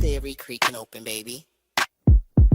theory creaking open, baby.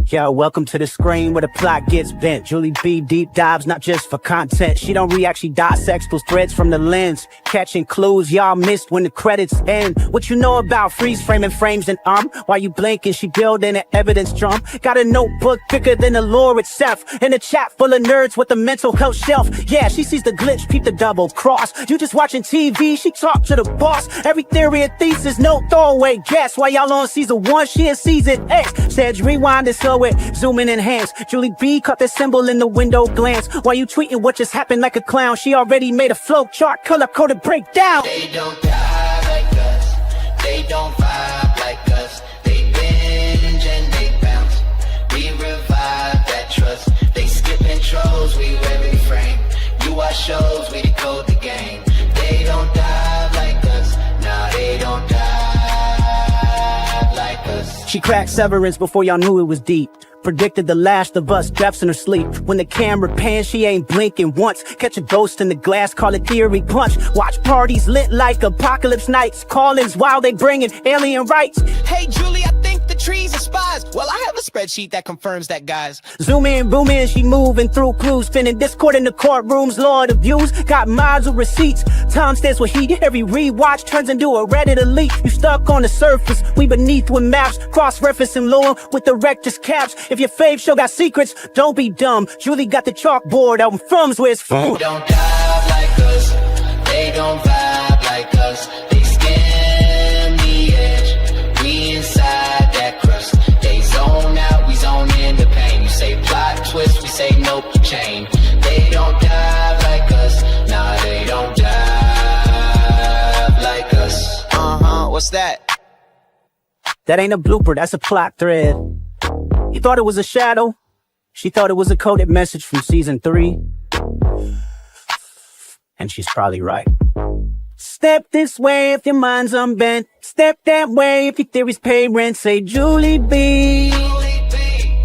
Yo, welcome to the screen where the plot gets bent. Julie B deep dives, not just for content. She don't react, she dissects those threads from the lens. Catching clues y'all missed when the credits end. What you know about freeze framing frames and while you blinking, she building an evidence drum. Got a notebook thicker than the lore itself. In a chat full of nerds with a mental health shelf. Yeah, she sees the glitch, peep the double cross. You just watching TV, she talk to the boss. Every theory and thesis, no throwaway guess. While y'all on season 1, she in season 8. Said rewind it slow it, zoom in enhance. Julie B caught the symbol in the window glance. While you tweeting what just happened like a clown, she already made a flow chart, color coded breakdown. They don't die like us, they don't vibe like us. They binge and they bounce, we revive that trust. They skip intros, we every frame. You watch shows, we decode the game. They don't die like us, nah, they don't die like us. She cracked Severance before y'all knew it was deep. Predicted the Last of Us deaths in her sleep. When the camera pans, she ain't blinking once. Catch a ghost in the glass, call it theory punch. Watch parties lit like apocalypse nights. Call-ins while they bringing alien rights. Hey, Julie, I think the trees are spies. Well, I have a spreadsheet that confirms that, guys. Zoom in, boom in, she moving through clues. Spinning Discord in the courtrooms, Lord of views. Got mods with receipts. Time stands with heat. Every rewatch turns into a Reddit elite. You stuck on the surface, we beneath with maps. Cross-referencing lore with the rector's caps. If your fave show got secrets, don't be dumb. Julie got the chalkboard out in Frums where it's from. They don't dive like us, they don't vibe like us. They skim the edge, we inside that crust. They zone out, we zone in the pain. You say plot twist, we say nope, chain. They don't dive like us, nah, they don't dive like us. What's that? That ain't a blooper, that's a plot thread. You thought it was a shadow? She thought it was a coded message from season 3. And she's probably right. Step this way if your mind's unbent. Step that way if your theories pay rent. Say Julie B,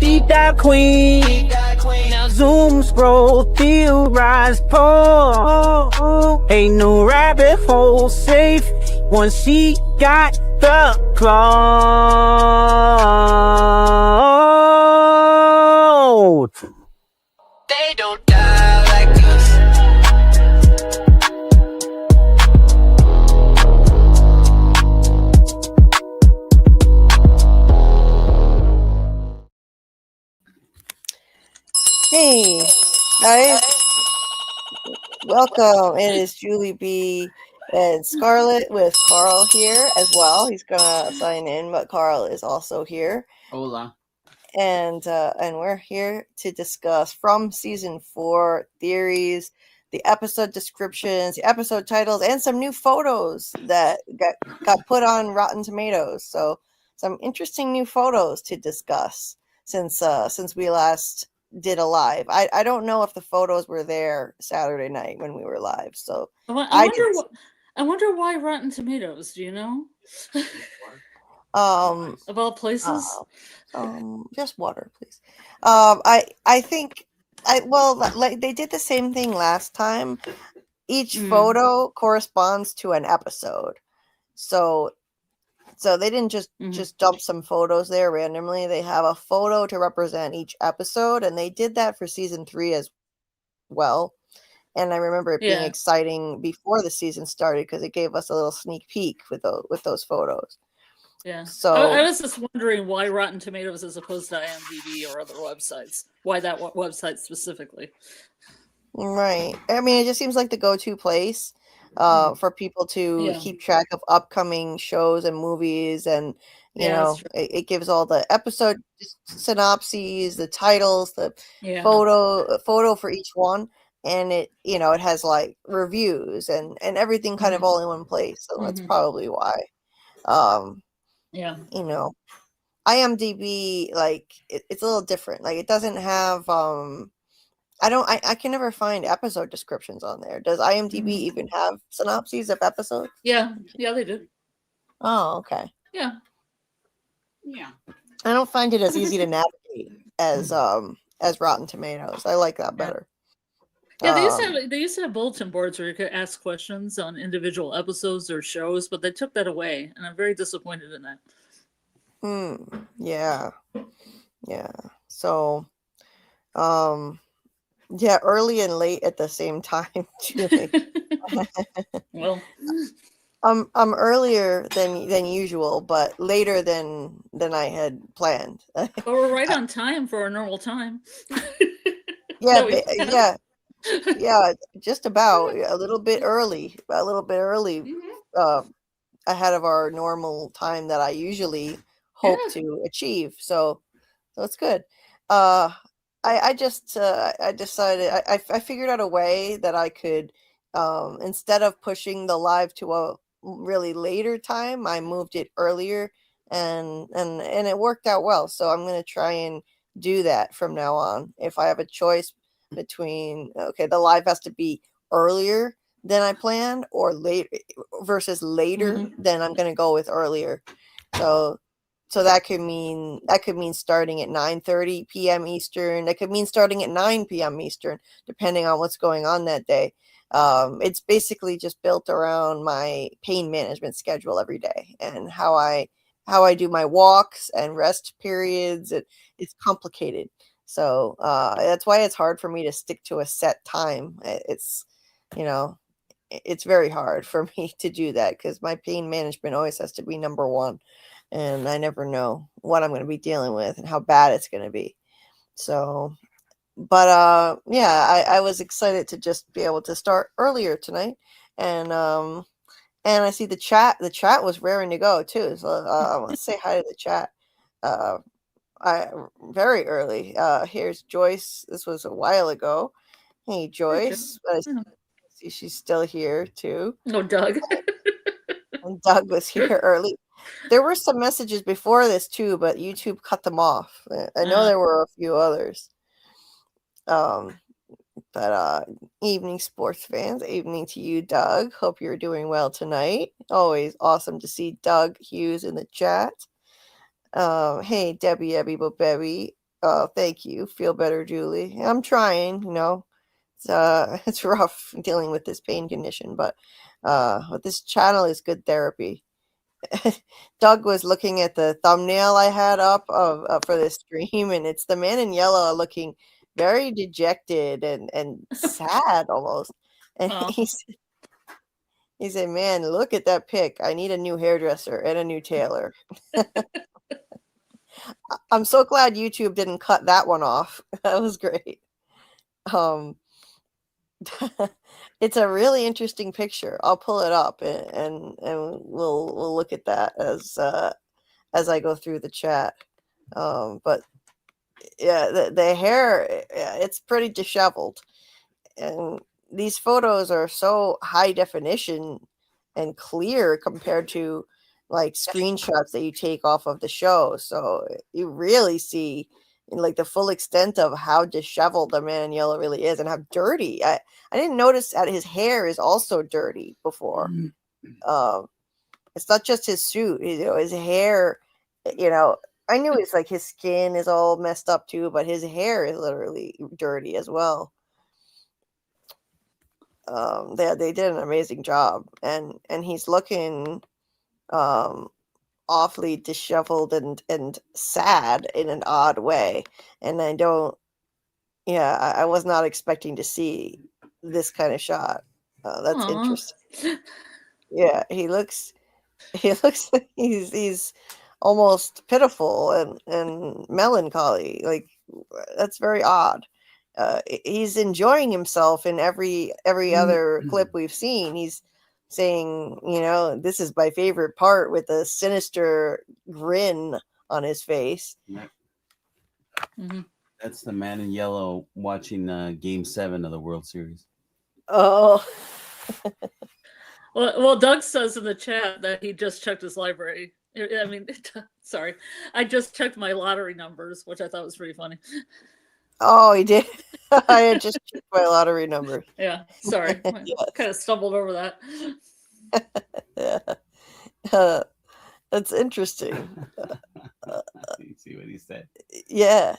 deep dive queen. Now zoom, scroll, theorize, pull. Ain't no rabbit hole safe once she got the cloud. They don't die like us. Hey guys, welcome. It is Julie B and Scarlet with Karl here as well. He's gonna sign in, but Karl is also here. Hola. And we're here to discuss from season 4 theories, the episode descriptions, the episode titles, and some new photos that got put on Rotten Tomatoes. So some interesting new photos to discuss since we last did a live. I don't know if the photos were there Saturday night when we were live. So I wonder why Rotten Tomatoes. Do you know? Of all places. Just water, please. I think like they did the same thing last time. Each photo corresponds to an episode. So they didn't just dump some photos there randomly. They have a photo to represent each episode, and they did that for season 3 as well. And I remember it being exciting before the season started because it gave us a little sneak peek with those photos. Yeah. So I was just wondering why Rotten Tomatoes as opposed to IMDb or other websites. Why that website specifically? Right. I mean, it just seems like the go-to place for people to keep track of upcoming shows and movies, and you know, it gives all the episode synopses, the titles, the photo for each one, and it has like reviews and everything kind of all in one place. So that's probably why. IMDb, like it's a little different. Like it doesn't have I can never find episode descriptions on there. Does IMDb even have synopses of episodes? Yeah, they do. Oh, okay. Yeah. I don't find it as easy to navigate as Rotten Tomatoes. I like that better. Yeah, they used to have bulletin boards where you could ask questions on individual episodes or shows, but they took that away, and I'm very disappointed in that. Yeah. Yeah. So, um, yeah, early and late at the same time, Julie. Well, I'm earlier than usual, but later than I had planned. but we're right on time for our normal time. Yeah, that we set. yeah, yeah, just about a little bit early, uh, ahead of our normal time that I usually hope Yeah. to achieve. So it's good. Uh, I decided I figured out a way that I could, instead of pushing the live to a really later time, I moved it earlier, and it worked out well. So I'm gonna try and do that from now on. If I have a choice between, okay, the live has to be earlier than I planned or late versus later, then I'm gonna go with earlier. So so that could mean starting at 9:30 p.m. Eastern. That could mean starting at 9 p.m. Eastern, depending on what's going on that day. It's basically just built around my pain management schedule every day and how I do my walks and rest periods. It's complicated, so that's why it's hard for me to stick to a set time. It's you know it's very hard for me to do that because my pain management always has to be number one, and I never know what I'm going to be dealing with and how bad it's going to be. So, but yeah, I was excited to just be able to start earlier tonight, and I see the chat. The chat was raring to go too. So I want to say hi to the chat. Uh, I very early. Here's Joyce. This was a while ago. Hey Joyce, I see she's still here too. No, Doug. And Doug was here early. There were some messages before this too, but YouTube cut them off. I know there were a few others. Um, but evening sports fans, evening to you, Doug. Hope you're doing well tonight. Always awesome to see Doug Hughes in the chat. Hey Debbie Ebby Bobebby. Thank you. Feel better, Julie. I'm trying, it's rough dealing with this pain condition, but this channel is good therapy. Doug was looking at the thumbnail I had up of for this stream, and it's the man in yellow looking very dejected and sad almost. And he said, "Man, look at that pic. I need a new hairdresser and a new tailor." I'm so glad YouTube didn't cut that one off. That was great. It's a really interesting picture. I'll pull it up and we'll look at that as I go through the chat. But yeah, the hair, yeah, it's pretty disheveled, and these photos are so high definition and clear compared to like screenshots that you take off of the show. So you really see like the full extent of how disheveled the man in yellow really is and how dirty. I didn't notice that his hair is also dirty before. It's not just his suit, his hair, I knew it's like his skin is all messed up too, but his hair is literally dirty as well. They did an amazing job, and he's looking awfully disheveled and sad in an odd way, and I was not expecting to see this kind of shot. That's interesting. Yeah, he looks like he's almost pitiful and melancholy. Like, that's very odd. He's enjoying himself in every other clip we've seen. He's saying, this is my favorite part, with a sinister grin on his face. That's the man in yellow watching Game 7 of the World Series. Oh. Well, Doug says in the chat that he just checked his library. I mean, sorry, I just checked my lottery numbers, which I thought was pretty funny. Oh, he did. I had just checked my lottery number. Yeah, sorry, yes. Kind of stumbled over that. Yeah, that's interesting. You see what he said? Yeah.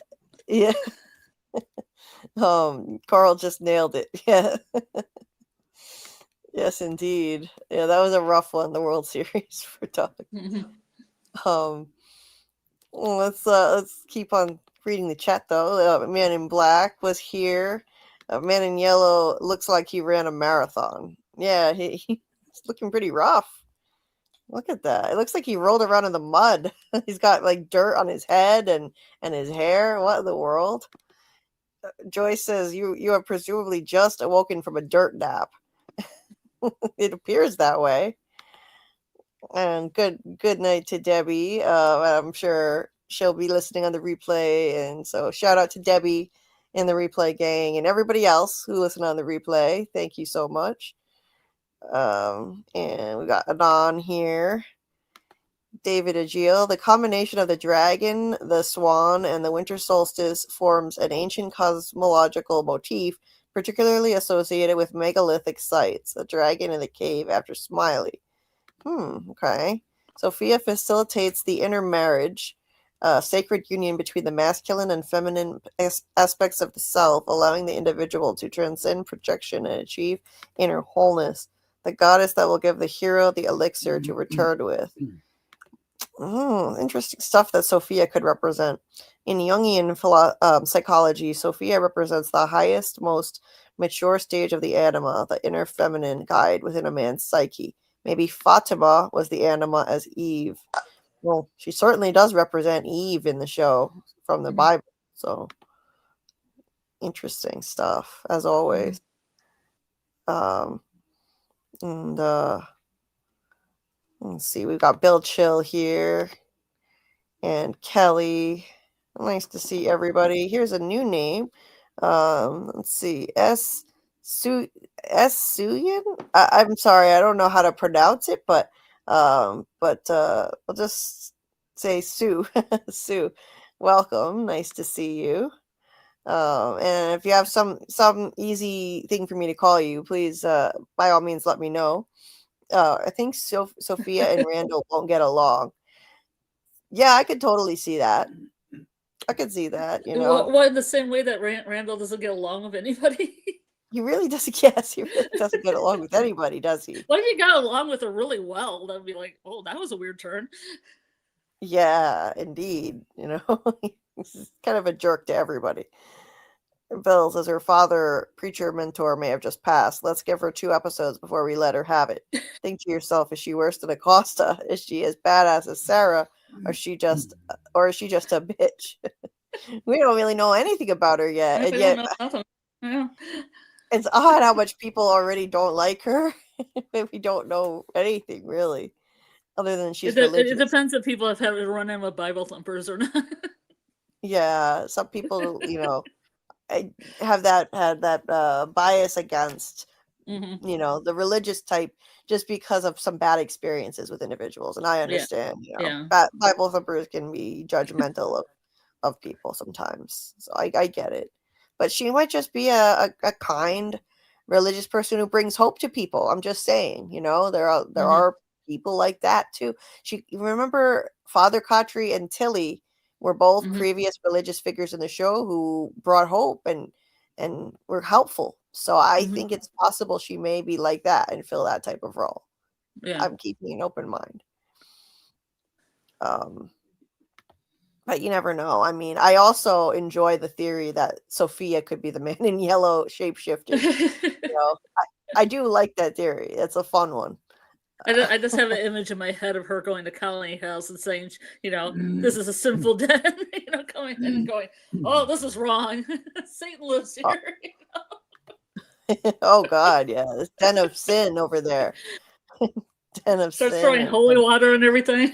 Carl just nailed it. Yeah. Yes, indeed. Yeah, that was a rough one, the World Series for Doug. Well, let's keep on reading the chat though. Man in Black was here. Man in Yellow looks like he ran a marathon. Yeah, he's looking pretty rough. Look at that. It looks like he rolled around in the mud. He's got like dirt on his head and his hair. What in the world? Joyce says you have presumably just awoken from a dirt nap. It appears that way. And good night to Debbie. I'm sure she'll be listening on the replay. And so shout out to Debbie in the replay gang and everybody else who listened on the replay. Thank you so much. And we got Anon here. David Agiel. The combination of the dragon, the swan, and the winter solstice forms an ancient cosmological motif, particularly associated with megalithic sites. The dragon in the cave after Smiley. Okay. Sophia facilitates the intermarriage, sacred union between the masculine and feminine aspects of the self, allowing the individual to transcend projection and achieve inner wholeness. The goddess that will give the hero the elixir to return with. Interesting stuff that Sophia could represent. In Jungian psychology, Sophia represents the highest, most mature stage of the anima, the inner feminine guide within a man's psyche. Maybe Fatima was the anima as Eve. Well, she certainly does represent Eve in the show from the Bible. So interesting stuff, as always. Let's see, we've got Bill Chill here and Kelly. Nice to see everybody. Here's a new name. Let's see, Suyan. I'm sorry, I don't know how to pronounce it, but I'll just say Sue. Sue, welcome. Nice to see you. And if you have some easy thing for me to call you, please, by all means, let me know. I think Sophia and Randall won't get along. Yeah, I could totally see that. I could see that, you know. What in the same way that Randall doesn't get along with anybody? He really doesn't. Yes, he really doesn't get along with anybody, does he? What if he got along with her really well? That'd be like, oh, that was a weird turn. Yeah, indeed. You know, he's kind of a jerk to everybody. Bill says her father, preacher mentor, may have just passed. Let's give her 2 episodes before we let her have it. Think to yourself, is she worse than Acosta? Is she as badass as Sarah? Or is she just a bitch? We don't really know anything about her yet. And yet, yeah. It's odd how much people already don't like her. We don't know anything really, other than she's religious. It depends if people have had to run in with Bible thumpers or not. Yeah, some people, you know, had that bias against, you know, the religious type just because of some bad experiences with individuals, and I understand. You know, Bible thumpers can be judgmental of people sometimes, so I get it. But she might just be a kind religious person who brings hope to people. I'm just saying, you know, there are people like that too. Remember Father Kotri and Tilly were both previous religious figures in the show who brought hope and were helpful. So I think it's possible she may be like that and fill that type of role. Yeah. I'm keeping an open mind. But you never know. I mean, I also enjoy the theory that Sophia could be the man in yellow shapeshifting. You know, I do like that theory. It's a fun one. I just have an image in my head of her going to Colony House and saying, you know, this is a sinful den, you know, coming in and going, oh, this is wrong. Satan lives here. You know? Oh, God, yeah. This den of sin over there. Den of sin. Starts throwing holy water and everything.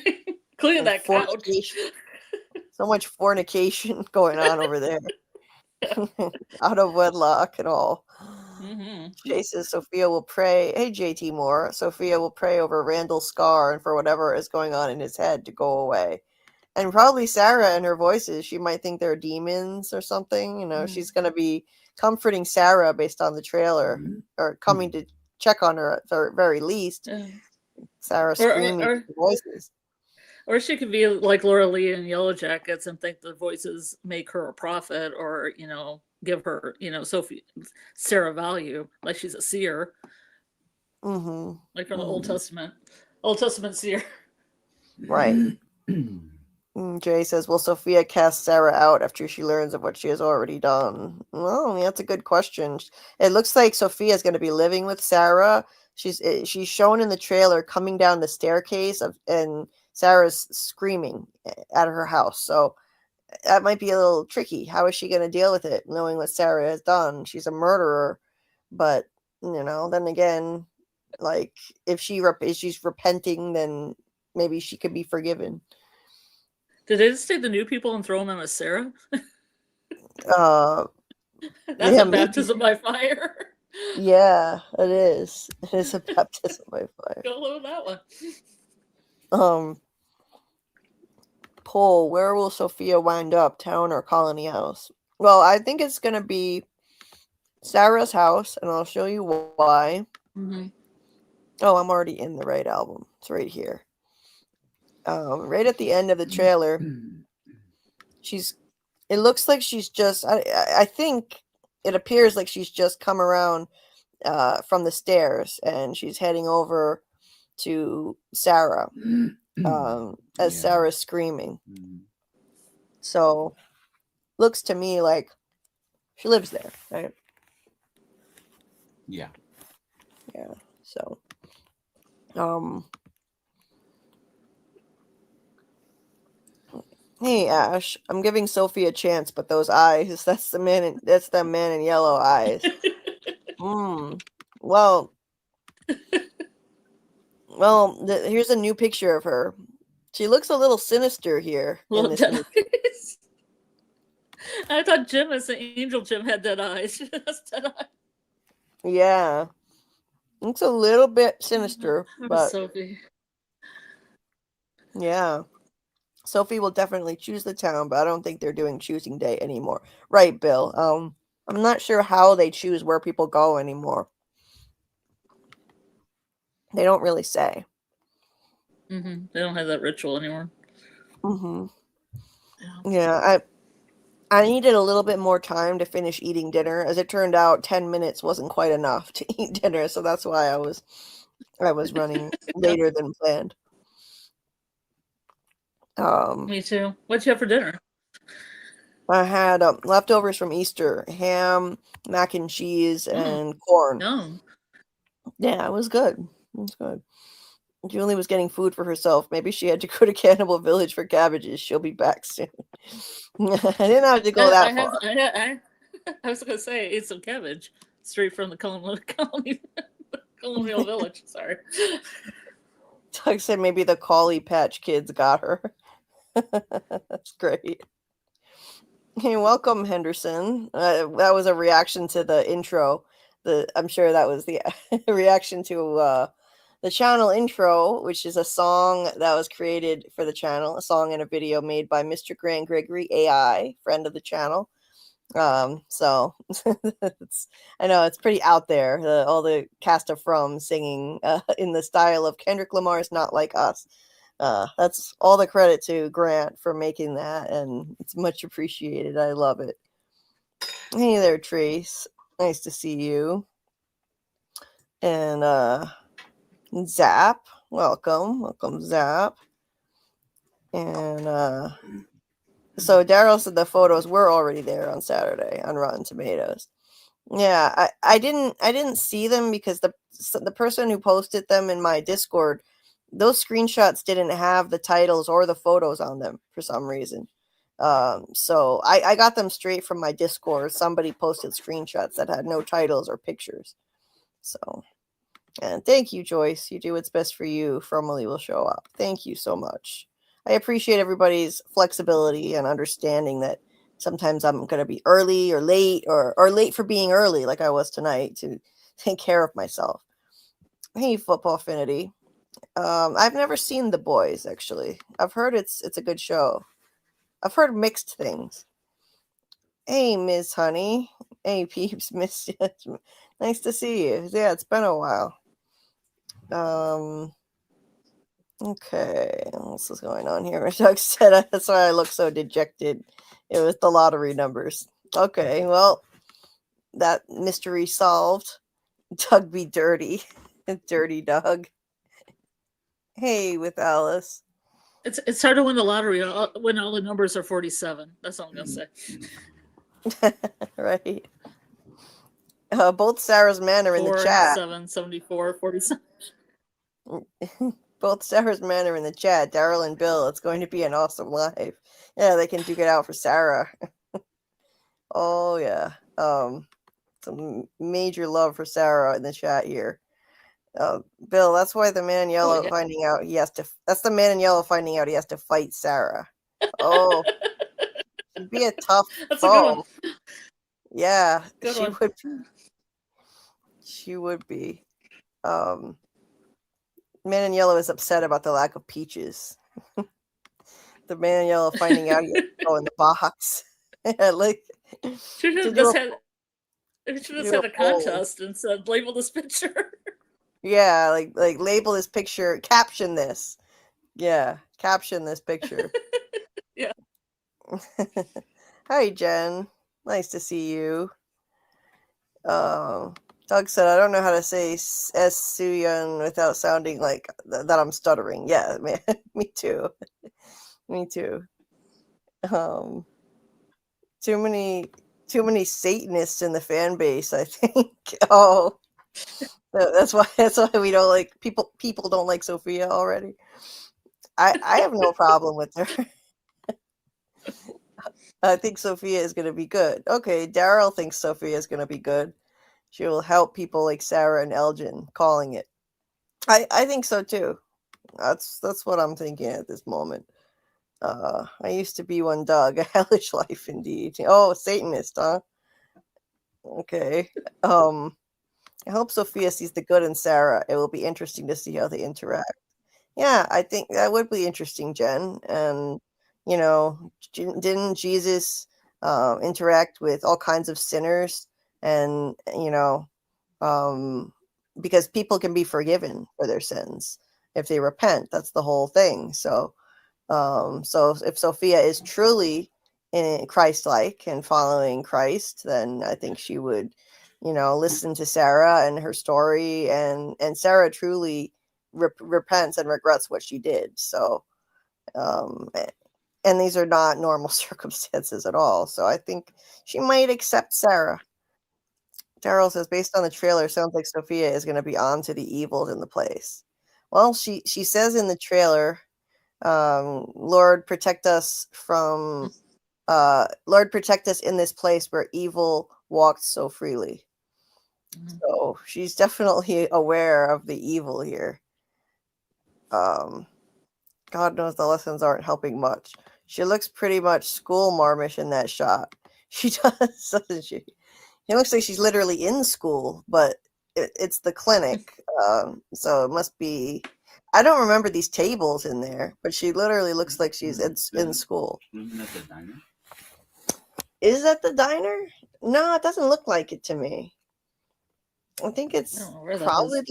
Clean that couch. So much fornication going on over there. Out of wedlock and all. Jay says Sophia will pray. Hey, JT Moore. Sophia will pray over Randall's scar and for whatever is going on in his head to go away. And probably Sarah and her voices. She might think they're demons or something. You know, she's going to be comforting Sarah based on the trailer or coming to check on her at the very least. Sarah screaming voices. Or she could be like Laura Lee in Yellow Jackets and think the voices make her a prophet or, you know, give her, you know, Sarah value, like she's a seer. Like from the Old Testament seer. Right. Jay says, will Sophia cast Sarah out after she learns of what she has already done? Well, that's a good question. It looks like Sophia's going to be living with Sarah. She's shown in the trailer coming down the staircase and Sarah's screaming at her house. So that might be a little tricky. How is she going to deal with it, knowing what Sarah has done? She's a murderer, but then again, like if she's repenting, then maybe she could be forgiven. Did they just take the new people and throw them in with Sarah? That's a baptism by fire. Yeah, it is. It is a baptism by fire. Go with that one. Poll, where will Sophia wind up, town or colony house? Well, I think it's going to be Sarah's house, and I'll show you why. Mm-hmm. Oh, I'm already in the right album. It's right here. Right at the end of the trailer, it looks like she's just, I think it appears like she's just come around from the stairs, and she's heading over to Sarah as Sarah's screaming. So, looks to me like she lives there, right? Yeah. Yeah. So, hey Ash, I'm giving Sophie a chance, but those eyes, that's the man in yellow eyes. Well, here's a new picture of her. She looks a little sinister here in this new I thought Jim as the angel Jim had dead eyes. Yeah. It's a little bit sinister, but Sophie. Yeah. Sophie will definitely choose the town, but I don't think they're doing choosing day anymore. Right, Bill. I'm not sure how they choose where people go anymore. They don't really say. Mm-hmm. They don't have that ritual anymore. Mm-hmm. Yeah, I needed a little bit more time to finish eating dinner. As it turned out, 10 minutes wasn't quite enough to eat dinner, so that's why I was running later than planned. Me too. What'd you have for dinner? I had leftovers from Easter, ham, mac and cheese, and corn. No. Yeah, it was good. It was good. Julie was getting food for herself. Maybe she had to go to Cannibal Village for cabbages. She'll be back soon. I didn't have to go that far. I was going to say, eat some cabbage straight from the Colonial Village. Sorry. Doug said maybe the Collie Patch Kids got her. That's great. Hey, welcome, Henderson. That was a reaction to the intro. I'm sure that was the reaction to the channel intro, which is a song that was created for the channel, a song and a video made by Mr. Grant Gregory AI, friend of the channel. So I know it's pretty out there. All the cast of From singing in the style of Kendrick Lamar's "Not Like Us." That's all the credit to Grant for making that, and it's much appreciated. I love it. Hey there, Trace. Nice to see you. And Zap, welcome, Zap. And so Daryl said the photos were already there on Saturday on Rotten Tomatoes. Yeah, I didn't see them because the person who posted them in my Discord, those screenshots didn't have the titles or the photos on them for some reason. So I got them straight from my Discord. Somebody posted screenshots that had no titles or pictures. So, and thank you, Joyce. You do what's best for you. Fromally will show up. Thank you so much. I appreciate everybody's flexibility and understanding that sometimes I'm going to be early or late or late for being early like I was tonight to take care of myself. Hey, Football Affinity. I've never seen The Boys, actually. I've heard it's a good show. I've heard mixed things. Hey, Ms. Honey. Hey, peeps. Miss. Nice to see you. Yeah, it's been a while. Okay, what else is going on here? Doug said that's why I look so dejected. It was the lottery numbers. Okay, well, that mystery solved. Doug be dirty. Dirty Doug. Hey, with Alice. It's hard to win the lottery when all the numbers are 47. That's all I'm gonna say. Right. Both Sarah's men are in the 4, chat. 7, 74, 47. Both Sarah's men are in the chat. Daryl and Bill. It's going to be an awesome live. Yeah, they can duke it out for Sarah. Oh yeah. Some major love for Sarah in the chat here. Bill, that's why the man in yellow finding out he has to. That's the man in yellow finding out he has to fight Sarah. Oh, she'd be a tough That's a good foe. one. Yeah, Good she one. would. She would be. Man in yellow is upset about the lack of peaches. The man in yellow finding out he has to go in the box. Like, Should to have do just a- had. It should have do had a a poll. contest and said label this picture. Yeah, like label this picture, caption this. Yeah, caption this picture. Yeah. Hi, Jen. Nice to see you. Doug said, I don't know how to say S Suyun without sounding like that I'm stuttering. Yeah, man, me too. Me too. Too many Satanists in the fan base, I think. Oh, that's why we don't like people don't like Sophia already. I have no problem with her. I think Sophia is going to be good. Okay, Daryl thinks Sophia is going to be good. She will help people like Sarah and Elgin calling it. I think so too. That's what I'm thinking at this moment. I used to be one, Doug. A hellish life indeed. Oh, Satanist, huh? Okay. I hope Sophia sees the good in Sarah. It will be interesting to see how they interact. Yeah, I think that would be interesting, Jen. And didn't Jesus interact with all kinds of sinners? And because people can be forgiven for their sins if they repent. That's the whole thing. So if Sophia is truly Christ-like and following Christ, then I think she would, listen to Sarah and her story, and Sarah truly repents and regrets what she did. So, and these are not normal circumstances at all. So I think she might accept Sarah. Daryl says, based on the trailer, sounds like Sophia is going to be on to the evils in the place. Well, she says in the trailer, Lord, protect us from, Lord, protect us in this place where evil walked so freely. So she's definitely aware of the evil here. God knows the lessons aren't helping much. She looks pretty much school marmish in that shot. She does, doesn't she? It looks like she's literally in school, but it's the clinic. So it must be. I don't remember these tables in there, but she literally looks like she's in school. Isn't that the diner? Is that the diner? No, it doesn't look like it to me. I think it's probably.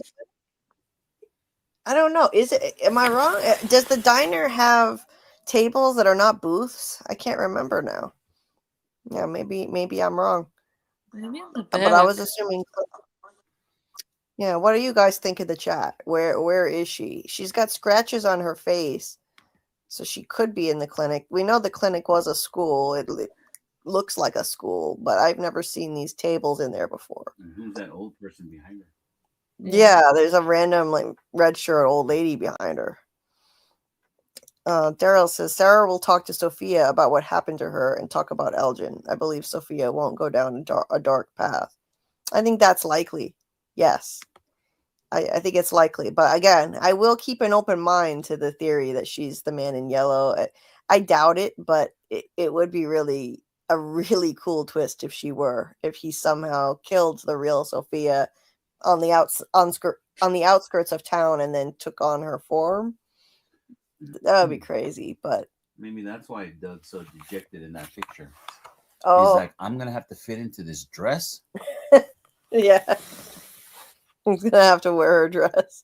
I don't know. Is it? Am I wrong? Does the diner have tables that are not booths? I can't remember now. Yeah, maybe I'm wrong. But I was assuming. Yeah, what do you guys think of the chat? Where is she? She's got scratches on her face, so she could be in the clinic. We know the clinic was a school. It looks like a school, but I've never seen these tables in there before. And who's that old person behind her? Yeah, there's a random red shirt old lady behind her. Daryl says Sarah will talk to Sophia about what happened to her and talk about Elgin. I believe Sophia won't go down a dark path. I think that's likely. Yes. I think it's likely. But again, I will keep an open mind to the theory that she's the man in yellow. I doubt it, but it would be a really cool twist if she were. If he somehow killed the real Sophia on the outskirts of town and then took on her form. That would be crazy, but maybe that's why Doug's so dejected in that picture. Oh, he's like, I'm gonna have to fit into this dress. Yeah, he's gonna have to wear her dress.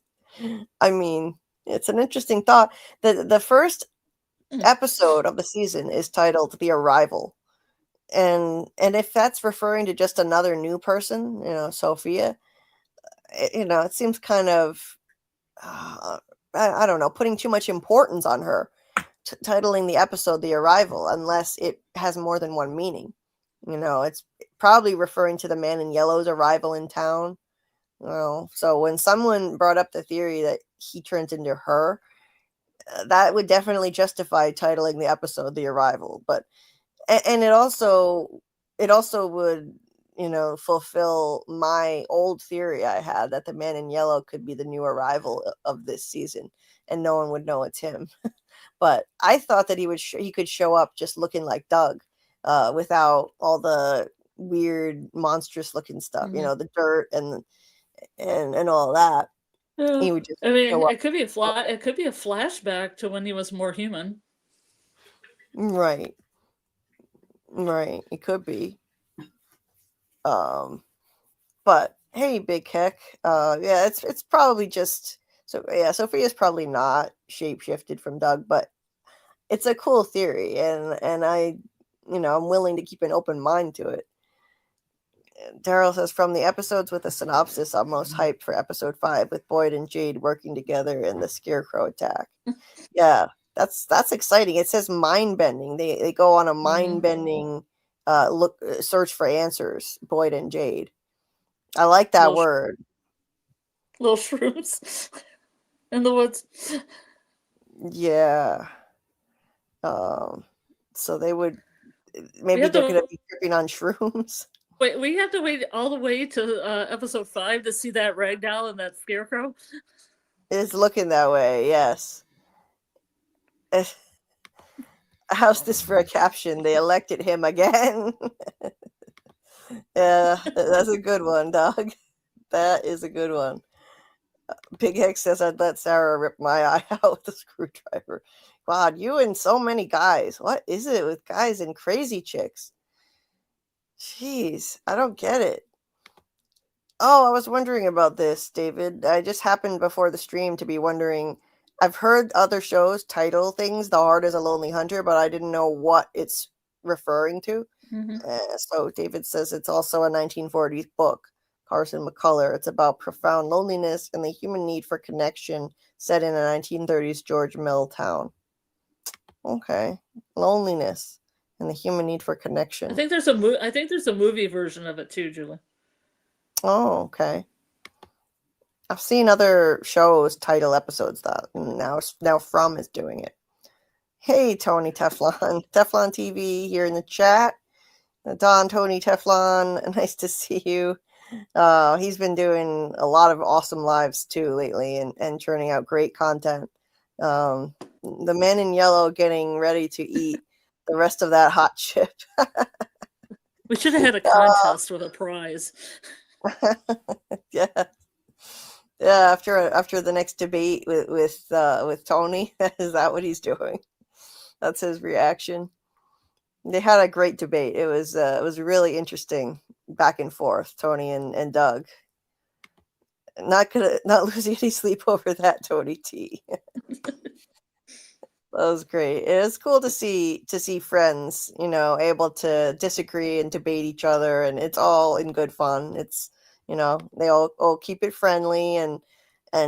I mean, it's an interesting thought. The first episode of the season is titled "The Arrival," and if that's referring to just another new person, Sophia, it seems kind of. I don't know, putting too much importance on her. titling the episode The Arrival unless it has more than one meaning. It's probably referring to the man in yellow's arrival in town. So when someone brought up the theory that he turns into her, that would definitely justify titling the episode The Arrival. But and it also would fulfill my old theory I had that the man in yellow could be the new arrival of this season, and no one would know it's him. But I thought that he could show up just looking like Doug, without all the weird monstrous looking stuff, the dirt and all that. Yeah. He would just I mean, show up. it could be a flashback to when he was more human. Right. It could be. But hey, Big Heck. Yeah, it's probably just so. Yeah, Sophia's probably not shapeshifted from Doug, but it's a cool theory, and I, I'm willing to keep an open mind to it. Daryl says, from the episodes with a synopsis, I'm most hyped for episode 5 with Boyd and Jade working together in the Scarecrow attack. Yeah, that's exciting. It says mind bending. They go on a mind bending search for answers. Boyd and Jade. I like that word. Little shrooms in the woods. Yeah. So they would maybe they're going to be tripping on shrooms. Wait, we have to wait all the way to episode 5 to see that ragdoll and that scarecrow? It's looking that way, yes. How's this for a caption? They elected him again. Yeah, that's a good one, Doug. That is a good one. Big Heck says, I'd let Sarah rip my eye out with a screwdriver. God, you and so many guys. What is it with guys and crazy chicks? Jeez, I don't get it. Oh, I was wondering about this, David. I just happened before the stream to be wondering. I've heard other shows title things The Heart is a Lonely Hunter, but I didn't know what it's referring to. So David says it's also a 1940s book, Carson McCullers. It's about profound loneliness and the human need for connection set in a 1930s George Mill town. Okay. Loneliness and the human need for connection. I think there's a movie version of it too, Julie. Oh, okay. I've seen other shows title episodes that now From is doing it. Hey, Tony Teflon TV here in the chat. Don Tony Teflon, nice to see you. He's been doing a lot of awesome lives too lately and churning out great content. The man in yellow getting ready to eat the rest of that hot chip. We should have had a contest with a prize. Yeah. After the next debate with Tony, is that what he's doing? That's his reaction. They had a great debate. It was really interesting, back and forth, Tony and Doug. Not losing any sleep over that, Tony T. That was great. It was cool to see friends, able to disagree and debate each other, and it's all in good fun. It's they all keep it friendly, and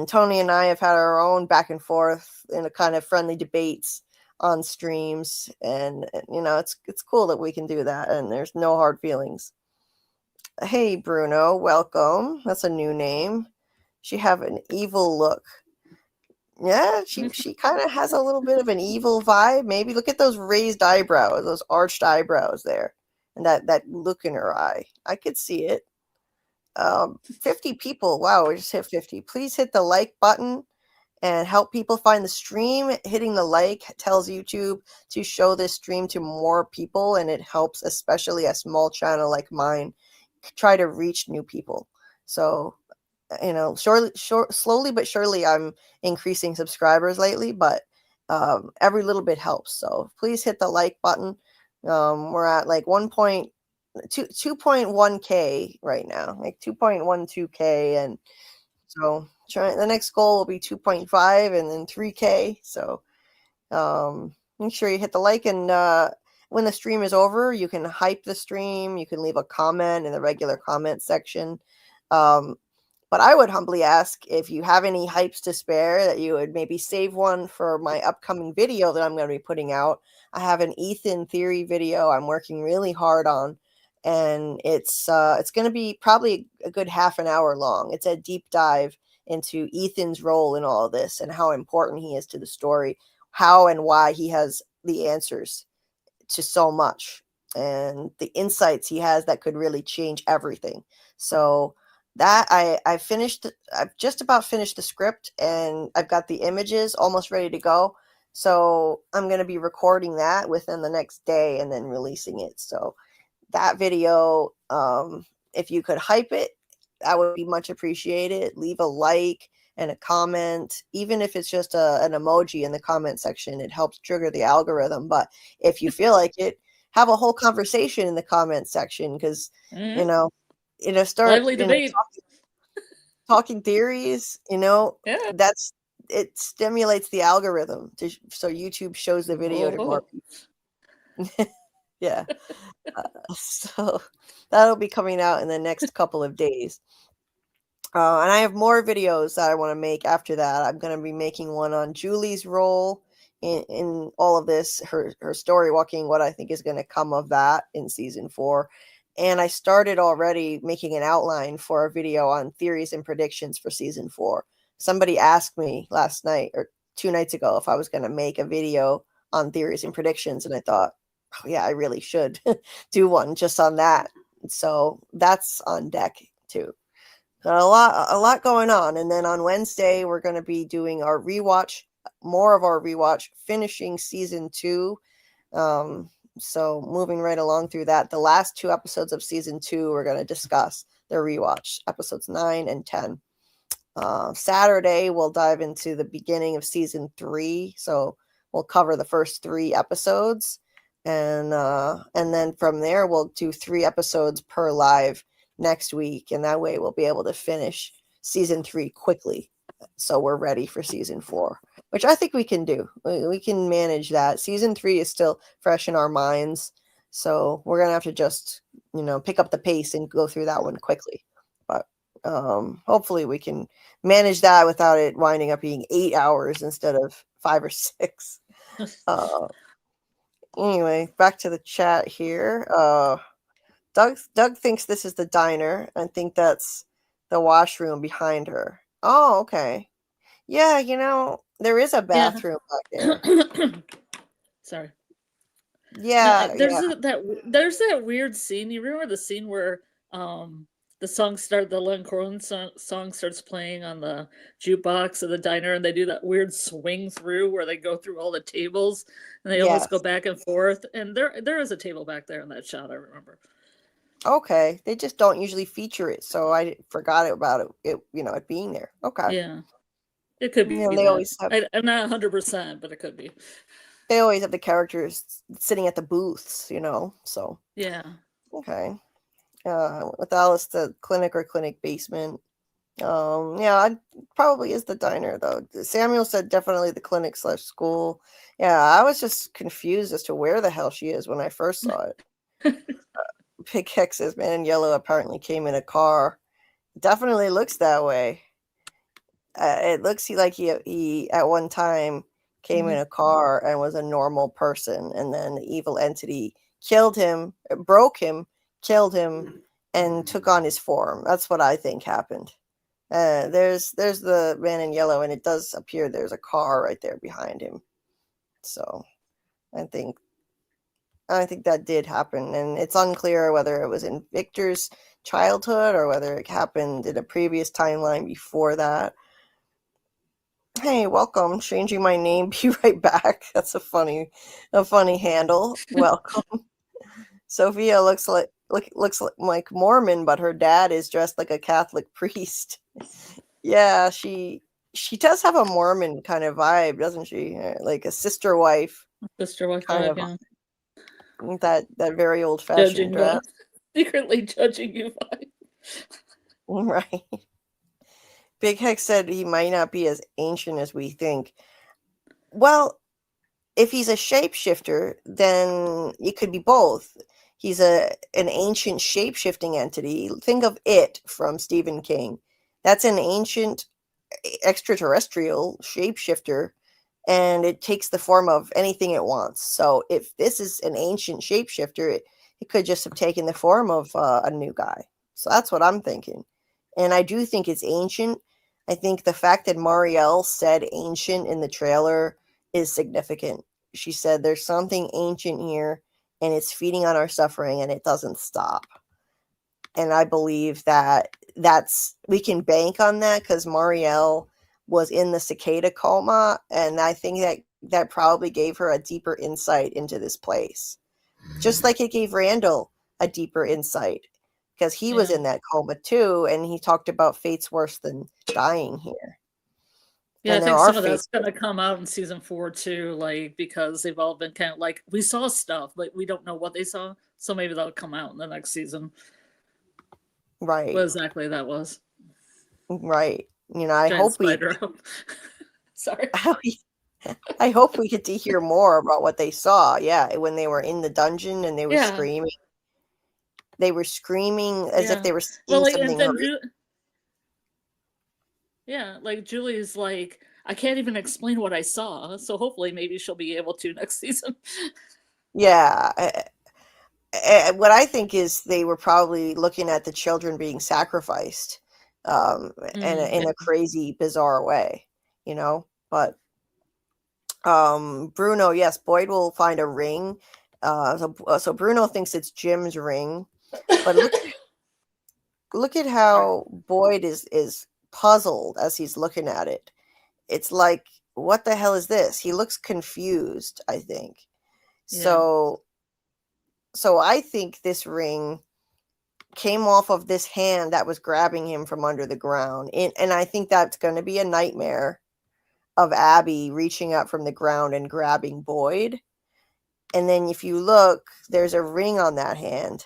Tony and I have had our own back and forth in a kind of friendly debates on streams, and it's cool that we can do that, and there's no hard feelings. Hey Bruno, welcome. That's a new name. She have an evil look. Yeah, she kind of has a little bit of an evil vibe. Maybe look at those raised eyebrows, those arched eyebrows there, and that look in her eye. I could see it. 50 people. Wow, we just hit 50. Please hit the like button and help people find the stream. Hitting the like tells YouTube to show this stream to more people, and it helps especially a small channel like mine try to reach new people. So slowly but surely I'm increasing subscribers lately, but every little bit helps. So please hit the like button. We're at like 2.1k right now, like 2.12k, and so the next goal will be 2.5 and then 3k. So make sure you hit the like, and when the stream is over, you can hype the stream. You can leave a comment in the regular comment section. But But I would humbly ask if you have any hypes to spare, that you would maybe save one for my upcoming video that I'm going to be putting out. I have an Ethan theory video I'm working really hard on, and it's going to be probably a good half an hour long. It's a deep dive into Ethan's role in all of this and how important he is to the story, how and why he has the answers to so much, and the insights he has that could really change everything. So that I've just about finished the script, and I've got the images almost ready to go. So I'm going to be recording that within the next day and then releasing it. So that video, if you could hype it, that would be much appreciated. Leave a like and a comment, even if it's just an emoji in the comment section. It helps trigger the algorithm. But if you feel like it, have a whole conversation in the comment section, because start Lively debate. Talking theories. Yeah. It stimulates the algorithm so YouTube shows the video to more people. Yeah. So that'll be coming out in the next couple of days. And I have more videos that I want to make after that. I'm going to be making one on Julie's role in all of this, her story walking, what I think is going to come of that in season 4. And I started already making an outline for a video on theories and predictions for season 4. Somebody asked me last night or 2 nights ago if I was going to make a video on theories and predictions. And I thought, oh, yeah, I really should do one just on that. So that's on deck too. Got a lot going on. And then on Wednesday, we're going to be doing our rewatch, more of our rewatch, finishing season 2. So moving right along through that, the last 2 episodes of season 2, we're going to discuss the rewatch, episodes 9 and 10. Saturday, we'll dive into the beginning of season 3. So we'll cover the first 3 episodes. And then from there, we'll do 3 episodes per live next week. And that way we'll be able to finish season 3 quickly. So we're ready for season 4, which I think we can do. We can manage that. Season 3 is still fresh in our minds. So we're going to have to just, pick up the pace and go through that one quickly. But hopefully we can manage that without it winding up being 8 hours instead of 5 or 6. Anyway, back to the chat here. Doug thinks this is the diner. I think that's the washroom behind her. Oh, okay. Yeah, there is a bathroom back there. Sorry. Yeah, there's that weird scene. You remember the scene where the Len Corlin song starts playing on the jukebox of the diner, and they do that weird swing through where they go through all the tables and they almost go back and forth. And there is a table back there in that shot, I remember. Okay, they just don't usually feature it, so I forgot about it being there. Okay. Yeah, it could be. They always have. I'm not 100%, but it could be. They always have the characters sitting at the booths, So yeah. Okay. With Alice, the clinic or clinic basement. It probably is the diner though. Samuel said definitely the clinic/school. Yeah, I was just confused as to where the hell she is when I first saw it. Big Hex says Man in Yellow apparently came in a car. Definitely looks that way. It looks like he at one time came in a car and was a normal person, and then the evil entity killed him, broke him, killed him, and took on his form. That's what I think happened. There's the Man in Yellow, and it does appear there's a car right there behind him. So I think that did happen, and it's unclear whether it was in Victor's childhood or whether it happened in a previous timeline before that. Hey, welcome. Changing my name. Be right back. That's a funny handle. Welcome. Sophia looks like Mormon, but her dad is dressed like a Catholic priest. Yeah, she does have a Mormon kind of vibe, doesn't she? Like a sister wife. Sister wife kind vibe, of yeah. That very old fashioned dress. Secretly judging you vibe. Right. Big Hex said he might not be as ancient as we think. Well, if he's a shapeshifter, then it could be both. He's an ancient shape-shifting entity. Think of It from Stephen King. That's an ancient extraterrestrial shapeshifter, and it takes the form of anything it wants. So if this is an ancient shapeshifter, it could just have taken the form of a new guy. So that's what I'm thinking. And I do think it's ancient. I think the fact that Marielle said ancient in the trailer is significant. She said there's something ancient here, and it's feeding on our suffering, and it doesn't stop. And I believe that we can bank on that because Marielle was in the cicada coma, and I think that probably gave her a deeper insight into this place, just like it gave Randall a deeper insight because he was in that coma too, and he talked about fate's worse than dying here. Yeah, And I there think are some of that's fates. gonna come out in season 4 too, like because they've all been kind of like we saw stuff, but we don't know what they saw, so maybe that'll come out in the next season. Right. What exactly that was. Right. You know, I Giant hope we spider. Sorry. I hope we get to hear more about what they saw. Yeah, when they were in the dungeon and they were Yeah. screaming. They were screaming as if they were Well, seeing like, and something then horrific. yeah, like Julie's like, I can't even explain what I saw, so hopefully maybe she'll be able to next season. Yeah. What I think is they were probably looking at the children being sacrificed and in a crazy, bizarre way, you know? But Bruno, yes, Boyd will find a ring. So Bruno thinks it's Jim's ring. But look at how Boyd is puzzled as he's looking at it. It's like, what the hell is this? He looks confused, I think. So I think this ring came off of this hand that was grabbing him from under the ground. And I think that's going to be a nightmare of Abby reaching up from the ground and grabbing Boyd. And then if you look, there's a ring on that hand.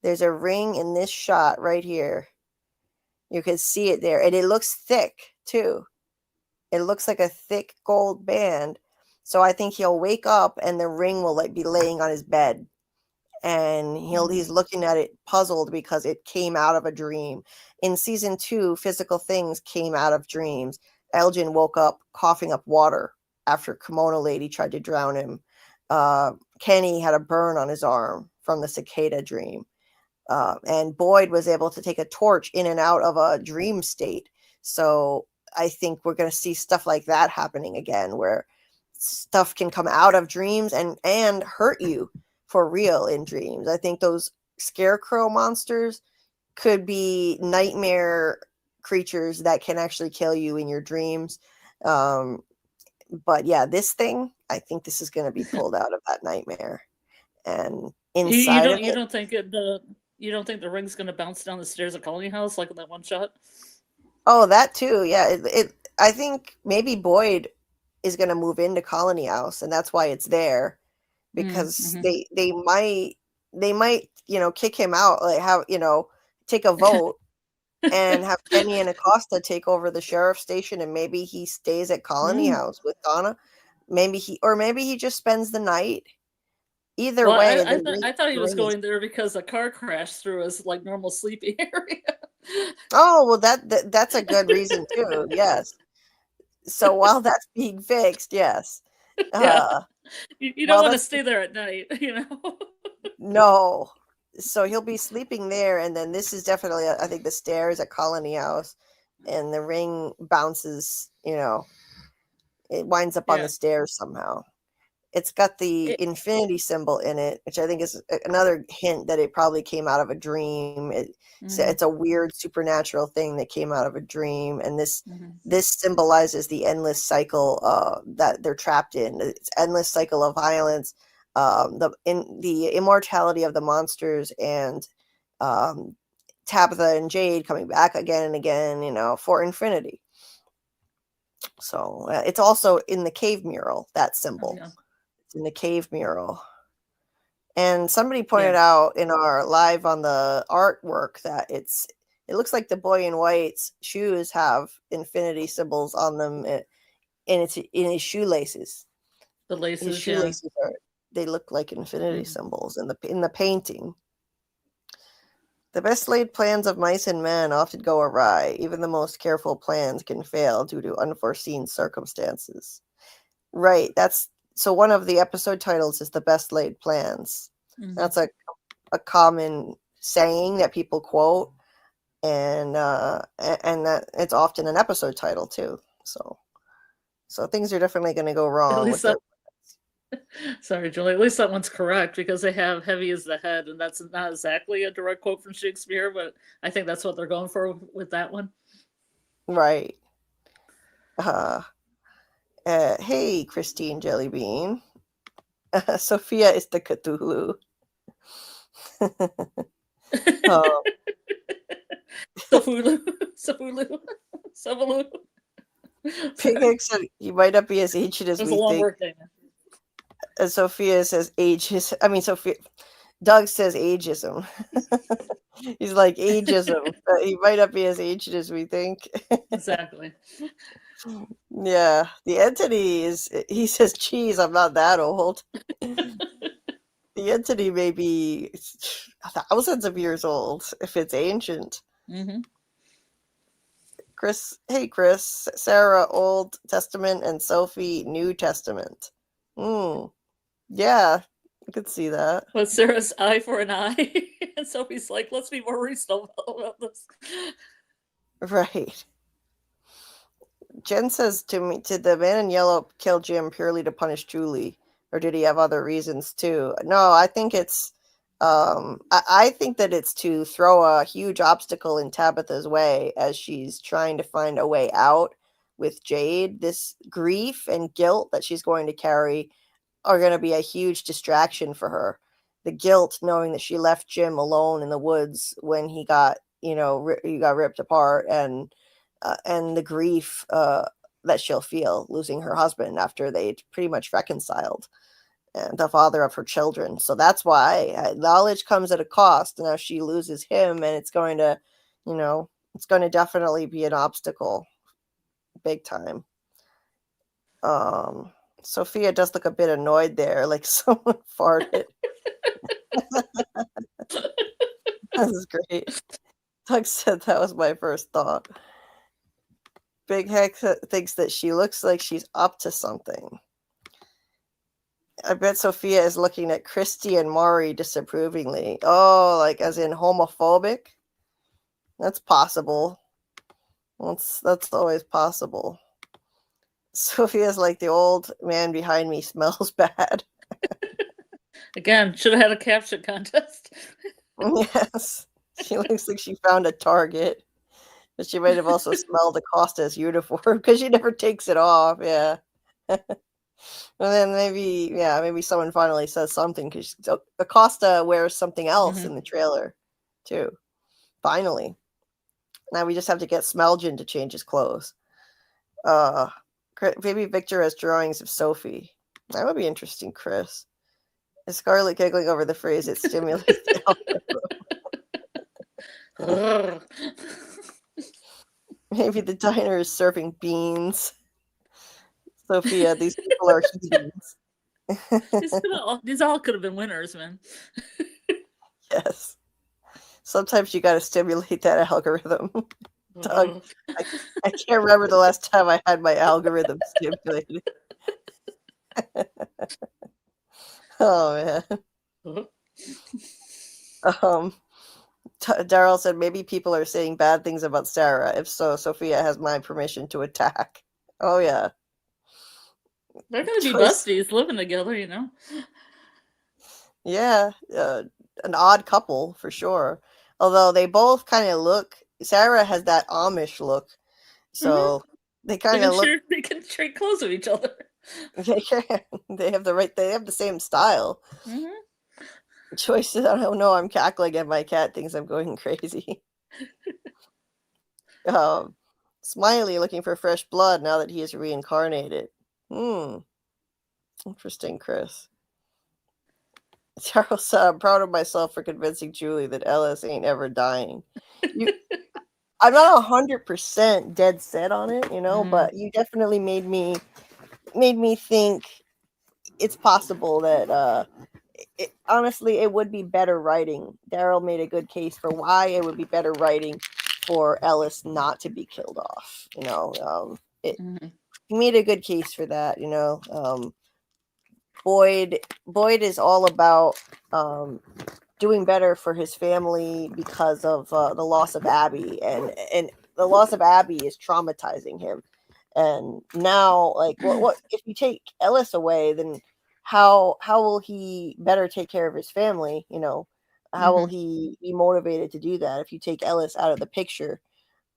There's a ring in this shot right here. You can see it there. And it looks thick, too. It looks like a thick gold band. So I think he'll wake up and the ring will be laying on his bed. And he's looking at it puzzled because it came out of a dream. In season 2, physical things came out of dreams. Elgin woke up coughing up water after Kimono Lady tried to drown him. Kenny had a burn on his arm from the cicada dream. And Boyd was able to take a torch in and out of a dream state. So I think we're going to see stuff like that happening again, where stuff can come out of dreams and hurt you for real in dreams. I think those scarecrow monsters could be nightmare creatures that can actually kill you in your dreams. But yeah, this thing, I think this is going to be pulled out of that nightmare. And inside of it, you don't think the ring's gonna bounce down the stairs at Colony House like in that one shot? Oh, that too. Yeah, I think maybe Boyd is going to move into Colony House, and that's why it's there, because they might kick him out, like have take a vote and have Kenny and Acosta take over the sheriff's station, and maybe he stays at Colony House with Donna. Maybe he just spends the night. Either way, I thought he was going there because a car crashed through his normal sleeping area. Oh, well, that's a good reason too. Yes. So while that's being fixed, yes. You don't want to stay there at night, No. So he'll be sleeping there, and then this is definitely, I think, the stairs at Colony House, and the ring bounces. It winds up on the stairs somehow. It's got the infinity symbol in it, which I think is another hint that it probably came out of a dream. It's a weird supernatural thing that came out of a dream, and this symbolizes the endless cycle that they're trapped in. It's endless cycle of violence, the immortality of the monsters, and Tabitha and Jade coming back again and again, for infinity. So it's also in the cave mural, that symbol. In the cave mural. And somebody pointed out in our live on the artwork that it looks like the boy in white's shoes have infinity symbols on them, and it's in his shoelaces. The laces, his shoelaces they look like infinity symbols in the painting. The best laid plans of mice and men often go awry. Even the most careful plans can fail due to unforeseen circumstances. Right. So one of the episode titles is the best laid plans. Mhm. That's a common saying that people quote, and that it's often an episode title too. So things are definitely going to go wrong with least Sorry, Julie. At least that one's correct because they have heavy as the head, and that's not exactly a direct quote from Shakespeare, but I think that's what they're going for with that one. Right. Hey, Christine Jellybean. Sophia is the Cthulhu. Safulu. Pig said he might not be as ancient as There's we a long think. word thing. Sophia says ageism. I mean, Doug says ageism. He's like ageism. He might not be as ancient as we think. Exactly. Yeah, the entity is. He says, "Geez, I'm not that old." The entity may be thousands of years old if it's ancient. Mm-hmm. Chris, Sarah, Old Testament, and Sophie, New Testament. Yeah, I could see that. But Sarah's eye for an eye, and Sophie's like, "Let's be more reasonable about this." Right. Jen says to me, did the man in yellow kill Jim purely to punish Julie, or did he have other reasons too? No, I think it's, I think that it's to throw a huge obstacle in Tabitha's way as she's trying to find a way out with Jade. This grief and guilt that she's going to carry are going to be a huge distraction for her. The guilt knowing that she left Jim alone in the woods when he got, he got ripped apart, and the grief that she'll feel losing her husband after they'd pretty much reconciled, and the father of her children. So that's why knowledge comes at a cost. Now she loses him, and it's going to, it's going to definitely be an obstacle, big time. Sophia does look a bit annoyed there, like someone farted. This is great. Doug said that was my first thought. Big Heck thinks that she looks like she's up to something. I bet Sophia is looking at Christy and Maury disapprovingly. Oh, like as in homophobic? That's possible. That's always possible. Sophia's like, the old man behind me smells bad. Again, should have had a caption contest. Yes. She looks like she found a target. But she might have also smelled Acosta's uniform because she never takes it off. Yeah. And then maybe someone finally says something because Acosta wears something else in the trailer too. Finally. Now we just have to get Smelgen to change his clothes. Maybe Victor has drawings of Sophie. That would be interesting, Chris. Is Scarlet giggling over the phrase, it stimulates the algorithm? Maybe the diner is serving beans. Sophia, these people are heathens. These all could have been winners, man. Yes. Sometimes you got to stimulate that algorithm. Doug, I can't remember the last time I had my algorithm stimulated. Oh, man. Daryl said maybe people are saying bad things about Sarah. If so, Sophia has my permission to attack. Oh, yeah. They're going to be besties living together, Yeah, an odd couple for sure. Although they both kind of look. Sarah has that Amish look, so they kind of look. They can trade clothes with each other. They can. They have the same style. Choices. I don't know. I'm cackling and my cat thinks I'm going crazy. Smiley looking for fresh blood now that he is reincarnated. Interesting, Chris. Charles said, I'm proud of myself for convincing Julie that Ellis ain't ever dying. I'm not 100% dead set on it, but you definitely made me think it's possible that honestly, it would be better writing. Daryl made a good case for why it would be better writing for Ellis not to be killed off. Mhm. He made a good case for that. Boyd is all about doing better for his family because of the loss of Abby, and the loss of Abby is traumatizing him. And now, like, what if you take Ellis away? Then how will he better take care of his family? How will he be motivated to do that if you take Ellis out of the picture?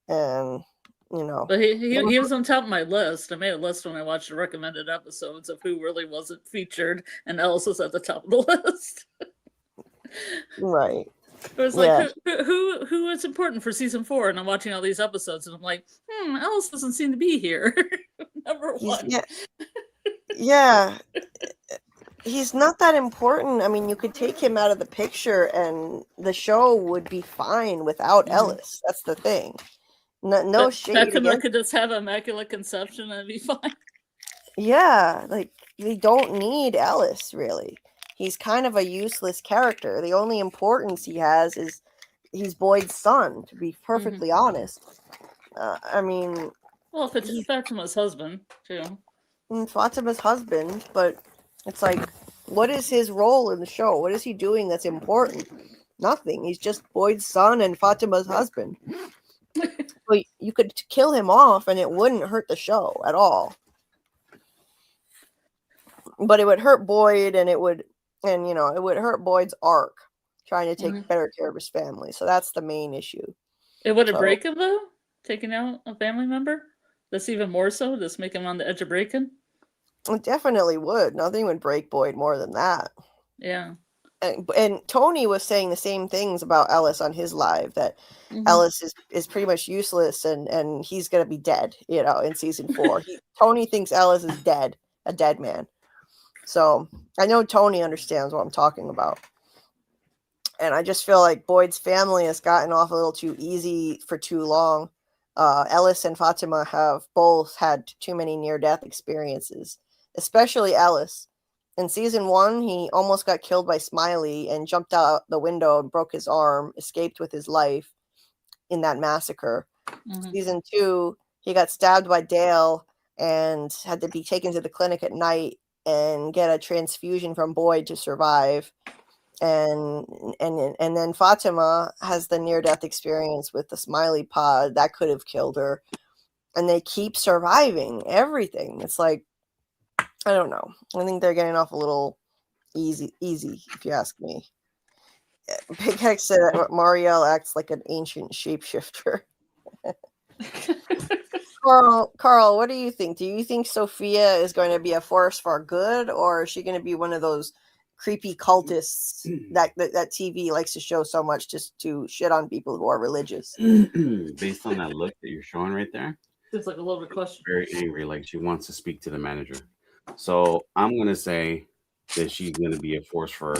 And But he was on top of my list. I made a list when I watched the recommended episodes of who really wasn't featured, and Ellis was at the top of the list. right. It was like who is important for season 4, and I'm watching all these episodes, and I'm like, Ellis doesn't seem to be here. Number one. Yeah. He's not that important. I mean, you could take him out of the picture, and the show would be fine without Ellis. That's the thing. No shade. Beckham could just have immaculate conception and be fine. Yeah, like they don't need Ellis really. He's kind of a useless character. The only importance he has is he's Boyd's son, to be perfectly honest. I mean, well, if it's Fatima's husband too. Fatima's husband, but it's like, what is his role in the show? What is he doing that's important? Nothing. He's just Boyd's son and Fatima's husband. Well, you could kill him off and it wouldn't hurt the show at all. But it would hurt Boyd, and it would hurt Boyd's arc, trying to take better care of his family. So that's the main issue. It would have break him though, taking out a family member. That's even more so. Just make him on the edge of breaking. It definitely would. Nothing would break Boyd more than that. Yeah. And Tony was saying the same things about Ellis on his live, that Ellis is pretty much useless and he's gonna be dead, in season 4. Tony thinks Ellis is dead, a dead man. So I know Tony understands what I'm talking about. And I just feel like Boyd's family has gotten off a little too easy for too long. Ellis and Fatima have both had too many near-death experiences, especially Ellis. In season 1, he almost got killed by Smiley and jumped out the window and broke his arm, escaped with his life in that massacre. Season 2, he got stabbed by Dale and had to be taken to the clinic at night and get a transfusion from Boyd to survive. And then Fatima has the near-death experience with the Smiley pod that could have killed her. And they keep surviving everything. It's like, I don't know. I think they're getting off a little easy, if you ask me. Big Hex said Marielle acts like an ancient shapeshifter. Carl, what do you think? Do you think Sophia is going to be a force for good, or is she going to be one of those creepy cultists that TV likes to show so much just to shit on people who are religious? Based on that look that you're showing right there, Seems like a loaded question. Very angry, like she wants to speak to the manager. So I'm gonna say that she's gonna be a force for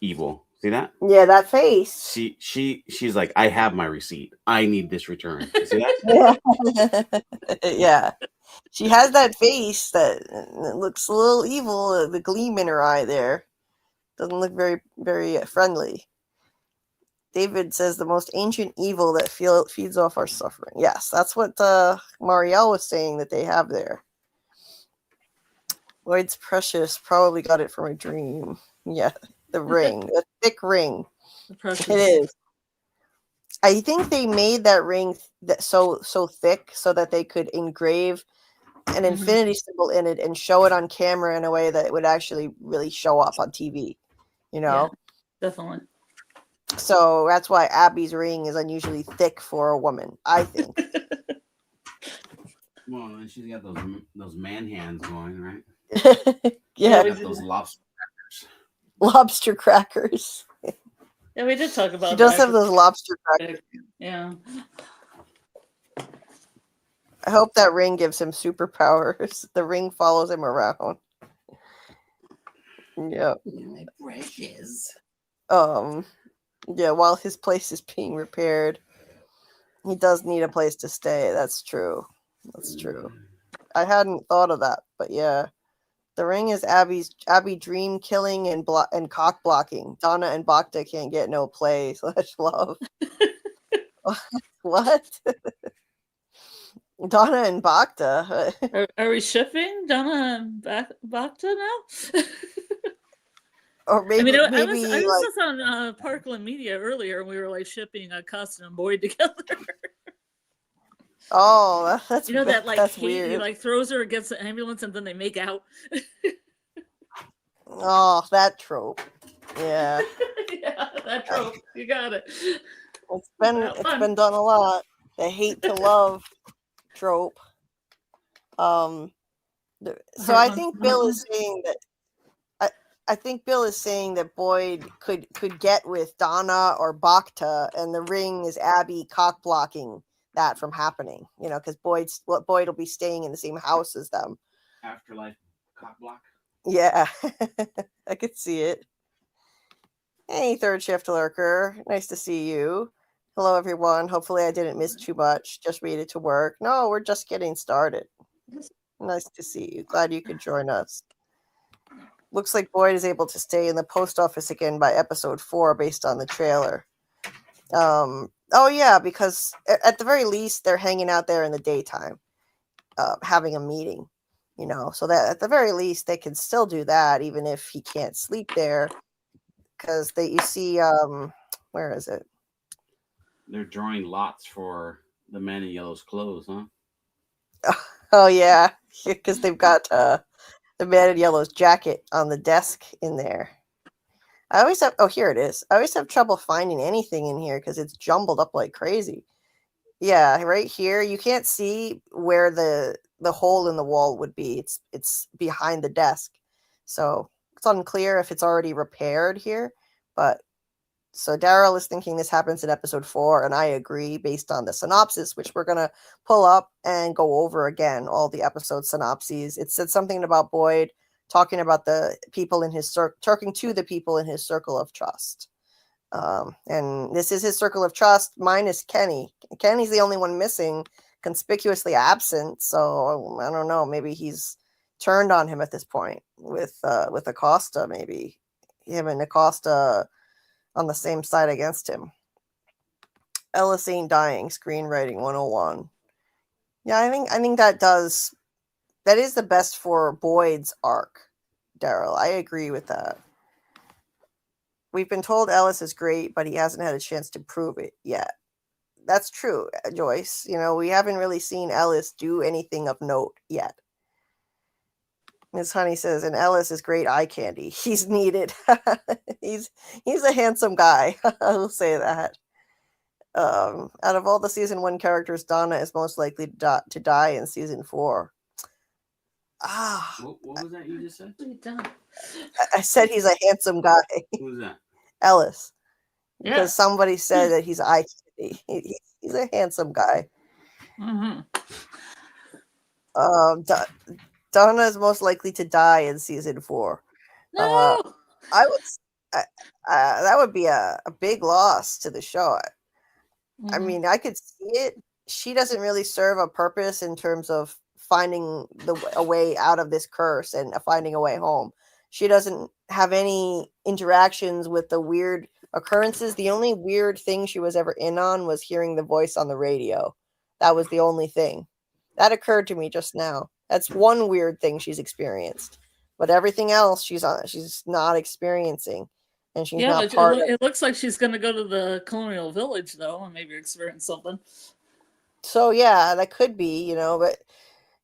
evil. See that? Yeah, that face. She's like, I have my receipt. I need this return. You see that? Yeah. She has that face that looks a little evil. The gleam in her eye there doesn't look very, very friendly. David says the most ancient evil that feeds off our suffering. Yes, that's what Marielle was saying that they have there. Lloyd's Precious probably got it from a dream. Yeah, the ring, the thick ring. It is. I think they made that ring that so thick so that they could engrave an infinity symbol in it and show it on camera in a way that it would actually really show up on TV. Yeah, definitely. So that's why Abby's ring is unusually thick for a woman, I think. Well, and she's got those man hands going, right? Yeah, got those lobster crackers. Lobster crackers. Yeah, we did talk about. She does have those lobster crackers. Yeah. I hope that ring gives him superpowers. The ring follows him around. Yeah. My precious. Yeah, while his place is being repaired, he does need a place to stay. That's true. That's true. I hadn't thought of that, but yeah. The ring is Abby dream killing and cock blocking. Donna and Bacta can't get no play / love. What? Donna and Bacta. Are we shipping Donna and Bacta now? Or maybe I was like, just on Parkland Media earlier, and we were like shipping Costin and Boyd together. oh, that's You know that like that's Kate, weird. he like throws her against the ambulance and then they make out. Oh, that trope. Yeah, Yeah, that trope. You got it. it's been done a lot. The hate to love trope. So I think Bill is saying that. I think Bill is saying that Boyd could get with Donna or Bacta, and the ring is Abby cock blocking that from happening. You know, because Boyd will be staying in the same house as them. Afterlife cock block. Yeah, I could see it. Hey, third shift lurker, nice to see you. Hello, everyone. Hopefully, I didn't miss too much. Just made it to work. No, we're just getting started. Nice to see you. Glad you could join us. Looks like Boyd is able to stay in the post office again by episode 4 based on the trailer. Oh yeah, because at the very least they're hanging out there in the daytime, having a meeting, you know, so that at the very least they can still do that even if he can't sleep there, because you see, where is it? They're drawing lots for the man in yellow's clothes, huh? Oh yeah, because they've got the man in yellow's jacket on the desk in there. I always have, oh, here it is. I always have trouble finding anything in here because it's jumbled up like crazy. Yeah, right here, you can't see where the hole in the wall would be. It's behind the desk. So it's unclear if it's already repaired here. But so Daryl is thinking this happens in episode 4, and I agree based on the synopsis, which we're going to pull up and go over again, all the episode synopses. It said something about Boyd talking about the people in his talking to the people in his circle of trust. And this is his circle of trust minus Kenny. Kenny's the only one missing, conspicuously absent. So I don't know. Maybe he's turned on him at this point with Acosta. Maybe him and Acosta on the same side against him. Ellis ain't dying. Screenwriting 101. Yeah, I think that is the best for Boyd's arc, Daryl. I agree with that. We've been told Ellis is great, but he hasn't had a chance to prove it yet. That's true, Joyce. You know, we haven't really seen Ellis do anything of note yet. Ms. Honey says, and Ellis is great eye candy. He's needed. he's a handsome guy. I'll say that. Out of all the season 1 characters, Donna is most likely to die in season 4. What was that you just said? I said he's a handsome guy. Who's that? Ellis. Yeah. Because somebody said that he's eye candy. He's a handsome guy. Mm-hmm. Donna is most likely to die in season 4. No. That would be a big loss to the show. Mm-hmm. I mean, I could see it. She doesn't really serve a purpose in terms of finding a way out of this curse and finding a way home. She doesn't have any interactions with the weird occurrences. The only weird thing she was ever in on was hearing the voice on the radio. That was the only thing. That occurred to me just now. That's one weird thing she's experienced. But everything else she's not experiencing. And she's not part of it. It looks like she's going to go to the colonial village, though, and maybe experience something. So, yeah, that could be, you know,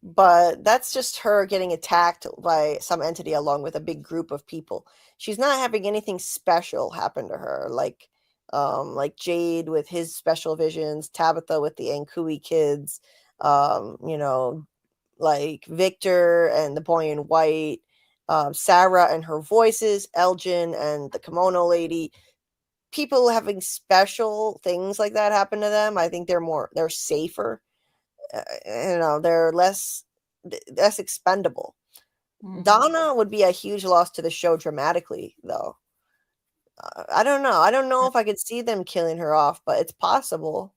but that's just her getting attacked by some entity along with a big group of people. She's not having anything special happen to her, like Jade with his special visions, Tabitha with the Ankui kids, you know, like Victor and the boy in white, Sarah and her voices, Elgin and the kimono lady. People having special things like that happen to them, I think they're safer. You know, they're less expendable. Mm-hmm. Donna would be a huge loss to the show dramatically, though. I don't know if I could see them killing her off, but it's possible.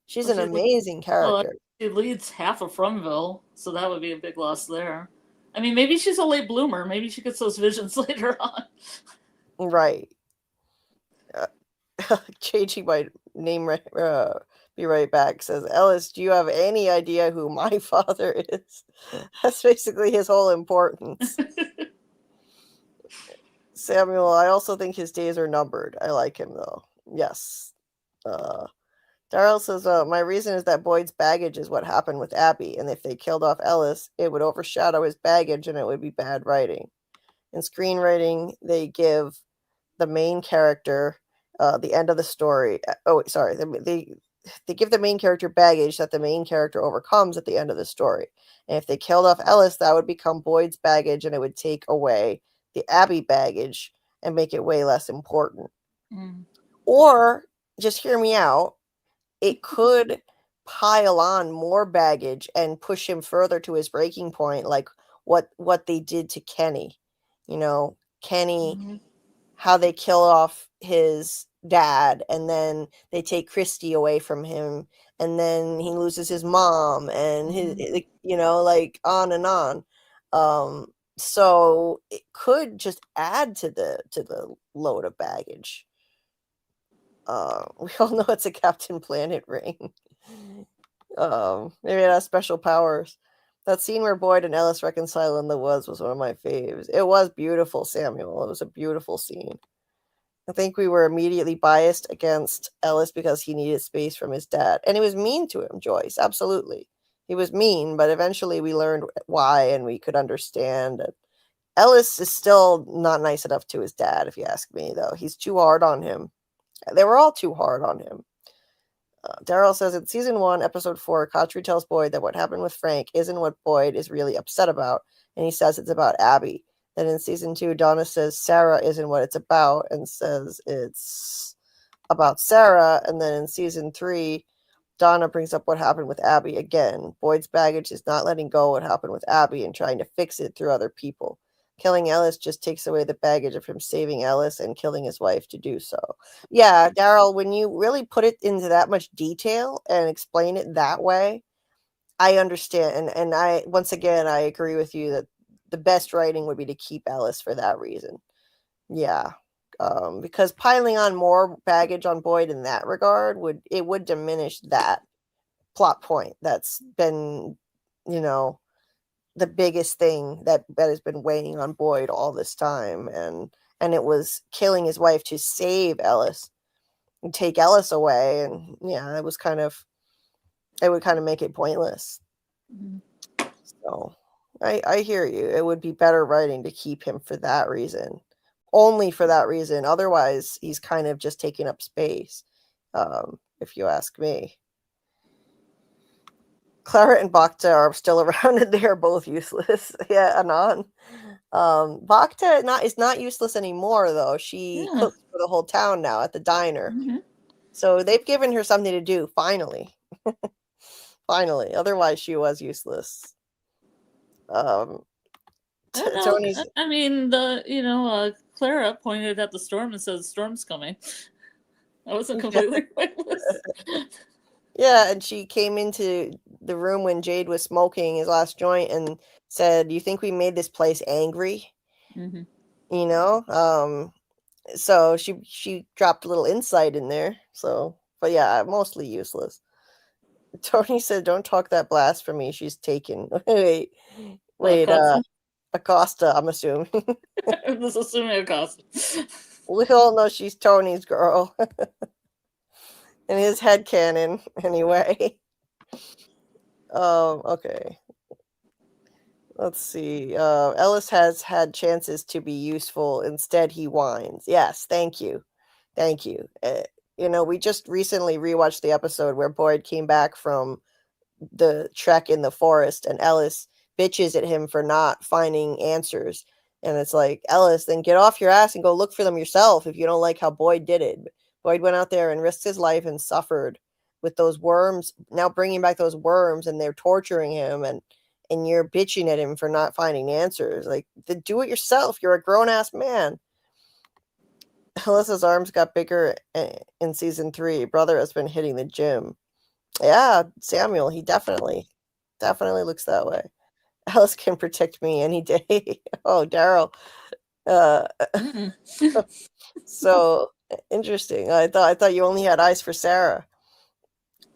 She's an amazing character. She leads half of Fromville, so that would be a big loss there. I mean, maybe she's a late bloomer. Maybe she gets those visions later on. Right. Changing my name be right back. Says, Ellis, do you have any idea who my father is? That's basically his whole importance. Samuel, I also think his days are numbered. I like him though. Yes. Darryl says, my reason is that Boyd's baggage is what happened with Abby, and if they killed off Ellis, it would overshadow his baggage and it would be bad writing. In screenwriting, they give the main character the end of the story. They give the main character baggage that the main character overcomes at the end of the story. And if they killed off Ellis, that would become Boyd's baggage and it would take away the Abby baggage and make it way less important. Or, just hear me out, it could pile on more baggage and push him further to his breaking point, like what they did to Kenny. You know, Kenny, how they kill off his dad, and then they take Christy away from him, and then he loses his mom, and his, you know, like on and on. So it could just add to the load of baggage. We all know it's a Captain Planet ring. Maybe it has special powers. That scene where Boyd and Ellis reconcile in the woods was one of my faves. It was beautiful, Samuel. It was a beautiful scene. I think we were immediately biased against Ellis because he needed space from his dad. And he was mean to him, Joyce. Absolutely. He was mean, but eventually we learned why and we could understand. Ellis is still not nice enough to his dad, if you ask me, though. He's too hard on him. They were all too hard on him. Darryl says in season 1, episode 4, Khatri tells Boyd that what happened with Frank isn't what Boyd is really upset about, and he says it's about Abby. Then in season 2, Donna says Sarah isn't what it's about, and says it's about Sarah. And then in season 3, Donna brings up what happened with Abby again. Boyd's baggage is not letting go what happened with Abby and trying to fix it through other people. Killing Ellis just takes away the baggage of him saving Ellis and killing his wife to do so. Yeah, Darryl, when you really put it into that much detail and explain it that way, I understand. And I, once again, I agree with you that the best writing would be to keep Ellis for that reason. Yeah. Because piling on more baggage on Boyd in that regard would diminish that plot point that's been, you know, the biggest thing that has been weighing on Boyd all this time, and it was killing his wife to save Ellis and take Ellis away, and yeah, it would kind of make it pointless. So I hear you. It would be better writing to keep him for that reason, only for that reason. Otherwise, he's kind of just taking up space, if you ask me. Clara and Bacta are still around and they are both useless. Yeah, Anon. Bacta is not useless anymore, though. She cooks for the whole town now at the diner. So they've given her something to do, finally. Finally. Otherwise, she was useless. Tony's... I mean, Clara pointed at the storm and said, the storm's coming. That wasn't completely pointless. Yeah, and she came into the room when Jade was smoking his last joint and said, "You think we made this place angry?" You know? So she dropped a little insight in there. So, but yeah, mostly useless. Tony said, "Don't talk that blasphemy. She's taken." Wait, Acosta, I'm assuming. I'm just assuming Acosta. We all know she's Tony's girl. In his headcanon, anyway. Okay. Let's see. Ellis has had chances to be useful. Instead, he whines. Yes, thank you. Thank you. We just recently rewatched the episode where Boyd came back from the trek in the forest, and Ellis bitches at him for not finding answers. And it's like, Ellis, then get off your ass and go look for them yourself if you don't like how Boyd did it. Boyd went out there and risked his life and suffered with those worms, now bringing back those worms, and they're torturing him, and you're bitching at him for not finding answers. Like, do it yourself. You're a grown-ass man. Ellis's arms got bigger in season 3. Brother has been hitting the gym. Yeah, Samuel, he definitely looks that way. Alice can protect me any day. Oh, Daryl. Uh, Mm. so interesting. I thought you only had eyes for Sarah.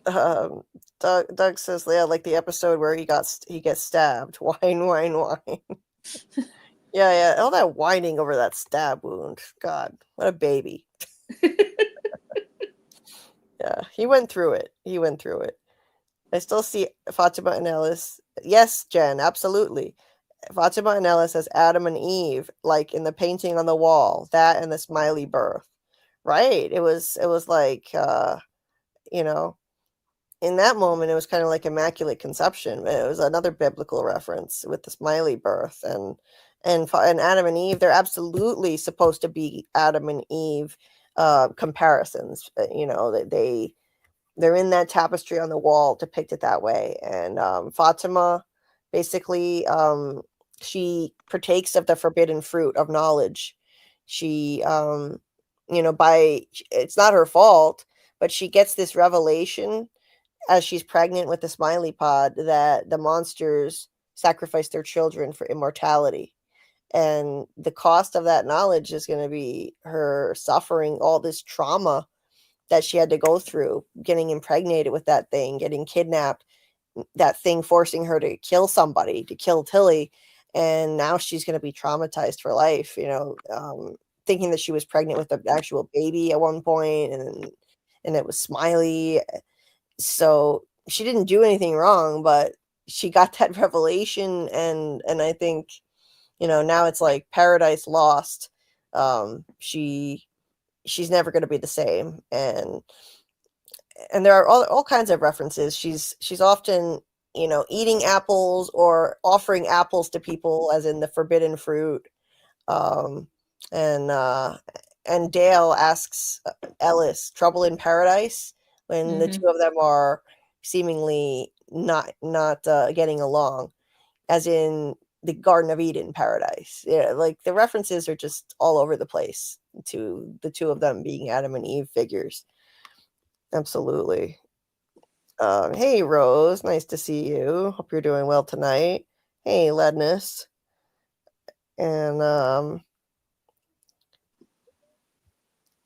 Doug says, yeah, like the episode where he gets stabbed. Whine, whine, whine. Yeah. All that whining over that stab wound. God, what a baby. Yeah, he went through it. I still see Fatima and Ellis. Yes, Jen, absolutely. Fatima and Ellis as Adam and Eve, like in the painting on the wall. That and the smiley birth. Right. It was like you know, in that moment it was kind of like immaculate conception. It was another biblical reference with the smiley birth and Adam and Eve. They're absolutely supposed to be Adam and Eve comparisons. They're in that tapestry on the wall depicted that way. And Fatima basically she partakes of the forbidden fruit of knowledge. She it's not her fault, but she gets this revelation as she's pregnant with the smiley pod that the monsters sacrifice their children for immortality. And the cost of that knowledge is going to be her suffering all this trauma that she had to go through, getting impregnated with that thing, getting kidnapped, that thing forcing her to kill somebody, to kill Tilly. And now she's going to be traumatized for life, thinking that she was pregnant with an actual baby at one point, and it was Smiley. So she didn't do anything wrong, but she got that revelation, and I think, now it's like paradise lost. She's never going to be the same, and there are all kinds of references. She's often, eating apples or offering apples to people, as in the forbidden fruit. um and Dale asks Ellis, trouble in paradise, when the two of them are seemingly not getting along, as in the Garden of Eden paradise. Yeah, like the references are just all over the place to the two of them being Adam and Eve figures. Absolutely. Hey, Rose, nice to see you. Hope you're doing well tonight. Hey, Ledness. And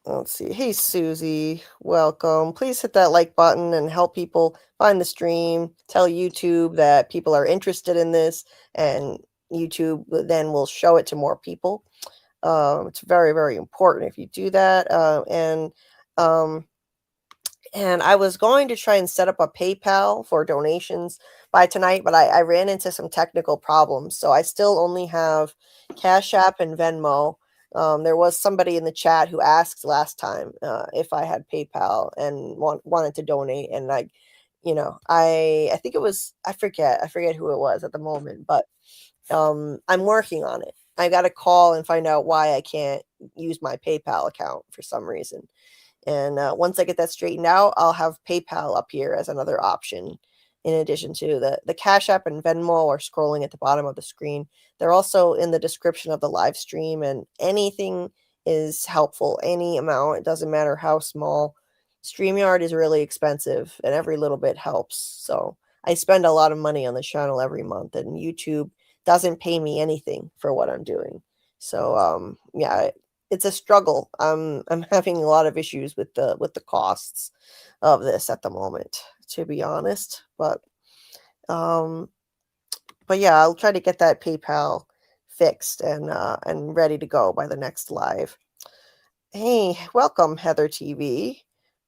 let's see. Hey, Susie, welcome. Please hit that like button and help people find the stream. Tell YouTube that people are interested in this, and YouTube then will show it to more people. It's very, very important if you do that. And I was going to try and set up a PayPal for donations by tonight, but I ran into some technical problems. So I still only have Cashapp and Venmo. There was somebody in the chat who asked last time if I had PayPal and wanted to donate. And I think it was, I forget who it was at the moment, but I'm working on it. I got to call and find out why I can't use my PayPal account for some reason. And once I get that straightened out, I'll have PayPal up here as another option, in addition to the Cash App and Venmo are scrolling at the bottom of the screen. They're also in the description of the live stream, and anything is helpful. Any amount, it doesn't matter how small. StreamYard is really expensive, and every little bit helps. So I spend a lot of money on the channel every month, and YouTube doesn't pay me anything for what I'm doing. So yeah, it's a struggle. I'm having a lot of issues with the costs of this at the moment, to be honest. But yeah, I'll try to get that PayPal fixed and ready to go by the next live. Hey, welcome, Heather TV.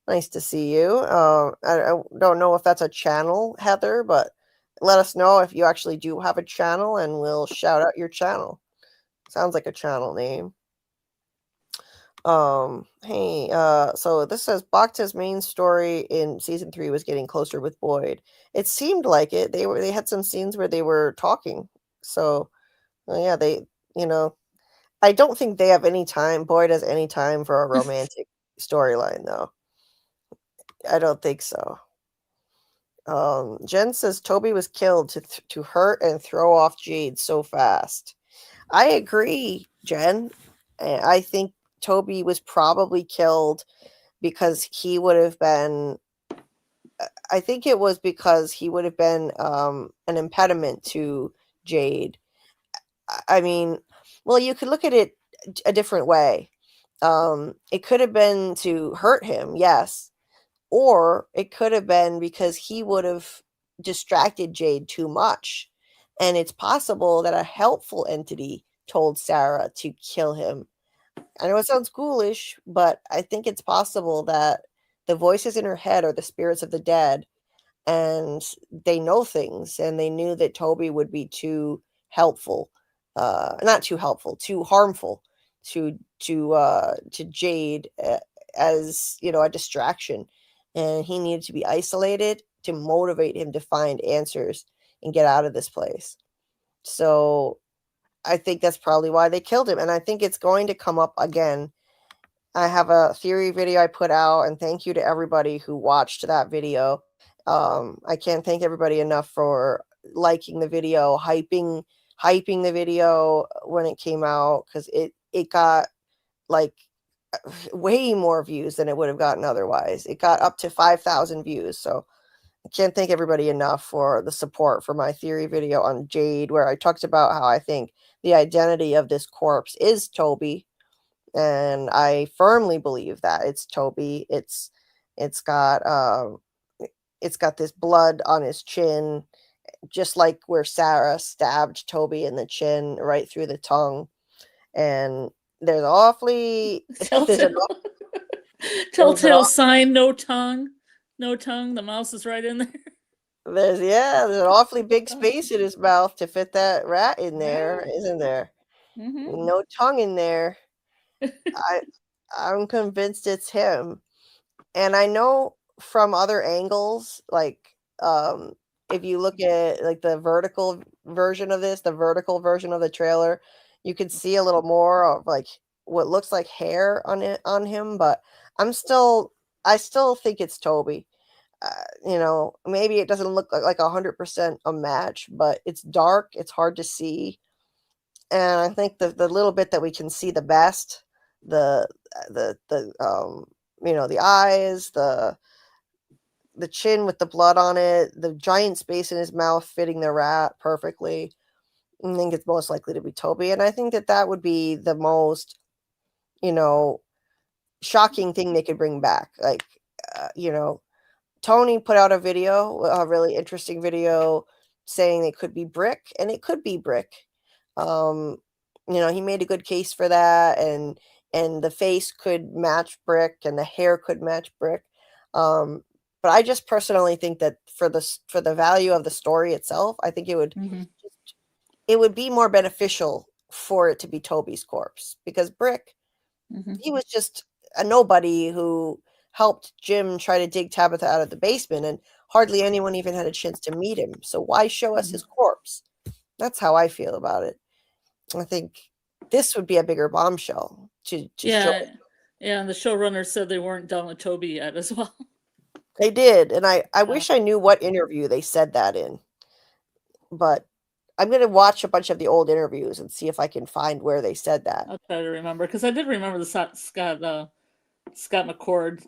Nice to see you. I don't know if that's a channel, Heather, but let us know if you actually do have a channel, and we'll shout out your channel. Sounds like a channel name. Hey, so this says Bacta's main story in season 3 was getting closer with Boyd. It seemed like it. They had some scenes where they were talking. So yeah, I don't think they have any time. Boyd has any time for a romantic storyline, though. I don't think so. Jen says Toby was killed to hurt and throw off Jade so fast. I agree, Jen. I think Toby was probably killed because he would have been, I think it was because he would have been an impediment to Jade. I mean, well, you could look at it a different way. It could have been to hurt him, yes, or it could have been because he would have distracted Jade too much. And it's possible that a helpful entity told Sarah to kill him. I know it sounds ghoulish, but I think it's possible that the voices in her head are the spirits of the dead, and they know things, and they knew that Toby would be too helpful, not too helpful, too harmful to Jade, as you know, a distraction, and he needed to be isolated to motivate him to find answers and get out of this place. So I think that's probably why they killed him, and I think it's going to come up again. I have a theory video I put out, and thank you to everybody who watched that video. I can't thank everybody enough for liking the video, hyping the video when it came out, because it got like way more views than it would have gotten otherwise. It got up to 5,000 views, so I can't thank everybody enough for the support for my theory video on Jade, where I talked about how I think the identity of this corpse is Toby, and I firmly believe that it's Toby. It's got this blood on his chin, just like where Sarah stabbed Toby in the chin right through the tongue. And there's awfully Telltale sign, no tongue. No tongue. The mouse is right in there. there's an awfully big space in his mouth to fit that rat in there, isn't there? Mm-hmm. No tongue in there. I'm convinced it's him. And I know from other angles, like if you look at like the vertical version of this, the vertical version of the trailer, you can see a little more of like what looks like hair on him, but I still think it's Toby. You know, maybe it doesn't look like 100% a match, but it's dark, it's hard to see. And I think the little bit that we can see the best, the you know, the eyes, the chin with the blood on it, the giant space in his mouth fitting the rat perfectly, I think it's most likely to be Toby. And I think that would be the most, you know, shocking thing they could bring back. Like, you know, Tony put out a video, a really interesting video, saying it could be Brick, and it could be Brick. You know, he made a good case for that, and the face could match Brick, and the hair could match Brick. But I just personally think that for the value of the story itself, I think it would be more beneficial for it to be Toby's corpse, because Brick, he was just a nobody who helped Jim try to dig Tabitha out of the basement, and hardly anyone even had a chance to meet him. So why show us his corpse? That's how I feel about it. I think this would be a bigger bombshell to show. Yeah, and the showrunner said they weren't done with Toby yet as well. They did, and I wish I knew what interview they said that in. But I'm going to watch a bunch of the old interviews and see if I can find where they said that. I'll try to remember, because I did remember the Scott McCord.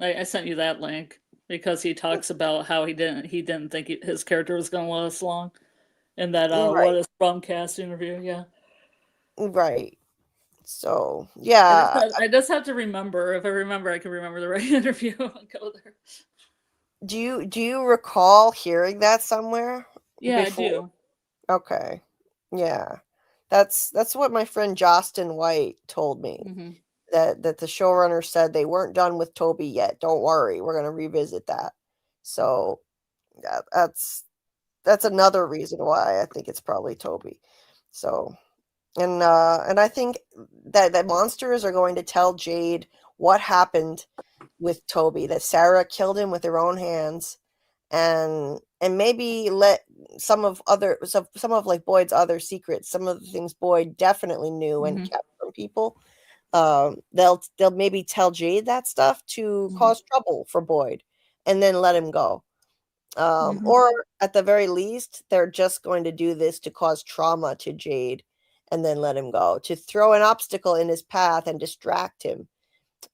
I sent you that link because he talks about how he didn't think his character was going to last long in that What is Brumcast interview. Yeah. Right. So yeah, I just have to remember. If I remember, I can remember the right interview and go there. Do you recall hearing that somewhere? Yeah, before? I do. Okay. Yeah. That's what my friend Justin White told me. That the showrunner said they weren't done with Toby yet. Don't worry, we're going to revisit that. So yeah, that's another reason why I think it's probably Toby. So and I think that monsters are going to tell Jade what happened with Toby, that Sarah killed him with her own hands, and maybe let some of like Boyd's other secrets, some of the things Boyd definitely knew and kept from people. They'll maybe tell Jade that stuff to cause trouble for Boyd, and then let him go. Or at the very least, they're just going to do this to cause trauma to Jade, and then let him go, to throw an obstacle in his path and distract him,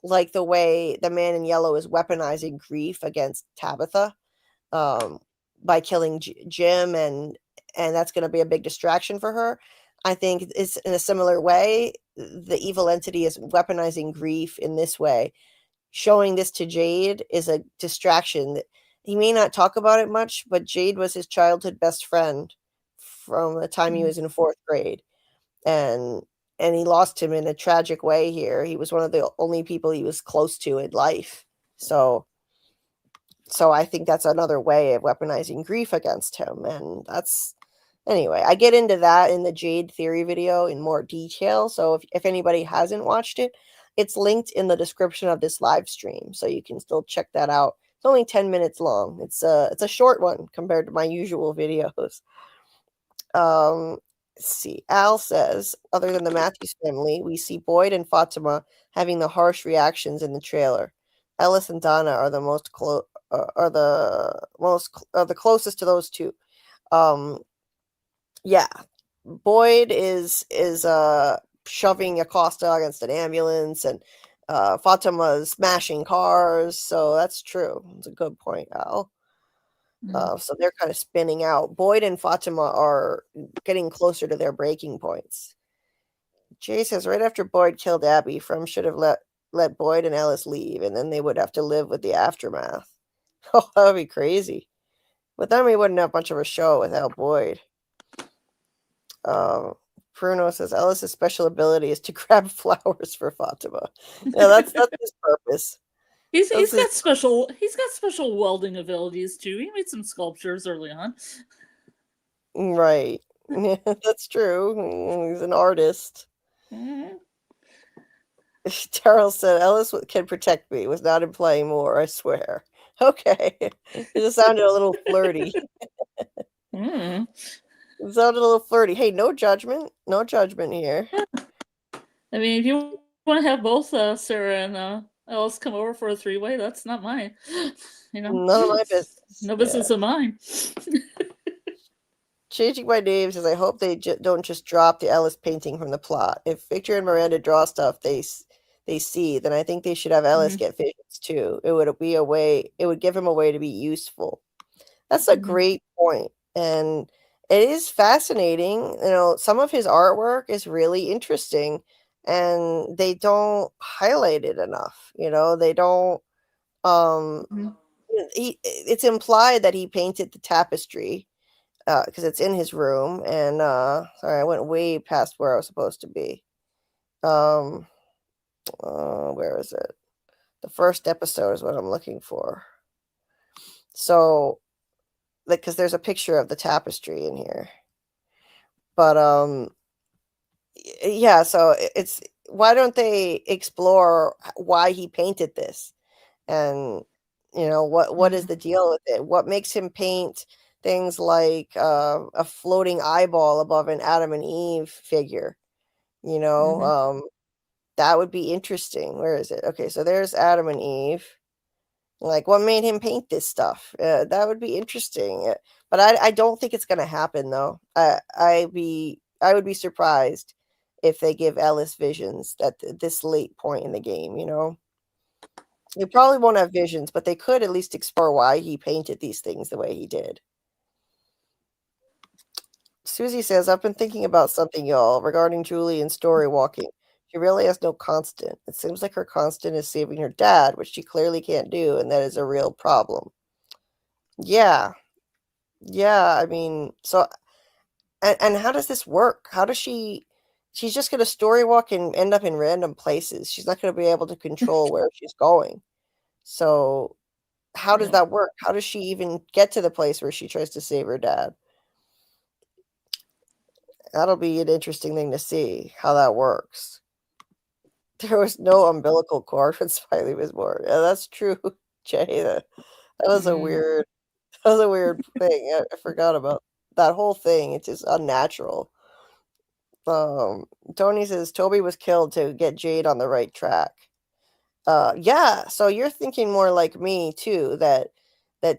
like the way the Man in Yellow is weaponizing grief against Tabitha, by killing Jim and that's going to be a big distraction for her. I think it's in a similar way. The evil entity is weaponizing grief in this way. Showing this to Jade is a distraction. He may not talk about it much, but Jade was his childhood best friend from the time he was in 4th grade. And he lost him in a tragic way here. He was one of the only people he was close to in life. So I think that's another way of weaponizing grief against him. And that's, anyway, I get into that in the Jade theory video in more detail. So if anybody hasn't watched it, it's linked in the description of this live stream. So you can still check that out. It's only 10 minutes long. It's a short one compared to my usual videos. Let's see. Al says, other than the Matthews family, we see Boyd and Fatima having the harsh reactions in the trailer. Ellis and Donna are the the closest to those two. Yeah, Boyd is shoving Acosta against an ambulance, and Fatima's smashing cars. So that's true. It's a good point, Al. So they're kind of spinning out. Boyd and Fatima are getting closer to their breaking points. Jay says right after Boyd killed Abby, From should have let Boyd and Ellis leave, and then they would have to live with the aftermath. Oh, that would be crazy. But then we wouldn't have much of a show without Boyd. Bruno says Ellis's special ability is to grab flowers for Fatima. Yeah, that's his purpose. He's got special welding abilities too. He made some sculptures early on. Right. Yeah, that's true. He's an artist. Mm-hmm. Daryl said Ellis can protect me, was not implying more, I swear. Okay. It just sounded a little flirty. Mm. It sounded a little flirty. Hey, no judgment. No judgment here. I mean, if you want to have both Sarah and Ellis come over for a 3-way, that's not mine. You know, none of my business. No business of mine. Changing my name says I hope they don't just drop the Ellis painting from the plot. If Victor and Miranda draw stuff they see, then I think they should have Ellis get visions too. It would be a way. It would give him a way to be useful. That's a great point, and it is fascinating. You know, some of his artwork is really interesting, and they don't highlight it enough. You know, they don't. It's implied that he painted the tapestry because it's in his room. And sorry, I went way past where I was supposed to be. Where is it? The first episode is what I'm looking for. So, because there's a picture of the tapestry in here. But yeah, so it's, why don't they explore why he painted this? And you know, what is the deal with it? What makes him paint things like a floating eyeball above an Adam and Eve figure? You know, that would be interesting. Where is it? Okay, so there's Adam and Eve. Like, what made him paint this stuff? That would be interesting. But I don't think it's going to happen, though. I would be surprised if they give Ellis visions at this late point in the game, you know? They probably won't have visions, but they could at least explore why he painted these things the way he did. Susie says, I've been thinking about something, y'all, regarding Julie and story walking. She really has no constant. It seems like her constant is saving her dad, which she clearly can't do, and that is a real problem. Yeah. Yeah, I mean, so, and how does this work? How does she's just going to story walk and end up in random places. She's not going to be able to control where she's going. So how does that work? How does she even get to the place where she tries to save her dad? That'll be an interesting thing to see how that works. There was no umbilical cord when Smiley was born. Yeah, that's true, Jay. That was a weird thing. I forgot about that whole thing. It's just unnatural. Tony says Toby was killed to get Jade on the right track. Yeah, so you're thinking more like me too, that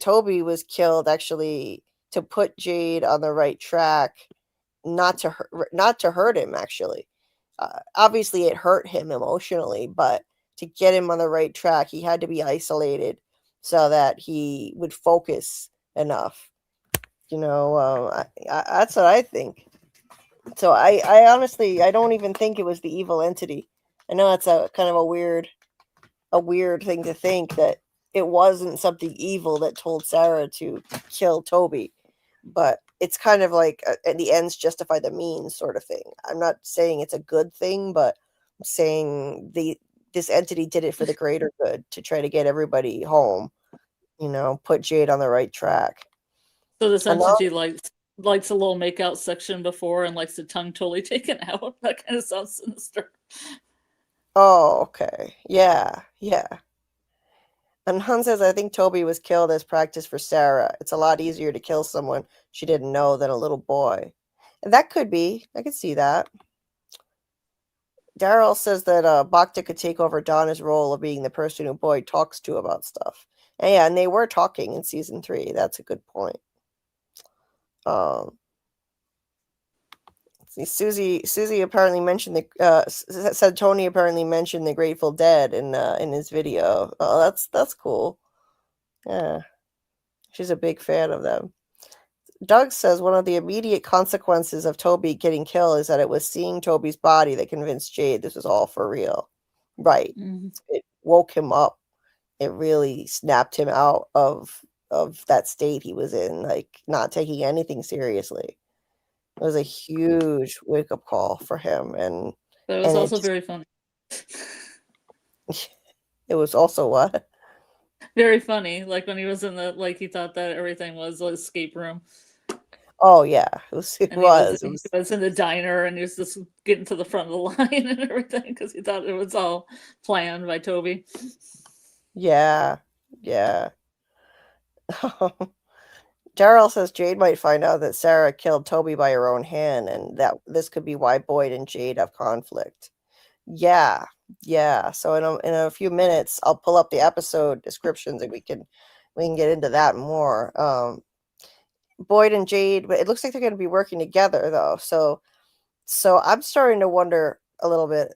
Toby was killed actually to put Jade on the right track, not to hurt him actually. Obviously it hurt him emotionally, but to get him on the right track, he had to be isolated so that he would focus enough. That's what I think. So I honestly, I don't even think it was the evil entity. I know that's a kind of a weird thing to think, that it wasn't something evil that told Sarah to kill Toby, but it's kind of like the ends justify the means sort of thing. I'm not saying it's a good thing, but I'm saying this entity did it for the greater good, to try to get everybody home, put Jade on the right track. So this And entity likes a little makeout section before and likes the tongue totally taken out. That kind of sounds sinister. oh, okay. Yeah. And Han says, I think Toby was killed as practice for Sarah. It's a lot easier to kill someone she didn't know than a little boy. And that could be. I could see that. Daryl says that Bacta could take over Donna's role of being the person who Boyd talks to about stuff. And yeah, and they were talking in season 3. That's a good point. Susie apparently mentioned said Tony apparently mentioned the Grateful Dead in his video. Oh, that's cool. Yeah, she's a big fan of them. Doug says one of the immediate consequences of Toby getting killed is that it was seeing Toby's body that convinced Jade this was all for real. Right. Mm-hmm. It woke him up. It really snapped him out of that state he was in, like not taking anything seriously. It was a huge wake-up call for him, and But it was also very funny. It was also what? Very funny, like when he was in he thought that everything was an escape room. Oh yeah, it was. He was in the diner, and he was just getting to the front of the line and everything because he thought it was all planned by Toby. Yeah. Daryl says Jade might find out that Sarah killed Toby by her own hand, and that this could be why Boyd and Jade have conflict. Yeah. So in a few minutes, I'll pull up the episode descriptions and we can get into that more. Boyd and Jade, but it looks like they're going to be working together though. So I'm starting to wonder a little bit,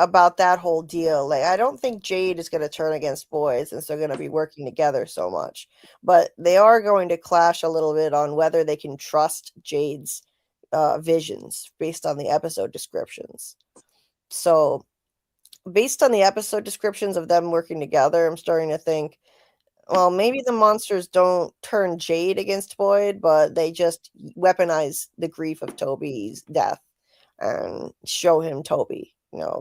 about that whole deal. Like, I don't think Jade is going to turn against Boyd since they're going to be working together so much, but they are going to clash a little bit on whether they can trust Jade's visions based on the episode descriptions. So based on the episode descriptions of them working together, I'm starting to think, well, maybe the monsters don't turn Jade against Boyd, but they just weaponize the grief of Toby's death and show him Toby.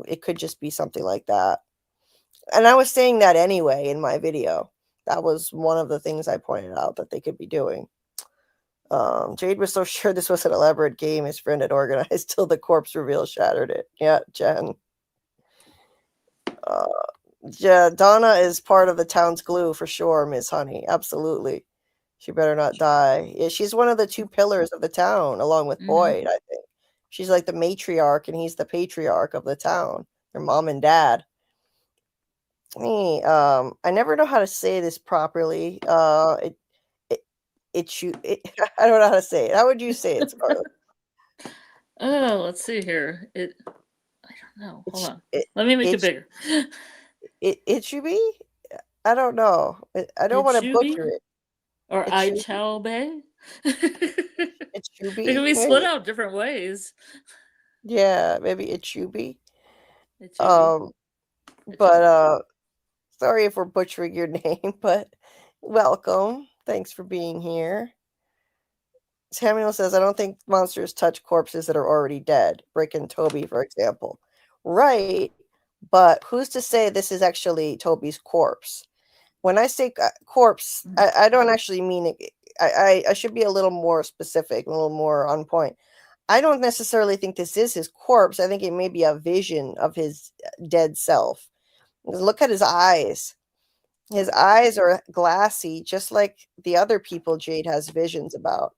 It could just be something like that. And I was saying that anyway in my video. That was one of the things I pointed out that they could be doing. Jade was so sure this was an elaborate game his friend had organized till the corpse reveal shattered it. Yeah, Jen. Yeah, Donna is part of the town's glue for sure, Miss Honey. Absolutely. She better not die. Yeah, she's one of the two pillars of the town, along with Boyd, I think. She's like the matriarch, and he's the patriarch of the town. Their mom and dad. I never know how to say this properly. I don't know how to say it. How would you say it, Scarlet? Oh, let's see here. I don't know. Hold on. Let me make it bigger. It should be? I don't know. I don't want to butcher it. Or I Chow Bay? It should be. It can be split out different ways. Yeah, maybe it should be. But sorry if we're butchering your name, but welcome. Thanks for being here. Samuel says, I don't think monsters touch corpses that are already dead. Brick and Toby, for example. Right, but who's to say this is actually Toby's corpse? When I say corpse, I don't actually mean it. I should be a little more specific, a little more on point. I don't necessarily think this is his corpse. I think it may be a vision of his dead self. Look at his eyes. His eyes are glassy, just like the other people Jade has visions about.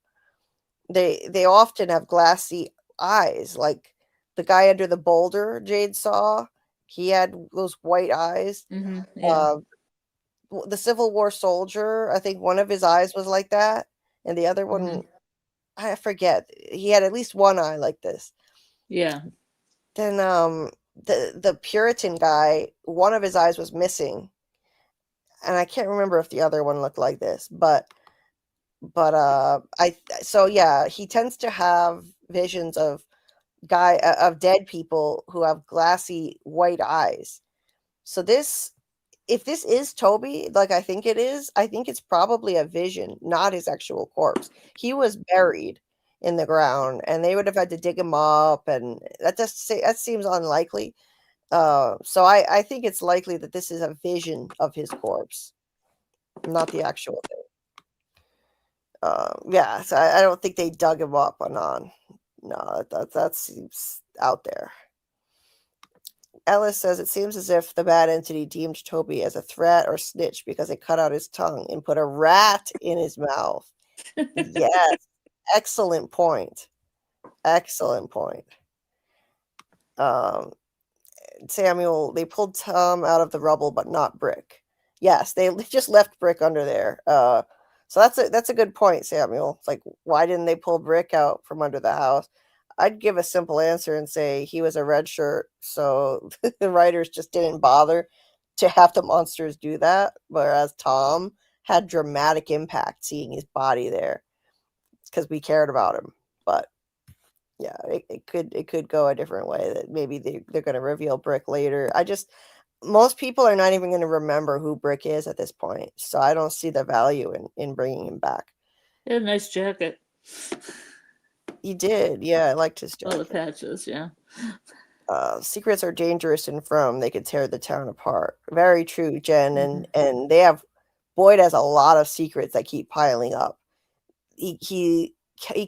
They often have glassy eyes, like the guy under the boulder Jade saw. He had those white eyes. Yeah. The Civil War soldier, I think one of his eyes was like that, and the other one, I forget. He had at least one eye like this. Yeah. Then the Puritan guy, one of his eyes was missing, and I can't remember if the other one looked like this, but But he tends to have visions of dead people who have glassy white eyes. So if this is Toby, like I think it is, I think it's probably a vision, not his actual corpse. He was buried in the ground, and they would have had to dig him up, and that seems unlikely. So I think it's likely that this is a vision of his corpse, not the actual thing. So I don't think they dug him up on. No, that seems out there. Ellis says it seems as if the bad entity deemed Toby as a threat or snitch because it cut out his tongue and put a rat in his mouth. Yes, excellent point. Excellent point. Samuel, they pulled Tom out of the rubble, but not Brick. Yes, they just left Brick under there. So that's a good point, Samuel. It's like, why didn't they pull Brick out from under the house? I'd give a simple answer and say he was a red shirt, so the writers just didn't bother to have the monsters do that. Whereas Tom had dramatic impact seeing his body there because we cared about him. But yeah, it could go a different way. That maybe they're going to reveal Brick later. Most people are not even going to remember who Brick is at this point, so I don't see the value in bringing him back. He had a nice jacket. He did, yeah. I liked his jacket. Oh, the patches, yeah. Secrets are dangerous and firm. They could tear the town apart. Very true, Jen. And they have Boyd has a lot of secrets that keep piling up. He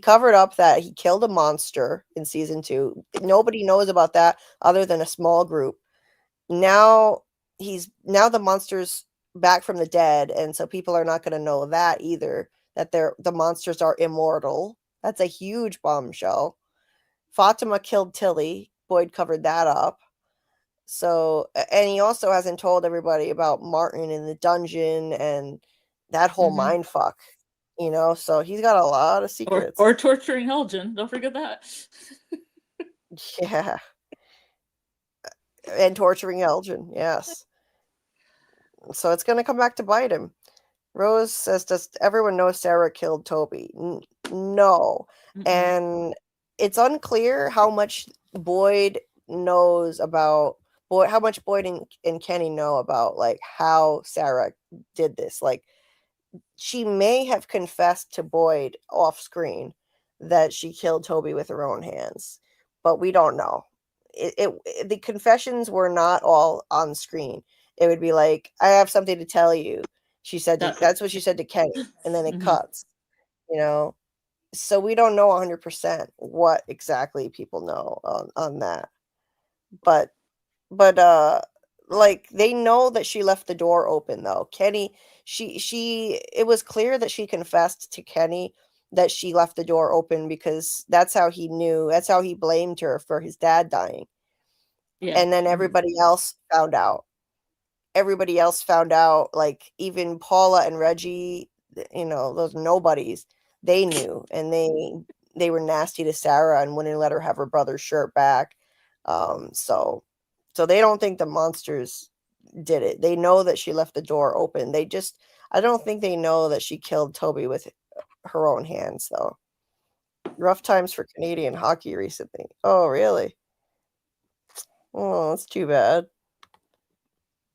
covered up that he killed a monster in season 2. Nobody knows about that other than a small group. Now the monster's back from the dead, and so people are not going to know that either. That the monsters are immortal. That's a huge bombshell. Fatima killed Tilly. Boyd covered that up. So, and he also hasn't told everybody about Martin in the dungeon and that whole mind fuck, so he's got a lot of secrets. Or torturing Helgen. Don't forget that. Yeah. And torturing Helgen, yes. So it's going to come back to bite him. Rose says, does everyone know Sarah killed Toby? No. Mm-hmm. And it's unclear how much Boyd knows about how much Boyd and Kenny know about like how Sarah did this. Like, she may have confessed to Boyd off screen that she killed Toby with her own hands, but we don't know. The confessions were not all on screen. It would be like, I have something to tell you. She said that's what she said to Kenny, and then it cuts. So we don't know 100% what exactly people know on that. But like, they know that she left the door open though. Kenny, it was clear that she confessed to Kenny that she left the door open because that's how he knew. That's how he blamed her for his dad dying. Yeah. And then everybody else found out. Everybody else found out, like even Paula and Reggie, those nobodies, they knew, and they were nasty to Sarah and wouldn't let her have her brother's shirt back. So they don't think the monsters did it. They know that she left the door open. I don't think they know that she killed Toby with her own hands, though. Rough times for Canadian hockey recently. Oh, really? Oh, that's too bad.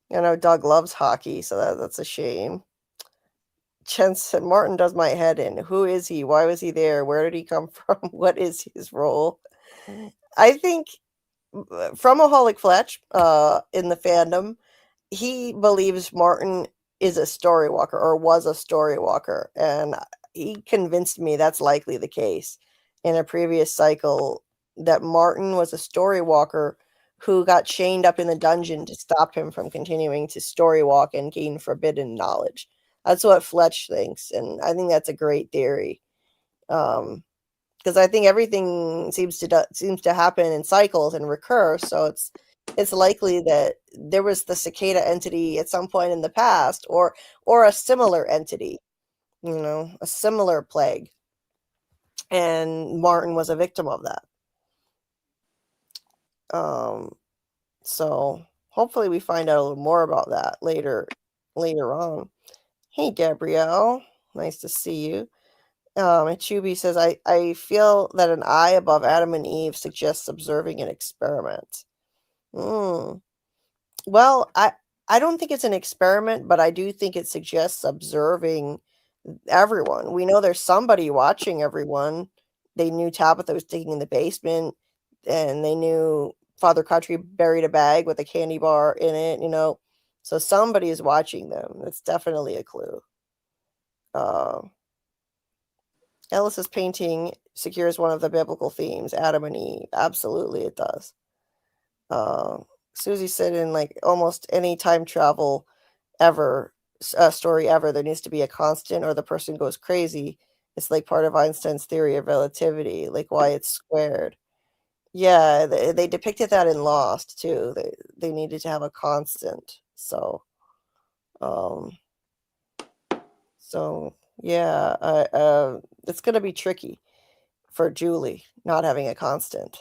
I know Doug loves hockey, so that's a shame. Chen said, Martin does my head in. Who is he? Why was he there? Where did he come from? What is his role? I think from Aholic Fletch in the fandom, he believes Martin is a story walker or was a story walker. And he convinced me that's likely the case in a previous cycle, that Martin was a story walker who got chained up in the dungeon to stop him from continuing to story walk and gain forbidden knowledge. That's what Fletch thinks, and I think that's a great theory. Because I think everything seems to happen in cycles and recur, so it's likely that there was the cicada entity at some point in the past, or a similar entity, a similar plague, and Martin was a victim of that. So hopefully we find out a little more about that later on. Hey, Gabrielle. Nice to see you. And Chuby says, I feel that an eye above Adam and Eve suggests observing an experiment. Well, I don't think it's an experiment, but I do think it suggests observing everyone. We know there's somebody watching everyone. They knew Tabitha was digging in the basement, and they knew Father Crabtree buried a bag with a candy bar in it, So somebody is watching them. That's definitely a clue. Ellis's painting secures one of the biblical themes, Adam and Eve. Absolutely, it does. Susie said in like almost any time travel story ever, there needs to be a constant or the person goes crazy. It's like part of Einstein's theory of relativity, like why it's squared. Yeah, they depicted that in Lost too. They needed to have a constant. So yeah, it's gonna be tricky for Julie not having a constant.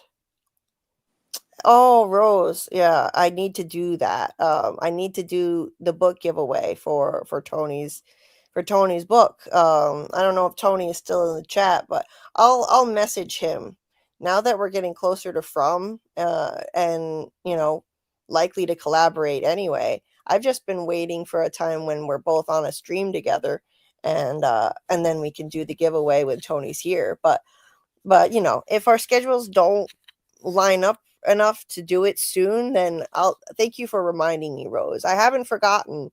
Oh, Rose. Yeah, I need to do that. I need to do the book giveaway for Tony's book. I don't know if Tony is still in the chat, but I'll message him now that we're getting closer to and likely to collaborate anyway. I've just been waiting for a time when we're both on a stream together, and then we can do the giveaway when Tony's here. But if our schedules don't line up enough to do it soon, then I'll thank you for reminding me, Rose. I haven't forgotten.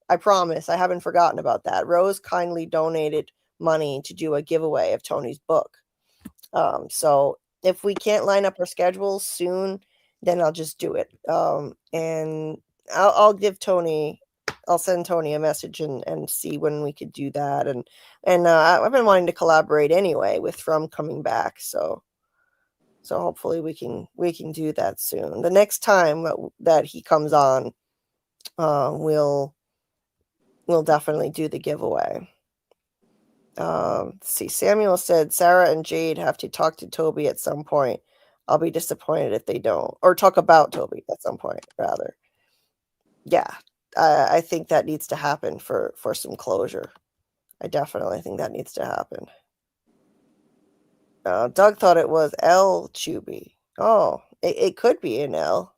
I promise I haven't forgotten about that. Rose kindly donated money to do a giveaway of Tony's book. So if we can't line up our schedules soon, then I'll just do it. And I'll send Tony a message and see when we could do that. And I've been wanting to collaborate anyway with From coming back. So hopefully we can do that soon. The next time that he comes on, we'll definitely do the giveaway. See, Samuel said Sarah and Jade have to talk to Toby at some point. I'll be disappointed if they don't, or talk about Toby at some point, rather. Yeah, I think that needs to happen for some closure. I definitely think that needs to happen. Doug thought it was L Chuby. Oh, it could be an L.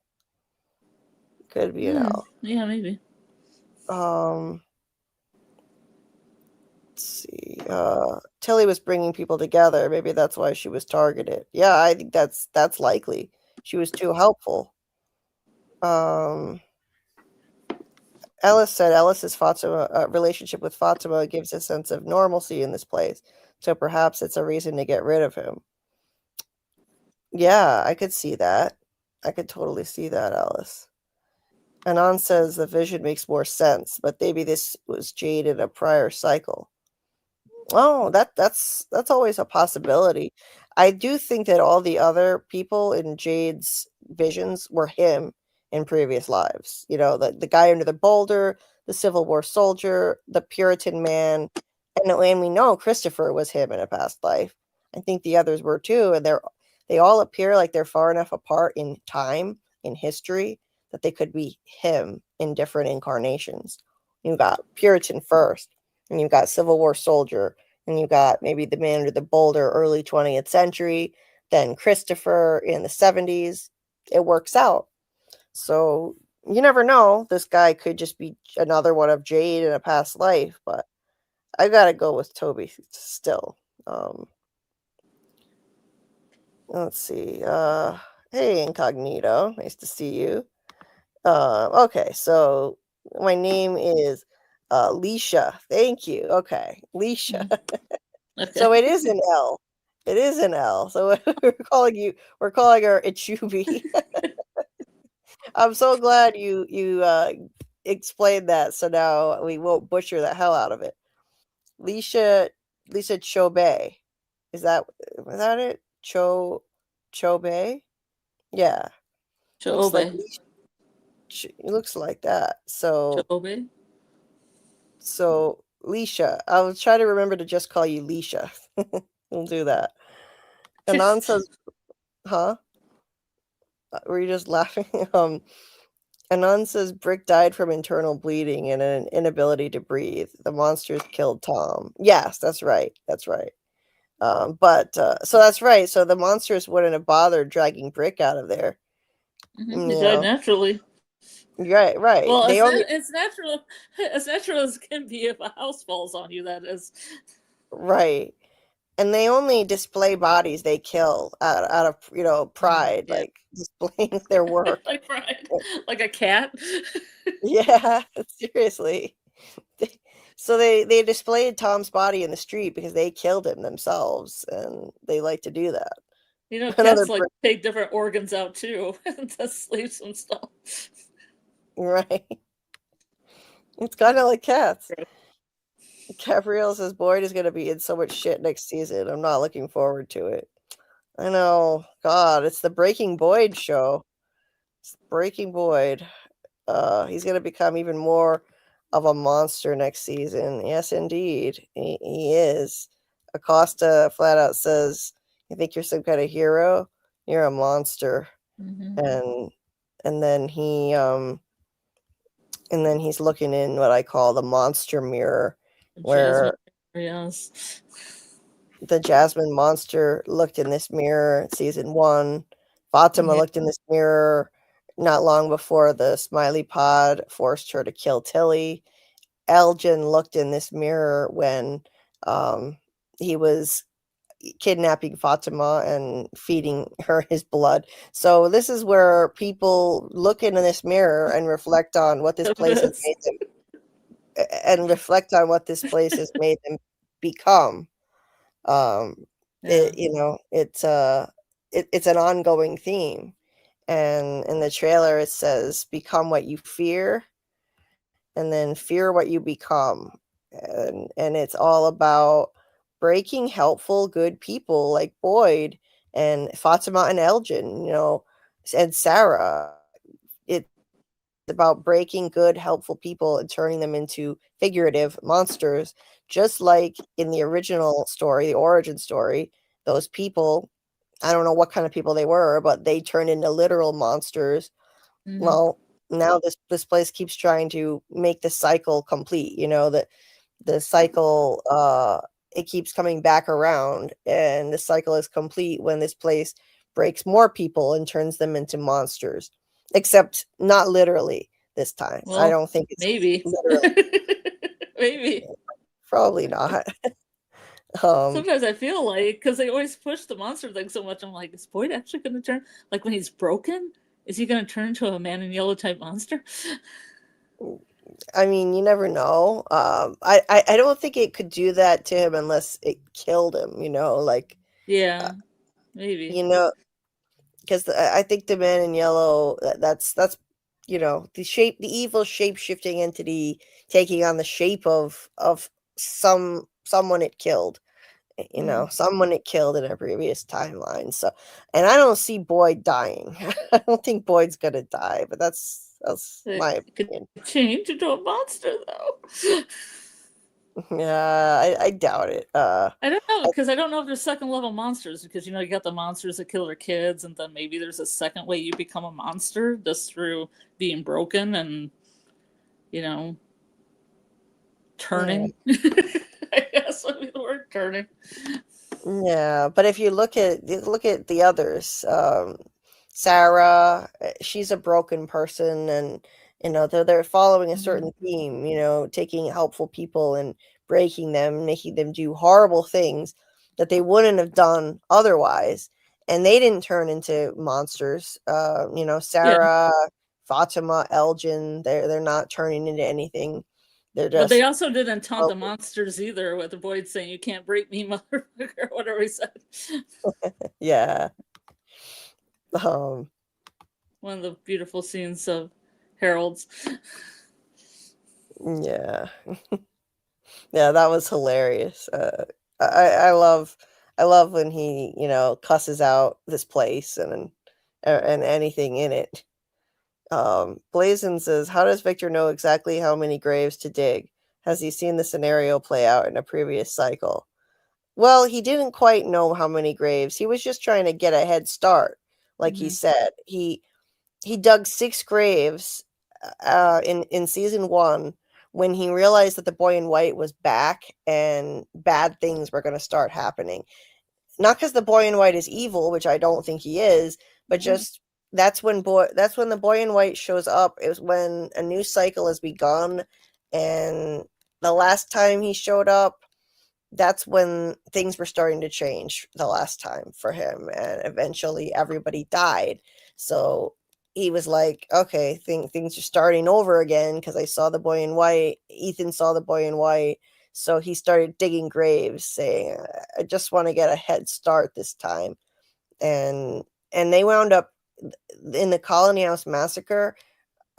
Could be an L. Yeah, maybe. Let's see. Tilly was bringing people together. Maybe that's why she was targeted. Yeah, I think that's likely. She was too helpful. Ellis said Ellis's relationship with Fatima gives a sense of normalcy in this place. So perhaps it's a reason to get rid of him. Yeah, I could see that. I could totally see that, Alice. Anon says the vision makes more sense, but maybe this was Jade in a prior cycle. Oh, that's always a possibility. I do think that all the other people in Jade's visions were him in previous lives. The guy under the boulder, the Civil War soldier, the Puritan man, and we know Christopher was him in a past life. I think the others were too, and they all appear like they're far enough apart in time, in history, that they could be him in different incarnations. You've got Puritan first, and you've got Civil War soldier, and you've got maybe the man under the boulder, early 20th century, then Christopher in the 70s. It works out. So you never know. This guy could just be another one of Jade in a past life, but I gotta go with Toby still. Let's see. Hey, Incognito. Nice to see you. Okay, so my name is Leisha. Thank you. Okay, Leisha. Okay. So it is an L. It is an L. So we're calling her Ichubi. I'm so glad you explained that, so now we won't butcher the hell out of it. Lisa Chobe. Is that it? Chobe? Yeah. Chobe. It looks like that. So Chobe. So Leisha. I'll try to remember to just call you Leisha. We'll do that. Anon says, huh? Were you just laughing? Anon says Brick died from internal bleeding and an inability to breathe. The monsters killed Tom. Yes, that's right. That's right. So that's right. So the monsters wouldn't have bothered dragging Brick out of there. He died naturally. Right, right. Well, They only it's natural as can be if a house falls on you. That is right, and they only display bodies they kill out of pride, yeah. like displaying their work. Like pride, like a cat. Yeah, seriously. So they displayed Tom's body in the street because they killed him themselves, and they like to do that. Cats like take different organs out too to sleep some stuff. Right. It's kind of like cats. Gabrielle says Boyd is going to be in so much shit next season. I'm not looking forward to it. I know. God, it's the Breaking Boyd show. It's Breaking Boyd. He's going to become even more of a monster next season. Yes, indeed. He is. Acosta flat out says, "You think you're some kind of hero? You're a monster." And then he's looking in what I call the monster mirror, where yes. the Jasmine monster looked in this mirror in season 1. Fatima looked in this mirror not long before the Smiley Pod forced her to kill Tilly. Elgin looked in this mirror when he was kidnapping Fatima and feeding her his blood. So this is where people look into this mirror and reflect on what this place has made them, and reflect on what this place has made them become. It's an ongoing theme, and in the trailer it says become what you fear, and then fear what you become, and it's all about breaking helpful good people like Boyd and Fatima and Elgin, and Sarah. It's about breaking good helpful people and turning them into figurative monsters, just like in the original story, the origin story. Those people, I don't know what kind of people they were, but they turned into literal monsters. Well, now this place keeps trying to make the cycle complete, that the cycle it keeps coming back around, and the cycle is complete when this place breaks more people and turns them into monsters, except not literally this time. Well, I don't think it's maybe maybe probably not. Sometimes I feel like, because they always push the monster thing so much, I'm like, is Boyd actually going to turn, like when he's broken, is he going to turn into a Man in Yellow type monster? I mean, you never know. I don't think it could do that to him unless it killed him, Yeah, maybe. Because I think the Man in Yellow, that's the evil shape-shifting entity taking on the shape of someone it killed. Someone it killed in a previous timeline. So, and I don't see Boyd dying. I don't think Boyd's gonna die, but that's my opinion. Could change into a monster though. Yeah, I doubt it. I don't know, because I don't know if there's second level monsters, because you got the monsters that kill their kids, and then maybe there's a second way you become a monster just through being broken and turning. I guess would be the word, turning. Yeah, but if you look at the others, Sarah, she's a broken person, and they're following a certain theme, taking helpful people and breaking them, making them do horrible things that they wouldn't have done otherwise, and they didn't turn into monsters. Sarah, Fatima, Elgin, they're not turning into anything. They're just. But they also didn't taunt the monsters either, with the Boyd saying, "You can't break me, motherfucker," or whatever he said. Yeah. One of the beautiful scenes of Harold's. Yeah. Yeah, that was hilarious. I love when he, cusses out this place and anything in it. Blazin says, how does Victor know exactly how many graves to dig? Has he seen the scenario play out in a previous cycle? Well, he didn't quite know how many graves. He was just trying to get a head start, like he said. He dug 6 graves in season 1 when he realized that the boy in white was back and bad things were going to start happening. Not because the boy in white is evil, which I don't think he is, but just that's when the boy in white shows up. Is when a new cycle has begun, and the last time he showed up, that's when things were starting to change the last time for him, and eventually everybody died. So he was like, okay, things are starting over again because I saw the boy in white. Ethan saw the boy in white. So he started digging graves, saying, I just want to get a head start this time. And they wound up in the Colony House Massacre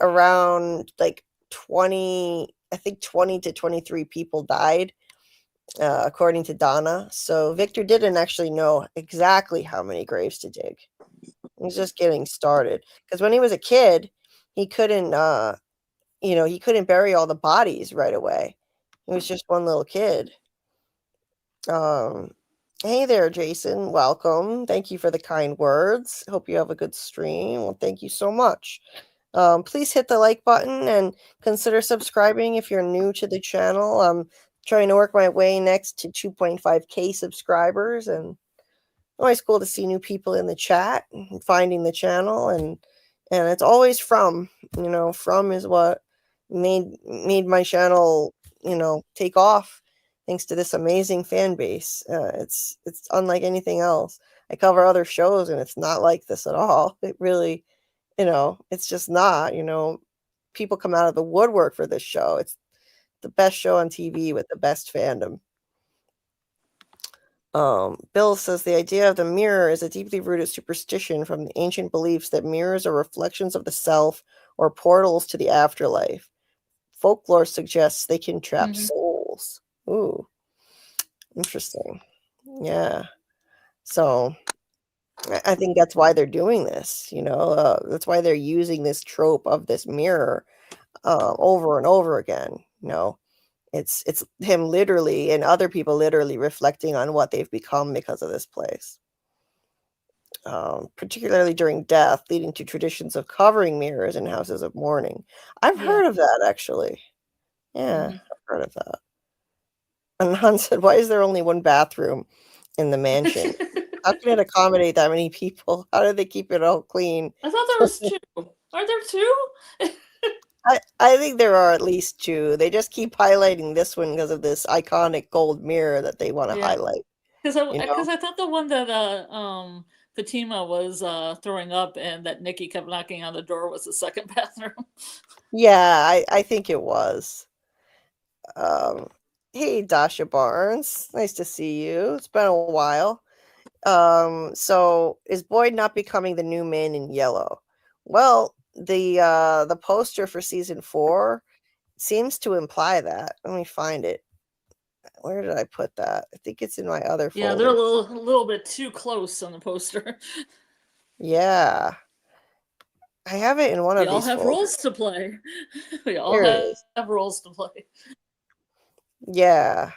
around like 20 to 23 people died, according to Donna. So Victor didn't actually know exactly how many graves to dig. He was just getting started. Because when he was a kid, he couldn't he couldn't bury all the bodies right away. He was just one little kid. Hey there, Jason. Welcome. Thank you for the kind words. Hope you have a good stream. Well, thank you so much. Please hit the like button and consider subscribing if you're new to the channel. I'm trying to work my way next to 2.5k subscribers, and always cool to see new people in the chat and finding the channel, and it's always from is what made my channel take off, thanks to this amazing fan base. It's unlike anything else. I cover other shows and it's not like this at all. It really, it's just not. People come out of the woodwork for this show. It's the best show on TV with the best fandom. Bill says the idea of the mirror is a deeply rooted superstition from the ancient beliefs that mirrors are reflections of the self or portals to the afterlife. Folklore suggests they can trap souls. Ooh, interesting. Yeah. So I think that's why they're doing this. That's why they're using this trope of this mirror over and over again. It's him literally and other people literally reflecting on what they've become because of this place. Particularly during death, leading to traditions of covering mirrors in houses of mourning. I've heard of that, actually. Yeah, I've heard of that. And Han said, why is there only one bathroom in the mansion? How can it accommodate that many people? How do they keep it all clean? I thought there was 2. Are there 2? I think there are at least 2. They just keep highlighting this one because of this iconic gold mirror that they want to highlight. Because I thought the one that Fatima was throwing up and that Nikki kept knocking on the door was the second bathroom. Yeah, I think it was. Hey, Dasha Barnes. Nice to see you. It's been a while. So is Boyd not becoming the new man in yellow? Well, the poster for season 4 seems to imply that. Let me find it. Where did I put that? I think it's in my other folder. Yeah, they're a little bit too close on the poster. Yeah. I have it in one of these. We all have roles to play. We all have roles to play. Yeah.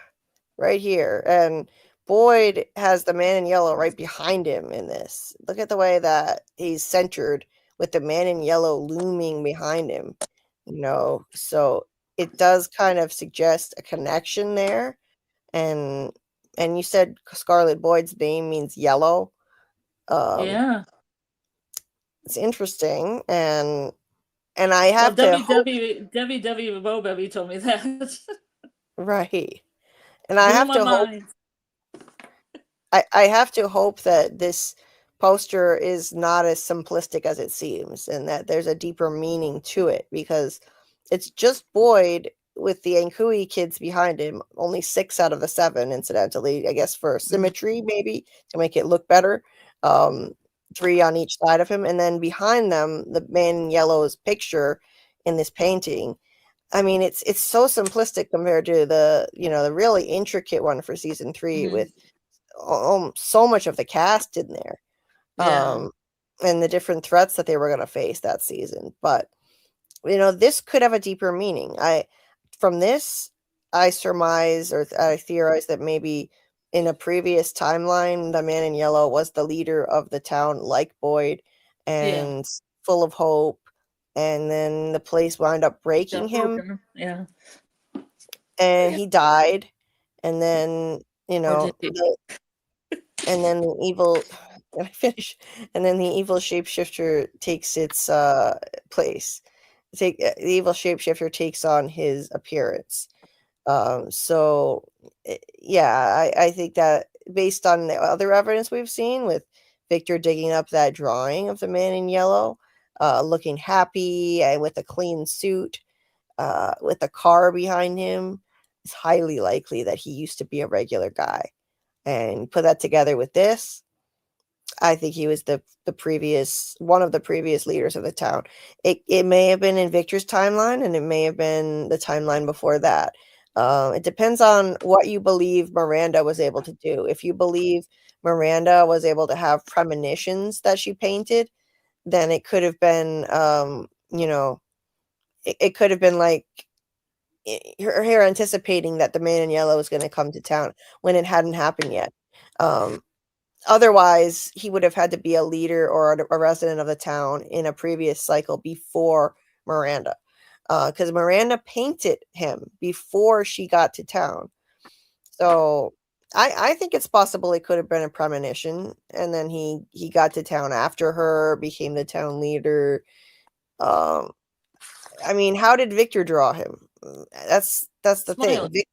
Right here. And Boyd has the man in yellow right behind him in this. Look at the way that he's centered with the man in yellow looming behind him. So it does kind of suggest a connection there. And you said Scarlet Boyd's name means yellow. Yeah. It's interesting. And I have to Debbie Bobevi told me that. Right. And I have to hope I have to hope that this poster is not as simplistic as it seems, and that there's a deeper meaning to it, because it's just Boyd with the Ankui kids behind him, only 6 out of the 7, incidentally, I guess for symmetry, maybe to make it look better. 3 on each side of him, and then behind them, the man in yellow's picture in this painting. I mean, it's so simplistic compared to the really intricate one for season 3 with so much of the cast in there, and the different threats that they were going to face that season. But this could have a deeper meaning. From this, I surmise, or I theorize, that maybe in a previous timeline, the man in yellow was the leader of the town, like Boyd, and full of hope, and then the place wound up breaking him. Yeah. and he died, and then Or did he? and then the evil can I finish? And then the evil shapeshifter takes its place. The evil shapeshifter takes on his appearance. So yeah, I think that based on the other evidence we've seen with Victor digging up that drawing of the man in yellow, looking happy and with a clean suit, with a car behind him, it's highly likely that he used to be a regular guy. And put that together with this, I think he was the previous one of the previous leaders of the town. It may have been in Victor's timeline, and it may have been the timeline before that. It depends on what you believe Miranda was able to do. If you believe Miranda was able to have premonitions that she painted, then it could have been, it could have been like her anticipating that the man in yellow was going to come to town when it hadn't happened yet. Otherwise, he would have had to be a leader or a resident of the town in a previous cycle before Miranda, because Miranda painted him before she got to town. So I think it's possible it could have been a premonition, and then he got to town after her, became the town leader. I mean, how did Victor draw him? That's the Smiling. thing.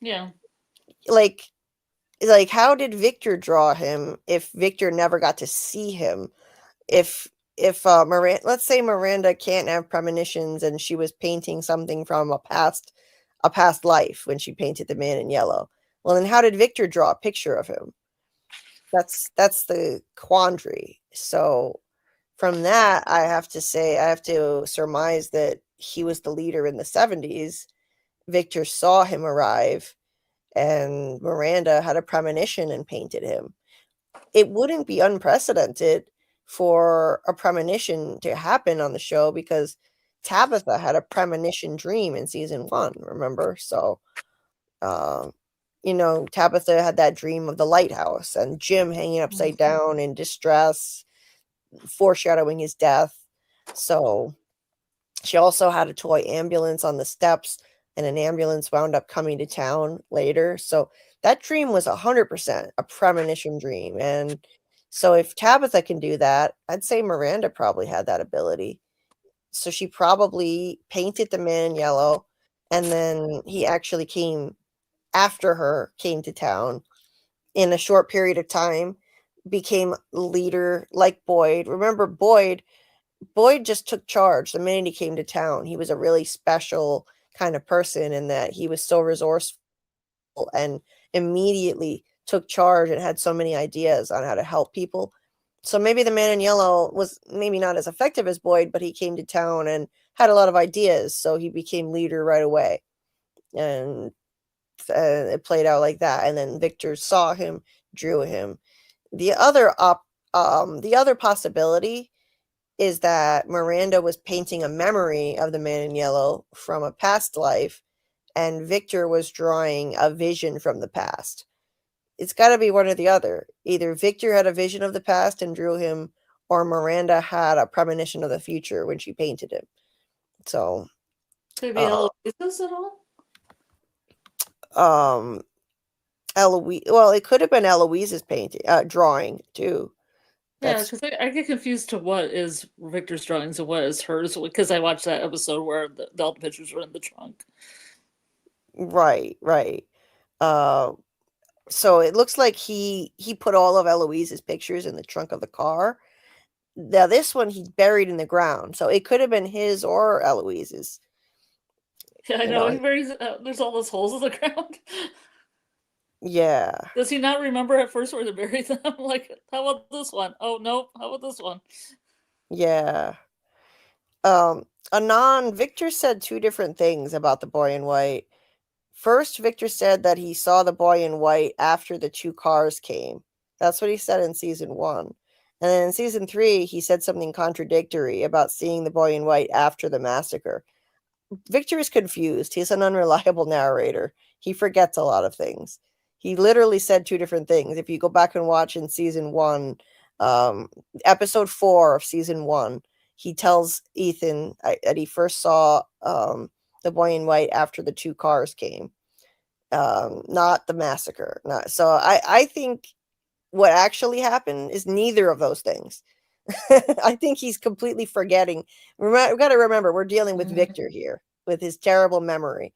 Yeah. Like how did Victor draw him if Victor never got to see him? If Miranda, let's say Miranda can't have premonitions and she was painting something from a past life when she painted the man in yellow. Well, then how did Victor draw a picture of him? That's the quandary. So from that, I have to surmise that he was the leader in the 70s. Victor saw him arrive, and Miranda had a premonition and painted him. It wouldn't be unprecedented for a premonition to happen on the show because Tabitha had a premonition dream in season 1, remember? So, Tabitha had that dream of the lighthouse and Jim hanging upside down in distress, foreshadowing his death. So, she also had a toy ambulance on the steps, and an ambulance wound up coming to town later. So that dream was 100% a premonition dream. And so if Tabitha can do that, I'd say Miranda probably had that ability. So she probably painted the man in yellow, and then he actually came to town in a short period of time, became leader like Boyd. Remember, Boyd just took charge the minute he came to town. He was a really special kind of person in that he was so resourceful and immediately took charge and had so many ideas on how to help people. So maybe the man in yellow was maybe not as effective as Boyd, but he came to town and had a lot of ideas. So he became leader right away. And it played out like that. And then Victor saw him, drew him. The other possibility is that Miranda was painting a memory of the man in yellow from a past life, and Victor was drawing a vision from the past. It's got to be one or the other. Either Victor had a vision of the past and drew him, or Miranda had a premonition of the future when she painted him. So, Could it be Eloise's at all? Eloise. Well, it could have been Eloise's painting, drawing too. Yeah, because I get confused to what is Victor's drawings and what is hers, because I watched that episode where all the pictures were in the trunk. Right. So it looks like he put all of Eloise's pictures in the trunk of the car. Now this one he buried in the ground, so it could have been his or Eloise's. Yeah, I know. He buries. There's all those holes in the ground. Yeah. Does he not remember at first where to bury them? Like, how about this one? Oh, no. How about this one? Yeah. Victor said two different things about the boy in white. First, Victor said that he saw the boy in white after the two cars came. That's what he said in season 1. And then in season 3, he said something contradictory about seeing the boy in white after the massacre. Victor is confused. He's an unreliable narrator. He forgets a lot of things. He literally said two different things. If you go back and watch in season 1, episode 4 of season 1, he tells Ethan that he first saw the boy in white after the 2 cars came. Not the massacre. Not so I think what actually happened is neither of those things. I think he's completely forgetting. We've got to remember we're dealing with Victor here with his terrible memory.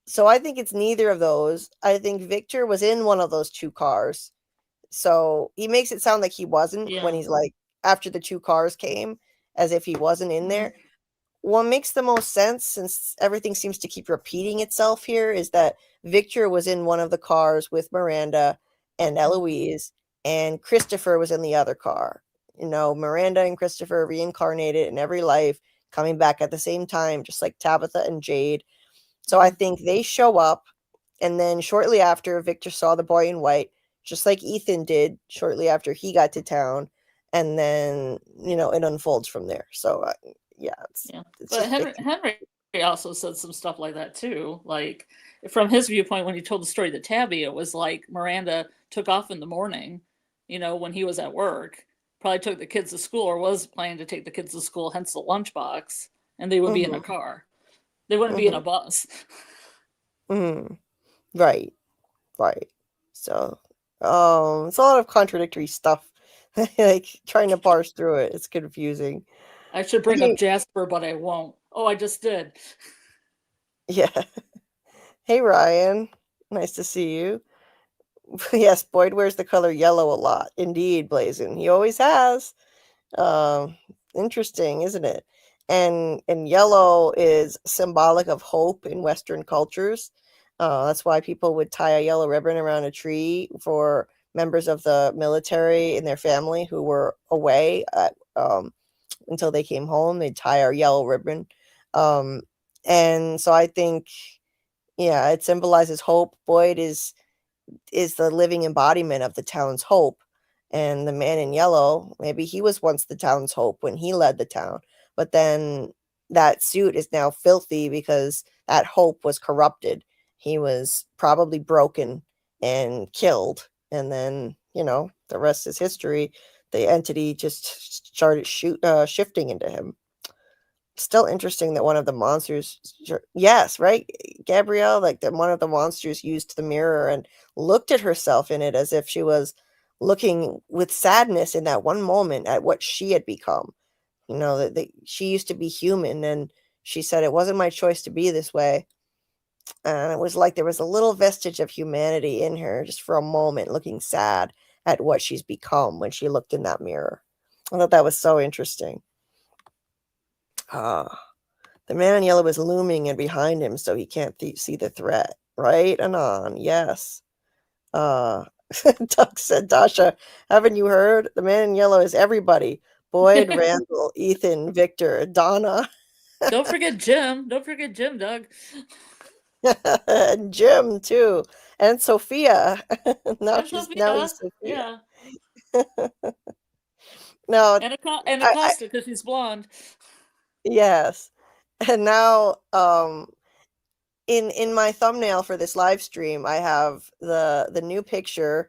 So I think it's neither of those. I think Victor was in one of those 2 cars. So he makes it sound like he wasn't when he's like after the 2 cars came, as if he wasn't in there. What makes the most sense, since everything seems to keep repeating itself here, is that Victor was in one of the cars with Miranda and Eloise, and Christopher was in the other car. You know, Miranda and Christopher reincarnated in every life, coming back at the same time, just like Tabitha and Jade. So I think they show up, and then shortly after, Victor saw the boy in white, just like Ethan did shortly after he got to town, and then, you know, it unfolds from there. So yeah, it's but Henry also said some stuff like that too. Like, from his viewpoint, when he told the story to Tabby, it was like Miranda took off in the morning, you know, when he was at work, probably took the kids to school, or was planning to take the kids to school, hence the lunchbox, and they would be in a car. They wouldn't be in a bus. Right. So it's a lot of contradictory stuff. Like, trying to parse through it, it's confusing. I should bring up Jasper, but I won't. Oh, I just did. Yeah. Hey, Ryan. Nice to see you. Yes, Boyd wears the color yellow a lot. Indeed, Blazin. He always has. Interesting, isn't it? And yellow is symbolic of hope in Western cultures. That's why people would tie a yellow ribbon around a tree for members of the military and their family who were away until they came home. They'd tie a yellow ribbon. And so I think, yeah, it symbolizes hope. Boyd is the living embodiment of the town's hope. And the man in yellow, maybe he was once the town's hope when he led the town. But then that suit is now filthy because that hope was corrupted. He was probably broken and killed. And then, you know, the rest is history. The entity just started shifting into him. Still interesting that one of the monsters, yes, right, Gabrielle, like that one of the monsters used the mirror and looked at herself in it as if she was looking with sadness in that one moment at what she had become. You know, that she used to be human, and she said, it wasn't my choice to be this way. And it was like there was a little vestige of humanity in her just for a moment, looking sad at what she's become when she looked in that mirror. I thought that was so interesting. The man in yellow is looming and behind him, so he can't see the threat. Right, Anon? Yes. Doug said, Dasha, haven't you heard? The man in yellow is everybody. Boyd, Randall, Ethan, Victor, Donna. Don't forget Jim. Don't forget Jim, Doug. And Jim, too. And Sophia. now he's Sophia. Yeah. No, and Acosta, because she's blonde. Yes. And now in my thumbnail for this live stream, I have the new picture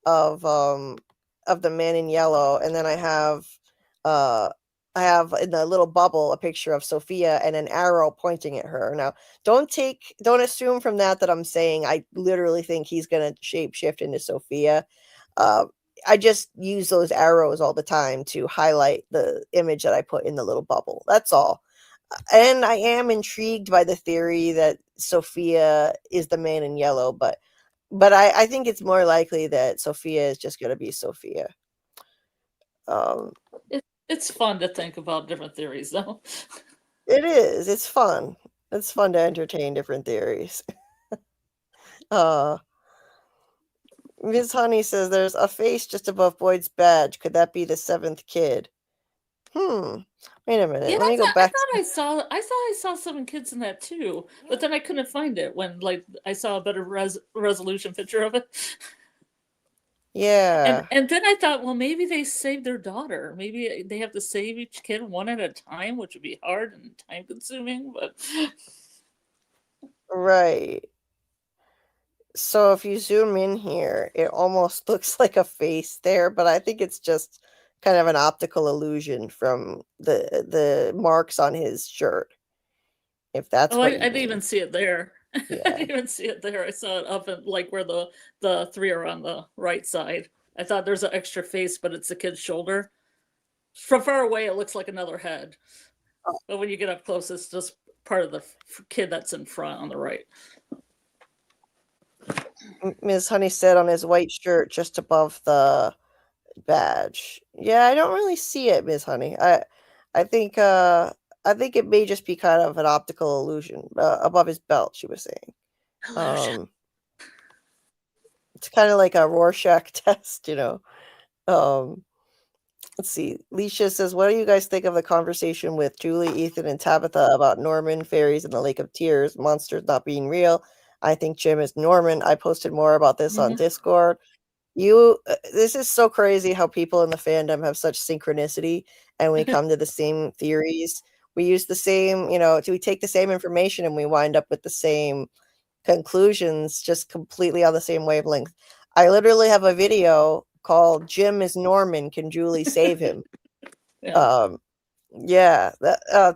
of the man in yellow, and then I have in the little bubble a picture of Sophia and an arrow pointing at her. Now, don't assume from that I'm saying I literally think he's going to shapeshift into Sophia. I just use those arrows all the time to highlight the image that I put in the little bubble. That's all. And I am intrigued by the theory that Sophia is the man in yellow, but I think it's more likely that Sophia is just going to be Sophia. It's fun to think about different theories, though. It is. It's fun. It's fun to entertain different theories. Ms. Honey says there's a face just above Boyd's badge. Could that be the 7th kid? Wait a minute. Yeah, Let me go back. I thought I saw 7 kids in that too, but then I couldn't find it when I saw a better resolution picture of it. Yeah. And then I thought, well, maybe they saved their daughter. Maybe they have to save each kid one at a time, which would be hard and time consuming, but right. So if you zoom in here, it almost looks like a face there, but I think it's just kind of an optical illusion from the marks on his shirt. If that's Oh, what I you didn't mean. even see it there. I Yeah. didn't even see it there. I saw it up in like where the three are on the right side. I thought there's an extra face, but it's the kid's shoulder. From far away, it looks like another head, but when you get up close, it's just part of the kid that's in front on the right. Ms. Honey said on his white shirt just above the badge. Yeah, I don't really see it, Ms. Honey. I think it may just be kind of an optical illusion above his belt, she was saying. It's kind of like a Rorschach test, you know. Let's see. Leisha says, "What do you guys think of the conversation with Julie, Ethan, and Tabitha about Norman, fairies, and the Lake of Tears, monsters not being real? I think Jim is Norman. I posted more about this on Discord. This is so crazy how people in the fandom have such synchronicity, and we come to the same theories. We use the same, we take the same information and we wind up with the same conclusions, just completely on the same wavelength. I literally have a video called Jim is Norman, can Julie save him? Yeah. Yeah,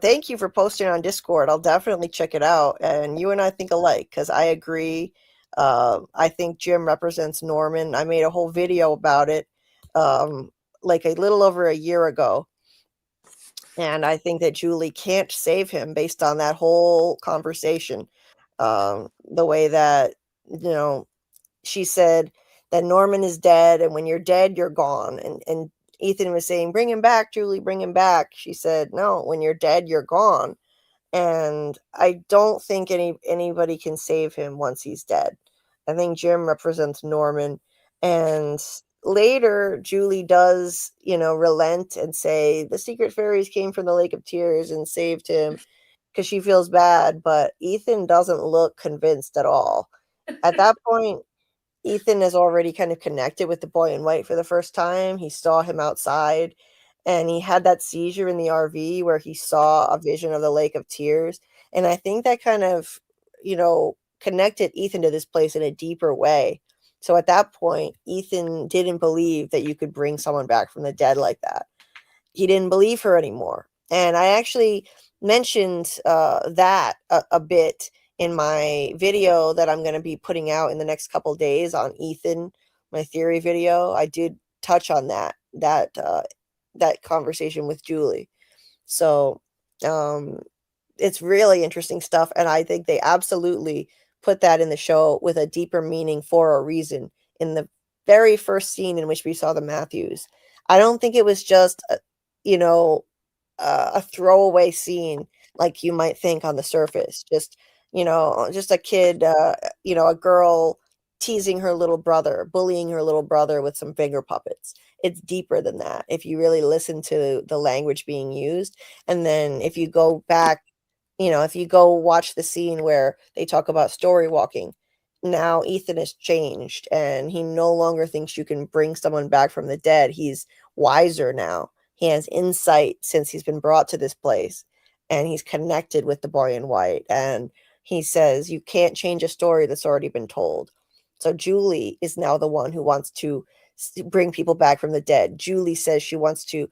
thank you for posting on Discord. I'll definitely check it out. And you and I think alike, because I agree. I think Jim represents Norman. I made a whole video about it like a little over a year ago. And I think that Julie can't save him based on that whole conversation. The way that, she said that Norman is dead, and when you're dead, you're gone. And Ethan was saying, bring him back, Julie, bring him back. She said, no, when you're dead, you're gone. And I don't think anybody can save him once he's dead. I think Jim represents Norman. And later, Julie does, relent and say the secret fairies came from the Lake of Tears and saved him because she feels bad. But Ethan doesn't look convinced at all. At that point, Ethan is already kind of connected with the boy in white for the first time. He saw him outside, and he had that seizure in the RV where he saw a vision of the Lake of Tears. And I think that kind of, connected Ethan to this place in a deeper way. So at that point, Ethan didn't believe that you could bring someone back from the dead like that. He didn't believe her anymore. And I actually mentioned that a bit in my video that I'm going to be putting out in the next couple of days on Ethan, my theory video. I did touch on that conversation with Julie. So it's really interesting stuff, and I think they absolutely put that in the show with a deeper meaning for a reason. In the very first scene in which we saw the Matthews, I don't think it was just a throwaway scene like you might think on the surface. Just a kid, a girl teasing her little brother, bullying her little brother with some finger puppets. It's deeper than that if you really listen to the language being used. And then if you go back, if you go watch the scene where they talk about story walking, now Ethan has changed and he no longer thinks you can bring someone back from the dead. He's wiser now. He has insight since he's been brought to this place, and he's connected with the boy in white. And he says, you can't change a story that's already been told. So Julie is now the one who wants to bring people back from the dead. Julie says she wants to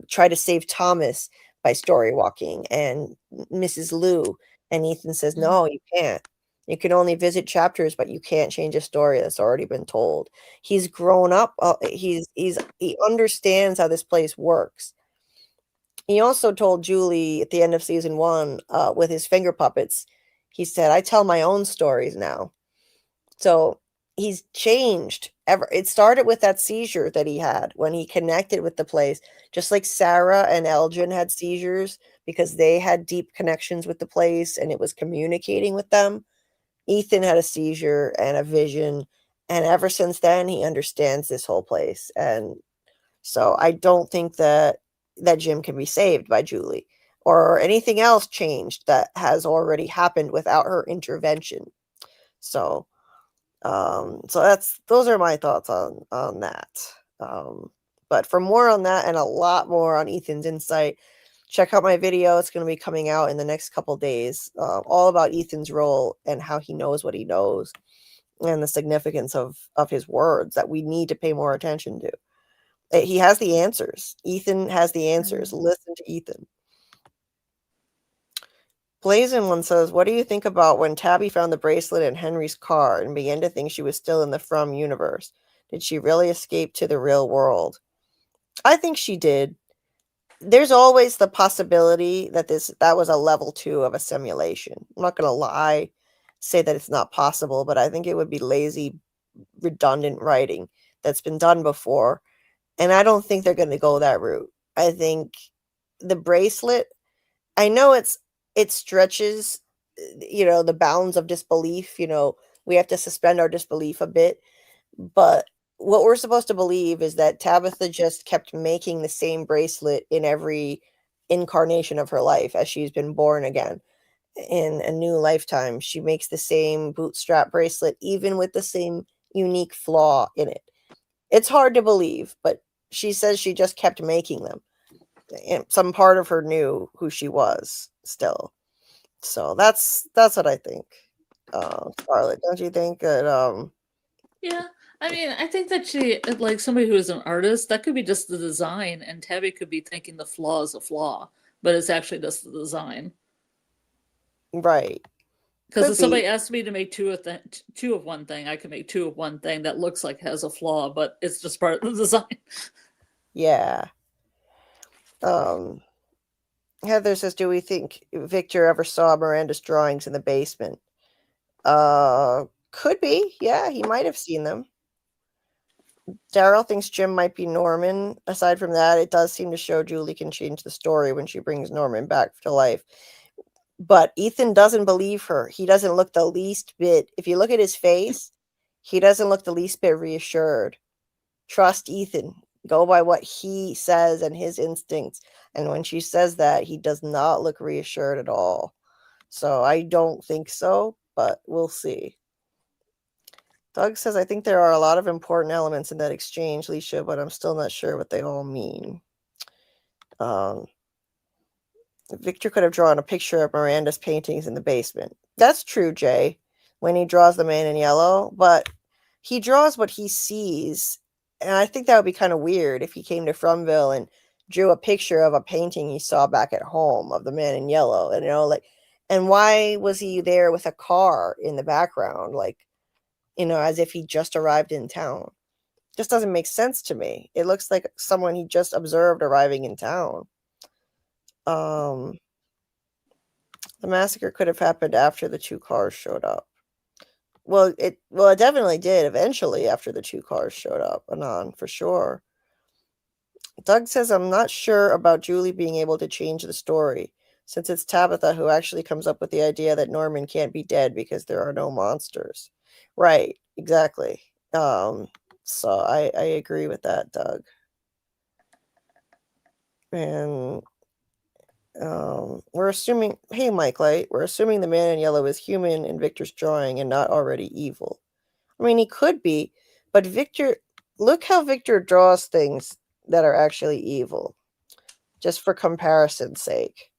try to save Thomas by story walking and Mrs. Lou. And Ethan says, no, you can't. You can only visit chapters, but you can't change a story that's already been told. He's grown up. He understands how this place works. He also told Julie at the end of season 1 with his finger puppets, he said, I tell my own stories now. So he's changed. It started with that seizure that he had when he connected with the place, just like Sarah and Elgin had seizures because they had deep connections with the place and it was communicating with them. Ethan had a seizure and a vision, and ever since then he understands this whole place. And so I don't think that Jim can be saved by Julie or anything else changed that has already happened without her intervention. So those are my thoughts on that. But for more on that and a lot more on Ethan's insight, check out my video. It's going to be coming out in the next couple days, all about Ethan's role and how he knows what he knows and the significance of his words that we need to pay more attention to. He has the answers. Ethan has the answers. Listen to Ethan. Blazin one says, what do you think about when Tabby found the bracelet in Henry's car and began to think she was still in the From universe? Did she really escape to the real world? I think she did. There's always the possibility that that was a level 2 of a simulation. I'm not going to lie, say that it's not possible, but I think it would be lazy, redundant writing that's been done before. And I don't think they're going to go that route. I think the bracelet, I know it stretches, the bounds of disbelief. We have to suspend our disbelief a bit. But what we're supposed to believe is that Tabitha just kept making the same bracelet in every incarnation of her life as she's been born again. In a new lifetime, she makes the same bootstrap bracelet, even with the same unique flaw in it. It's hard to believe, but she says she just kept making them. And some part of her knew who she was still. So that's what I think. Scarlet, don't you think that Yeah. I mean, I think that she, like somebody who is an artist, that could be just the design, and Tabby could be thinking the flaw is a flaw, but it's actually just the design. right? Because Could if somebody be. asked me to make two of one thing, I can make two of one thing that looks like has a flaw, but it's just part of the design. Yeah. Heather says, do we think Victor ever saw Miranda's drawings in the basement? Could be. Yeah, he might have seen them. Daryl thinks Jim might be Norman. Aside from that, it does seem to show Julie can change the story when she brings Norman back to life. But Ethan doesn't believe her. He doesn't look the least bit. If you look at his face, he doesn't look the least bit reassured. Trust Ethan. Go by what he says and his instincts. And when she says that, he does not look reassured at all. So I don't think so, but we'll see. Doug says, I think there are a lot of important elements in that exchange, Leisha, but I'm still not sure what they all mean. Victor could have drawn a picture of Miranda's paintings in the basement. That's true, Jay, when he draws the man in yellow, but he draws what he sees. And I think that would be kind of weird if he came to Fromville and drew a picture of a painting he saw back at home of the man in yellow. And, and why was he there with a car in the background? As if he just arrived in town. Just doesn't make sense to me. It looks like someone he just observed arriving in town. The massacre could have happened after the two cars showed up. Well, it definitely did eventually after the two cars showed up, Anon, for sure. Doug says, I'm not sure about Julie being able to change the story, since it's Tabitha who actually comes up with the idea that Norman can't be dead because there are no monsters. Right, exactly. So I agree with that, Doug. And we're assuming, hey, Mike Light, we're assuming the man in yellow is human in Victor's drawing and not already evil. I mean, he could be, but look how Victor draws things that are actually evil, just for comparison's sake.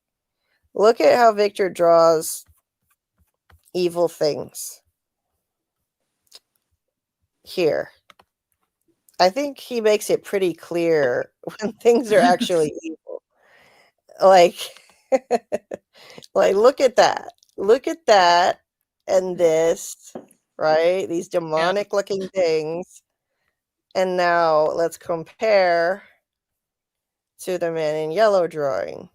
Look at how Victor draws evil things. Here. I think he makes it pretty clear when things are actually evil. Like look at that. Look at that and this, right? These demonic looking things. And now let's compare to the man in yellow drawing.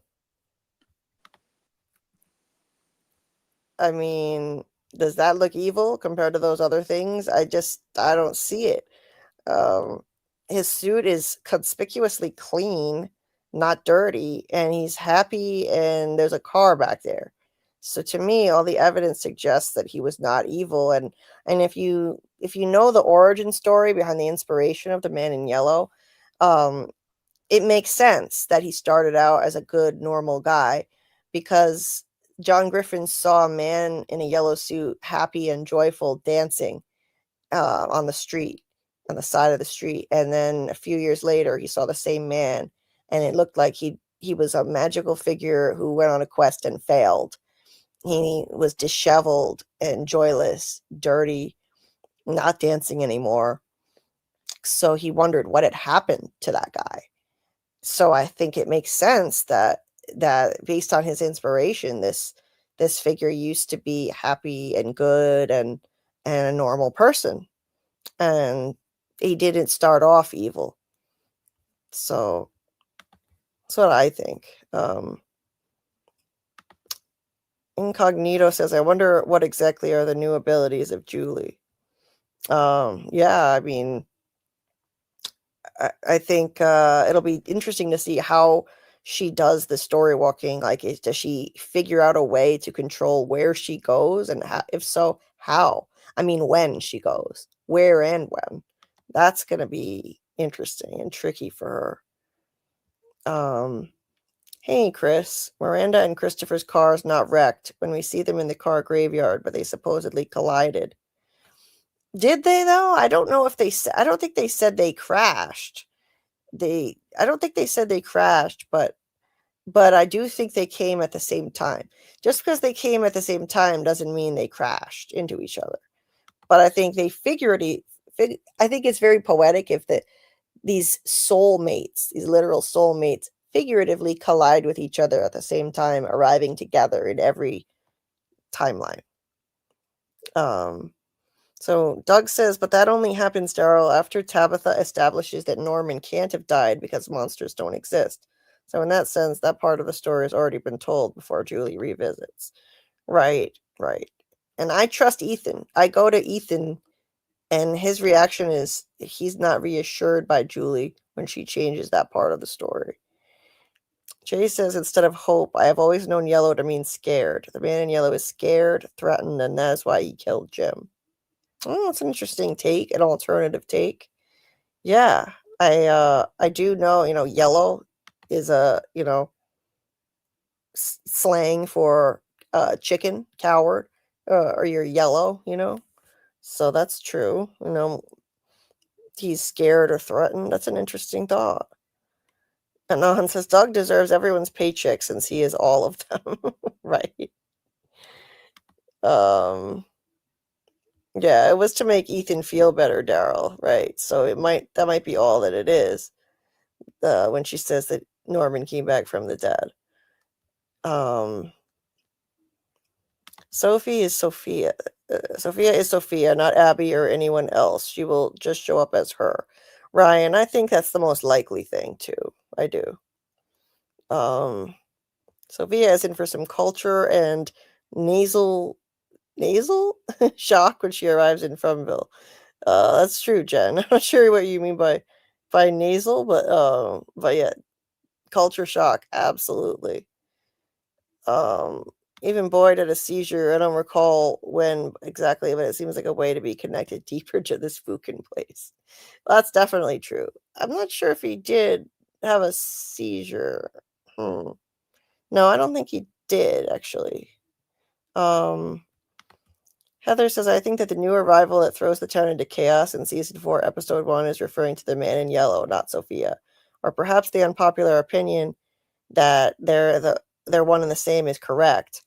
I mean, does that look evil compared to those other things? I don't see it. His suit is conspicuously clean, not dirty, and he's happy, and there's a car back there. So to me, all the evidence suggests that he was not evil. And if you know the origin story behind the inspiration of the man in yellow, it makes sense that he started out as a good, normal guy, because John Griffin saw a man in a yellow suit, happy and joyful, dancing on the street, on the side of the street. And then a few years later, he saw the same man, and it looked like he was a magical figure who went on a quest and failed. He was disheveled and joyless, dirty, not dancing anymore. So he wondered what had happened to that guy. So I think it makes sense that based on his inspiration, this this figure used to be happy and good and a normal person, and he didn't start off evil. So that's what I think. Incognito says, I wonder what exactly are the new abilities of Julie. Yeah, I mean, I think it'll be interesting to see how she does the story walking. Like, does she figure out a way to control where she goes, and if so, how? I mean, when she goes, where and when. That's going to be interesting and tricky for her. Hey, Chris. Miranda and Christopher's car is not wrecked when we see them in the car graveyard, but they supposedly collided. Did they, though? I don't know if they said. I don't think they said they crashed. I don't think they said they crashed, but I do think they came at the same time. Just because they came at the same time doesn't mean they crashed into each other. But I think they I think it's very poetic if these soulmates, these literal soulmates, figuratively collide with each other at the same time, arriving together in every timeline. So Doug says, but that only happens, Daryl, after Tabitha establishes that Norman can't have died because monsters don't exist. So in that sense, that part of the story has already been told before Julie revisits. Right. And I trust Ethan. I go to Ethan, and his reaction is he's not reassured by Julie when she changes that part of the story. Jay says, instead of hope, I have always known yellow to mean scared. The man in yellow is scared, threatened, and that is why he killed Jim. Oh, it's an interesting take, an alternative take. Yeah, I do know, yellow is a, slang for chicken, coward, or you're yellow, So that's true. He's scared or threatened. That's an interesting thought. And Anan says, Doug deserves everyone's paycheck since he is all of them. Right. Yeah, it was to make Ethan feel better, Daryl, right? So that might be all that it is. When she says that Norman came back from the dead. Sophie is Sophia. Sophia is Sophia, not Abby or anyone else. She will just show up as her. Ryan, I think that's the most likely thing too. I do. Sophia is in for some culture and nasal shock when she arrives in Fromville. That's true, Jen. I'm not sure what you mean by nasal, but yeah, culture shock, absolutely. Even Boyd had a seizure. I don't recall when exactly, but it seems like a way to be connected deeper to this Fukin place. Well, that's definitely true. I'm not sure if he did have a seizure. No, I don't think he did, actually. Heather says, I think that the new arrival that throws the town into chaos in season 4, episode 1 is referring to the man in yellow, not Sophia. Or perhaps the unpopular opinion that they're one and the same is correct.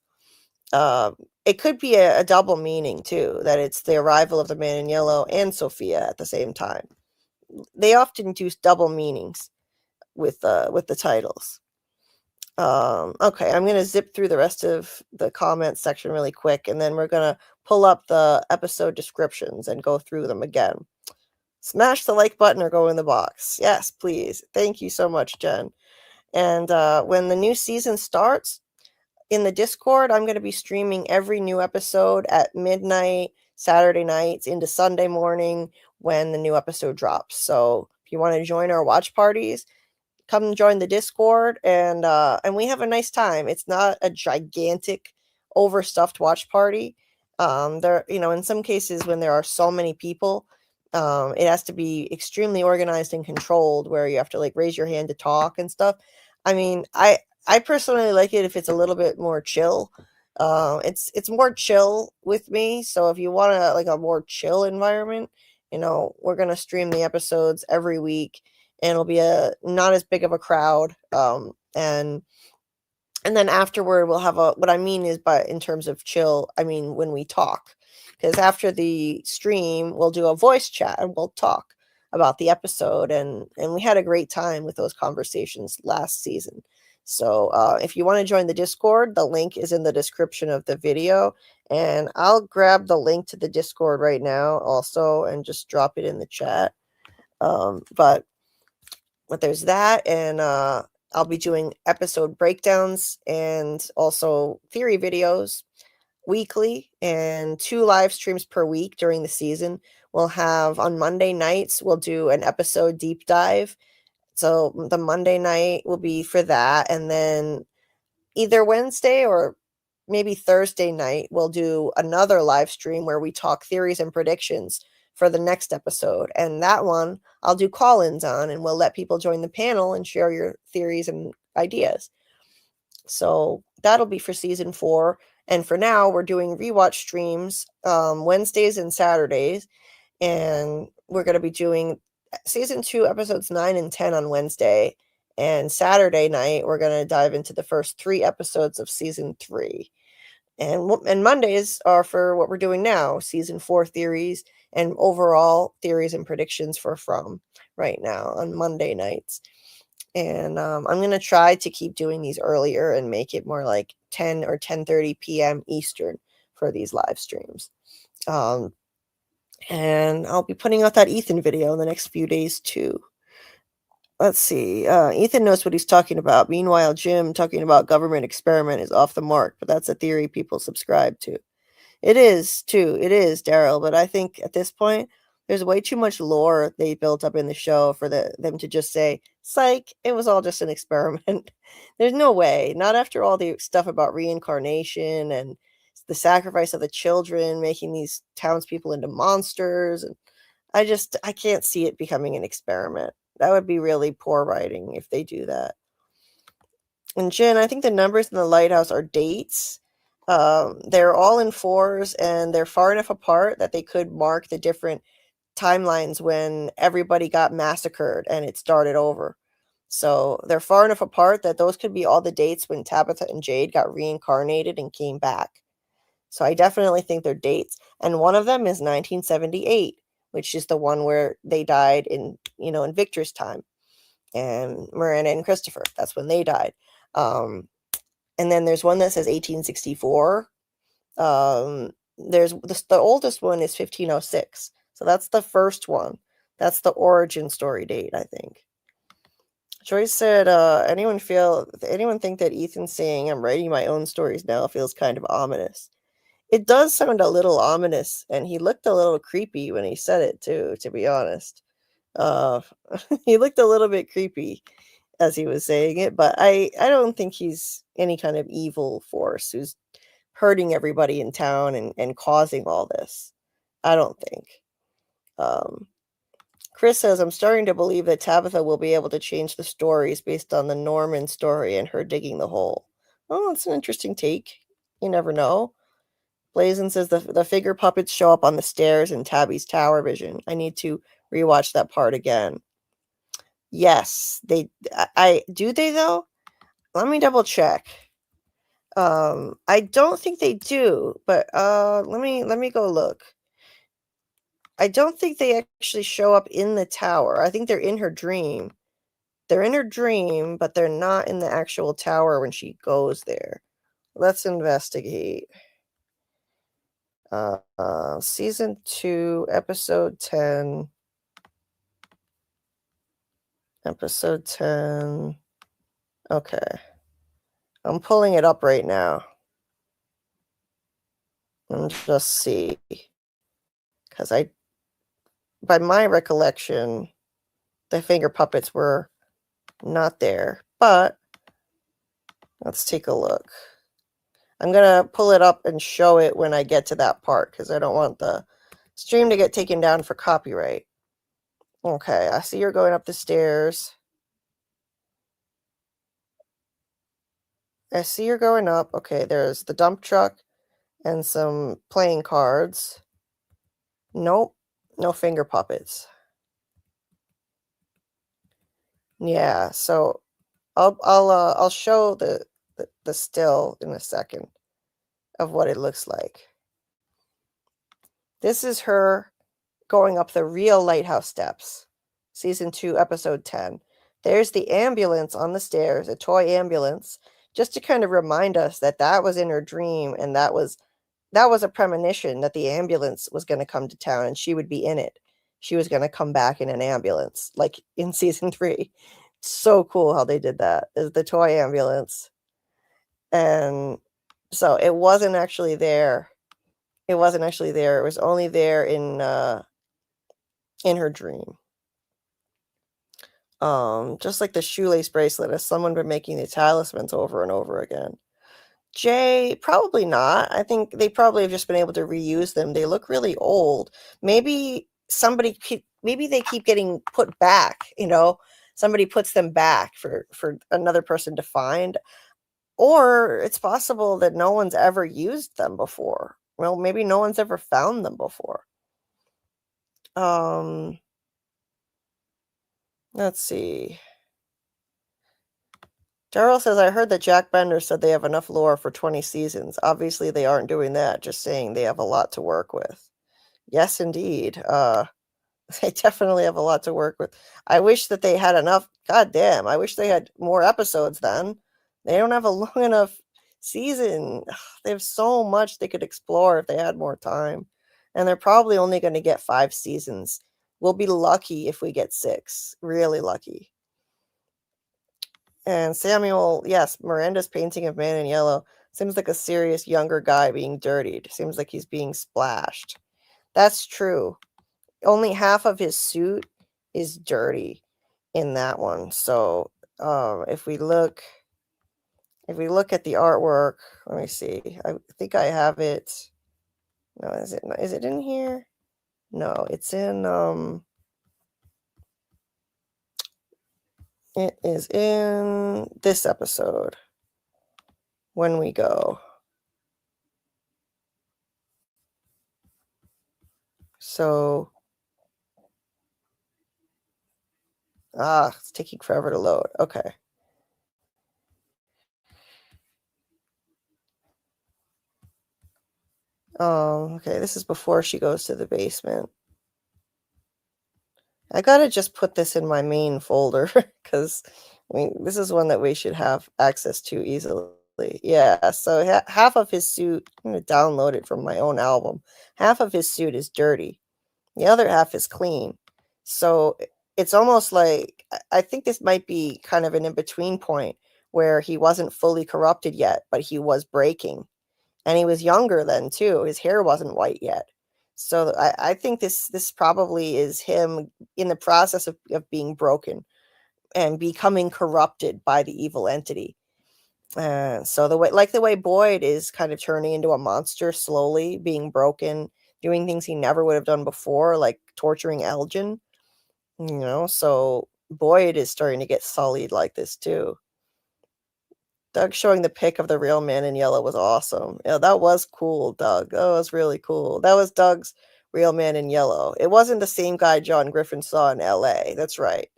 It could be a double meaning too, that it's the arrival of the man in yellow and Sophia at the same time. They often do double meanings with the titles. Okay, I'm going to zip through the rest of the comments section really quick, and then we're going to pull up the episode descriptions and go through them again. Smash the like button or go in the box. Yes, please. Thank you so much, Jen. And when the new season starts, in the Discord, I'm going to be streaming every new episode at midnight, Saturday nights into Sunday morning when the new episode drops. So if you want to join our watch parties, come join the Discord, and we have a nice time. It's not a gigantic, overstuffed watch party. There, in some cases when there are so many people, it has to be extremely organized and controlled, where you have to raise your hand to talk and stuff. I mean, I personally like it if it's a little bit more chill. It's more chill with me. So if you want a more chill environment, we're gonna stream the episodes every week, and it'll be not as big of a crowd. And then afterward, we'll have what I mean is, in terms of chill, I mean when we talk, because after the stream, we'll do a voice chat and we'll talk about the episode, and we had a great time with those conversations last season. So if you want to join the Discord, the link is in the description of the video. And I'll grab the link to the Discord right now also and just drop it in the chat. But there's that, and I'll be doing episode breakdowns and also theory videos weekly and 2 live streams per week during the season. We'll have on Monday nights, we'll do an episode deep dive. So the Monday night will be for that. And then either Wednesday or maybe Thursday night, we'll do another live stream where we talk theories and predictions for the next episode. And that one I'll do call-ins on, and we'll let people join the panel and share your theories and ideas. So that'll be for season 4. And for now, we're doing rewatch streams Wednesdays and Saturdays. And we're going to be doing season 2, episodes 9 and 10 on Wednesday. And Saturday night, we're going to dive into the first 3 episodes of season 3. And Mondays are for what we're doing now, season 4 theories and overall theories and predictions for From right now on Monday nights. And I'm going to try to keep doing these earlier and make it more like 10 or 10:30 p.m. Eastern for these live streams. And I'll be putting out that Ethan video in the next few days too. Let's see. Ethan knows what he's talking about. Meanwhile, Jim talking about government experiment is off the mark, but that's a theory people subscribe to. It is too. It is, Daryl. But I think at this point, there's way too much lore they built up in the show for them to just say, psych, it was all just an experiment. There's no way. Not after all the stuff about reincarnation and the sacrifice of the children, making these townspeople into monsters. And I can't see it becoming an experiment. That would be really poor writing if they do that. And Jen, I think the numbers in the lighthouse are dates. They're all in 4s, and they're far enough apart that they could mark the different timelines when everybody got massacred and it started over. So they're far enough apart that those could be all the dates when Tabitha and Jade got reincarnated and came back. So I definitely think they're dates. And one of them is 1978, which is the one where they died in Victor's time. And Miranda and Christopher, that's when they died. And then there's one that says 1864. There's the oldest one is 1506. So that's the first one. That's the origin story date, I think. Joyce said, anyone think that Ethan saying I'm writing my own stories now feels kind of ominous? It does sound a little ominous, and he looked a little creepy when he said it too, to be honest. He looked a little bit creepy as he was saying it, but I don't think he's any kind of evil force who's hurting everybody in town and causing all this. I don't think. Chris says, I'm starting to believe that Tabitha will be able to change the stories based on the Norman story and her digging the hole. Oh, that's an interesting take. You never know. Blazin says the figure puppets show up on the stairs in Tabby's tower vision. I need to rewatch that part again. Yes, they do they though? Let me double check. I don't think they do, but let me go look. I don't think they actually show up in the tower. I think they're in her dream. They're in her dream, but they're not in the actual tower when she goes there. Let's investigate. Season 2, episode 10. Episode 10. Okay. I'm pulling it up right now. And just see. Because by my recollection, the finger puppets were not there. But let's take a look. I'm going to pull it up and show it when I get to that part because I don't want the stream to get taken down for copyright. Okay, I see you're going up the stairs. I see you're going up. Okay, there's the dump truck and some playing cards. Nope, no finger puppets. Yeah, so I'll show the still in a second of what it looks like. This is her going up the real lighthouse steps. Season 2, episode 10. there's the ambulance on the stairs, a toy ambulance, just to kind of remind us that that was in her dream, and that was a premonition that the ambulance was going to come to town and she would be in it. She was going to come back in an ambulance, like in season 3. So cool how they did that. Is the toy ambulance. And so it wasn't actually there. It wasn't actually there. It was only there in her dream. Just like the shoelace bracelet, has someone been making the talismans over and over again? Jay, probably not. I think they probably have just been able to reuse them. They look really old. Maybe maybe they keep getting put back, somebody puts them back for another person to find. Or it's possible that no one's ever used them before. Well, maybe no one's ever found them before. Let's see. Daryl says, I heard that Jack Bender said they have enough lore for 20 seasons. Obviously, they aren't doing that, just saying they have a lot to work with. Yes, indeed. They definitely have a lot to work with. I wish that they had enough. God damn, I wish they had more episodes then. They don't have a long enough season. They have so much they could explore if they had more time. And they're probably only going to get 5 seasons. We'll be lucky if we get 6. Really lucky. And Samuel, yes, Miranda's painting of Man in Yellow seems like a serious younger guy being dirtied. Seems like he's being splashed. That's true. Only half of his suit is dirty in that one. So if we look at the artwork, let me see. I think I have it. No, is it in here? No, it's in it is in this episode. When we go. So it's taking forever to load. Okay. Okay, this is before she goes to the basement. I gotta just put this in my main folder because this is one that we should have access to easily. Yeah, so half of his suit, I'm gonna download it from my own album. Half of his suit is dirty. The other half is clean. So it's almost like, I think this might be kind of an in-between point where he wasn't fully corrupted yet, but he was breaking. And he was younger then too. His hair wasn't white yet. So I think this probably is him in the process of being broken and becoming corrupted by the evil entity. So the way Boyd is kind of turning into a monster slowly, being broken, doing things he never would have done before, like torturing Elgin. So Boyd is starting to get sullied like this too. Doug showing the pic of the real Man in Yellow was awesome. Yeah, that was cool, Doug. That was really cool. That was Doug's real Man in Yellow. It wasn't the same guy John Griffin saw in LA. That's right.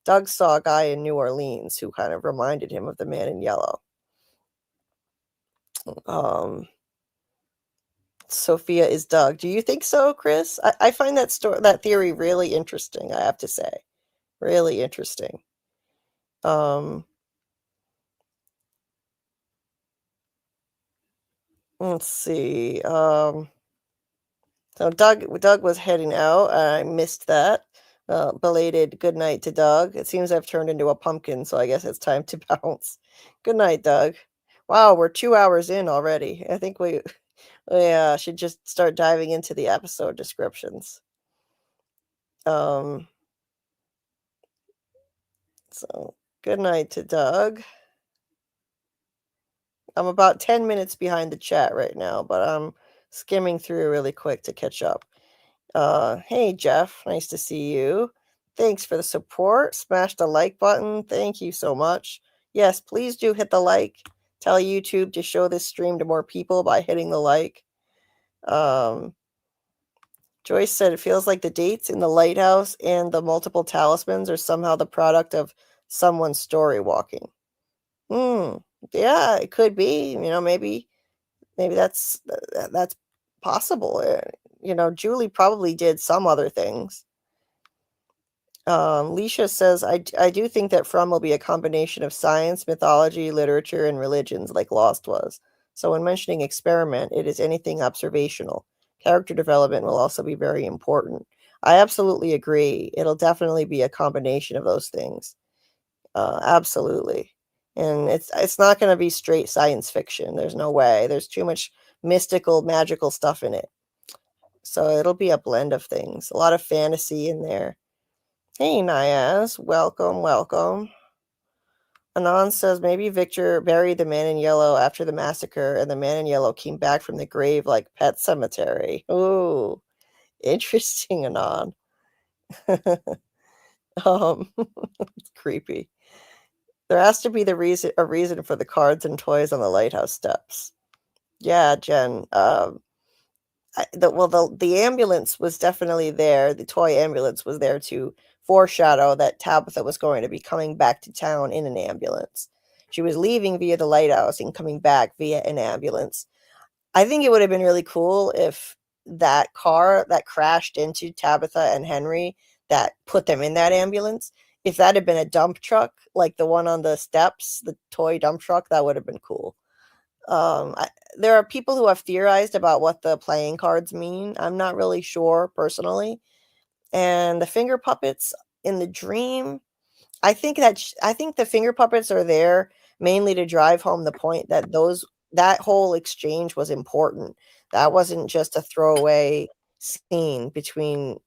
Doug saw a guy in New Orleans who kind of reminded him of the Man in Yellow. Sophia is Doug. Do you think so, Chris? I find that theory really interesting, I have to say. Really interesting. Let's see. So Doug was heading out. I missed that. Belated good night to Doug. It seems I've turned into a pumpkin, so I guess it's time to bounce. Good night, Doug. Wow, we're 2 hours in already. I think we should just start diving into the episode descriptions. So good night to Doug. I'm about 10 minutes behind the chat right now, but I'm skimming through really quick to catch up. Hey, Jeff. Nice to see you. Thanks for the support. Smash the like button. Thank you so much. Yes, please do hit the like. Tell YouTube to show this stream to more people by hitting the like. Joyce said it feels like the dates in the lighthouse and the multiple talismans are somehow the product of someone's story walking. Yeah, it could be. Maybe that's possible. Julie probably did some other things. Leisha says, I do think that From will be a combination of science, mythology, literature, and religions like Lost was. So when mentioning experiment, it is anything observational. Character development will also be very important. I absolutely agree. It'll definitely be a combination of those things. Absolutely. And it's not going to be straight science fiction. There's no way. There's too much mystical, magical stuff in it. So it'll be a blend of things. A lot of fantasy in there. Hey, Niaz. Welcome, welcome. Anon says maybe Victor buried the man in yellow after the massacre, and the man in yellow came back from the grave like Pet Cemetery. Ooh, interesting, Anon. It's creepy. There has to be a reason for the cards and toys on the lighthouse steps. Yeah, Jen. The ambulance was definitely there. The toy ambulance was there to foreshadow that Tabitha was going to be coming back to town in an ambulance. She was leaving via the lighthouse and coming back via an ambulance. I think it would have been really cool if that car that crashed into Tabitha and Henry that put them in that ambulance, if that had been a dump truck, like the one on the steps, the toy dump truck, that would have been cool. There are people who have theorized about what the playing cards mean. I'm not really sure personally. And the finger puppets in the dream, I think the finger puppets are there mainly to drive home the point that that whole exchange was important. That wasn't just a throwaway scene between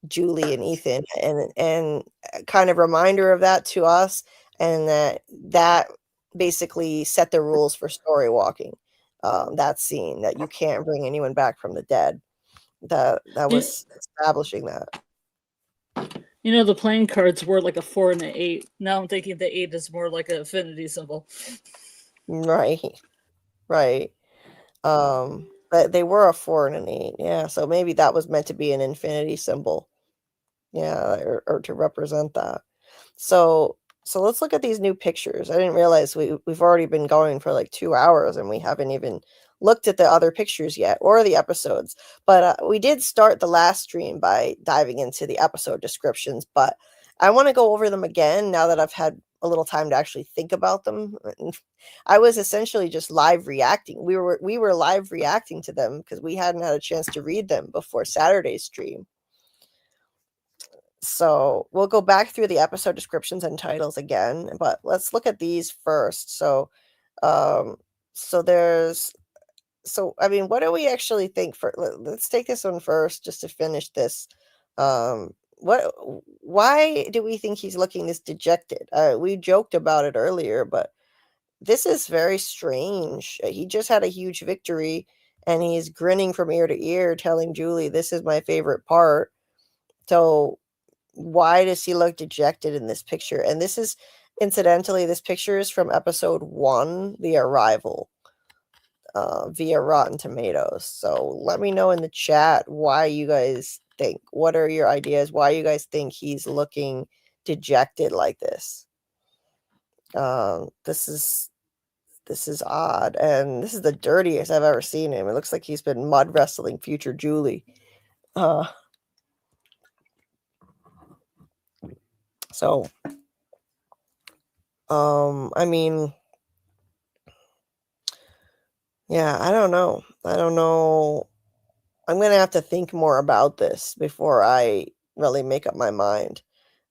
Julie and Ethan, and a kind of reminder of that to us, and that basically set the rules for story walking. That scene that you can't bring anyone back from the dead. That was establishing that. You know, the playing cards were like a 4 and an 8. Now I'm thinking the 8 is more like an affinity symbol. Right. But they were a 4 and an 8. Yeah, so maybe that was meant to be an infinity symbol. Yeah, or to represent that. So let's look at these new pictures. I didn't realize we've already been going for like 2 hours and we haven't even looked at the other pictures yet or the episodes. But we did start the last stream by diving into the episode descriptions, but I want to go over them again now that I've had a little time to actually think about them. I was essentially just live reacting. We were live reacting to them because we hadn't had a chance to read them before Saturday's stream. So we'll go back through the episode descriptions and titles again, but let's look at these first. So I mean, what do we actually think let's take this one first just to finish this. Why do we think he's looking this dejected? We joked about it earlier, but this is very strange. He just had a huge victory and he's grinning from ear to ear, telling Julie, "This is my favorite part." So why does he look dejected in this picture? And this is, incidentally, this picture is from episode 1, The Arrival, via Rotten Tomatoes. So let me know in the chat why you guys think. What are your ideas? Why you guys think he's looking dejected like this? This is odd, and this is the dirtiest I've ever seen him. It looks like he's been mud wrestling future Julie. So, I mean, yeah, I don't know. I'm going to have to think more about this before I really make up my mind.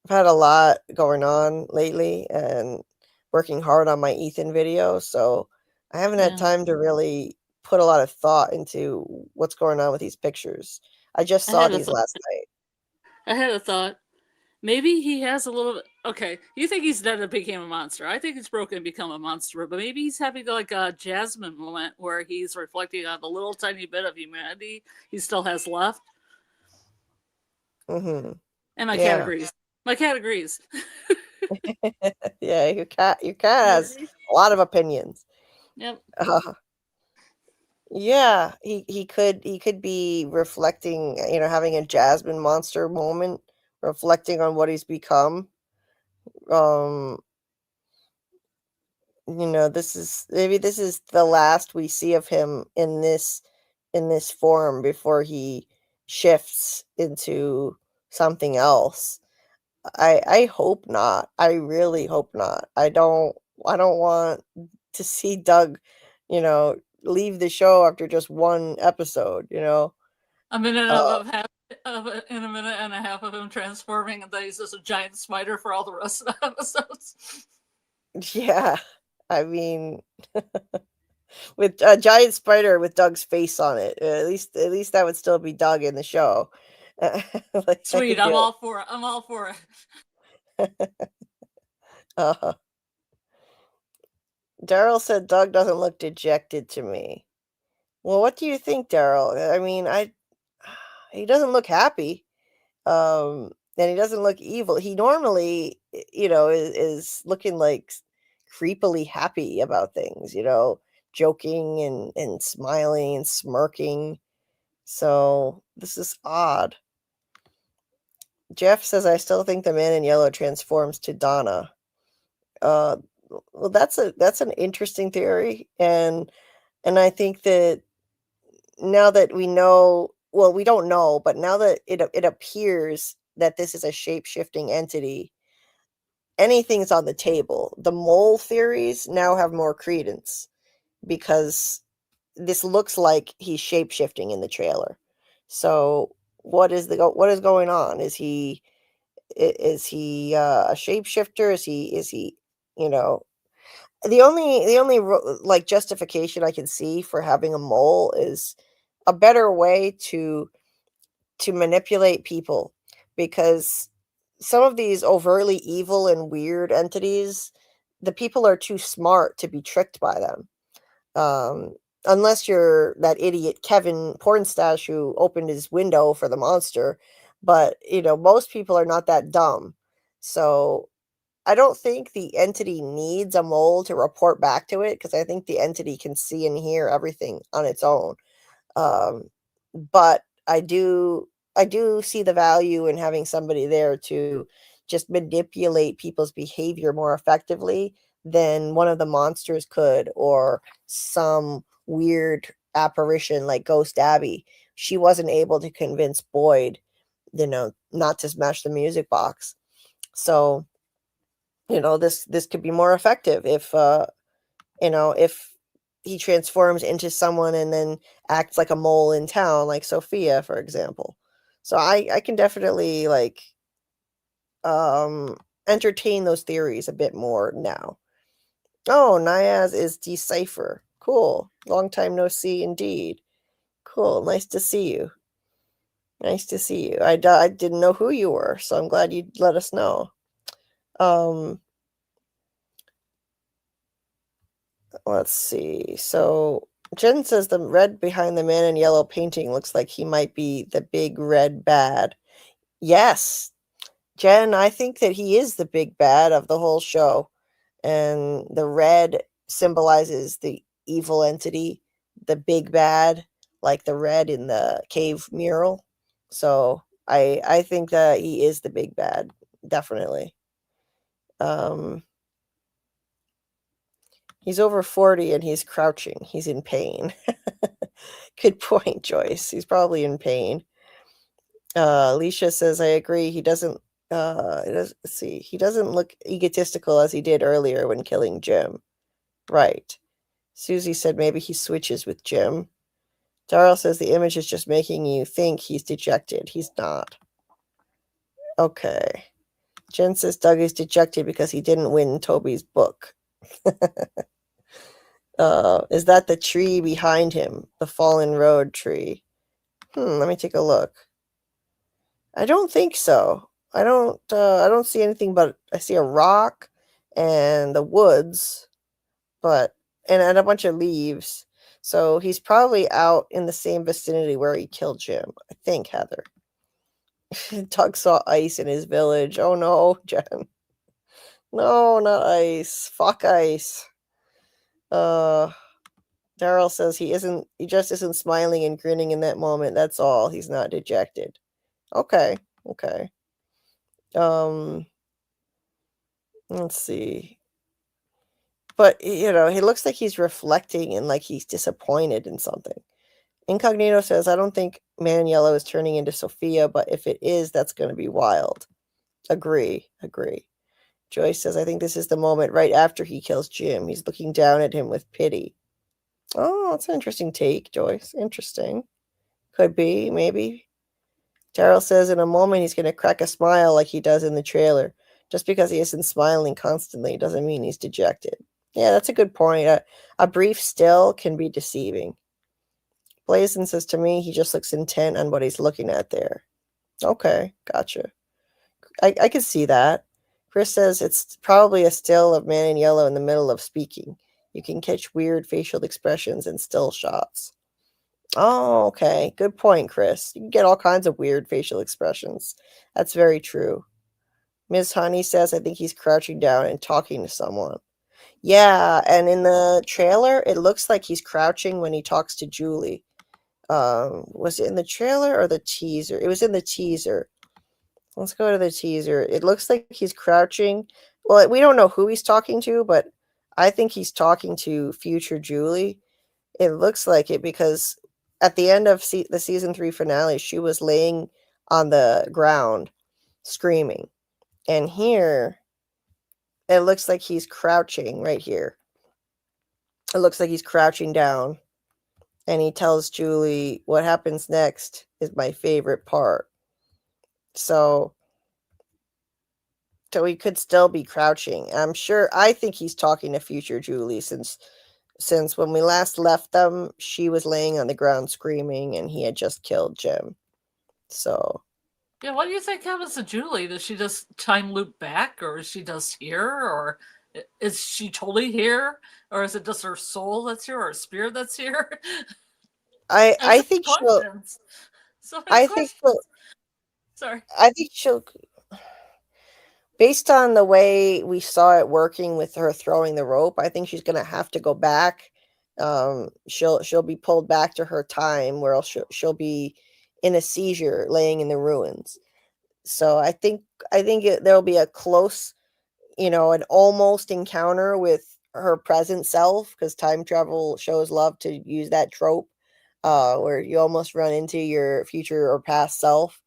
I've had a lot going on lately and working hard on my Ethan video, so I haven't had time to really put a lot of thought into what's going on with these pictures. I just saw these last night. I had a thought. Maybe he has a little. Okay, you think he's dead and became a monster. I think he's broken and become a monster, but maybe he's having like a Jasmine moment where he's reflecting on the little tiny bit of humanity he still has left. Mm-hmm. And my cat agrees. My cat agrees. Yeah, your cat has a lot of opinions. Yep. Yeah, he could be reflecting, having a Jasmine monster moment, reflecting on what he's become. This is the last we see of him in this form before he shifts into something else. I hope not. I really hope not. I don't want to see Doug, leave the show after just one episode, A minute Uh, in a minute and a half of him transforming, and then he's just a giant spider for all the rest of the episodes. yeah. I mean, with a giant spider with Doug's face on it. At least that would still be Doug in the show. Like, I Sweet, could I'm do all for it. I'm all for it. uh Daryl said Doug doesn't look dejected to me. Well, what do you think, Daryl? I mean, he doesn't look happy. And he doesn't look evil. He normally, is looking like creepily happy about things, joking and smiling and smirking. So this is odd. Jeff says, I still think the man in yellow transforms to Donna. Uh, well, that's an interesting theory, and I think that now that we know, well, we don't know, but now that it appears that this is a shape-shifting entity, anything's on the table. The mole theories now have more credence because this looks like he's shape-shifting in the trailer. So what is going on? Is he a shapeshifter? Is he you know the only like justification I can see for having a mole is a better way to manipulate people, because some of these overtly evil and weird entities, the people are too smart to be tricked by them. Um, Unless you're that idiot Kevin Pornstash who opened his window for the monster, but most people are not that dumb. So I don't think the entity needs a mole to report back to it, because I think the entity can see and hear everything on its own. Um, but I do see the value in having somebody there to just manipulate people's behavior more effectively than one of the monsters could, or some weird apparition like Ghost Abby. She wasn't able to convince Boyd, not to smash the music box. So, this could be more effective if he transforms into someone and then acts like a mole in town, like Sophia, for example. So I can definitely um entertain those theories a bit more now. Oh, Niaz is Decipher. Cool. Long time no see indeed. Cool. Nice to see you. Nice to see you. I didn't know who you were, so I'm glad you let us know. Let's see. So Jen says the red behind the man in yellow painting looks like he might be the big red bad. Yes, Jen, I think that he is the big bad of the whole show. And the red symbolizes the evil entity, the big bad, like the red in the cave mural. So I think that he is the big bad, definitely. He's over 40 and he's crouching. He's in pain. Good point, Joyce. He's probably in pain. Alicia says, I agree. He doesn't let's see. He doesn't look egotistical as he did earlier when killing Jim. Right. Susie said maybe he switches with Jim. Darrell says the image is just making you think he's dejected. He's not. Okay. Jen says Doug is dejected because he didn't win Toby's book. Is that the tree behind him? The fallen road tree? Let me take a look. I don't think so. I don't see anything, but I see a rock and the woods, and a bunch of leaves. So he's probably out in the same vicinity where he killed Jim, I think, Heather. Doug saw ice in his village. Oh no, Jen. No, not ice. Fuck ice. Daryl says he just isn't smiling and grinning in that moment. That's all. He's not dejected. Okay. Let's see. But he looks like he's reflecting and like he's disappointed in something. Incognito says, I don't think Man in Yellow is turning into Sophia, but if it is, that's going to be wild. Agree. Joyce says, I think this is the moment right after he kills Jim. He's looking down at him with pity. Oh, that's an interesting take, Joyce. Interesting. Could be, maybe. Daryl says in a moment he's going to crack a smile like he does in the trailer. Just because he isn't smiling constantly doesn't mean he's dejected. Yeah, that's a good point. A brief still can be deceiving. Blazin says to me he just looks intent on what he's looking at there. Okay, gotcha. I can see that. Chris says it's probably a still of Man in Yellow in the middle of speaking. You can catch weird facial expressions in still shots. Oh, okay. Good point, Chris. You can get all kinds of weird facial expressions. That's very true. Ms. Honey says, I think he's crouching down and talking to someone. Yeah, and in the trailer, it looks like he's crouching when he talks to Julie. Was it in the trailer or the teaser? It was in the teaser. Let's go to the teaser. It looks like he's crouching. Well, we don't know who he's talking to, but I think he's talking to future Julie. It looks like it because at the end of the season 3 finale, she was laying on the ground screaming. And here, it looks like he's crouching right here. It looks like he's crouching down. And he tells Julie, what happens next is my favorite part. So he could still be crouching. I think he's talking to future Julie since when we last left them, she was laying on the ground screaming and he had just killed Jim. So yeah, what do you think happens to Julie? Does she just time loop back, or is she just here, or is she totally here, or is it just her soul that's here, or her spirit that's here? I think she'll. Sorry. I think she'll. Based on the way we saw it working with her throwing the rope, I think she's gonna have to go back. She'll be pulled back to her time where she'll be in a seizure, laying in the ruins. So I think there'll be a close, an almost encounter with her present self, because time travel shows love to use that trope, where you almost run into your future or past self.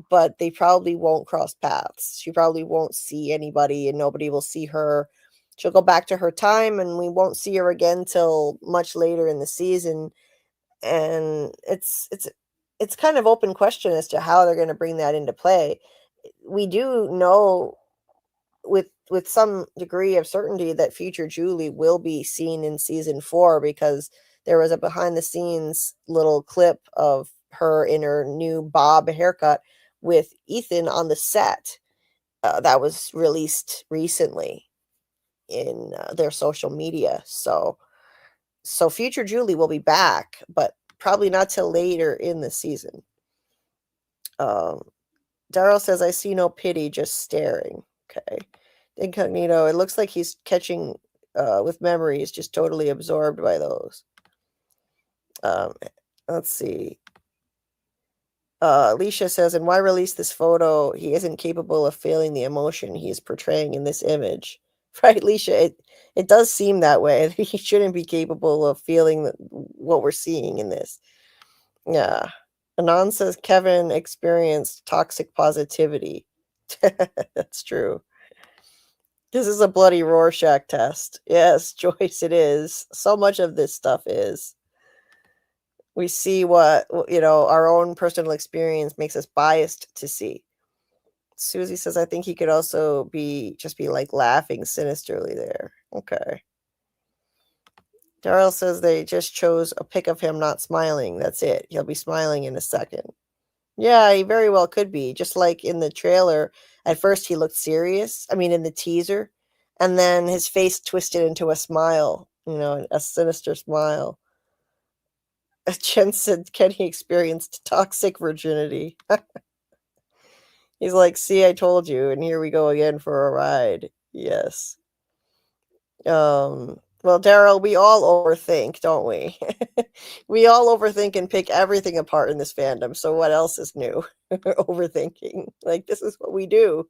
But they probably won't cross paths. She probably won't see anybody and nobody will see her. She'll go back to her time and we won't see her again till much later in the season. And it's kind of open question as to how they're going to bring that into play. We do know with some degree of certainty that future Julie will be seen in season 4, because there was a behind the scenes little clip of her in her new bob haircut with Ethan on the set that was released recently in their social media. So future Julie will be back, but probably not till later in the season. Daryl says, I see no pity, just staring. Okay. Incognito, it looks like he's catching with memories, just totally absorbed by those. Let's see. Alicia says, and why release this photo? He isn't capable of feeling the emotion he is portraying in this image. Right, Alicia? It does seem that way. He shouldn't be capable of feeling what we're seeing in this. Yeah. Anon says, Kevin experienced toxic positivity. That's true. This is a bloody Rorschach test. Yes, Joyce, it is. So much of this stuff is. We see what, our own personal experience makes us biased to see. Susie says, I think he could also be like laughing sinisterly there. Okay. Daryl says they just chose a pic of him not smiling. That's it. He'll be smiling in a second. Yeah, he very well could be. Just like in the trailer, at first he looked serious. I mean, in the teaser. And then his face twisted into a smile, a sinister smile. Jen said Kenny experienced toxic virginity. He's like, see, I told you, and here we go again for a ride. Yes. Well, Daryl, we all overthink, don't we? We all overthink and pick everything apart in this fandom. So what else is new? Overthinking. Like, this is what we do.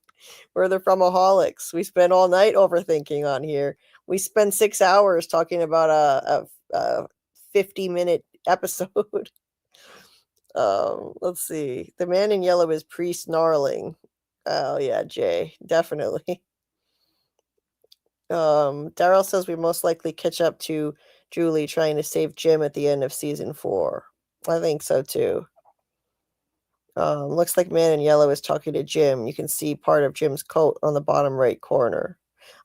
We're the Fromaholics. We spend all night overthinking on here. We spend 6 hours talking about a 50-minute episode. Let's see. The man in yellow is pre-snarling. Oh yeah, Jay, definitely. Daryl says we most likely catch up to Julie trying to save Jim at the end of season 4. I think so too. Looks like Man in Yellow is talking to Jim. You can see part of Jim's coat on the bottom right corner.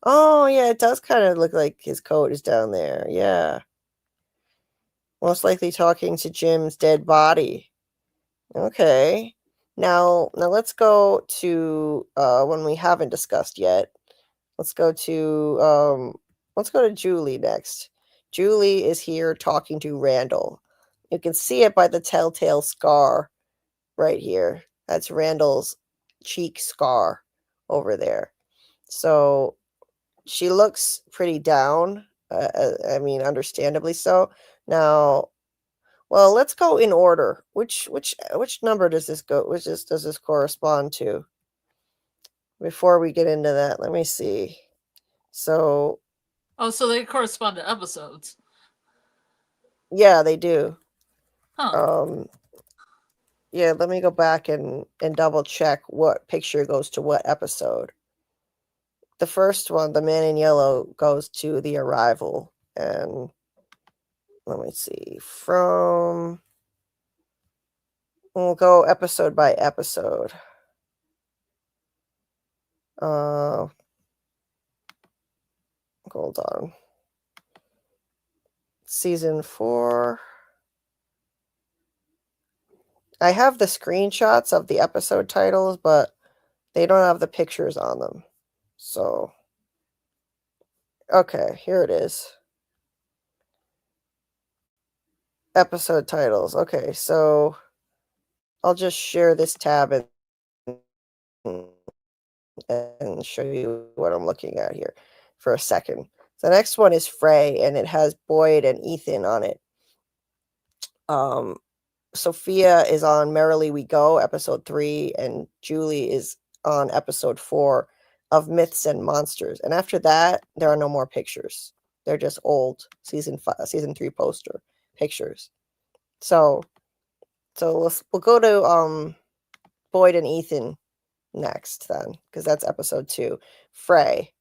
Oh yeah, it does kind of look like his coat is down there. Yeah. Most likely talking to Jim's dead body. Okay. Now let's go to one we haven't discussed yet. Let's go to Julie next. Julie is here talking to Randall. You can see it by the telltale scar right here. That's Randall's cheek scar over there. So she looks pretty down. I mean, understandably so. Now, well, let's go in order. Which number does this go? Does this correspond to? Before we get into that, let me see. So, Oh, so they correspond to episodes. yeah, they do. Huh. Yeah, let me go back and double check what picture goes to what episode. The first one, the Man in Yellow, goes to the arrival, and let me see. We'll go episode by episode. Hold on. Season 4. I have the screenshots of the episode titles, but they don't have the pictures on them. So, okay, here it is. Episode titles. Okay, so I'll just share this tab and show you what I'm looking at here for a second. The next one is Frey, and it has Boyd and Ethan on it. Sophia is on Merrily We Go, episode 3, and Julie is on episode 4 of Myths and Monsters. And after that, there are no more pictures. They're just old season 3 poster pictures. So we'll go to Boyd and Ethan next then, because that's episode 2. Frey.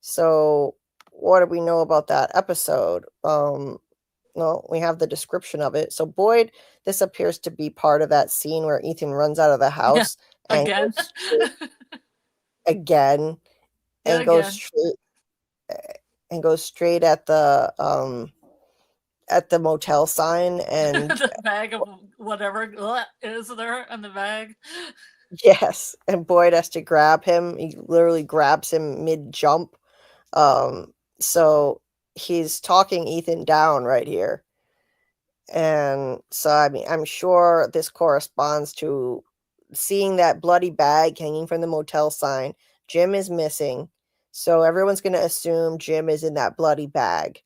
So what do we know about that episode? Well, we have the description of it. So Boyd, this appears to be part of that scene where Ethan runs out of the house and Again. goes straight at the motel sign, and the bag of whatever is there in the bag. yes, and Boyd has to grab him. He literally grabs him mid-jump. So he's talking Ethan down right here. And so, I mean, I'm sure this corresponds to seeing that bloody bag hanging from the motel sign. Jim is missing. So everyone's going to assume Jim is in that bloody bag.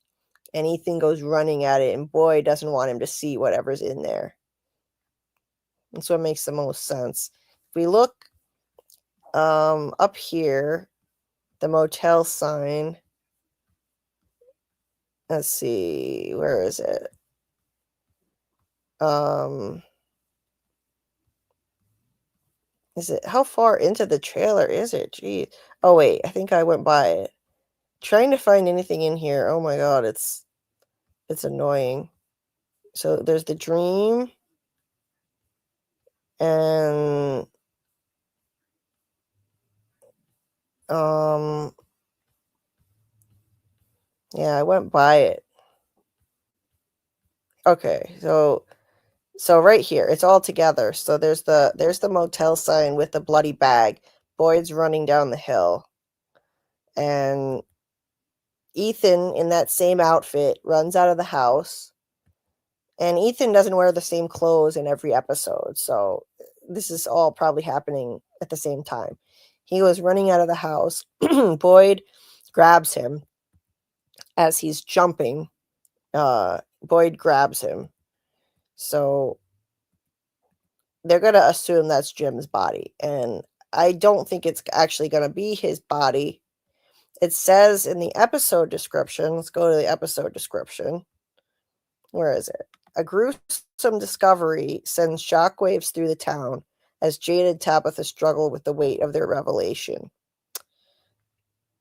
And Ethan goes running at it, and Boyd doesn't want him to see whatever's in there. That's what makes the most sense. If we look up here, the motel sign. Let's see, where is it? Is it, how far into the trailer is it? Gee. Oh wait, I think I went by it. Trying to find anything in here. Oh my god, it's annoying. So there's the dream, and yeah, I went by it. Okay, so right here, it's all together. So there's the motel sign with the bloody bag. Boyd's running down the hill, and Ethan in that same outfit runs out of the house. And Ethan doesn't wear the same clothes in every episode, so this is all probably happening at the same time. He was running out of the house. Boyd grabs him as he's jumping. Boyd grabs him. So they're going to assume that's Jim's body. And I don't think it's actually going to be his body. It says in the episode description, let's go to the episode description. Where is it? A gruesome discovery sends shockwaves through the town as Jade and Tabitha struggle with the weight of their revelation.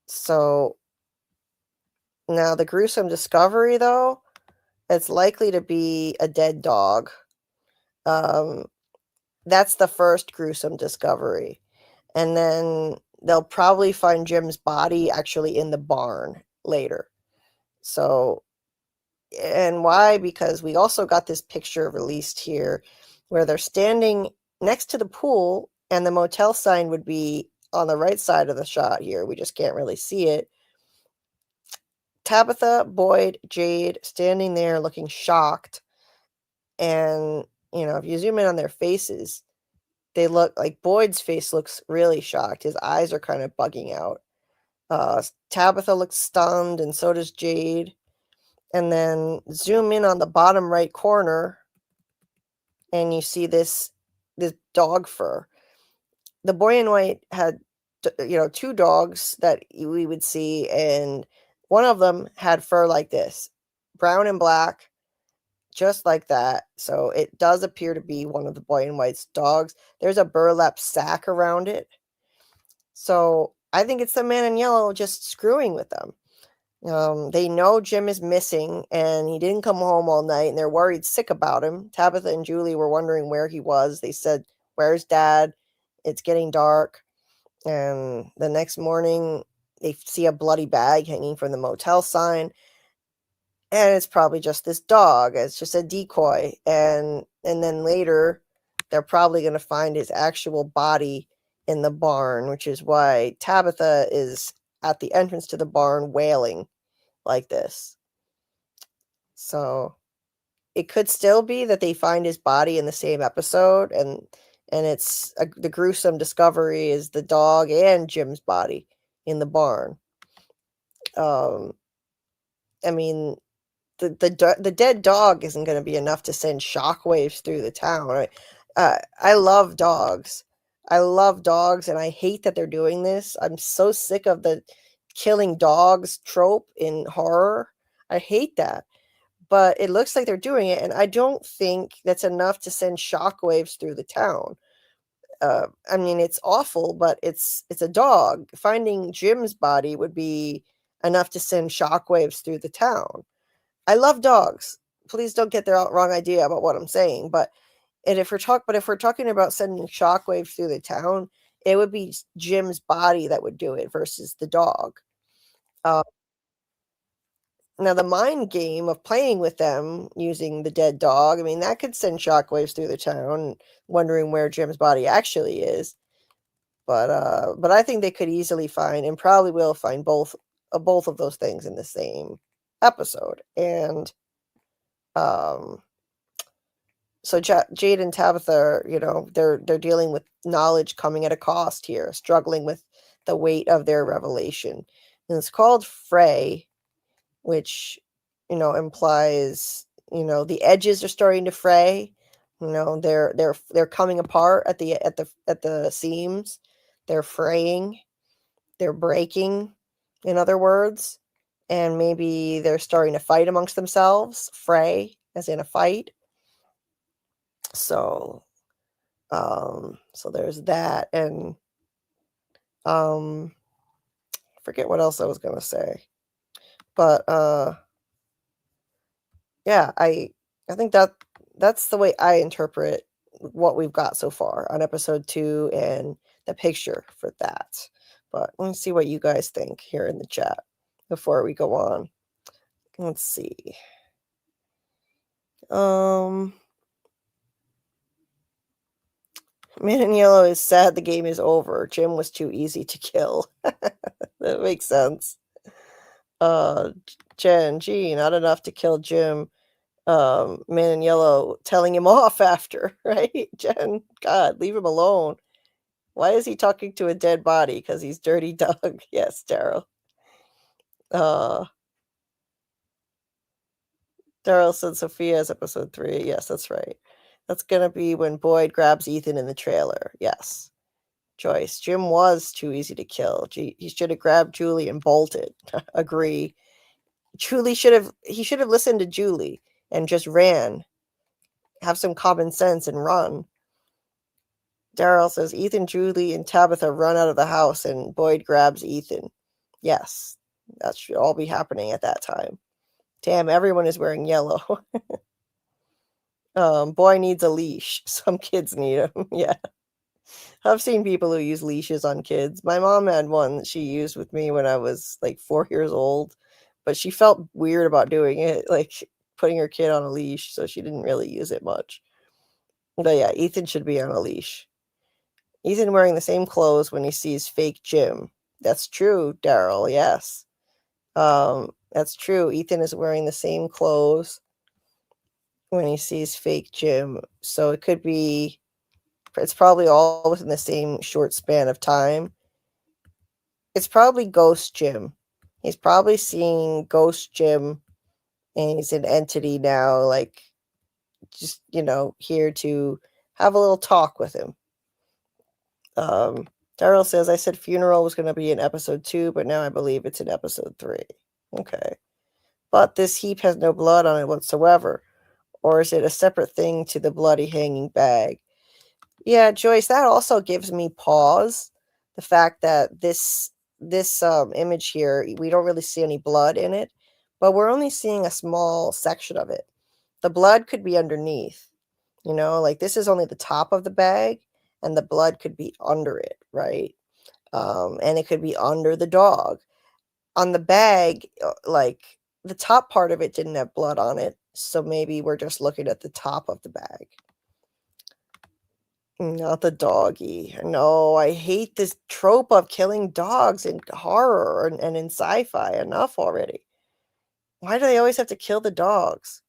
So now the gruesome discovery, though, it's likely to be a dead dog. That's the first gruesome discovery. And then they'll probably find Jim's body actually in the barn later. So, and why? Because we also got this picture released here where they're standing next to the pool, and the motel sign would be on the right side of the shot here. We just can't really see it. Tabitha, Boyd, Jade standing there looking shocked. And, you know, if you zoom in on their faces, they look like Boyd's face looks really shocked. His eyes are kind of bugging out. Tabitha looks stunned, and so does Jade. And then zoom in on the bottom right corner, and you see this dog fur. The boy in white had, you know, two dogs that we would see, and one of them had fur like this, brown and black, just like that. So it does appear to be one of the boy in white's dogs. There's a burlap sack around it. So I think it's the man in yellow just screwing with them. They know Jim is missing and he didn't come home all night, and they're worried sick about him. Tabitha and Julie were wondering where he was. They said, "Where's Dad? It's getting dark." And the next morning, they see a bloody bag hanging from the motel sign. And it's probably just this dog. It's just a decoy. And then later, they're probably going to find his actual body in the barn, which is why Tabitha is at the entrance to the barn wailing like this. So it could still be that they find his body in the same episode, and it's the gruesome discovery is the dog and Jim's body in the barn. I mean, the dead dog isn't going to be enough to send shockwaves through the town. Right? I love dogs. I love dogs, and I hate that they're doing this. I'm so sick of the killing dogs trope in horror. I hate that. But it looks like they're doing it, and I don't think that's enough to send shockwaves through the town. I mean, it's awful, but it's a dog. Finding Jim's body would be enough to send shockwaves through the town. I love dogs. Please don't get the wrong idea about what I'm saying. But if we're talking about sending shockwaves through the town, it would be Jim's body that would do it versus the dog. Now, the mind game of playing with them using the dead dog, I mean, that could send shockwaves through the town, wondering where Jim's body actually is. But I think they could easily find, and probably will find, both of those things in the same episode. And so Jade and Tabitha, you know, they're dealing with knowledge coming at a cost here, struggling with the weight of their revelation. And it's called Fray, which, you know, implies, you know, the edges are starting to fray. You know, they're coming apart at the seams. They're fraying. They're breaking, in other words. And maybe they're starting to fight amongst themselves. Fray, as in a fight. So there's that. And I forget what else I was gonna say. But yeah, I think that's the way I interpret what we've got so far on episode 2 and the picture for that. But let me see what you guys think here in the chat before we go on. Let's see. Man in Yellow is sad the game is over. Jim was too easy to kill. That makes sense. Jen, gee, not enough to kill Jim. Man in Yellow telling him off after, right? Jen, God, leave him alone. Why is he talking to a dead body? Because he's Dirty Doug. Yes, Daryl. Daryl said Sophia's episode 3. Yes, that's right. That's going to be when Boyd grabs Ethan in the trailer. Yes. Joyce, Jim was too easy to kill. He should have grabbed Julie and bolted. Agree. He should have listened to Julie and just ran. Have some common sense and run. Daryl says Ethan, Julie, and Tabitha run out of the house, and Boyd grabs Ethan. Yes, that should all be happening at that time. Damn, everyone is wearing yellow. Boy needs a leash. Some kids need them. Yeah. I've seen people who use leashes on kids. My mom had one that she used with me when I was like 4 years old, but she felt weird about doing it, like putting her kid on a leash, so she didn't really use it much. But yeah, Ethan should be on a leash. Ethan wearing the same clothes when he sees fake Jim. That's true, Daryl. Yes. That's true. Ethan is wearing the same clothes when he sees fake Jim. So it could be, it's probably all within the same short span of time. It's probably Ghost Jim. He's probably seeing Ghost Jim, and he's an entity now, like, just, here to have a little talk with him. Daryl says, I said funeral was going to be in episode 2, but now I believe it's in episode 3. Okay. But this heap has no blood on it whatsoever. Or is it a separate thing to the bloody hanging bag? Yeah, Joyce, that also gives me pause. The fact that this image here, we don't really see any blood in it, but we're only seeing a small section of it. The blood could be underneath, like this is only the top of the bag, and the blood could be under it, right? And it could be under the dog. On the bag, like the top part of it didn't have blood on it, so maybe we're just looking at the top of the bag. Not the doggy. No, I hate this trope of killing dogs in horror and in sci-fi. Enough already. Why do they always have to kill the dogs?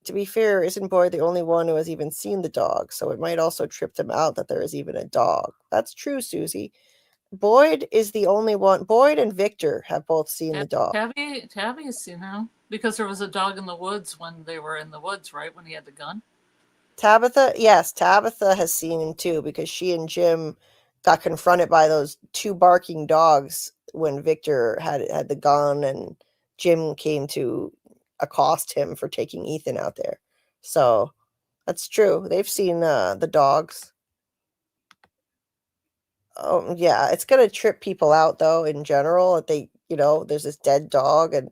To be fair, isn't Boyd the only one who has even seen the dog? So it might also trip them out that there is even a dog. That's true, Susie. Boyd is the only one. Boyd and Victor have both seen the dog. Tabby has seen him because there was a dog in the woods when they were in the woods, right? When he had the gun. Tabitha, yes, Tabitha has seen him too, because she and Jim got confronted by those 2 barking dogs when Victor had the gun, and Jim came to accost him for taking Ethan out there. So that's true. They've seen the dogs. Yeah, it's gonna trip people out though in general. That they, there's this dead dog, and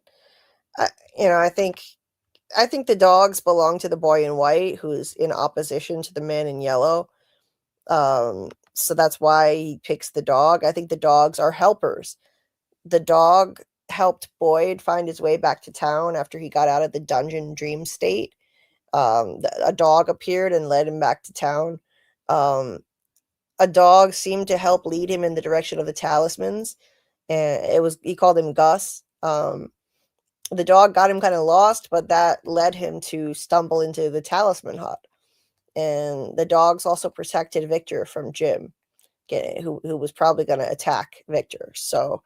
I think the dogs belong to the boy in white, who's in opposition to the man in yellow. So that's why he picks the dog. I think the dogs are helpers. The dog helped Boyd find his way back to town after he got out of the dungeon dream state. A dog appeared and led him back to town. A dog seemed to help lead him in the direction of the talismans, and he called him Gus. The dog got him kind of lost, but that led him to stumble into the talisman hut. And the dogs also protected Victor from Jim, who was probably going to attack Victor. So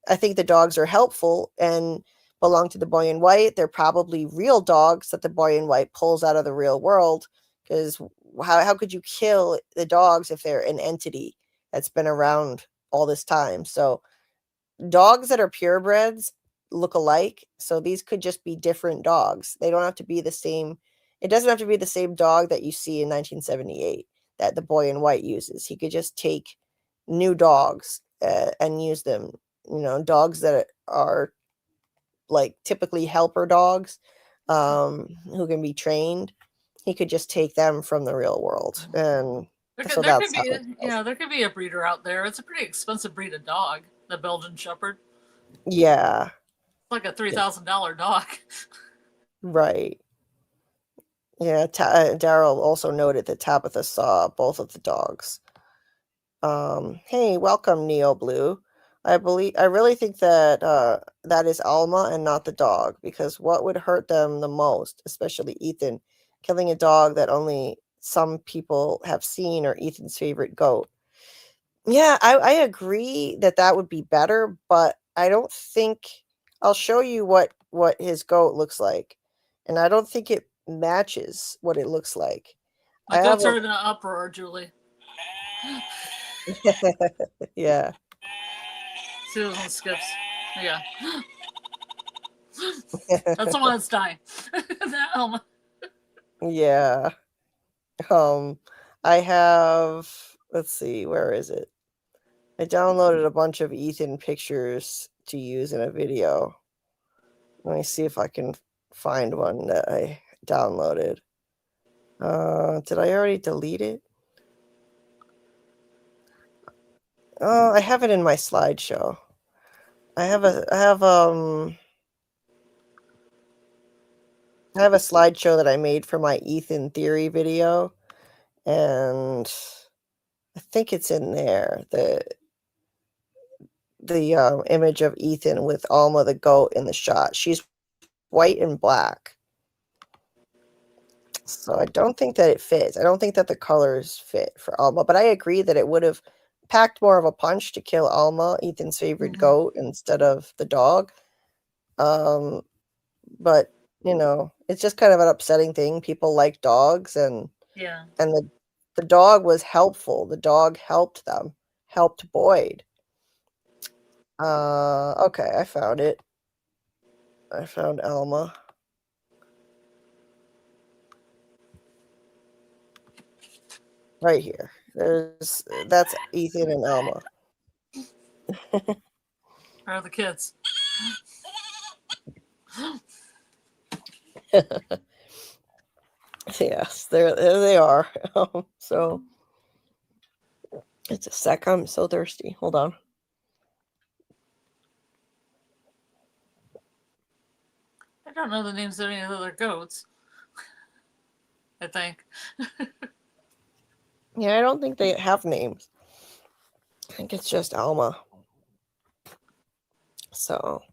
I think the dogs are helpful and belong to the boy in white. They're probably real dogs that the boy in white pulls out of the real world, because how could you kill the dogs if they're an entity that's been around all this time? So dogs that are purebreds look alike, so these could just be different dogs. They don't have to be the same. It doesn't have to be the same dog that you see in 1978 that the boy in white uses. He could just take new dogs and use them. Dogs that are like typically helper dogs, who can be trained. He could just take them from the real world, and there could be a breeder out there. It's a pretty expensive breed of dog, the Belgian Shepherd. Yeah, like a $3,000 dog. Right. Yeah, Daryl also noted that Tabitha saw both of the dogs. Hey, welcome, Neo Blue. I really think that that is Alma and not the dog, because what would hurt them the most, especially Ethan, killing a dog that only some people have seen, or Ethan's favorite goat. Yeah, I agree that would be better, but I don't think I'll show you what his goat looks like, and I don't think it matches what it looks like. My goats are in an uproar, Julie. Yeah. See those one skips. Yeah. That's the one that's dying. Yeah. I have, let's see, where is it? I downloaded a bunch of Ethan pictures to use in a video. Let me see if I can find one that I downloaded. Did I already delete it? Oh, I have it in my slideshow. I have a slideshow that I made for my Ethan theory video, and I think it's in there. The image of Ethan with Alma the goat in the shot. She's white and black. So I don't think that it fits. I don't think that the colors fit for Alma, but I agree that it would have packed more of a punch to kill Alma, Ethan's favorite goat, instead of the dog. But it's just kind of an upsetting thing. People like dogs, and Yeah. the dog was helpful. The dog helped them, helped Boyd. Okay, I found it. I found Alma. Right here. That's Ethan and Alma. Where are the kids? Yes, there they are. So it's a sec. I'm so thirsty. Hold on. I don't know the names of any of the other goats. I think. Yeah, I don't think they have names. I think it's just Alma. So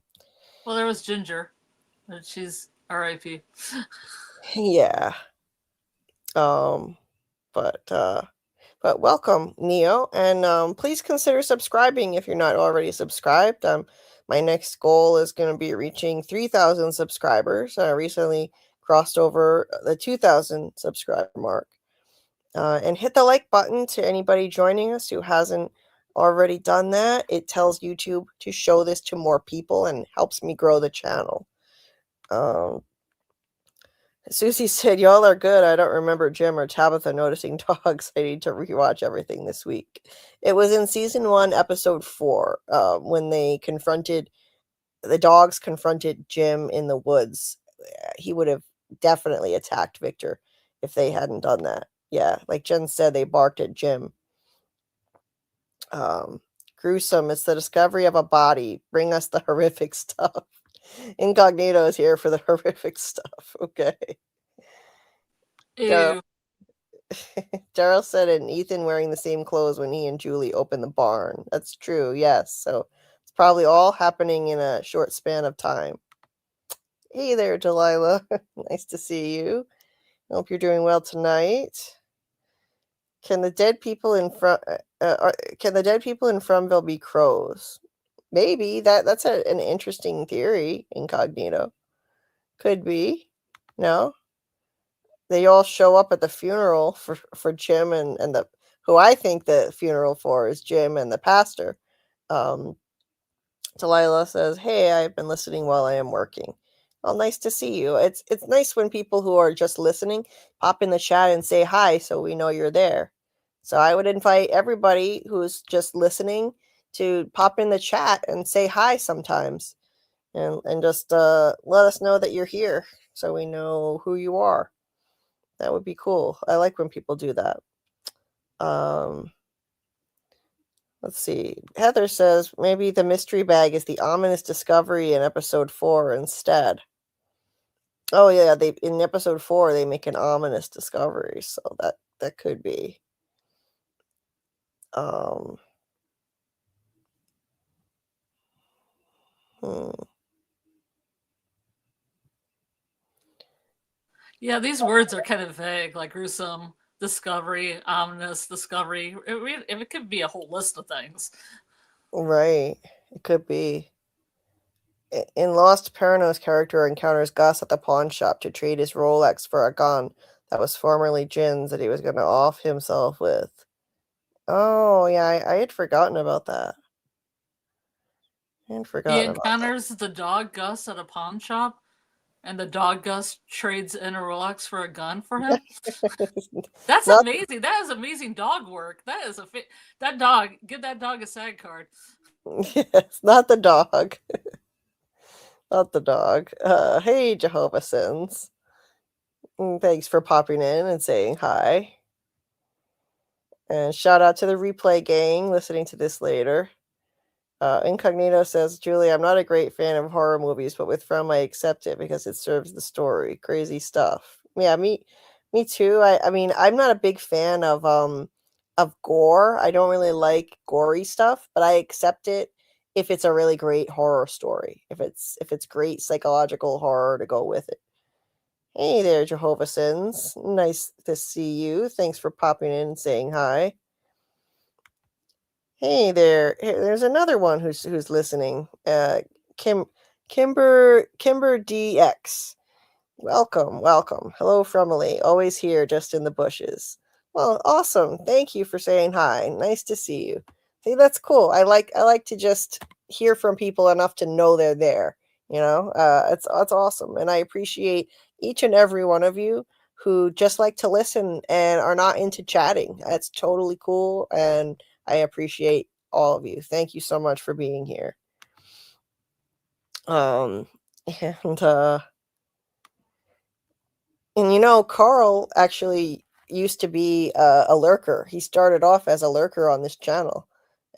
Well, there was Ginger, but she's R.I.P. yeah. But welcome, Neo, and please consider subscribing if you're not already subscribed. My next goal is going to be reaching 3,000 subscribers. I recently crossed over the 2,000 subscriber mark. And hit the like button to anybody joining us who hasn't already done that. It tells YouTube to show this to more people and helps me grow the channel. Susie said, y'all are good. I don't remember Jim or Tabitha noticing dogs. I need to rewatch everything this week. It was in season 1, episode 4, when the dogs confronted Jim in the woods. He would have definitely attacked Victor if they hadn't done that. Yeah, like Jen said, they barked at Jim. Gruesome. It's the discovery of a body. Bring us the horrific stuff. Incognito is here for the horrific stuff. Okay. Ew. Daryl said, and Ethan wearing the same clothes when he and Julie opened the barn. That's true, yes. So it's probably all happening in a short span of time. Hey there, Delilah. Nice to see you. Hope you're doing well tonight. Can the dead people in Fromville be crows? Maybe that's an interesting theory. Incognito could be. No, they all show up at the funeral for Jim and the who I think the funeral for is Jim and the pastor. Delilah says, "Hey, I've been listening while I am working." Well, nice to see you. It's nice when people who are just listening pop in the chat and say hi, so we know you're there. So I would invite everybody who's just listening to pop in the chat and say hi sometimes, and just let us know that you're here, so we know who you are. That would be cool. I like when people do that. Let's see. Heather says maybe the mystery bag is the ominous discovery in episode 4 instead. Oh yeah, in episode 4 they make an ominous discovery, so that could be. Yeah, these words are kind of vague, like gruesome, discovery, ominous, discovery. It could be a whole list of things. Right. It could be. In Lost, Perno's character encounters Gus at the pawn shop to trade his Rolex for a gun that was formerly Jin's that he was going to off himself with. Oh, yeah, I had forgotten about that. He encounters the dog Gus at a pawn shop. and the dog Gus trades in a Rolex for a gun for him. That's Not- amazing. That is amazing dog work. That is that dog. Give that dog a SAG card. Yes, not the dog. Not the dog. Hey, Jehovah Sins. Thanks for popping in and saying hi. And shout out to the replay gang listening to this later. Incognito says, Julie, I'm not a great fan of horror movies, but with From I accept it because it serves the story. Crazy stuff. Yeah, me too. I mean, I'm not a big fan of gore. I don't really like gory stuff, but I accept it if it's a really great horror story. If it's great psychological horror to go with it. Hey there, Jehovah Sins. Nice to see you. Thanks for popping in and saying hi. Hey there. There's another one who's listening. Kimber DX. Welcome. Hello, Fromily. Always here, just in the bushes. Well, awesome. Thank you for saying hi. Nice to see you. See, that's cool. I like to just hear from people enough to know they're there. It's awesome, and I appreciate each and every one of you who just like to listen and are not into chatting. That's totally cool, and I appreciate all of you. Thank you so much for being here. And Karl actually used to be a lurker. He started off as a lurker on this channel,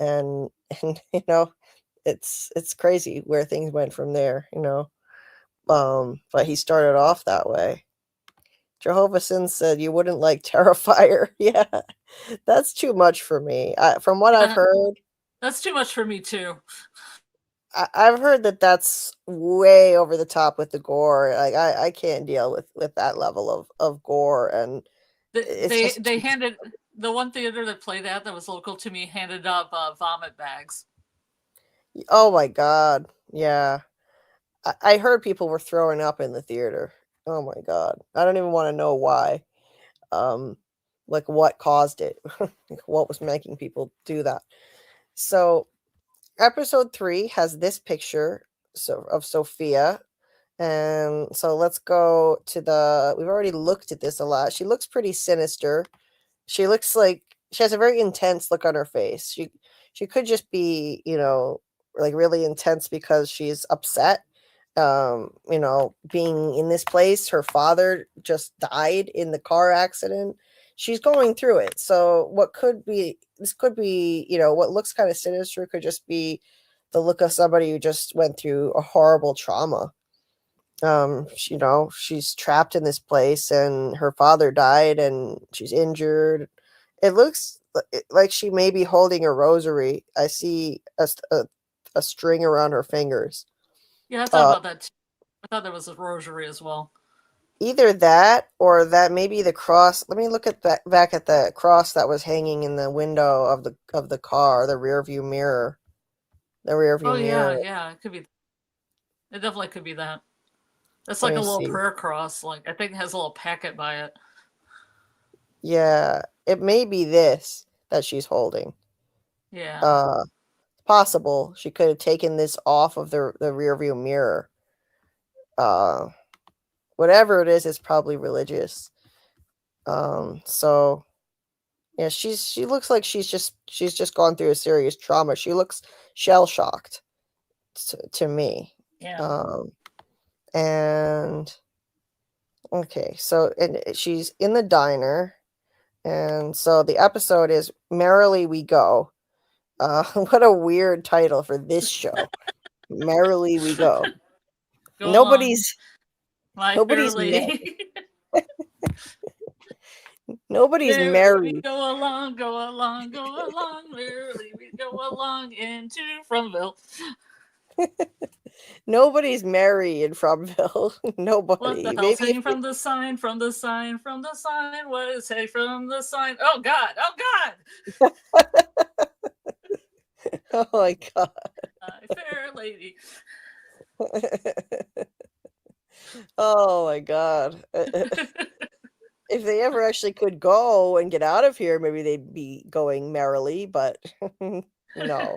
and it's crazy where things went from there. But he started off that way. Jehovah Sin said you wouldn't like Terrifier. Yeah, that's too much for me. From what I've heard, that's too much for me too. I've heard that's way over the top with the gore. Like I can't deal with that level of gore, and they handed the one theater that played that was local to me handed up vomit bags. Oh my god, yeah. I heard people were throwing up in the theater. Oh my god. I don't even want to know why. Like what caused it. What was making people do that. So episode 3 has this picture of Sophia. And so let's go to we've already looked at this a lot. She looks pretty sinister. She looks like she has a very intense look on her face. She could just be, like really intense because she's upset. Being in this place, her father just died in the car accident. She's going through it. So what could be what looks kind of sinister could just be the look of somebody who just went through a horrible trauma. She's trapped in this place and her father died and she's injured. It looks like she may be holding a rosary. I see a string around her fingers. Yeah, I thought about that too. I thought there was a rosary as well. Either that or that maybe the cross. Let me look at back at the cross that was hanging in the window of the car, the rear view mirror. The rear view mirror. Yeah, it could be. It definitely could be that. That's like a little prayer cross. Like I think it has a little packet by it. Yeah, it may be this that she's holding. Yeah. Possible she could have taken this off of the rear view mirror. Whatever it is, it's probably religious. So yeah, she looks like she's just gone through a serious trauma. She looks shell shocked to me. Yeah. And okay, so she's in the diner, and so the episode is Merrily We Go. What a weird title for this show. Merrily We Go. Nobody's married. Nobody's married. We go along, merrily we go along into Fromville. Nobody's married in Fromville. Nobody. What the hell's hanging from the sign? From the sign? What is hey from the sign? Oh God! Oh my god. Fair lady. Oh my god. If they ever actually could go and get out of here, maybe they'd be going merrily, but no.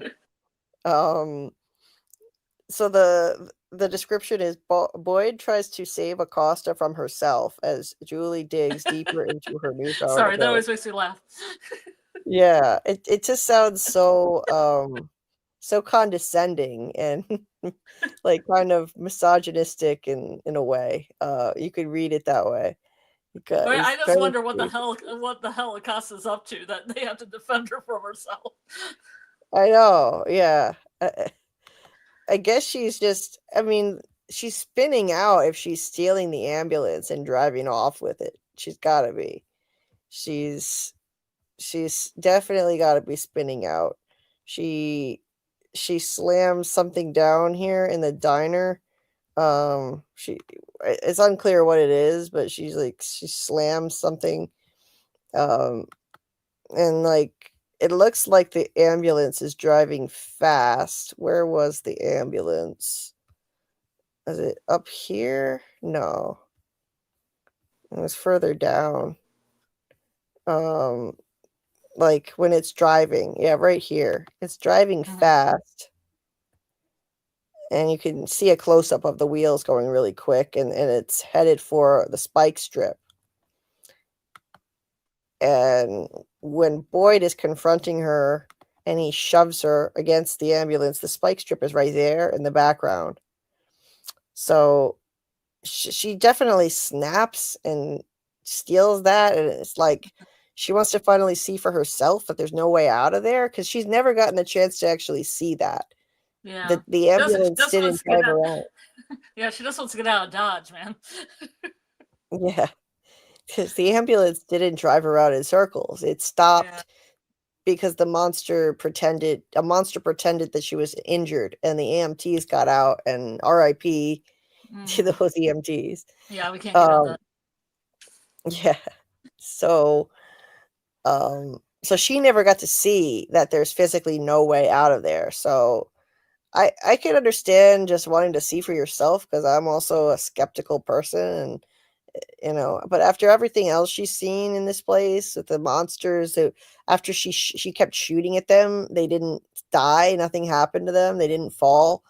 So the description is Boyd tries to save Acosta from herself as Julie digs deeper into her newfound Sorry, that ability. always makes me laugh. Yeah, it just sounds so condescending and like kind of misogynistic in a way. You could read it that way. I Because just wonder what the hell Acosta's up to that they have to defend her from herself. I know, yeah. I guess she's just, I mean, she's spinning out if she's stealing the ambulance and driving off with it. She's got to be. She's definitely got to be spinning out. She slams something down here in the diner. It's unclear what it is, but she slams something. And like it looks like the ambulance is driving fast. Where was the ambulance? Is it up here? No. It was further down. Like when it's driving. Yeah, right here. It's driving fast. And you can see a close-up of the wheels going really quick, and it's headed for the spike strip. And when Boyd is confronting her and he shoves her against the ambulance, the spike strip is right there in the background. So she definitely snaps and steals that. And it's like she wants to finally see for herself that there's no way out of there because she's never gotten a chance to actually see that. Yeah. The ambulance didn't drive around. Yeah, she just wants to get out of Dodge, man. Yeah. Because the ambulance didn't drive around in circles. It stopped because a monster pretended that she was injured, and the EMTs got out, and RIP to those EMTs. Yeah, we can't get into that. Yeah. So she never got to see that there's physically no way out of there. So I can understand just wanting to see for yourself because I'm also a skeptical person, and but after everything else she's seen in this place with the monsters, after she kept shooting at them, they didn't die, nothing happened to them, they didn't fall.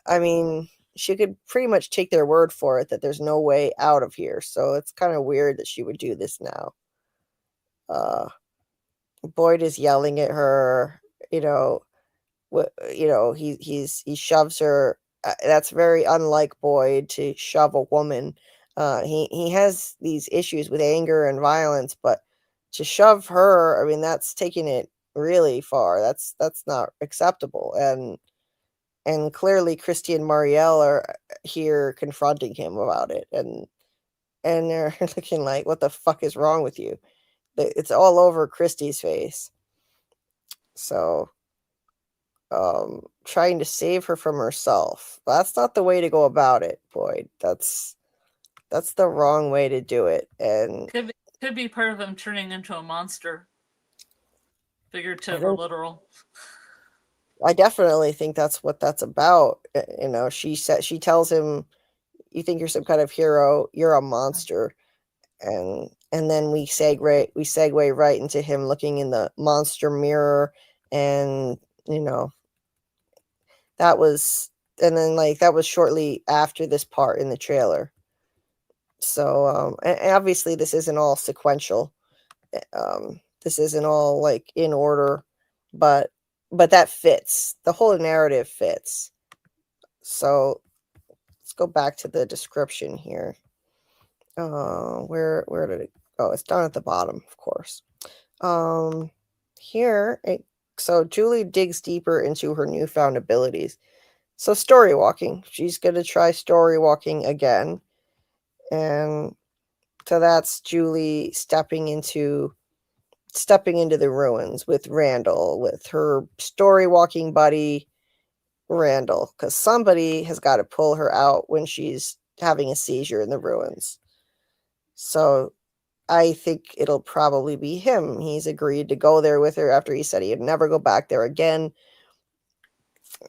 I mean, she could pretty much take their word for it that there's no way out of here. So it's kind of weird that she would do this now. Boyd is yelling at her, he shoves her. That's very unlike Boyd to shove a woman. He has these issues with anger and violence, but to shove her, I mean, that's taking it really far. That's not acceptable. And clearly Christy and Marielle are here confronting him about it, and they're looking like, what the fuck is wrong with you? It's all over Christy's face. So trying to save her from herself. That's not the way to go about it, Boyd. That's the wrong way to do it. And could be part of him turning into a monster. Figurative or literal. I definitely think that's what that's about. She tells him, you think you're some kind of hero, you're a monster. And then we segue right into him looking in the monster mirror, and that was shortly after this part in the trailer. So and obviously this isn't all sequential. This isn't all like in order, but that fits. The whole narrative fits. So let's go back to the description here. Where did it go? It's down at the bottom, of course. So Julie digs deeper into her newfound abilities. So story walking. She's going to try story walking again. And so that's Julie stepping into the ruins with Randall, with her story walking buddy, Randall, because somebody has got to pull her out when she's having a seizure in the ruins. So I think it'll probably be him. He's agreed to go there with her after he said he'd never go back there again.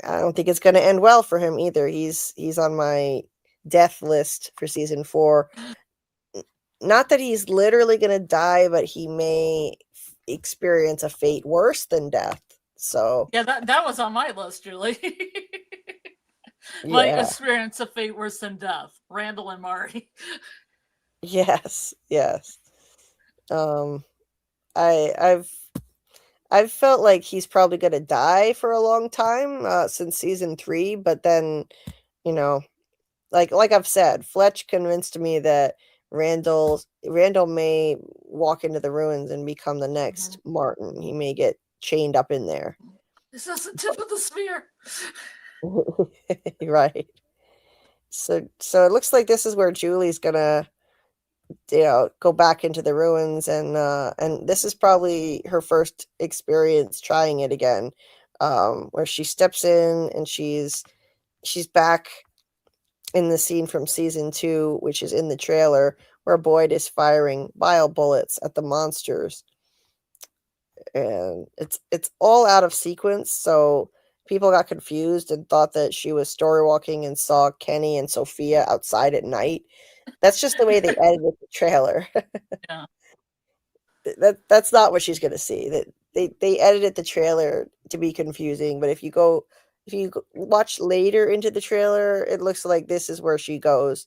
I don't think it's going to end well for him either. He's on my death list for season 4. Not that he's literally going to die, but he may experience a fate worse than death. So yeah, that was on my list, Julie. My Yeah. experience of fate worse than death. Randall and Marty. Yes. Yes. Um, I've felt like he's probably gonna die for a long time since season 3, but then you know, like I've said, Fletch convinced me that Randall may walk into the ruins and become the next Martin. He may get chained up in there. This is the tip of the spear. Right. So it looks like this is where Julie's gonna go back into the ruins, and this is probably her first experience trying it again, where she steps in and she's back in the scene from season 2, which is in the trailer, where Boyd is firing bile bullets at the monsters, and it's all out of sequence, so people got confused and thought that she was story walking and saw Kenny and Sophia outside at night. That's just the way they edited the trailer. Yeah. That's not what she's gonna see. That they edited the trailer to be confusing, but if you watch later into the trailer, it looks like this is where she goes.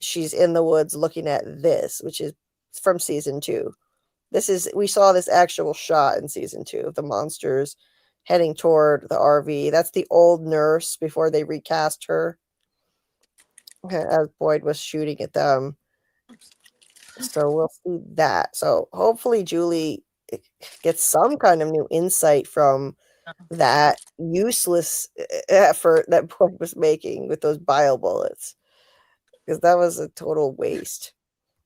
She's in the woods looking at this, which is from season 2. We saw this actual shot in season 2 of the monsters heading toward the RV. That's the old nurse before they recast her, as Boyd was shooting at them. So we'll see that. So hopefully Julie gets some kind of new insight from that useless effort that Boyd was making with those bile bullets, because that was a total waste.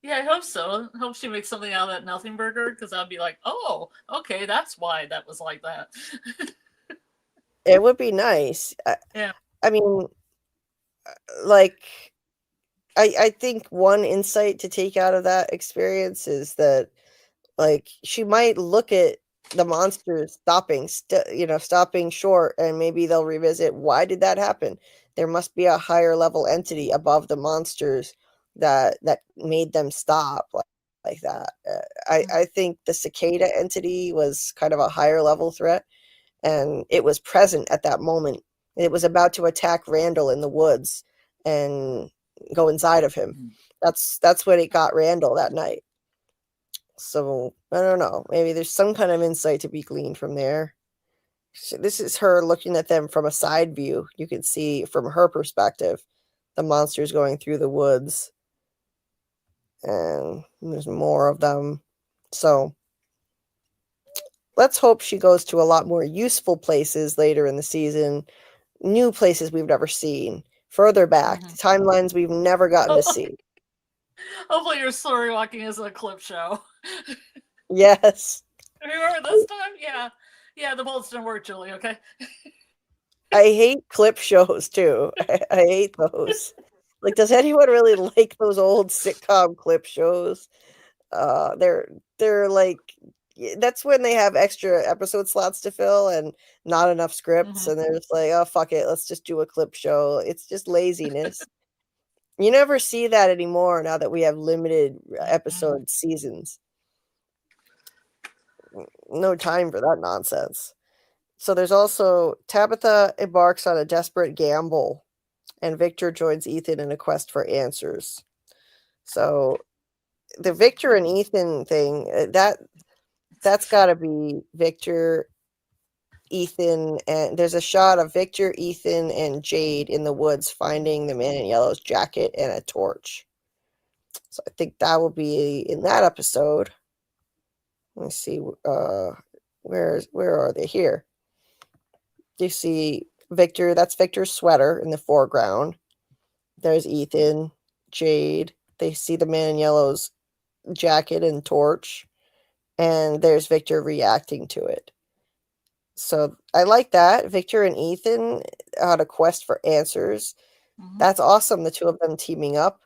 Yeah, I hope so. I hope she makes something out of that nothing burger, because I'd be like, oh, okay, that's why that was like that. It would be nice. Yeah. I mean, like, I think one insight to take out of that experience is that, like, she might look at the monsters stopping short, and maybe they'll revisit, why did that happen? There must be a higher level entity above the monsters that made them stop like that. I think the cicada entity was kind of a higher level threat, and it was present at that moment. It was about to attack Randall in the woods and go inside of him. That's when it got Randall that night. So I don't know. Maybe there's some kind of insight to be gleaned from there. So this is her looking at them from a side view. You can see from her perspective the monsters going through the woods, and there's more of them. So let's hope she goes to a lot more useful places later in the season, new places we've never seen, further back, timelines we've never gotten to see. Hopefully your story walking is a clip show. Yes. Remember this time? Yeah. Yeah, the bullets didn't work, Julie, okay? I hate clip shows too. I hate those. Like, does anyone really like those old sitcom clip shows? They're like, that's when they have extra episode slots to fill and not enough scripts, and they're just like, oh, fuck it, let's just do a clip show. It's just laziness. You never see that anymore now that we have limited episode seasons. No time for that nonsense. So there's also Tabitha embarks on a desperate gamble, and Victor joins Ethan in a quest for answers. So the Victor and Ethan thing, that's got to be Victor, Ethan, and there's a shot of Victor, Ethan, and Jade in the woods finding the man in yellow's jacket and a torch. So I think that will be in that episode. Let me see. Where are they? Here. You see Victor. That's Victor's sweater in the foreground. There's Ethan, Jade. They see the man in yellow's jacket and torch, and there's Victor reacting to it. So I like that. Victor and Ethan on a quest for answers. That's awesome. The two of them teaming up.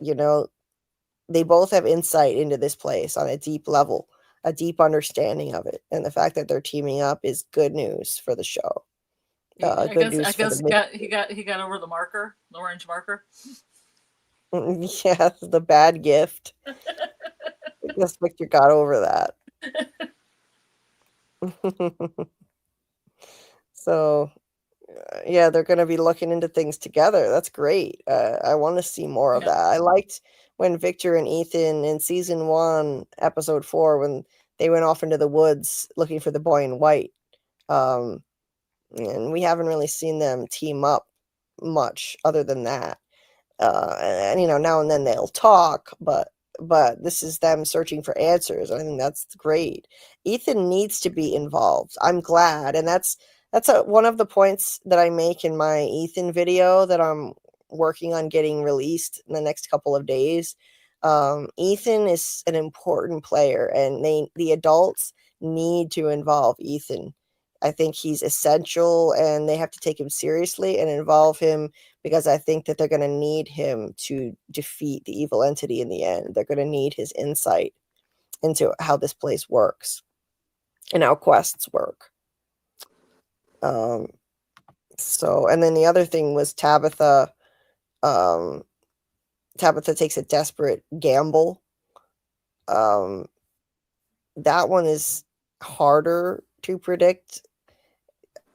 They both have insight into this place on a deep level, a deep understanding of it. And the fact that they're teaming up is good news for the show. I guess he got over the marker, the orange marker. Yeah, the bad gift. I guess Victor got over that. So they're gonna be looking into things together. That's great. I want to see more of Yeah. that. I liked when Victor and Ethan in season 1, episode 4, when they went off into the woods looking for the boy in white. And we haven't really seen them team up much other than that. And now and then they'll talk, but this is them searching for answers. I think that's great. Ethan needs to be involved. I'm glad, and that's one of the points that I make in my Ethan video that I'm working on getting released in the next couple of days. Ethan is an important player, and the adults need to involve Ethan. I think he's essential, and they have to take him seriously and involve him, because I think that they're going to need him to defeat the evil entity in the end. They're going to need his insight into how this place works and how quests work. So, and then the other thing was Tabitha. Tabitha takes a desperate gamble. That one is harder to predict.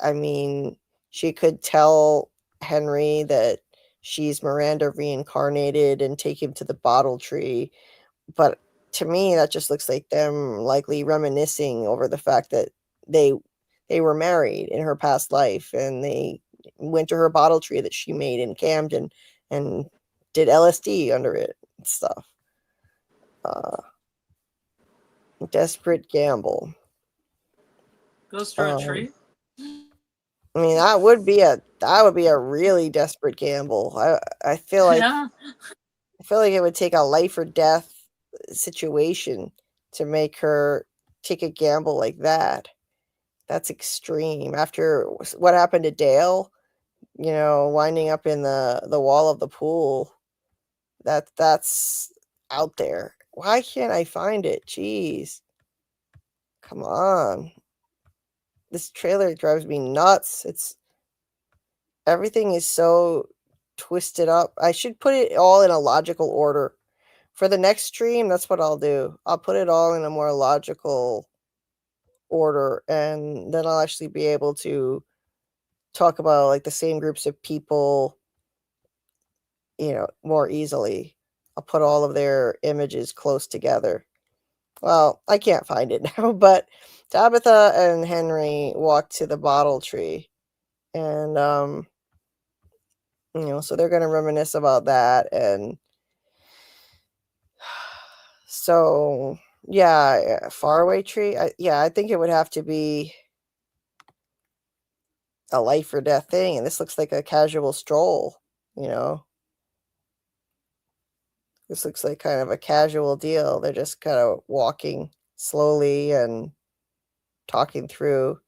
I mean, she could tell Henry that she's Miranda reincarnated and take him to the bottle tree, but to me that just looks like them likely reminiscing over the fact that they were married in her past life, and they went to her bottle tree that she made in Camden and did LSD under it and stuff. Desperate gamble. Goes for a tree. I mean, that would be a really desperate gamble. I feel like Yeah. I feel like it would take a life or death situation to make her take a gamble like that. That's extreme. After what happened to Dale, winding up in the wall of the pool, that's out there. Why can't I find it? Jeez. Come on. This trailer drives me nuts. Everything is so twisted up. I should put it all in a logical order. For the next stream, that's what I'll do. I'll put it all in a more logical order, and then I'll actually be able to talk about like the same groups of people, more easily. I'll put all of their images close together. Well, I can't find it now, but Tabitha and Henry walk to the bottle tree, and so they're going to reminisce about that. And so, yeah, faraway tree. I think it would have to be a life or death thing. And this looks like a casual stroll, This looks like kind of a casual deal. They're just kind of walking slowly and talking through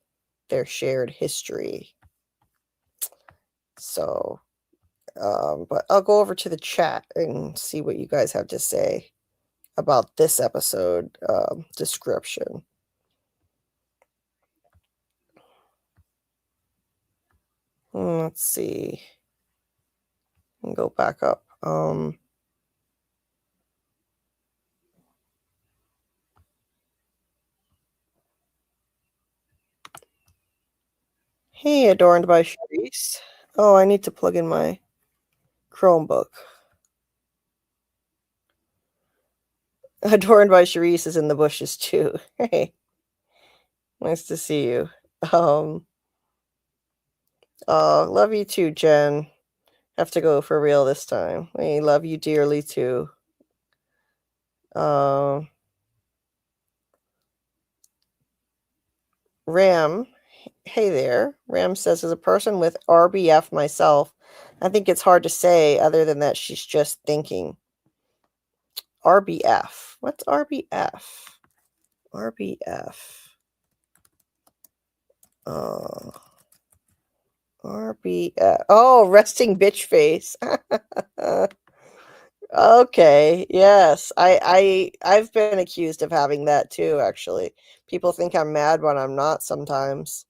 their shared history. So, but I'll go over to the chat and see what you guys have to say about this episode description. Let's see. Go back up. Hey, adorned by Charisse. Oh, I need to plug in my Chromebook. Adorned by Charisse is in the bushes too. Hey, nice to see you. Love you too, Jen. Have to go for real this time. We love you dearly too. Ram, hey there. Ram says, as a person with RBF myself, I think it's hard to say other than that she's just thinking. RBF. What's RBF? RBF. RBF. Oh, resting bitch face. Okay, yes. I've been accused of having that too, actually. People think I'm mad when I'm not sometimes.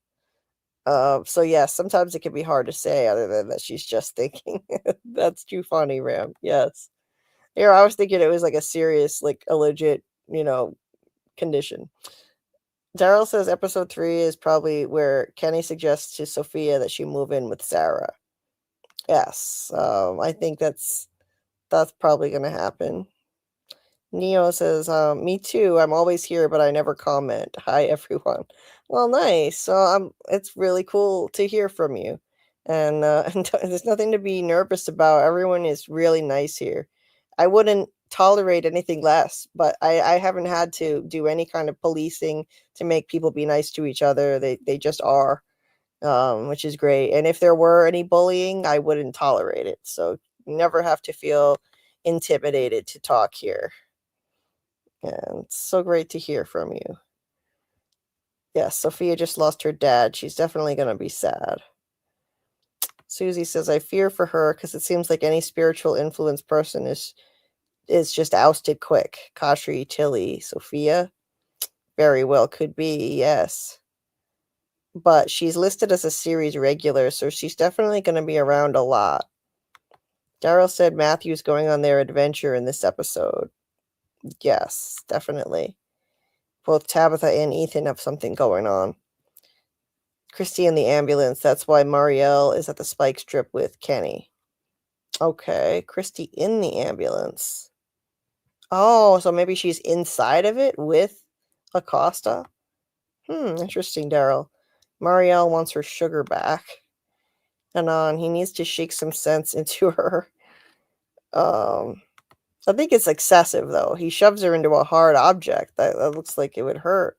So yes, sometimes it can be hard to say other than that she's just thinking. That's too funny, Ram. Yes. Here, I was thinking it was like a serious, like a legit, condition. Daryl says episode 3 is probably where Kenny suggests to Sophia that she move in with Sarah. Yes, I think that's probably going to happen. Neo says, "Me too. I'm always here, but I never comment. Hi, everyone." Well, nice. So it's really cool to hear from you, and and there's nothing to be nervous about. Everyone is really nice here. I wouldn't tolerate anything less, but I haven't had to do any kind of policing to make people be nice to each other. They just are, which is great. And if there were any bullying, I wouldn't tolerate it. So you never have to feel intimidated to talk here. And it's so great to hear from you. Yes, Sophia just lost her dad. She's definitely going to be sad. Susie says, "I fear for her because it seems like any spiritual influence person is just ousted quick." Kashri, Tilly, Sophia. Very well could be, yes. But she's listed as a series regular, so she's definitely going to be around a lot. Daryl said Matthew's going on their adventure in this episode. Yes, definitely. Both Tabitha and Ethan have something going on. Christy in the ambulance. That's why Marielle is at the spike strip with Kenny. Okay, Christy in the ambulance. Oh, so maybe she's inside of it with Acosta? Interesting, Daryl. Marielle wants her sugar back. And he needs to shake some sense into her. I think it's excessive, though. He shoves her into a hard object. That looks like it would hurt.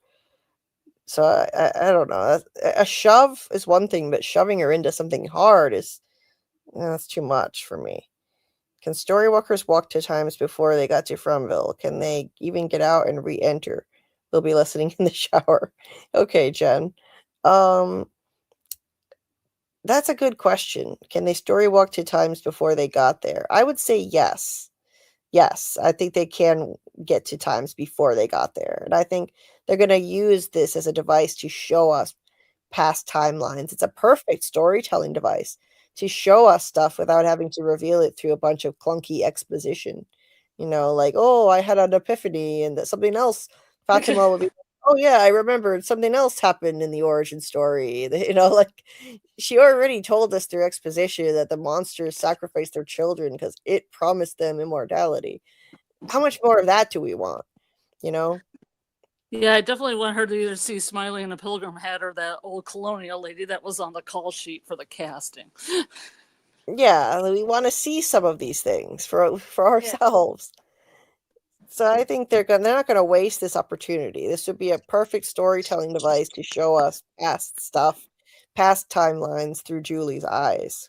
So I don't know. A shove is one thing, but shoving her into something hard is that's too much for me. Can Storywalkers walk 2 times before they got to Fromville? Can they even get out and re-enter? They'll be listening in the shower. Okay, Jen. That's a good question. Can they story walk 2 times before they got there? I would say yes. Yes, I think they can get 2 times before they got there. And I think they're going to use this as a device to show us past timelines. It's a perfect storytelling device to show us stuff without having to reveal it through a bunch of clunky exposition. Like, oh, I had an epiphany and that something else. Fatima would be, oh, yeah, I remembered something else happened in the origin story. Like she already told us through exposition that the monsters sacrificed their children because it promised them immortality. How much more of that do we want? Yeah, I definitely want her to either see Smiley in a pilgrim hat or that old colonial lady that was on the call sheet for the casting. Yeah, we want to see some of these things for ourselves. So I think they're not going to waste this opportunity. This would be a perfect storytelling device to show us past stuff, past timelines through Julie's eyes.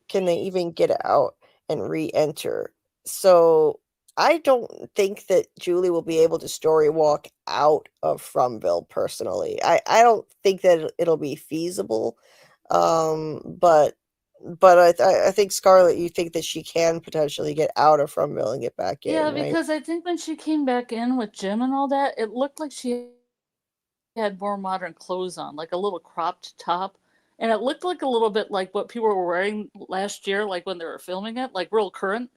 Can they even get out and re-enter? So I don't think that Julie will be able to story walk out of Fromville personally. I don't think that it'll be feasible. But I think Scarlet, you think that she can potentially get out of Fromville and get back in, Yeah, right? because I think when she came back in with Jim and all that, it looked like she had more modern clothes on, like a little cropped top. And it looked like a little bit like what people were wearing last year, like when they were filming it, like real current.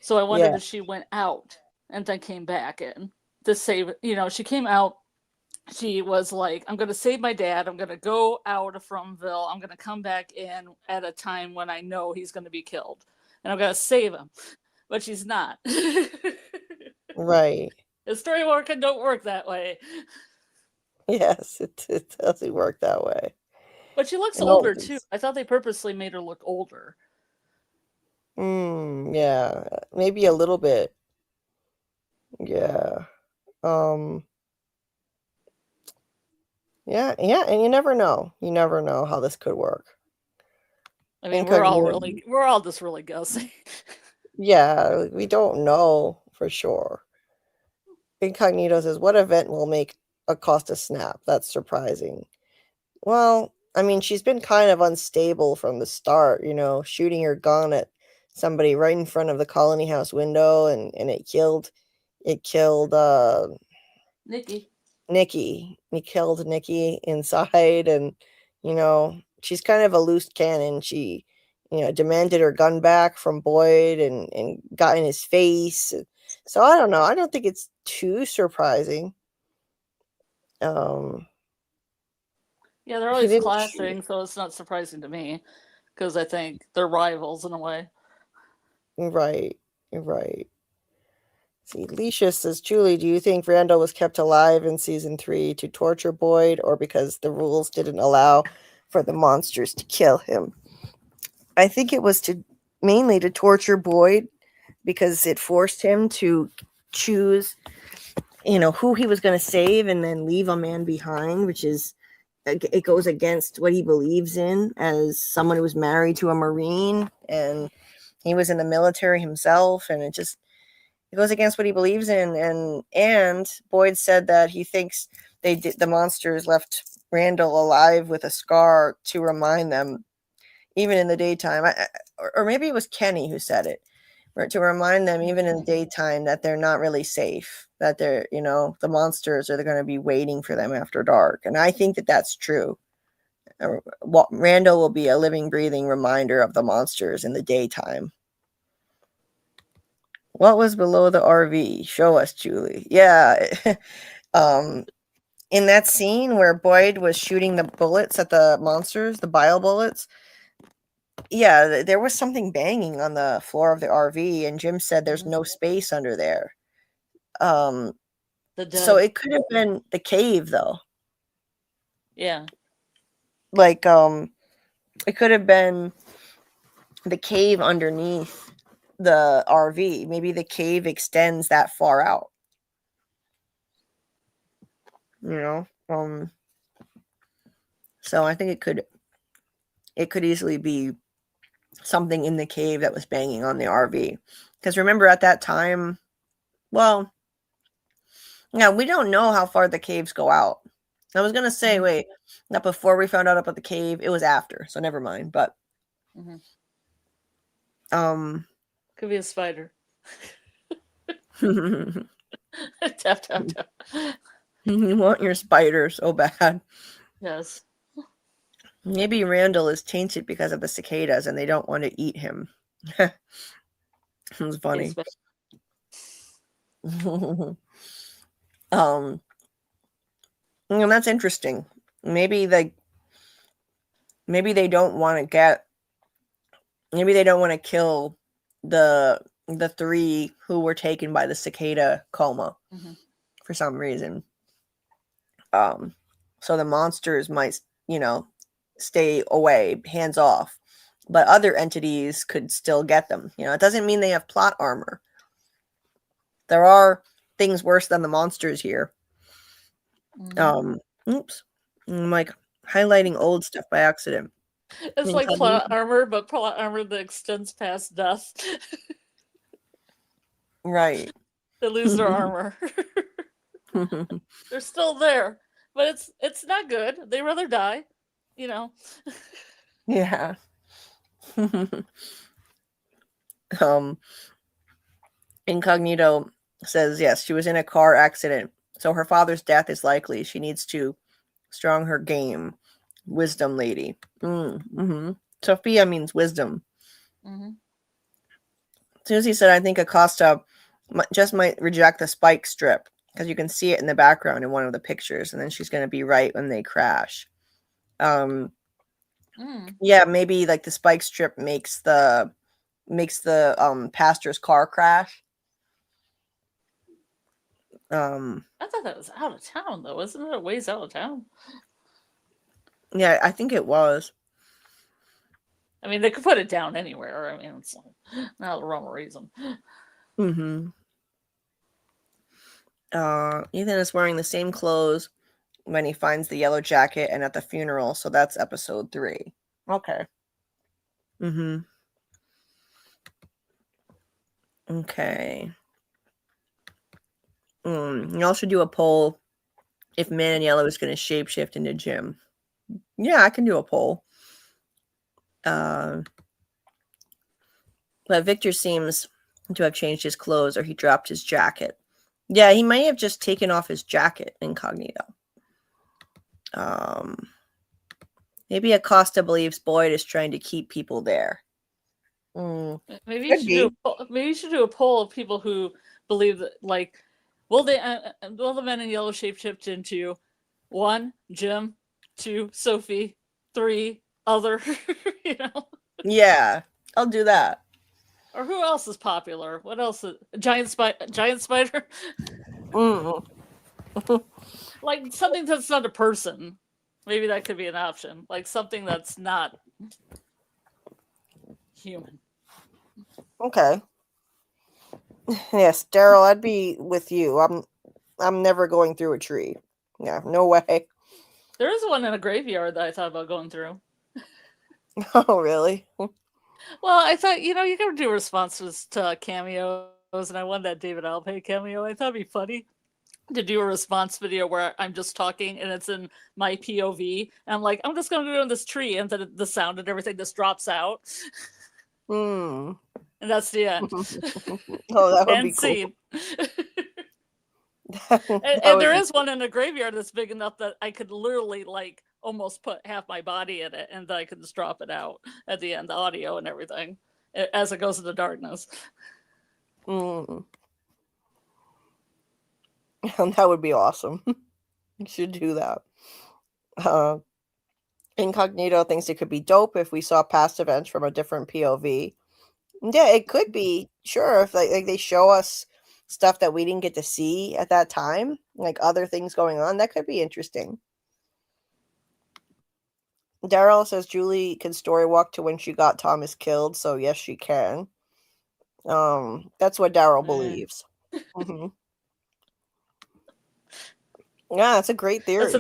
So I wondered if she went out and then came back in to save, she came out. She was like, I'm going to save my dad. I'm going to go out of Fromville. I'm going to come back in at a time when I know he's going to be killed. And I'm going to save him. But she's not. Right. The story work don't work that way. Yes, it doesn't work that way. But she looks older, too. I thought they purposely made her look older. Yeah. Maybe a little bit. Yeah. Yeah, and you never know. You never know how this could work. I mean, we're all just really guessing. Yeah, we don't know for sure. Incognito says, what event will make Acosta snap? That's surprising. Well, I mean, she's been kind of unstable from the start, shooting her gun at somebody right in front of the colony house window, and it killed Nikki. He killed Nikki inside, and she's kind of a loose cannon. She demanded her gun back from Boyd and got in his face. So I don't know. I don't think it's too surprising. Um, Yeah, they're he always didn't shoot it. clashing, so it's not surprising to me because I think they're rivals in a way. Right, right. See, Leisha says, Julie, do you think Randall was kept alive in season 3 to torture Boyd or because the rules didn't allow for the monsters to kill him? I think it was mainly to torture Boyd because it forced him to choose, who he was going to save and then leave a man behind, which is, it goes against what he believes in as someone who was married to a Marine and he was in the military himself, and it goes against what he believes in. And Boyd said that he thinks the monsters left Randall alive with a scar to remind them, even in the daytime. Or maybe it was Kenny who said it, to remind them, even in the daytime, that they're not really safe. That they're, the monsters are going to be waiting for them after dark. And I think that that's true. Randall will be a living, breathing reminder of the monsters in the daytime. What was below the RV? Show us, Julie. Yeah. In that scene where Boyd was shooting the bullets at the monsters, the bile bullets, yeah, there was something banging on the floor of the RV, and Jim said there's no space under there. The So dead. it could have been the cave, though. Yeah. Like, it could have been the cave underneath the RV. Maybe the cave extends that far out. So I think it could easily be something in the cave that was banging on the RV. Because remember, at that time, well, yeah, we don't know how far the caves go out. I was gonna say, wait, not before we found out about the cave. It was after, so never mind. But, Could be a spider. you Tap, tap, tap. want your spider so bad. Yes. Maybe Randall is tainted because of the cicadas, and they don't want to eat him. It was funny. And that's interesting. Maybe they don't want to kill the 3 who were taken by the cicada coma for some reason. So the monsters might, stay away, hands off, but other entities could still get them. It doesn't mean they have plot armor. There are things worse than the monsters here. Oops. I'm like highlighting old stuff by accident. It's like plot armor, but plot armor that extends past death. Right. They lose their armor. They're still there, but it's not good. They rather die, Yeah. Incognito says, yes, she was in a car accident, so her father's death is likely. She needs to strong her game. Wisdom lady. Sophia means wisdom. Susie said, I think Acosta just might reject the spike strip because you can see it in the background in one of the pictures, and then she's going to be right when they crash. Yeah, maybe like the spike strip makes the pastor's car crash. I thought that was out of town, though. Isn't it a ways out of town? Yeah, I think it was. I mean, they could put it down anywhere. I mean, it's not the wrong reason. Ethan is wearing the same clothes when he finds the yellow jacket and at the funeral, so that's episode 3. Okay. Okay. Y'all should do a poll if Man in Yellow is going to shapeshift into Jim. Yeah, I can do a poll. But Victor seems to have changed his clothes, or he dropped his jacket. Yeah, he might have just taken off his jacket incognito. Maybe Acosta believes Boyd is trying to keep people there. Maybe you should do a poll of people who believe that, like, will the men in yellow shapeshift into 1, Jim. 2, Sophie. 3, other. You know, Yeah, I'll do that. or who else is popular? What else? Giant spider. Mm. Like something that's not a person. Maybe that could be an option. Like something that's not human. Okay. Yes, Daryl, I'd be with you. I'm never going through a tree. Yeah, no way. There is one in a graveyard that I thought about going through. Oh, really? Well, I thought, you gotta do responses to cameos, and I wanted that David Alpay cameo. I thought it'd be funny to do a response video where I'm just talking and it's in my POV. And I'm like, I'm just gonna go in this tree, and then the sound and everything just drops out. Hmm. And that's the end. Oh, that would End be cool. scene. That And would there be- is one in a graveyard that's big enough that I could literally like almost put half my body in it, and then I could just drop it out at the end, the audio and everything, as it goes into darkness. Mm. That would be awesome. You should do that. Incognito thinks it could be dope if we saw past events from a different POV. Yeah, it could be. Sure, if like they show us stuff that we didn't get to see at that time, like other things going on, that could be interesting. Daryl says Julie can story walk to when she got Thomas killed, so yes, she can. That's what Daryl believes. Hmm. Yeah, that's a great theory.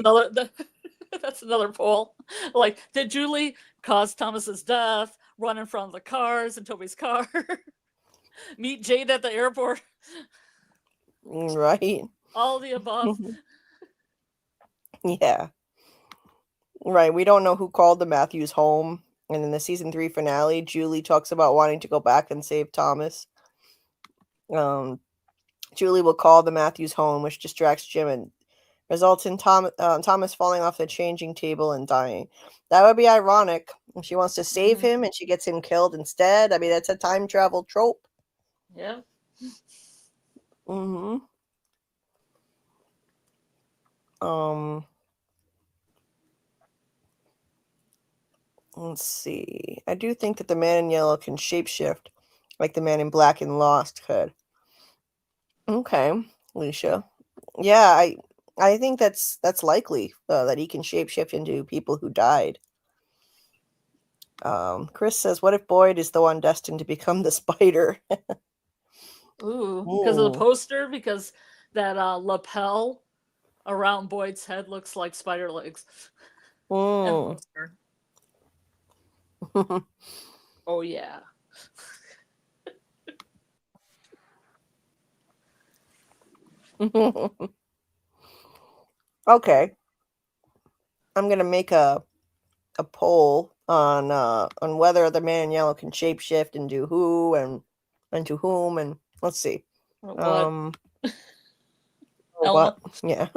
That's another poll. Like, did Julie cause Thomas's death? Run in front of the cars in Toby's car? Meet Jade at the airport? Right. All of the above. Yeah. Right. We don't know who called the Matthews home. And in the season 3 finale, Julie talks about wanting to go back and save Thomas. Julie will call the Matthews home, which distracts Jim and results in Thomas falling off the changing table and dying. That would be ironic. If she wants to save him and she gets him killed instead. I mean, that's a time travel trope. Yeah. Mm-hmm. Let's see. I do think that the man in yellow can shapeshift, like the man in black in Lost could. Okay, Alicia. Yeah, I think that's likely that he can shapeshift into people who died. Chris says, "What if Boyd is the one destined to become the spider?" Ooh, because of the Ooh. poster, because that lapel around Boyd's head looks like spider legs. Mm. Oh yeah. Okay, I'm gonna make a poll on whether the man in yellow can shapeshift and do who and to whom, and let's see. What? Oh, Elma. what? Yeah.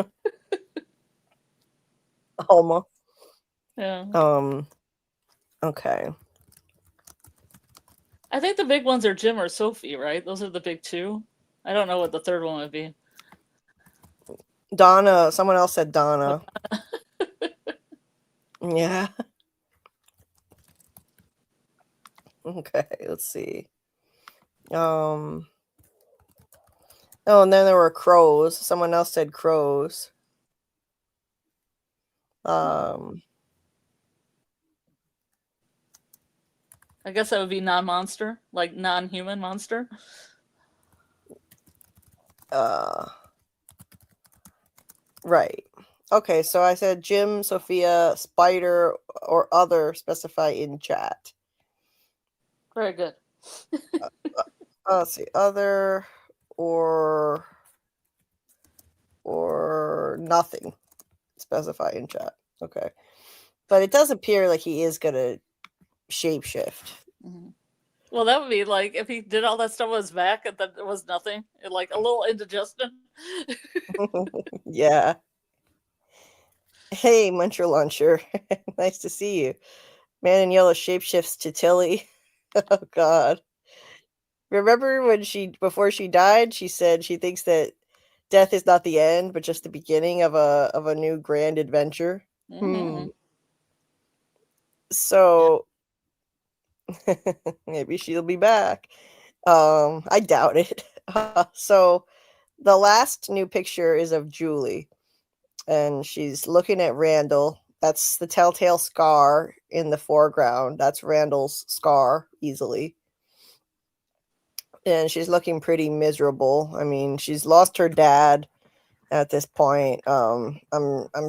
Alma. Yeah. Okay. I think the big ones are Jim or Sophie, right? Those are the big two. I don't know what the third one would be. Donna. Someone else said Donna. Yeah. Okay. Let's see. Oh, and then there were crows. Someone else said crows. I guess that would be non-monster, like non-human monster. Right. Okay, so I said Jim, Sophia, Spider, or other specify in chat. Very good. Let's see, other or nothing. Specify in chat. Okay, but it does appear like he is gonna shapeshift. Mm-hmm. Well, that would be like if he did all that stuff on his back and then there was nothing, like a little indigestion. Yeah. Hey, Muncher Luncher. Nice to see you. Man in yellow shapeshifts to Tilly. Oh God. Remember when before she died, she said she thinks that death is not the end, but just the beginning of a new grand adventure. Mhm. So maybe she'll be back. I doubt it. So the last new picture is of Julie, and she's looking at Randall. That's the telltale scar in the foreground. That's Randall's scar, easily. And she's looking pretty miserable. I mean, she's lost her dad at this point. I'm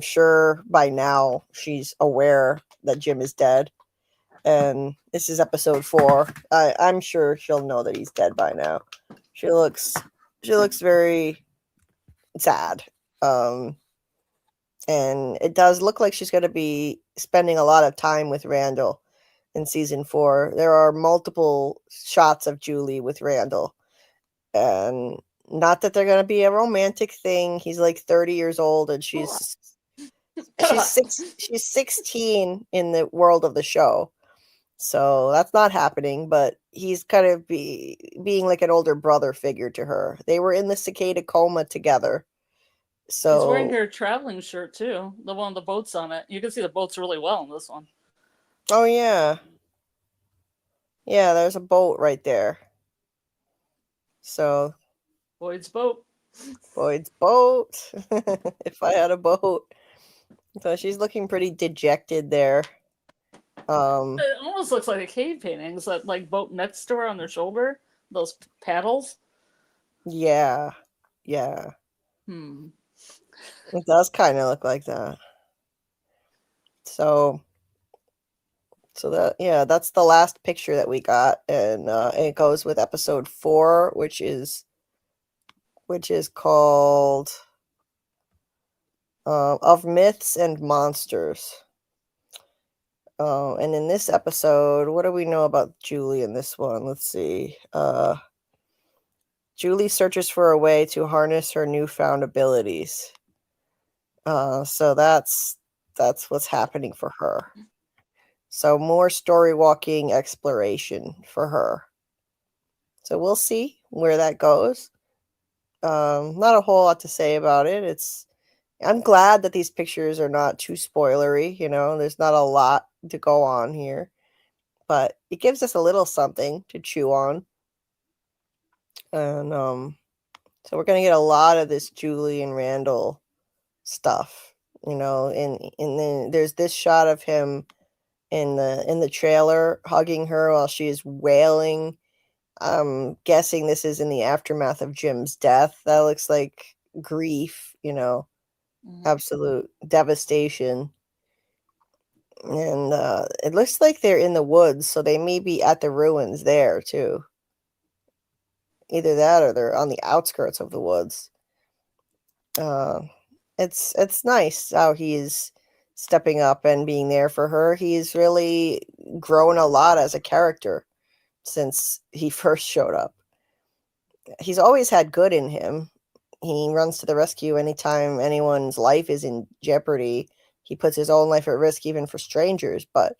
sure by now she's aware that Jim is dead. And this is episode 4. I'm sure she'll know that he's dead by now. She looks very sad. And it does look like she's going to be spending a lot of time with Randall in season 4. There are multiple shots of Julie with Randall. And not that they're going to be a romantic thing. He's like 30 years old and she's 16 in the world of the show. So that's not happening, but he's kind of being like an older brother figure to her. They were in the cicada coma together. So She's wearing her traveling shirt too. The one with the boats on it. You can see the boats really well in this one. Oh yeah. Yeah, there's a boat right there. So Boyd's boat. Boyd's boat. If I had a boat. So she's looking pretty dejected there. It almost looks like a cave painting. Is that like boat next to her on their shoulder? Those paddles? Yeah. It does kind of look like that. So that's the last picture that we got, and it goes with episode 4, which is called Of Myths and Monsters. And in this episode, what do we know about Julie in this one? Let's see. Julie searches for a way to harness her newfound abilities. So that's what's happening for her. So more story walking exploration for her. So we'll see where that goes. Not a whole lot to say about it. I'm glad that these pictures are not too spoilery, there's not a lot to go on here. But it gives us a little something to chew on. And so we're gonna get a lot of this Julie and Randall stuff. And then there's this shot of him in the trailer hugging her while she is wailing. I'm guessing this is in the aftermath of Jim's death. That looks like grief, absolute devastation. And it looks like they're in the woods, so they may be at the ruins there too. Either that or they're on the outskirts of the woods. It's nice how he's stepping up and being there for her. He's really grown a lot as a character since he first showed up. He's always had good in him. He runs to the rescue anytime anyone's life is in jeopardy. He puts his own life at risk even for strangers, but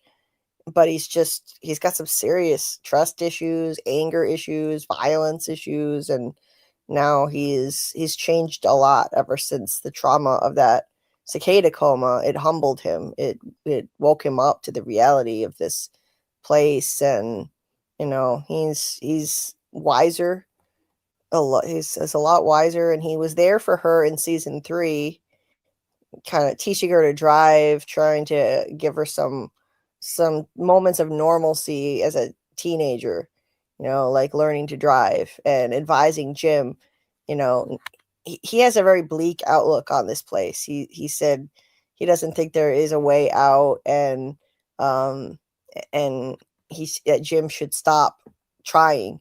he's got some serious trust issues, anger issues, violence issues, and now he's changed a lot ever since the trauma of that cicada coma. It humbled him. It woke him up to the reality of this place, and he's wiser. He's a lot wiser, and he was there for her in season 3, kind of teaching her to drive, trying to give her some moments of normalcy as a teenager, like learning to drive, and advising Jim. He has a very bleak outlook on this place. He said he doesn't think there is a way out, and Jim should stop trying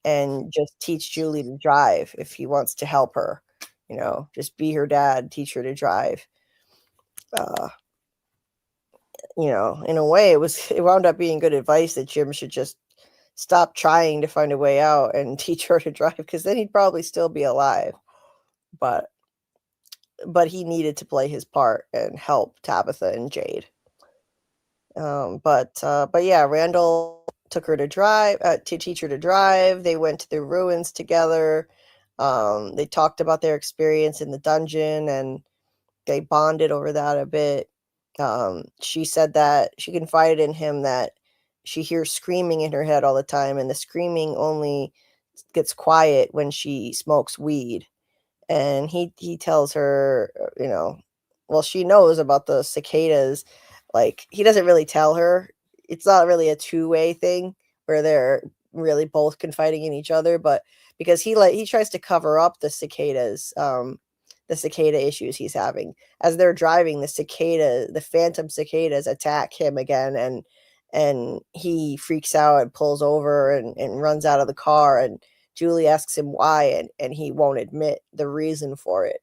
and just teach Julie to drive if he wants to help her. Just be her dad, teach her to drive. In a way, it wound up being good advice that Jim should just stop trying to find a way out and teach her to drive, because then he'd probably still be alive. But he needed to play his part and help Tabitha and Jade. But yeah, Randall took her to drive, to teach her to drive. They went to the ruins together. They talked about their experience in the dungeon, and they bonded over that a bit. She said that she confided in him that she hears screaming in her head all the time, and the screaming only gets quiet when she smokes weed. And he tells her, well, she knows about the cicadas. Like, he doesn't really tell her. It's not really a two-way thing where they're really both confiding in each other, but because he tries to cover up the cicadas, the cicada issues he's having. As they're driving, the phantom cicadas attack him again, and he freaks out and pulls over and runs out of the car, and Julie asks him why, and he won't admit the reason for it.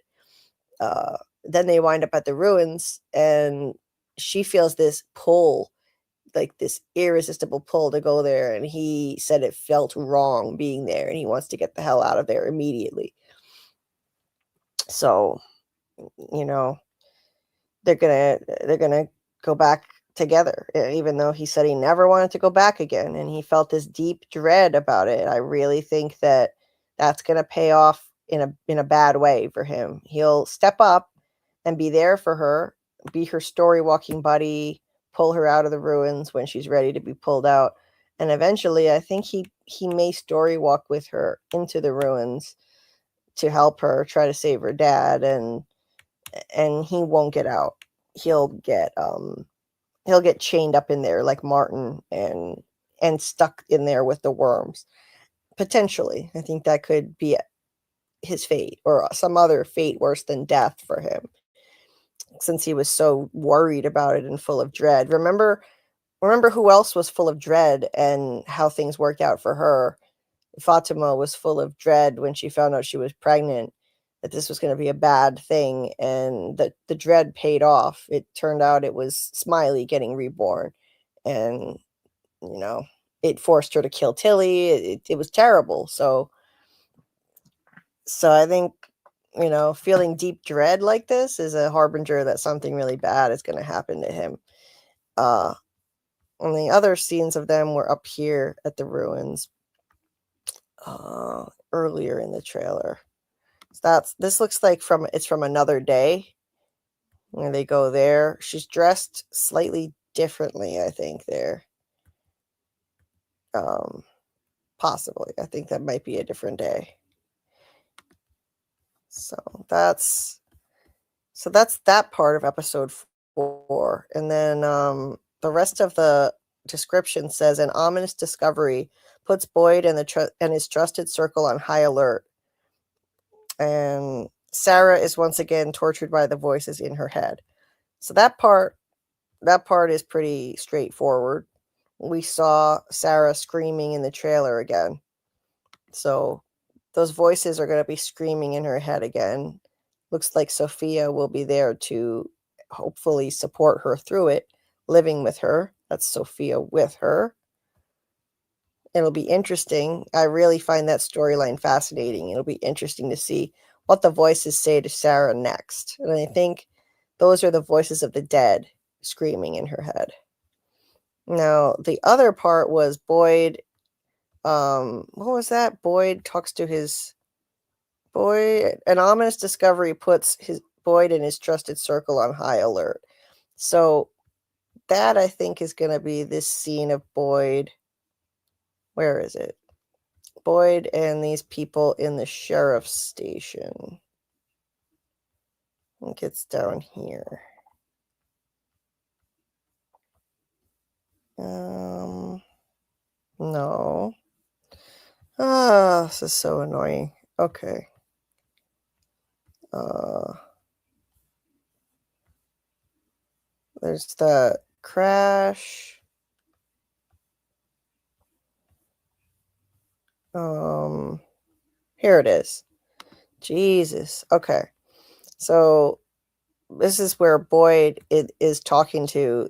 Then they wind up at the ruins, and she feels this pull, like this irresistible pull to go there, and he said it felt wrong being there, and he wants to get the hell out of there immediately. So, they're gonna go back together, even though he said he never wanted to go back again, and he felt this deep dread about it. I really think that that's gonna pay off in a bad way for him. He'll step up and be there for her, be her story walking buddy, pull her out of the ruins when she's ready to be pulled out, and eventually I think he may story walk with her into the ruins to help her try to save her dad, and he won't get out. He'll get chained up in there like Martin, and stuck in there with the worms. Potentially, I think that could be his fate, or some other fate worse than death for him, since he was so worried about it and full of dread. Remember who else was full of dread and how things worked out for her? Fatima was full of dread when she found out she was pregnant, that this was going to be a bad thing, and that the dread paid off. It turned out it was Smiley getting reborn, and it forced her to kill Tilly. It was terrible. So I think, feeling deep dread like this is a harbinger that something really bad is going to happen to him. And the other scenes of them were up here at the ruins, earlier in the trailer. This looks like it's from another day when they go there. She's dressed slightly differently, I think, there. Possibly. I think that might be a different day. So that's that part of episode 4. And then the rest of the description says an ominous discovery puts Boyd and his trusted circle on high alert. And Sarah is once again tortured by the voices in her head. So that part is pretty straightforward. We saw Sarah screaming in the trailer again. So those voices are going to be screaming in her head again. Looks like Sophia will be there to hopefully support her through it, living with her. That's Sophia with her. It'll be interesting. I really find that storyline fascinating. It'll be interesting to see what the voices say to Sarah next. And I think those are the voices of the dead screaming in her head. Now, the other part was Boyd. What was that? Boyd talks to his boy. An ominous discovery puts Boyd and his trusted circle on high alert. So that, I think, is going to be this scene of Boyd. Where is it? Boyd and these people in the sheriff's station. I think it's down here. No. This is so annoying. Okay. There's the crash. Here it is. Jesus. Okay. So this is where Boyd is talking to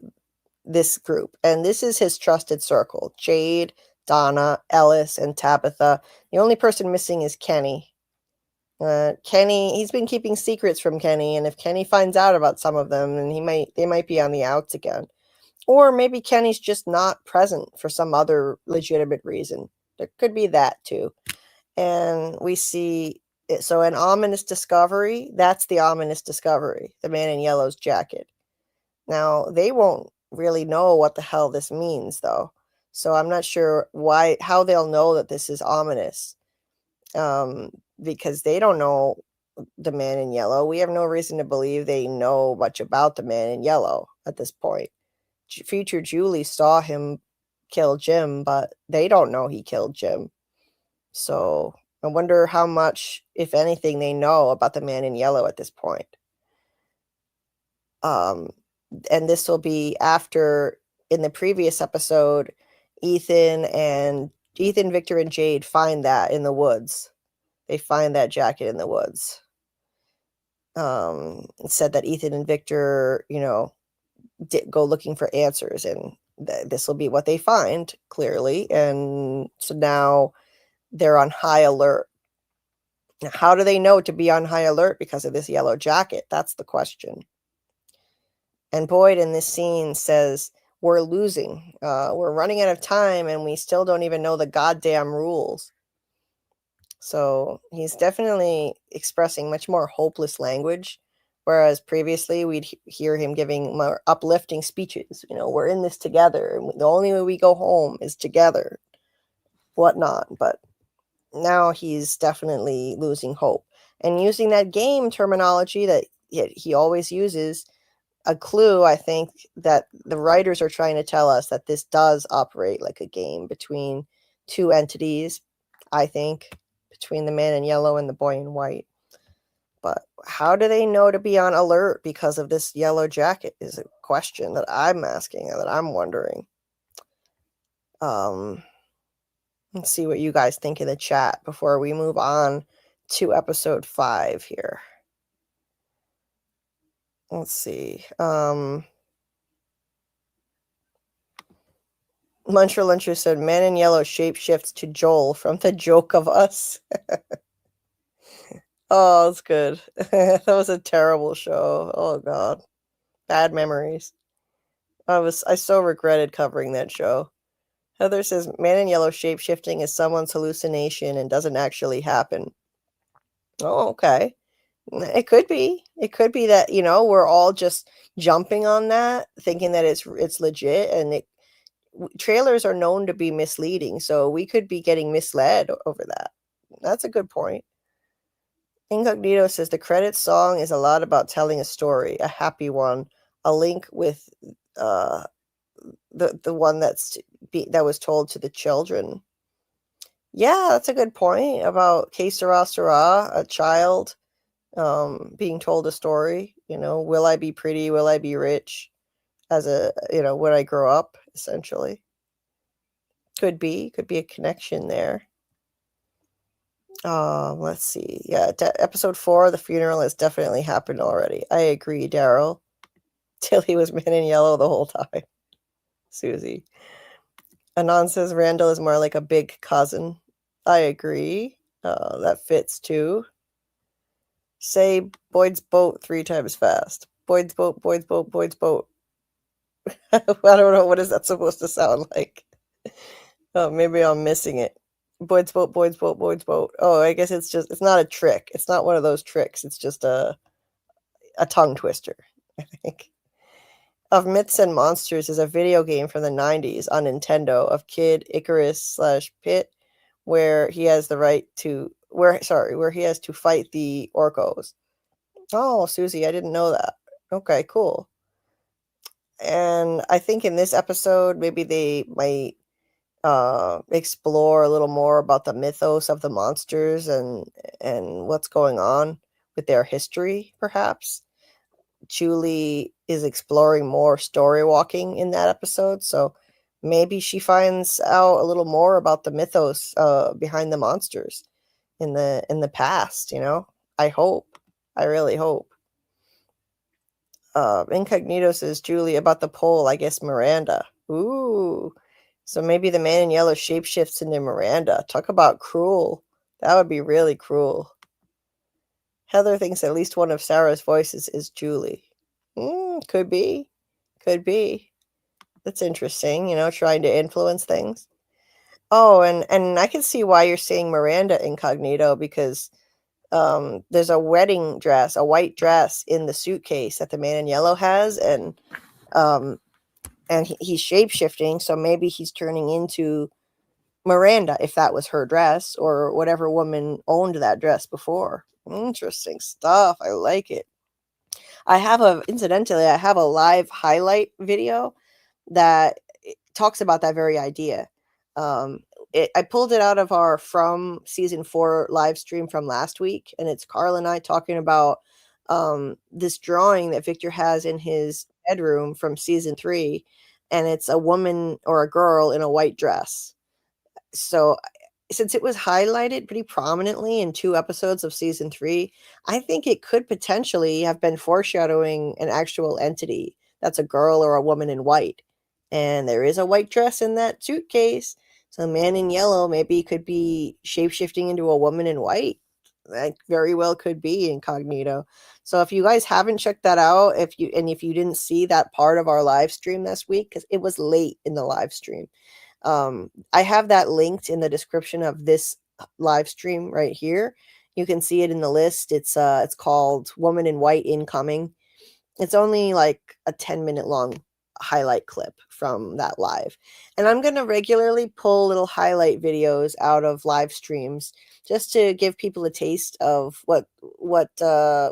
this group, and this is his trusted circle: Jade, Donna, Ellis, and Tabitha. The only person missing is Kenny. Kenny, he's been keeping secrets from Kenny, and if Kenny finds out about some of them, then they might be on the outs again. Or maybe Kenny's just not present for some other legitimate reason. There could be that too. And we see So an ominous discovery, that's the ominous discovery, the man in yellow's jacket. Now, they won't really know what the hell this means, though. So I'm not sure how they'll know that this is ominous. Because they don't know the man in yellow. We have no reason to believe they know much about the man in yellow at this point. Future Julie saw him kill Jim, but they don't know he killed Jim. So I wonder how much, if anything, they know about the man in yellow at this point. And this will be after, in the previous episode, Ethan, Victor, and Jade find that in the woods. They find that jacket in the woods. It said that Ethan and Victor, go looking for answers, and this will be what they find, clearly. And so now they're on high alert. Now, how do they know to be on high alert because of this yellow jacket? That's the question. And Boyd in this scene says, we're losing. We're running out of time, and we still don't even know the goddamn rules. So he's definitely expressing much more hopeless language, whereas previously we'd hear him giving more uplifting speeches. We're in this together, and the only way we go home is together, whatnot. But now he's definitely losing hope and using that game terminology that he always uses. A clue, I think, that the writers are trying to tell us that this does operate like a game between two entities, I think, between the man in yellow and the boy in white. But how do they know to be on alert because of this yellow jacket is a question that I'm asking and that I'm wondering. Let's see what you guys think in the chat before we move on to episode 5 here. Let's see. Luncher said, man in yellow shapeshifts to Joel from The Joke of Us. Oh, that's good. That was a terrible show. Oh, God. Bad memories. I so regretted covering that show. Heather says, man in yellow shapeshifting is someone's hallucination and doesn't actually happen. Oh, okay. It could be. It could be that, we're all just jumping on that, thinking that it's legit, and trailers are known to be misleading, so we could be getting misled over that. That's a good point. Incognito says the credits song is a lot about telling a story, a happy one, a link with the one that was told to the children. Yeah, that's a good point about Que Sera Sera, a child being told a story. Will I be pretty? Will I be rich? As when I grow up, essentially. Could be a connection there. Let's see. Yeah, episode 4, the funeral has definitely happened already. I agree, Daryl. Tilly was man in yellow the whole time. Susie. Anon says Randall is more like a big cousin. I agree. That fits too. Say Boyd's boat 3 times fast. Boyd's boat, Boyd's boat, Boyd's boat. I don't know, what is that supposed to sound like? Oh, maybe I'm missing it. Boyd's boat, Boyd's boat, Boyd's boat. Oh, I guess it's not a trick. It's not one of those tricks. It's just a tongue twister, I think. Of Myths and Monsters is a video game from the 90s on Nintendo of Kid Icarus / Pit, where he has to fight the Orcos. Oh, Susie, I didn't know that. Okay, cool. And I think in this episode, maybe they might explore a little more about the mythos of the monsters and what's going on with their history, perhaps. Julie is exploring more story walking in that episode, so maybe she finds out a little more about the mythos behind the monsters in the past. I hope. I really hope. Incognito says, Julie, about the poll, I guess Miranda. Ooh. So maybe the man in yellow shapeshifts into Miranda. Talk about cruel. That would be really cruel. Heather thinks at least one of Sarah's voices is Julie. Could be. Could be. That's interesting, trying to influence things. Oh, and I can see why you're saying Miranda, Incognito, because there's a wedding dress, a white dress in the suitcase that the man in yellow has, and he's shape-shifting, so maybe he's turning into Miranda if that was her dress, or whatever woman owned that dress before. Interesting stuff. I like it. Incidentally, I have a live highlight video that talks about that very idea. I pulled it out of our From Season 4 live stream from last week, and it's Carl and I talking about this drawing that Victor has in his bedroom from Season 3, and it's a woman or a girl in a white dress. So since it was highlighted pretty prominently in 2 episodes of Season 3, I think it could potentially have been foreshadowing an actual entity that's a girl or a woman in white. And there is a white dress in that suitcase. So Man in Yellow maybe could be shape-shifting into a woman in white. That very well could be incognito. So if you guys haven't checked that out, if you didn't see that part of our live stream this week, because it was late in the live stream, I have that linked in the description of this live stream right here. You can see it in the list. It's called Woman in White Incoming. It's only like a 10-minute long highlight clip from that live. And I'm going to regularly pull little highlight videos out of live streams just to give people a taste of what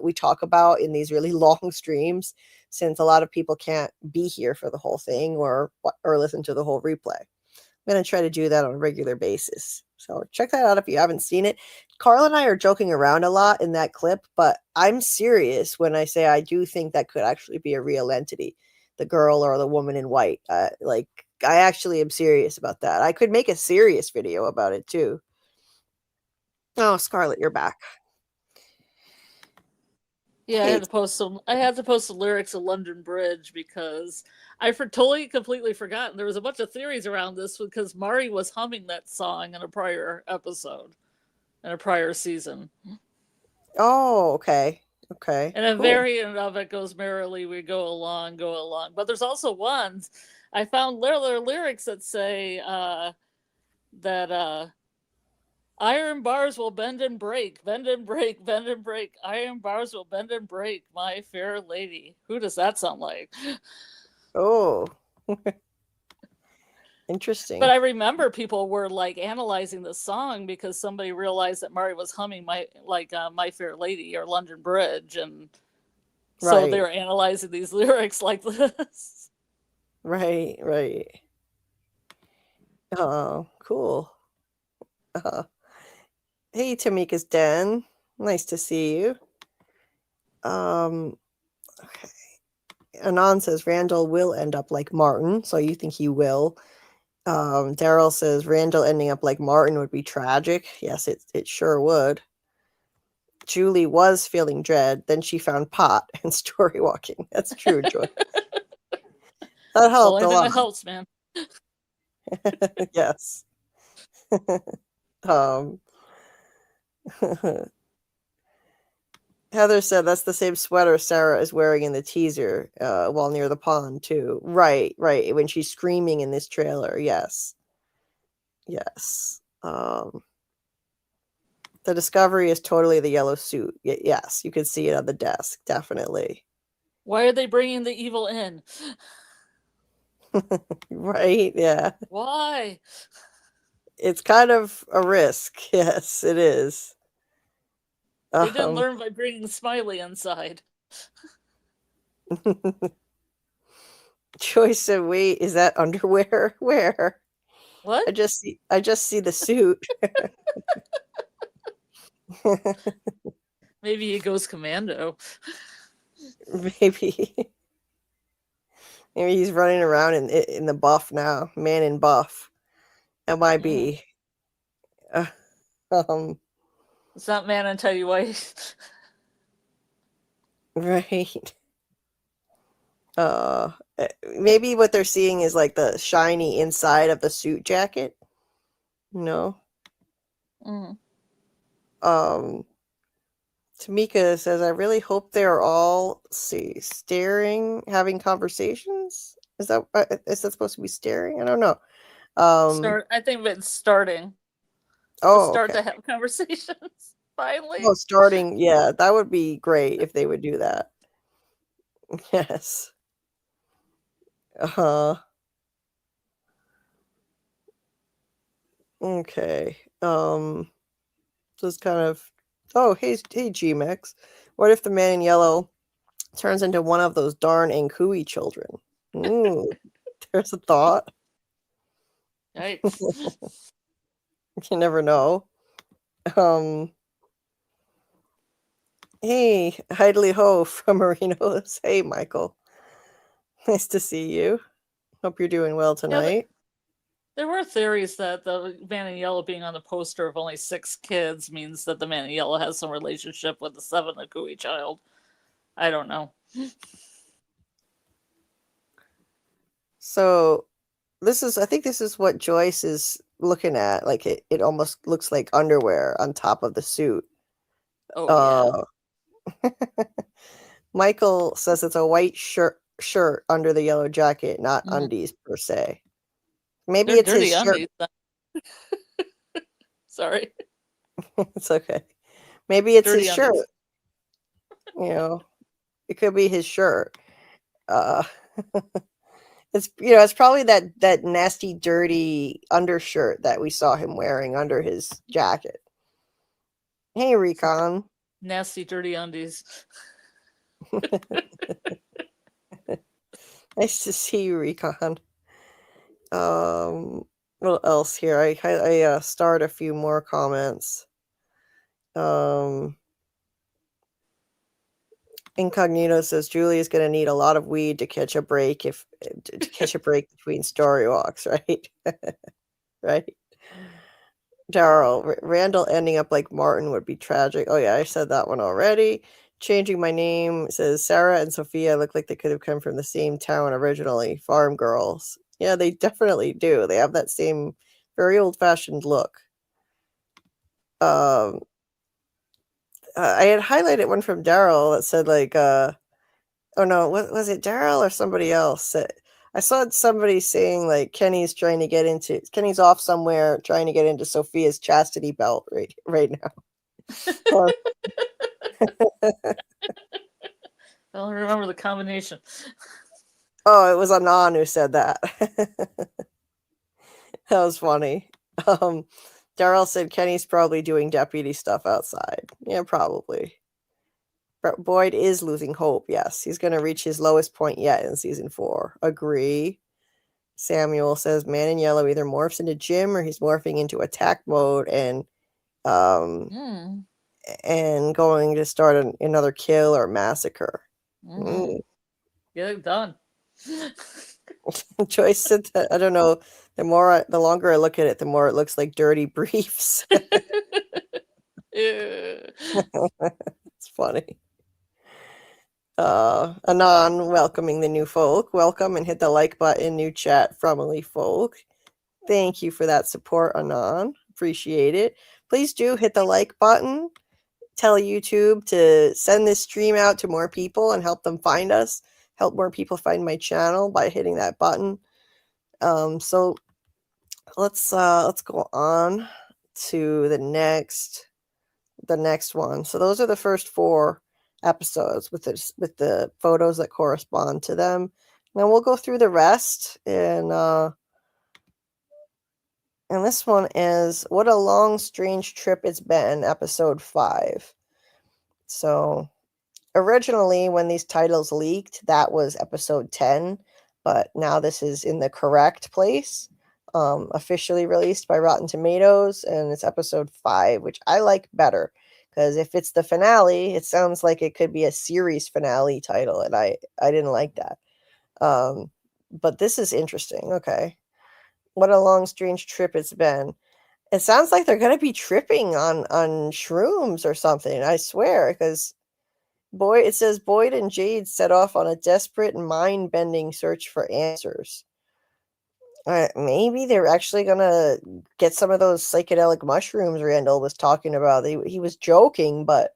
we talk about in these really long streams, since a lot of people can't be here for the whole thing or listen to the whole replay. I'm going to try to do that on a regular basis. So check that out if you haven't seen it. Carl and I are joking around a lot in that clip, but I'm serious when I say I do think that could actually be a real entity, the girl or the woman in white. I actually am serious about that. I could make a serious video about it too. Oh, Scarlet, you're back. Yeah, I had to post the lyrics of London Bridge because I totally completely forgotten. There was a bunch of theories around this because Mari was humming that song in a prior episode, in a prior season. Oh, okay. Okay. And a cool. variant of it goes merrily we go along, go along. But there's also ones I found lyrics that say that iron bars will bend and break, bend and break, bend and break. Iron bars will bend and break, my fair lady. Who does that sound like? Oh. Interesting. But I remember people were like analyzing the song because somebody realized that Mari was humming My Fair Lady or London Bridge, and so they were analyzing these lyrics like this. Right. Oh, cool. Hey, Tamika's Den. Nice to see you. Okay. Anon says Randall will end up like Martin, so you think he will. Daryl says Randall ending up like Martin would be tragic. Yes, it sure would. Julie was feeling dread, then she found pot and story walking. That's true, Joy. That helped a lot. That helps, man. Yes. Heather said that's the same sweater Sarah is wearing in the teaser while near the pond too. Right. When she's screaming in this trailer. Yes. The discovery is totally the yellow suit. Yes, you can see it on the desk. Definitely. Why are they bringing the evil in? Right. Yeah. Why? It's kind of a risk. Yes, it is. They didn't learn by bringing Smiley inside. Joyce said, "Wait, is that underwear? Where? What? I just see the suit." Maybe he goes commando. Maybe he's running around in the buff now. Man in buff. MIB. It's not man and tidy white. Right. Maybe what they're seeing is like the shiny inside of the suit jacket. No. Tamika says, I really hope they're all staring, having conversations. Is that supposed to be staring? I don't know. I think it's starting. To have conversations. Finally. Oh, starting, yeah, that would be great if they would do that. Yes. Uh-huh. Okay. Just kind of. Oh, hey, G-Mex. What if the man in yellow turns into one of those darn Ankui children? Ooh, there's a thought. Yikes. You never know. Um. Hey, Heidely Ho from Marinos. Hey, Michael. Nice to see you. Hope you're doing well tonight. There were theories that the man in yellow being on the poster of only 6 kids means that the man in yellow has some relationship with the 7th Akui child. I don't know. So I think this is what Joyce is looking at. Like it almost looks like underwear on top of the suit. Oh, yeah. Michael says it's a white shirt under the yellow jacket, not undies per se. Maybe They're it's his dirty shirt. undies. Sorry. It's okay. Maybe it's Dirty his shirt. undies. You know, it could be his shirt. It's probably that nasty, dirty undershirt that we saw him wearing under his jacket. Hey, Recon. Nasty, dirty undies. Nice to see you, Recon. What else here? I starred a few more comments. Incognito says Julie is going to need a lot of weed to catch a break between story walks, right? Right. Daryl, Randall ending up like Martin would be tragic. Oh yeah, I said that one already. Changing my name says Sarah and Sophia look like they could have come from the same town originally. Farm girls. Yeah, they definitely do. They have that same very old-fashioned look. I had highlighted one from Daryl that said like oh no, was it Daryl or somebody else? I saw somebody saying like Kenny's off somewhere trying to get into Sophia's chastity belt right now. I don't remember the combination. Oh, it was Anon who said that. That was funny. Daryl said Kenny's probably doing deputy stuff outside. Yeah, probably. Boyd is losing hope. Yes, he's going to reach his lowest point yet in season 4. Agree. Samuel says Man in Yellow either morphs into Jim or he's morphing into attack mode and going to start another kill or massacre. Get it done. Joyce said that, I don't know, the longer I look at it, the more it looks like dirty briefs. It's funny. Anon welcoming the new folk. Welcome and hit the like button. New chat from Elite Folk. Thank you for that support, Anon. Appreciate it. Please do hit the like button. Tell YouTube to send this stream out to more people and help them find us. Help more people find my channel by hitting that button. So let's go on to the next one. So those are the first 4 episodes with the photos that correspond to them. Now we'll go through the rest, and this one is What a Long Strange Trip It's Been, episode 5. So originally when these titles leaked, that was episode 10, but now this is in the correct place, officially released by Rotten Tomatoes, and it's episode 5, which I like better. Because if it's the finale, it sounds like it could be a series finale title, and I didn't like that. But this is interesting. Okay. What a long, strange trip it's been. It sounds like they're going to be tripping on shrooms or something, I swear, because it says Boyd and Jade set off on a desperate and mind-bending search for answers. Maybe they're actually gonna get some of those psychedelic mushrooms Randall was talking about. He was joking, but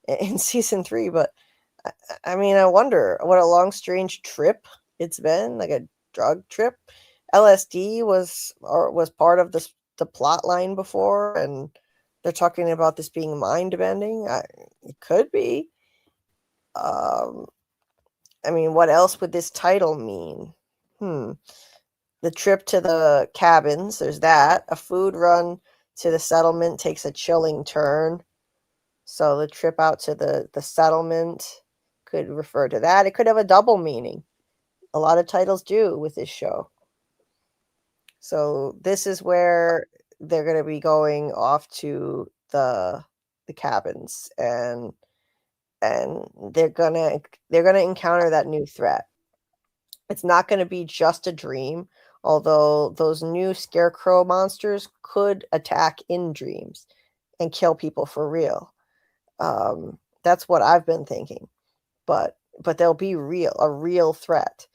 in season 3. But I mean, I wonder what a long, strange trip it's been, like a drug trip. LSD was part of the plot line before, and They're talking about this being mind bending. It could be. I mean, what else would this title mean? The trip to the cabins, there's that. A food run to the settlement takes a chilling turn. So the trip out to the settlement could refer to that. It could have a double meaning. A lot of titles do with this show. So this is where they're going to be going off to the cabins, and they're gonna encounter that new threat. It's not going to be just a dream, although those new scarecrow monsters could attack in dreams and kill people for real. That's what I've been thinking, but they'll be a real threat,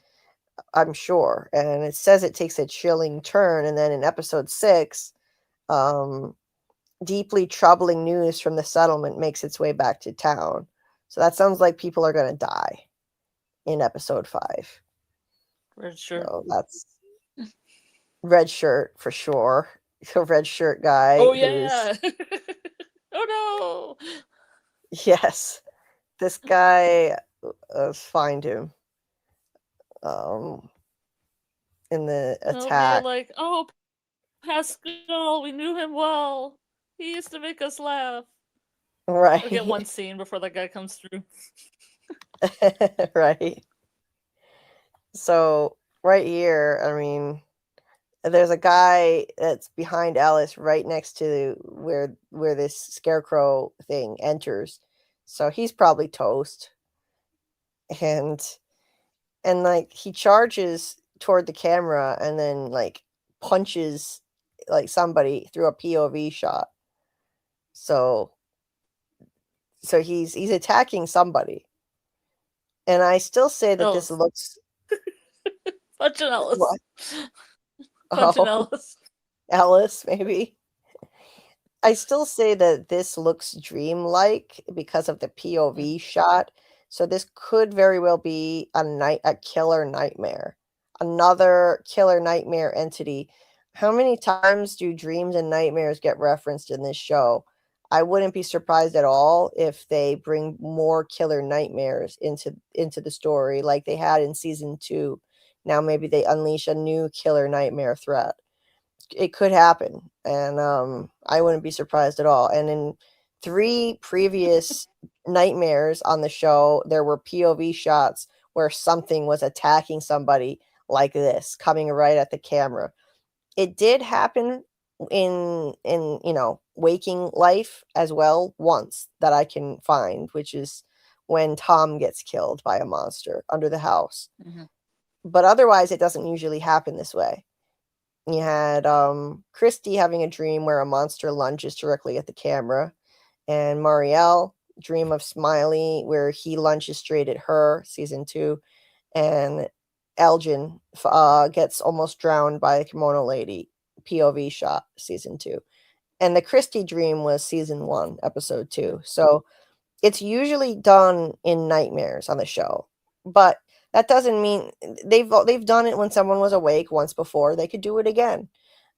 I'm sure. And it says it takes a chilling turn, and then in episode 6, deeply troubling news from the settlement makes its way back to town. So that sounds like people are going to die in episode 5. Red shirt. So that's red shirt for sure. The red shirt guy. Oh yeah. Oh no. Yes, this guy. Find him. In the attack. They're like, oh, Pascal, we knew him well. He used to make us laugh. Right. We get one scene before that guy comes through. Right. So right here, I mean, there's a guy that's behind Alice right next to where this scarecrow thing enters. So he's probably toast. And like he charges toward the camera and then like punches like somebody through a POV shot. So he's attacking somebody. And I still say that this looks Punching Ellis. What? Punching Ellis. Alice, maybe. I still say that this looks dreamlike because of the POV shot. So this could very well be a killer nightmare. Another killer nightmare entity. How many times do dreams and nightmares get referenced in this show? I wouldn't be surprised at all if they bring more killer nightmares into the story like they had in season 2. Now maybe they unleash a new killer nightmare threat. It could happen, and I wouldn't be surprised at all. And in 3 previous nightmares on the show, there were POV shots where something was attacking somebody like this, coming right at the camera. It did happen in waking life as well once that I can find, which is when Tom gets killed by a monster under the house. Mm-hmm. But otherwise, it doesn't usually happen this way. You had Christy having a dream where a monster lunges directly at the camera, and Marielle dream of Smiley where he lunges straight at her, season 2, and Elgin gets almost drowned by a kimono lady, POV shot, season 2. And the Christy dream was season 1, episode 2. So it's usually done in nightmares on the show, but that doesn't mean they've done it when someone was awake once before. They could do it again.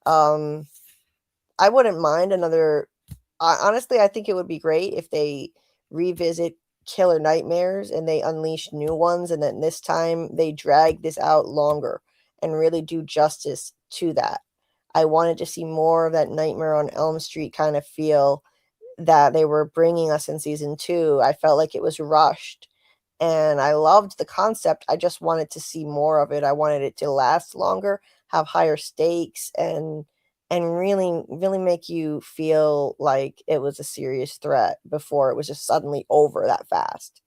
I wouldn't mind another. Honestly, I think it would be great if they revisit killer nightmares and they unleash new ones, and then this time they drag this out longer and really do justice to that. I wanted to see more of that Nightmare on Elm Street kind of feel that they were bringing us in season 2. I felt like it was rushed. And I loved the concept. I just wanted to see more of it. I wanted it to last longer, have higher stakes, and really, really make you feel like it was a serious threat before it was just suddenly over that fast.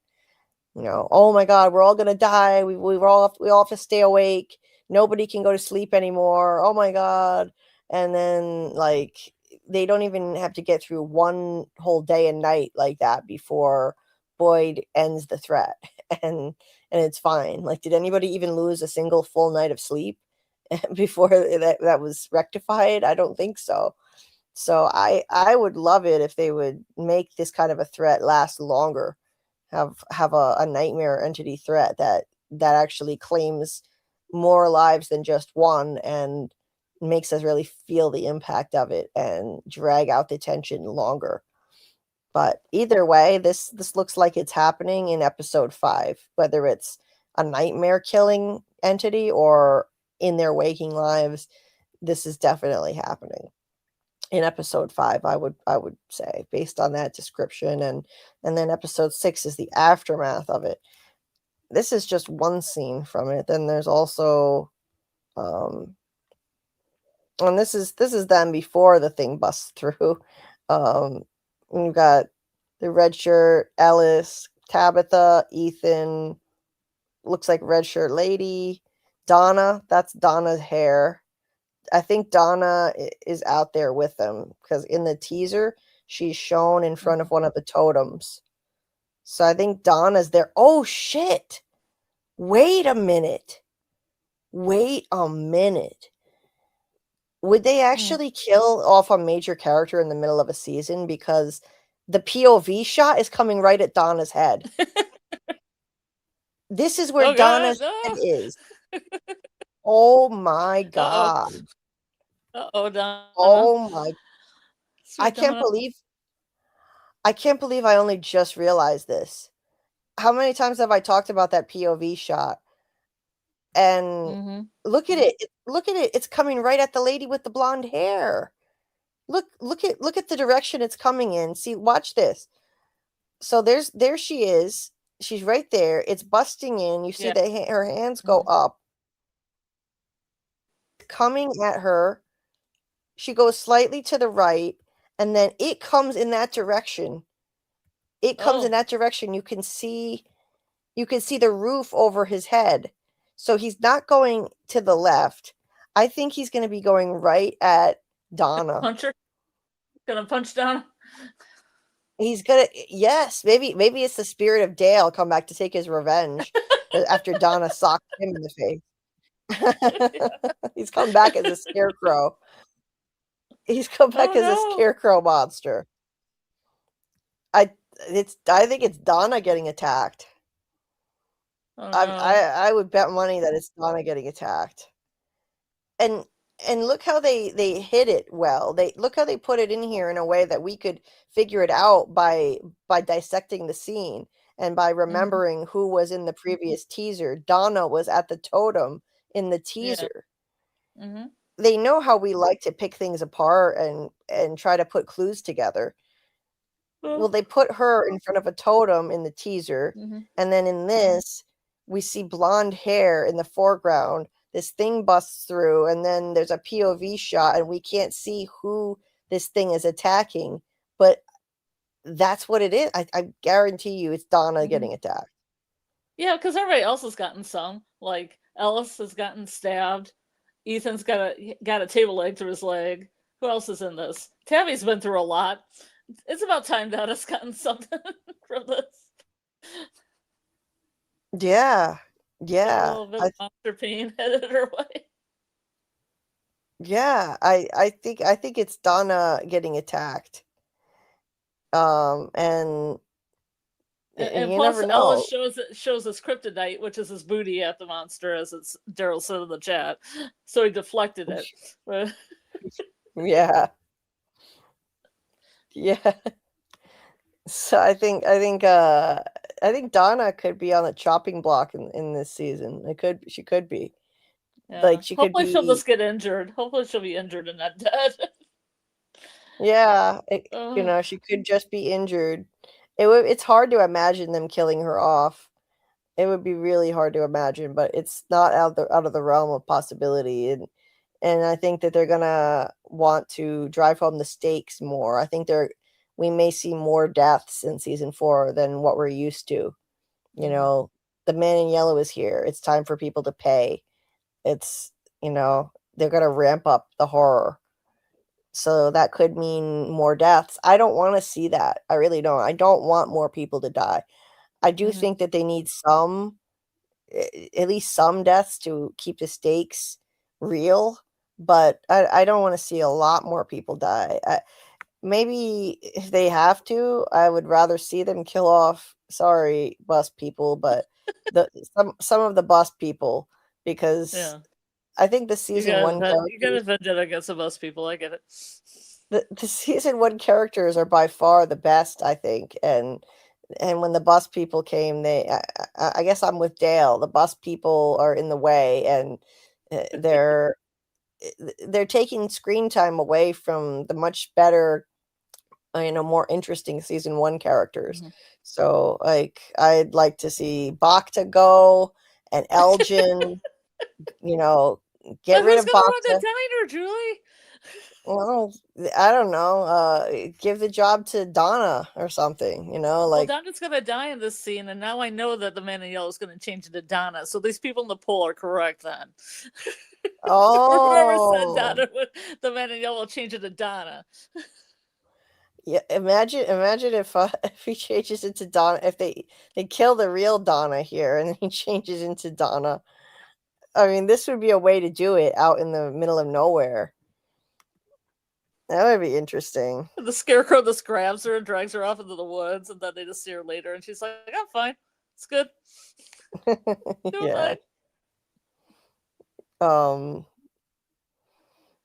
Oh my God, we're all gonna die. We all have to stay awake. Nobody can go to sleep anymore. Oh my God. And then like they don't even have to get through one whole day and night like that before Boyd ends the threat, and it's fine. Like, did anybody even lose a single full night of sleep before that was rectified? I don't think so. So I would love it if they would make this kind of a threat last longer, have a nightmare entity threat that actually claims more lives than just one, and makes us really feel the impact of it and drag out the tension longer. But either way, this looks like it's happening in episode 5, whether it's a nightmare killing entity or in their waking lives. This is definitely happening in episode 5, I would say, based on that description. And then episode 6 is the aftermath of it. This is just one scene from it. Then there's also and this is them before the thing busts through. You've got the red shirt, Ellis, Tabitha, Ethan, looks like red shirt lady, Donna, that's Donna's hair. I think Donna is out there with them because in the teaser, she's shown in front of one of the totems. So I think Donna's there. Oh, shit. Wait a minute. Would they actually kill off a major character in the middle of a season? Because the POV shot is coming right at Donna's head. This is where Donna's head is. Oh my God. Donna. Oh my. Sweet I can't believe I only just realized this. How many times have I talked about that POV shot? And look at it. Look at it. It's coming right at the lady with the blonde hair. Look at the direction it's coming in. See, watch this. So there she is. She's right there. It's busting in. You see her hands go up. Coming at her. She goes slightly to the right, and then it comes in that direction. It comes in that direction. You can see the roof over his head. So he's not going to the left. I think he's going to be going right at Donna. Puncher? Gonna punch Donna? He's gonna, yes, maybe it's the spirit of Dale come back to take his revenge after Donna socked him in the face. He's come back as a scarecrow. He's come back as a scarecrow monster. I think it's Donna getting attacked. I would bet money that it's Donna getting attacked. And look how they hid it well. Look how they put it in here in a way that we could figure it out by dissecting the scene and by remembering who was in the previous teaser. Donna was at the totem in the teaser. Yeah. They know how we like to pick things apart and try to put clues together. Well, they put her in front of a totem in the teaser, and then in this, we see blonde hair in the foreground. This thing busts through, and then there's a POV shot, and we can't see who this thing is attacking, but that's what it is. I guarantee you it's Donna getting attacked. Yeah, because everybody else has gotten some. Like, Ellis has gotten stabbed. Ethan's got a table leg through his leg. Who else is in this? Tabby's been through a lot. It's about time Donna's gotten something from this. Yeah. A little bit of monster pain headed her way. Yeah, I think it's Donna getting attacked. And you plus never know. Ellis shows his kryptonite, which is his booty at the monster, as it's Daryl said in the chat. So he deflected it. Yeah. Yeah. So I think Donna could be on the chopping block in this season. She could be. Yeah. Like she Hopefully could be. she'll just get injured. Hopefully she'll be injured and not dead. Yeah, she could just be injured. It's hard to imagine them killing her off. It would be really hard to imagine, but it's not out of the realm of possibility. And I think that they're gonna want to drive home the stakes more. I think we may see more deaths in season 4 than what we're used to. The man in yellow is here. It's time for people to pay. It's, they're gonna ramp up the horror. So that could mean more deaths. I don't want to see that. I really don't. I don't want more people to die. I do think that they need at least some deaths to keep the stakes real, but I don't want to see a lot more people die. Maybe if they have to, I would rather see them kill off, sorry, bus people, but some of the bus people, because I think the season one You got a characters, vendetta against the most people. I get it. the season one characters are by far the best, I think. And when the bus people came, I guess I'm with Dale. The bus people are in the way, and they're taking screen time away from the much better, more interesting season one characters. So, like, I'd like to see Bacta go and Elgin, get But rid who's of gonna run the Bacta. diner, Julie? Well, I don't know. Give the job to Donna or something, Well, like, Donna's gonna die in this scene, and now I know that the man in yellow is gonna change it to Donna. So these people in the poll are correct then. Whoever said oh, Donna, the man in yellow will change it to Donna. yeah. Imagine if if he changes into Donna, if they kill the real Donna here, and he changes into Donna. I mean, this would be a way to do it out in the middle of nowhere. That would be interesting. The scarecrow just grabs her and drags her off into the woods, and then they just see her later, and she's like, "I'm fine. It's good. Yeah.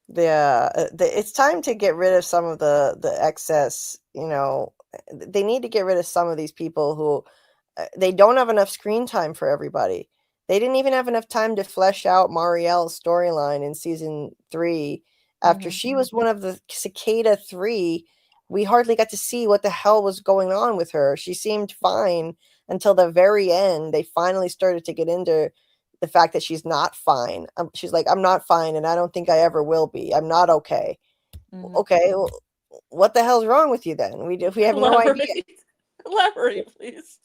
Yeah, it's time to get rid of some of the excess. They need to get rid of some of these people who they don't have enough screen time for everybody. They didn't even have enough time to flesh out Marielle's storyline in season 3. After she was one of the Cicada 3, we hardly got to see what the hell was going on with her. She seemed fine until the very end. They finally started to get into the fact that she's not fine. She's like, I'm not fine, and I don't think I ever will be. I'm not okay. Okay, well, what the hell's wrong with you then? We have no idea. Elaborate, please.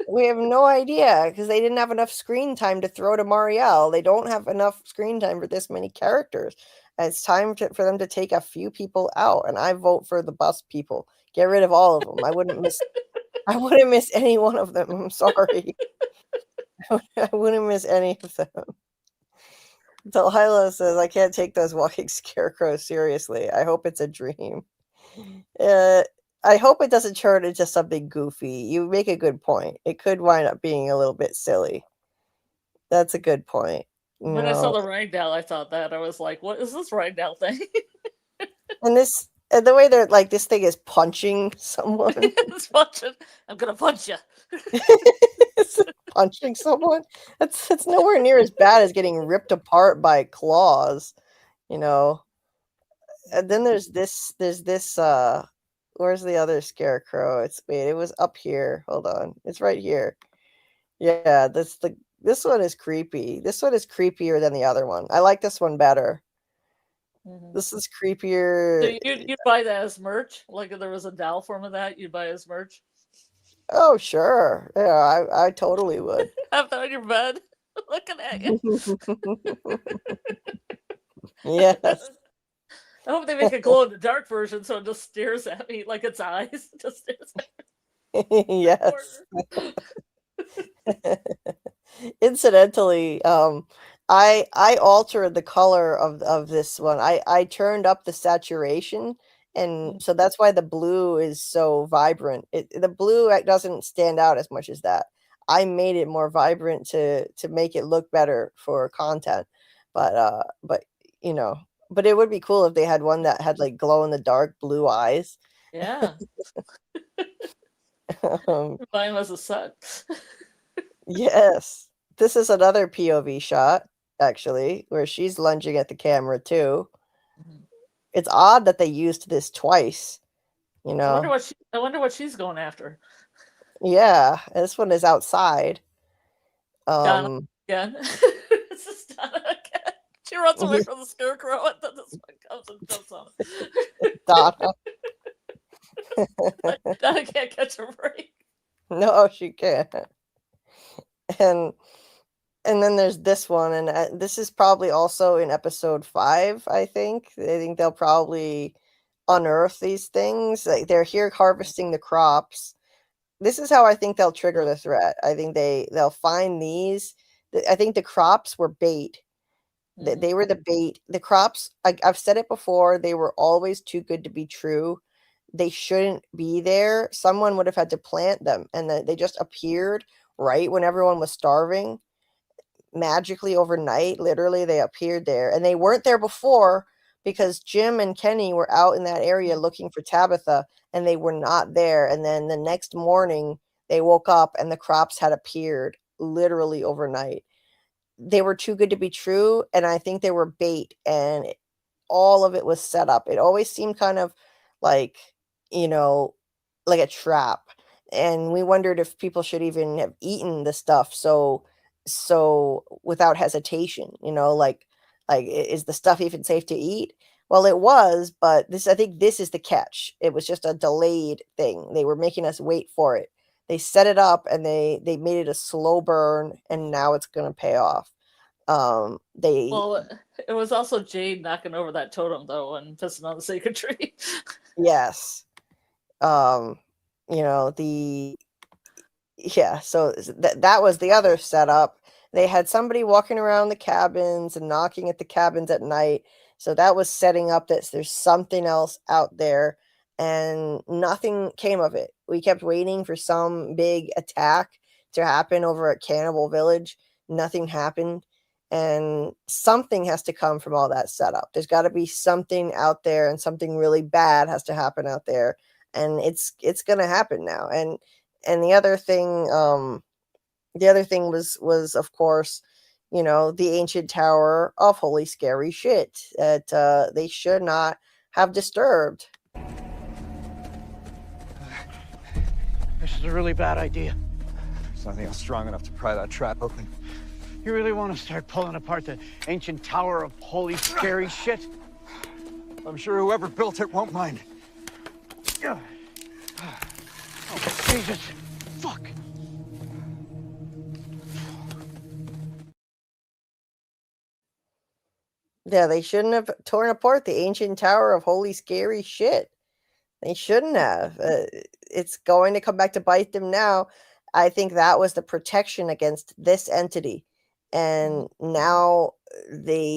We have no idea because they didn't have enough screen time to throw to Marielle. They don't have enough screen time for this many characters. And it's time for them to take a few people out, and I vote for the bus people. Get rid of all of them. I wouldn't miss any one of them. I'm sorry. I wouldn't miss any of them. Delilah says, I can't take those walking scarecrows seriously. I hope it's a dream. I hope it doesn't turn into something goofy. You make a good point. It could wind up being a little bit silly. That's a good point. When I saw the Ragdoll, I thought that. I was like, what is this Ragdoll thing? And the way they're like, this thing is punching someone. It's punching. I'm going to punch you. It's punching someone. That's nowhere near as bad as getting ripped apart by claws, And then there's this where's the other scarecrow? It was up here. Hold on. It's right here. Yeah, this one is creepy. This one is creepier than the other one. I like this one better. This is creepier. So you'd buy that as merch? Like if there was a doll form of that, you'd buy as merch? Oh, sure. Yeah, I totally would. Have that on your bed, looking at you. Yes. I hope they make a glow in the dark version so it just stares at me like its eyes. Just stares at me. Yes. Incidentally, I altered the color of this one. I turned up the saturation, and so that's why the blue is so vibrant. The blue doesn't stand out as much as that. I made it more vibrant to make it look better for content. But it would be cool if they had one that had like glow in the dark blue eyes. Yeah. Buy them as a set. Yes. This is another POV shot, actually, where she's lunging at the camera too. It's odd that they used this twice. I wonder what she's going after. Yeah, this one is outside. Donna again. It's just Donna again. She runs away from the scarecrow, and then this one comes and jumps on it. Donna. Donna can't catch a break. No, she can't. And then there's this one, and this is probably also in episode 5, I think. I think they'll probably unearth these things. Like, they're here harvesting the crops. This is how I think they'll trigger the threat. I think they'll find these. I think the crops were bait. They were the bait. The crops, I've said it before, they were always too good to be true. They shouldn't be there. Someone would have had to plant them, and they just appeared right when everyone was starving. magically overnight, literally, they appeared there, and they weren't there before because Jim and Kenny were out in that area looking for Tabitha, and they were not there. And then the next morning, they woke up and the crops had appeared literally overnight. They were too good to be true, and I think they were bait, and all of it was set up. It always seemed kind of like, you know, like a trap. And we wondered if people should even have eaten the stuff so without hesitation, is the stuff even safe to eat? Well, it was, but I think this is the catch. It was just a delayed thing. They were making us wait for it. They set it up and they made it a slow burn, and now it's going to pay off. Well, it was also Jade knocking over that totem though and pissing on the sacred tree. Yes. So that was the other setup. They had somebody walking around the cabins and knocking at the cabins at night. So that was setting up that there's something else out there, and nothing came of it. We kept waiting for some big attack to happen over at Cannibal Village. Nothing happened. And something has to come from all that setup. There's got to be something out there, and something really bad has to happen out there. And it's going to happen now. And the other thing was of course, the ancient tower of holy scary shit that they should not have disturbed. This is a really bad idea. There's nothing else strong enough to pry that trap open. You really want to start pulling apart the ancient tower of holy scary shit? I'm sure whoever built it won't mind. Oh, Jesus. Fuck. Yeah, they shouldn't have torn apart the ancient tower of holy scary shit. They shouldn't have. It's going to come back to bite them now. I think that was the protection against this entity. And now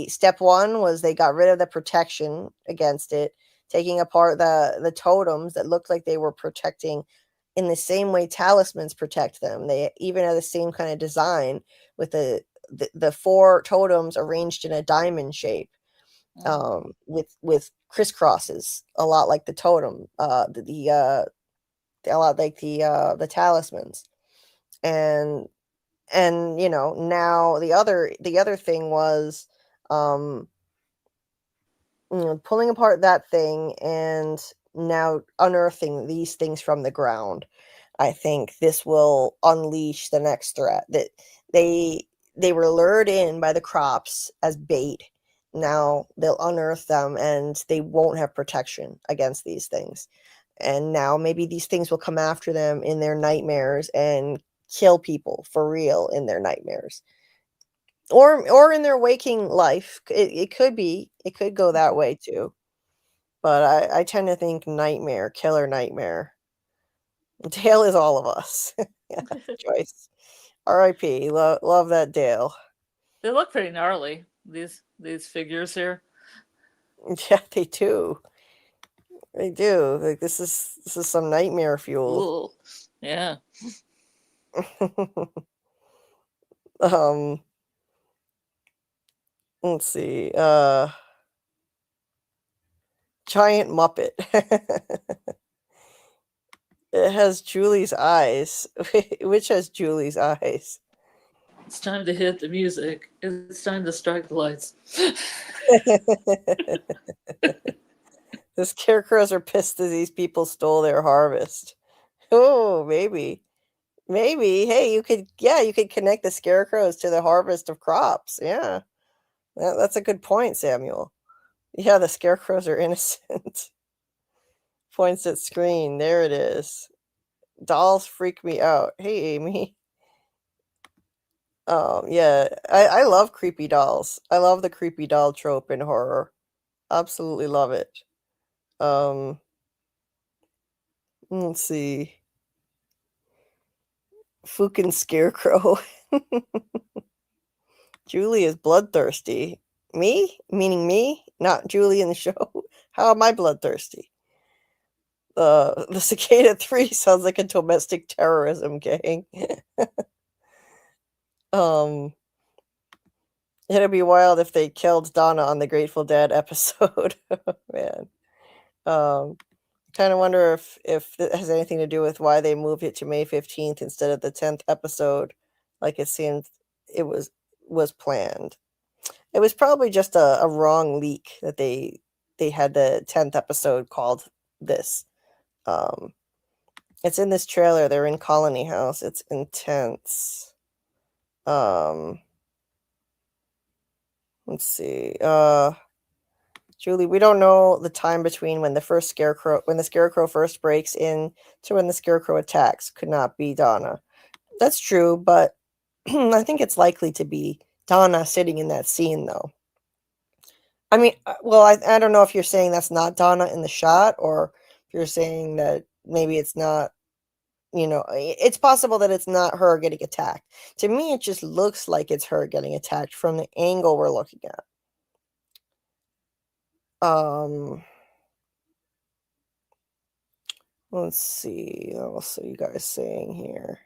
step one was they got rid of the protection against it, taking apart the totems that looked like they were protecting in the same way talismans protect them. They even have the same kind of design with the 4 totems arranged in a diamond shape, with crisscrosses, a lot like the totem, a lot like the talismans. And now the other thing was pulling apart that thing and now unearthing these things from the ground. I think this will unleash the next threat. That they were lured in by the crops as bait. Now they'll unearth them and they won't have protection against these things. And now maybe these things will come after them in their nightmares and kill people for real in their nightmares, or in their waking life. It could go that way too, but I tend to think killer nightmare. Dale is all of us. Yeah, Joyce, R.I.P. Love that Dale. They look pretty gnarly, these figures here. Yeah, they do. Like this is some nightmare fuel. Ooh. Yeah. Let's see. Giant Muppet. It has Julie's eyes. Which has Julie's eyes? It's time to hit the music. It's time to strike the lights. The scarecrows are pissed that these people stole their harvest. Oh, maybe. Hey, you could connect the scarecrows to the harvest of crops. Yeah. That's a good point, Samuel. Yeah, the scarecrows are innocent. Points at screen. There it is. Dolls freak me out. Hey, Amy. Yeah. I love creepy dolls. I love the creepy doll trope in horror. Absolutely love it. Let's see. Fucking scarecrow. Julie is bloodthirsty. Me? Meaning me? Not Julie in the show? How am I bloodthirsty? The Cicada 3 sounds like a domestic terrorism gang. It'd be wild if they killed Donna on the Grateful Dead episode. Man. Kind of wonder if it has anything to do with why they moved it to May 15th instead of the 10th episode, like it seemed it was planned. It was probably just a wrong leak that they had the 10th episode called this. It's in this trailer. They're in Colony House. It's intense. Let's see. Julie, we don't know the time between when the scarecrow first breaks in to when the scarecrow attacks. Could not be Donna. That's true, but I think it's likely to be Donna sitting in that scene, though. I mean, well, I don't know if you're saying that's not Donna in the shot, or if you're saying that maybe it's not, it's possible that it's not her getting attacked. To me, it just looks like it's her getting attacked from the angle we're looking at. Let's see. What else are you guys saying here?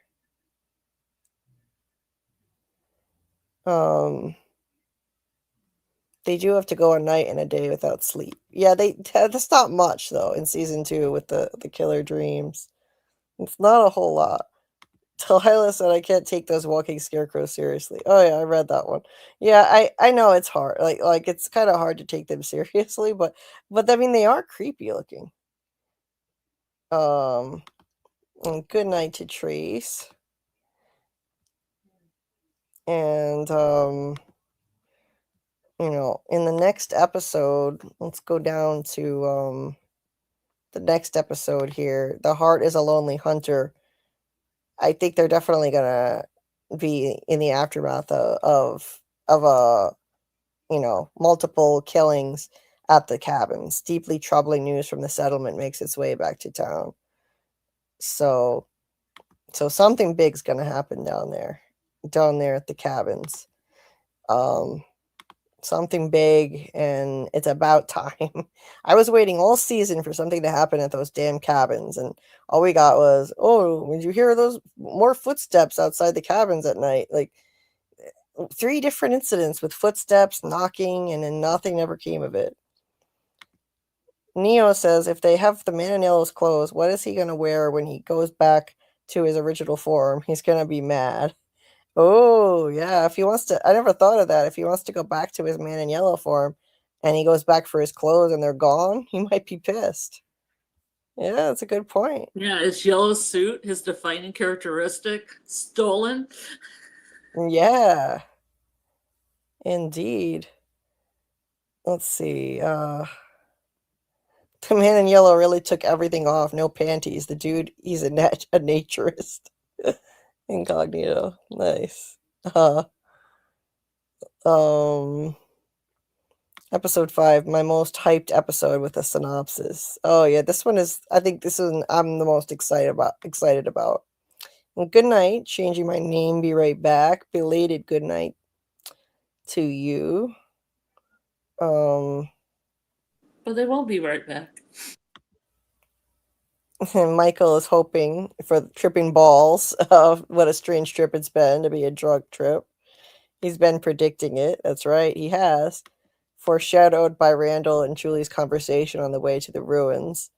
They do have to go a night and a day without sleep. Yeah, that's not much though in season 2 with the killer dreams. It's not a whole lot. Delilah said, I can't take those walking scarecrows seriously. Oh yeah, I read that one. Yeah, I know it's hard. Like it's kind of hard to take them seriously, but I mean they are creepy looking. And good night to Trace. And in the next episode, let's go down to the next episode here. The Heart is a Lonely Hunter. I think they're definitely gonna be in the aftermath of multiple killings at the cabins. Deeply troubling news from the settlement makes its way back to town. So something big's gonna happen down there at the cabins. Something big, and it's about time. I was waiting all season for something to happen at those damn cabins, and all we got was, oh, did you hear those more footsteps outside the cabins at night? Like 3 different incidents with footsteps, knocking, and then nothing ever came of it. Neo says, if they have the man in yellow's clothes, what is he going to wear when he goes back to his original form? He's going to be mad. Oh, yeah. If he wants to, I never thought of that. If he wants to go back to his man in yellow form and he goes back for his clothes and they're gone, he might be pissed. Yeah, that's a good point. Yeah, his yellow suit, his defining characteristic, stolen. Yeah. Indeed. Let's see. The man in yellow really took everything off. No panties. The dude, he's a naturist. Incognito. Nice. Episode 5, my most hyped episode with a synopsis. Oh yeah, this one is, I think this is I'm the most excited about. Well, good night. Changing my name, be right back. Belated good night to you. But they won't be right back. And Michael is hoping for tripping balls of what a strange trip it's been to be a drug trip. He's been predicting it. That's right, he has. Foreshadowed by Randall and Julie's conversation on the way to the ruins.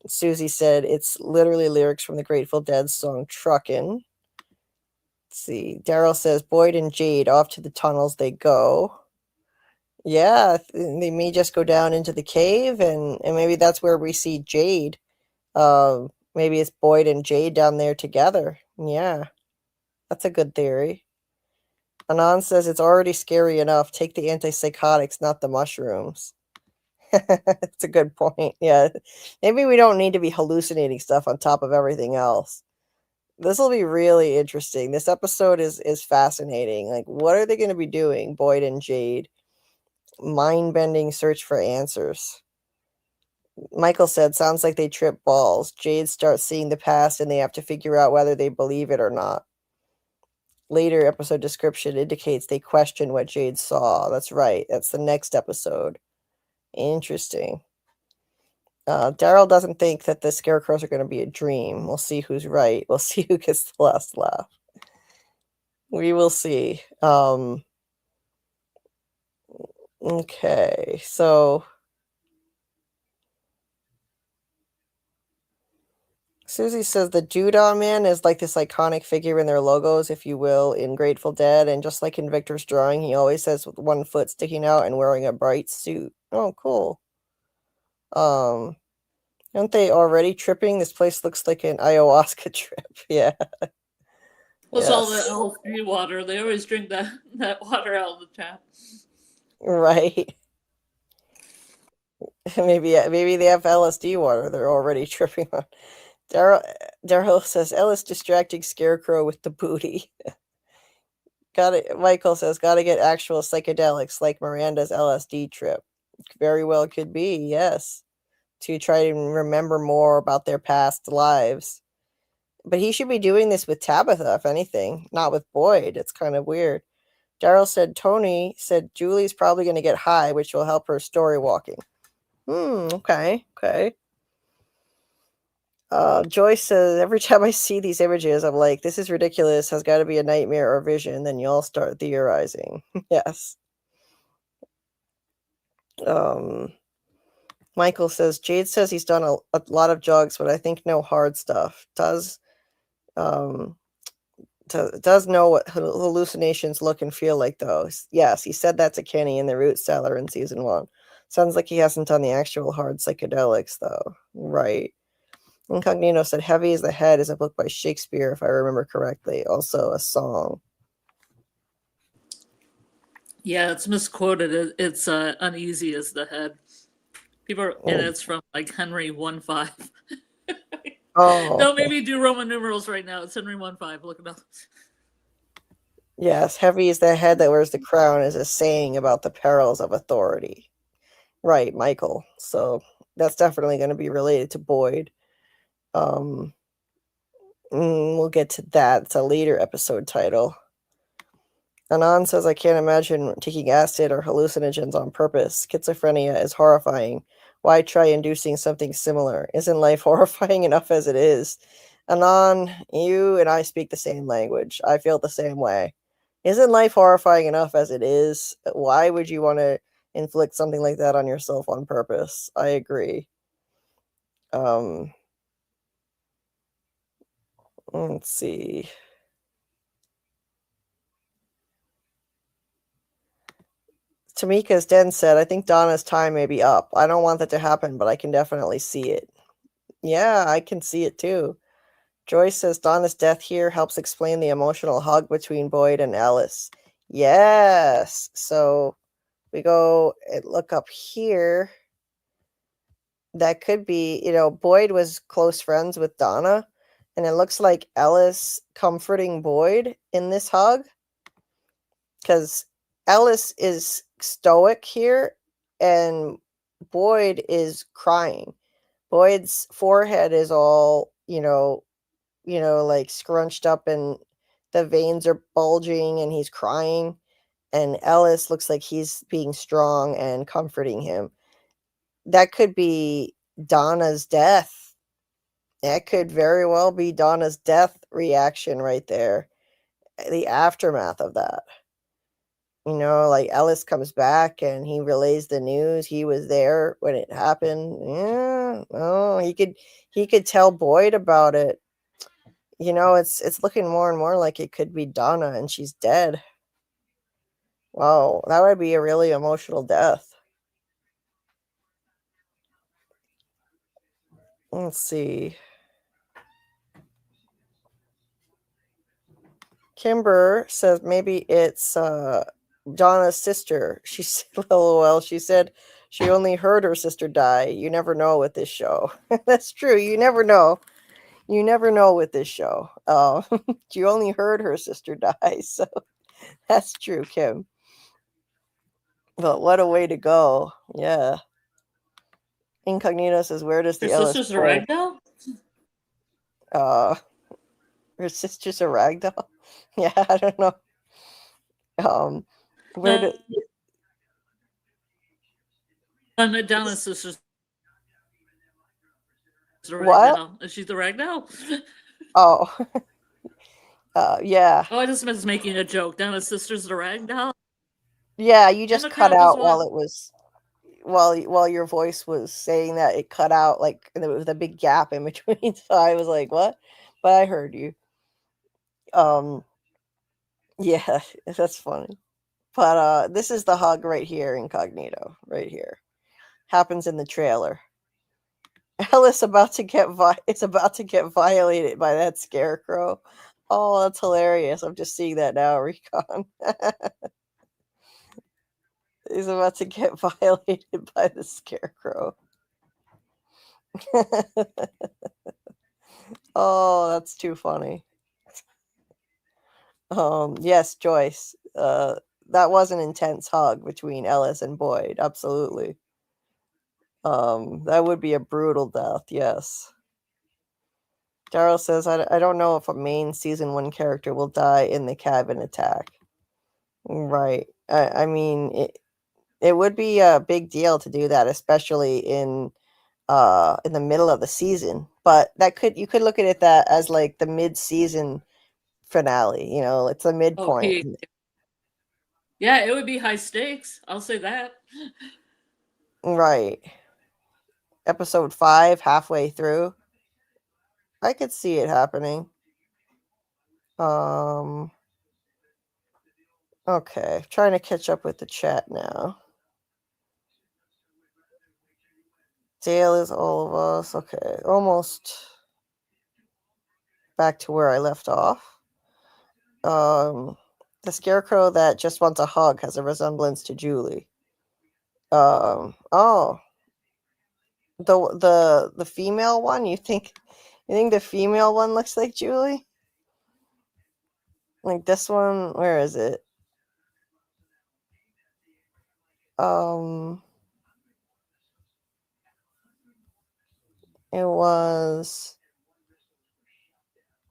Susie said it's literally lyrics from the Grateful Dead song Truckin'. Let's see. Daryl says Boyd and Jade off to the tunnels they go. Yeah, they may just go down into the cave, and maybe that's where we see Jade. Maybe it's Boyd and Jade down there together. Yeah, that's a good theory. Anand says it's already scary enough. Take the antipsychotics, not the mushrooms. That's a good point. Yeah, maybe we don't need to be hallucinating stuff on top of everything else. This will be really interesting. This episode is fascinating. Like, what are they going to be doing, Boyd and Jade? Mind-bending search for answers. Michael said, sounds like they trip balls. Jade starts seeing the past and they have to figure out whether they believe it or not. Later episode description indicates they question what Jade saw. That's right. That's the next episode. Interesting. Daryl doesn't think that the scarecrows are going to be a dream. We'll see who's right. We'll see who gets the last laugh. We will see. Okay, so Susie says the Doodah Man is like this iconic figure in their logos, if you will, in Grateful Dead, and just like in Victor's drawing, he always says with one foot sticking out and wearing a bright suit. Oh, cool. Aren't they already tripping? This place looks like an ayahuasca trip. Yeah. Plus all the Yes. LSD water. They always drink that water out of the tap. Right. maybe they have LSD water. They're already tripping on. Daryl says Ellis distracting Scarecrow with the booty. Michael says gotta get actual psychedelics like Miranda's LSD trip. Very well could be, yes. To try to remember more about their past lives. But he should be doing this with Tabitha, if anything, not with Boyd. It's kind of weird. Daryl said Tony said Julie's probably going to get high, which will help her story walking. Okay. Joyce says, every time I see these images, I'm like, this is ridiculous. Has got to be a nightmare or vision. Then you all start theorizing. Yes. Michael says, Jade says he's done a lot of drugs, but I think no hard stuff. Does know what hallucinations look and feel like, though. Yes, he said that to Kenny in the root cellar in season 1. Sounds like he hasn't done the actual hard psychedelics, though. Right. Incognito said, Heavy as the Head is a book by Shakespeare, if I remember correctly. Also a song. Yeah, it's misquoted. It's Uneasy as the Head. And it's from like Henry 1.5. Oh. Don't make me do Roman numerals right now. It's Henry 1.5. Look it up. Yes, heavy is the head that wears the crown is a saying about the perils of authority. Right, Michael. So that's definitely going to be related to Boyd. We'll get to that. It's a later episode title. Anon says, I can't imagine taking acid or hallucinogens on purpose. Schizophrenia is horrifying. Why try inducing something similar? Isn't life horrifying enough as it is? Anon, you and I speak the same language. I feel the same way. Isn't life horrifying enough as it is? Why would you want to inflict something like that on yourself on purpose? I agree. Let's see. Tamika's Den said, I think Donna's time may be up. I don't want that to happen, but I can definitely see it. Yeah, I can see it too. Joyce says Donna's death here helps explain the emotional hug between Boyd and Alice. Yes. So we go and look up here. That could be, Boyd was close friends with Donna, and it looks like Alice comforting Boyd in this hug. Because Alice is stoic here, and Boyd is crying. Boyd's forehead is all, like scrunched up, and the veins are bulging, and he's crying. And Ellis looks like he's being strong and comforting him. That could be Donna's death. That could very well be Donna's death reaction right there. The aftermath of that. Like Ellis comes back and he relays the news. He was there when it happened. Yeah, oh, he could tell Boyd about it. It's looking more and more like it could be Donna and she's dead. Wow, that would be a really emotional death. Let's see. Kimber says maybe it's Donna's sister. She said, LOL. She said she only heard her sister die. You never know with this show. That's true. You never know. You never know with this show. You only heard her sister die. So that's true, Kim. But what a way to go. Yeah. Incognito says, where does the Your sister's a ragdoll? Her sister's a ragdoll? Yeah, I don't know. Where do... Donna's sister's a ragdoll. What? Is she the ragdoll? Oh. Yeah. Oh, I just was making a joke. Donna's sister's the ragdoll? Yeah, you And just the cut cop as out while well. it was while your voice was saying that. It cut out like there was a big gap in between. So I was like, "What?" But I heard you. Um, yeah, that's funny. But this is the hug right here, incognito, right here. Happens in the trailer. Ellis is about to get violated by that scarecrow. Oh, that's hilarious. I'm just seeing that now, Recon. He's about to get violated by the scarecrow. Oh, that's too funny. Yes, Joyce. That was an intense hug between Ellis and Boyd. Absolutely. That would be a brutal death. Yes. Daryl says, I don't know if a main season 1 character will die in the cabin attack. Right. I mean, it would be a big deal to do that, especially in the middle of the season. But you could look at it that as like the mid-season finale. You know, it's a Oh, midpoint. yeah, it would be high stakes. I'll say that. Right. Episode 5, halfway through. I could see it happening. Okay, trying to catch up with the chat now. Dale is all of us. Okay, almost back to where I left off. The scarecrow that just wants a hug has a resemblance to Julie. Oh, the female one. You think the female one looks like Julie? Like this one? Where is it? It was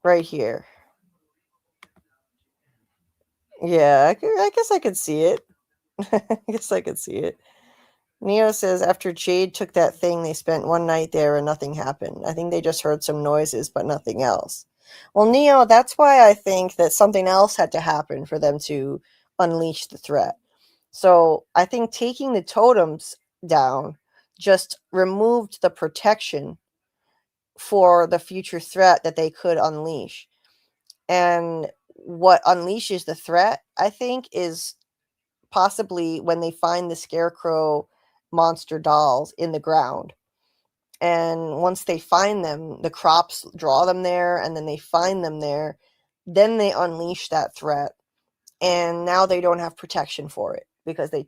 right here. Yeah, I guess I could see it. I guess I could see it. Neo says after Jade took that thing, they spent one night there and nothing happened. I think they just heard some noises, but nothing else. Well, Neo, that's why I think that something else had to happen for them to unleash the threat. So I think taking the totems down just removed the protection for the future threat that they could unleash. And what unleashes the threat, I think, is possibly when they find the scarecrow monster dolls in the ground. And once they find them, the crops draw them there, and then they find them there. Then they unleash that threat. And now they don't have protection for it because they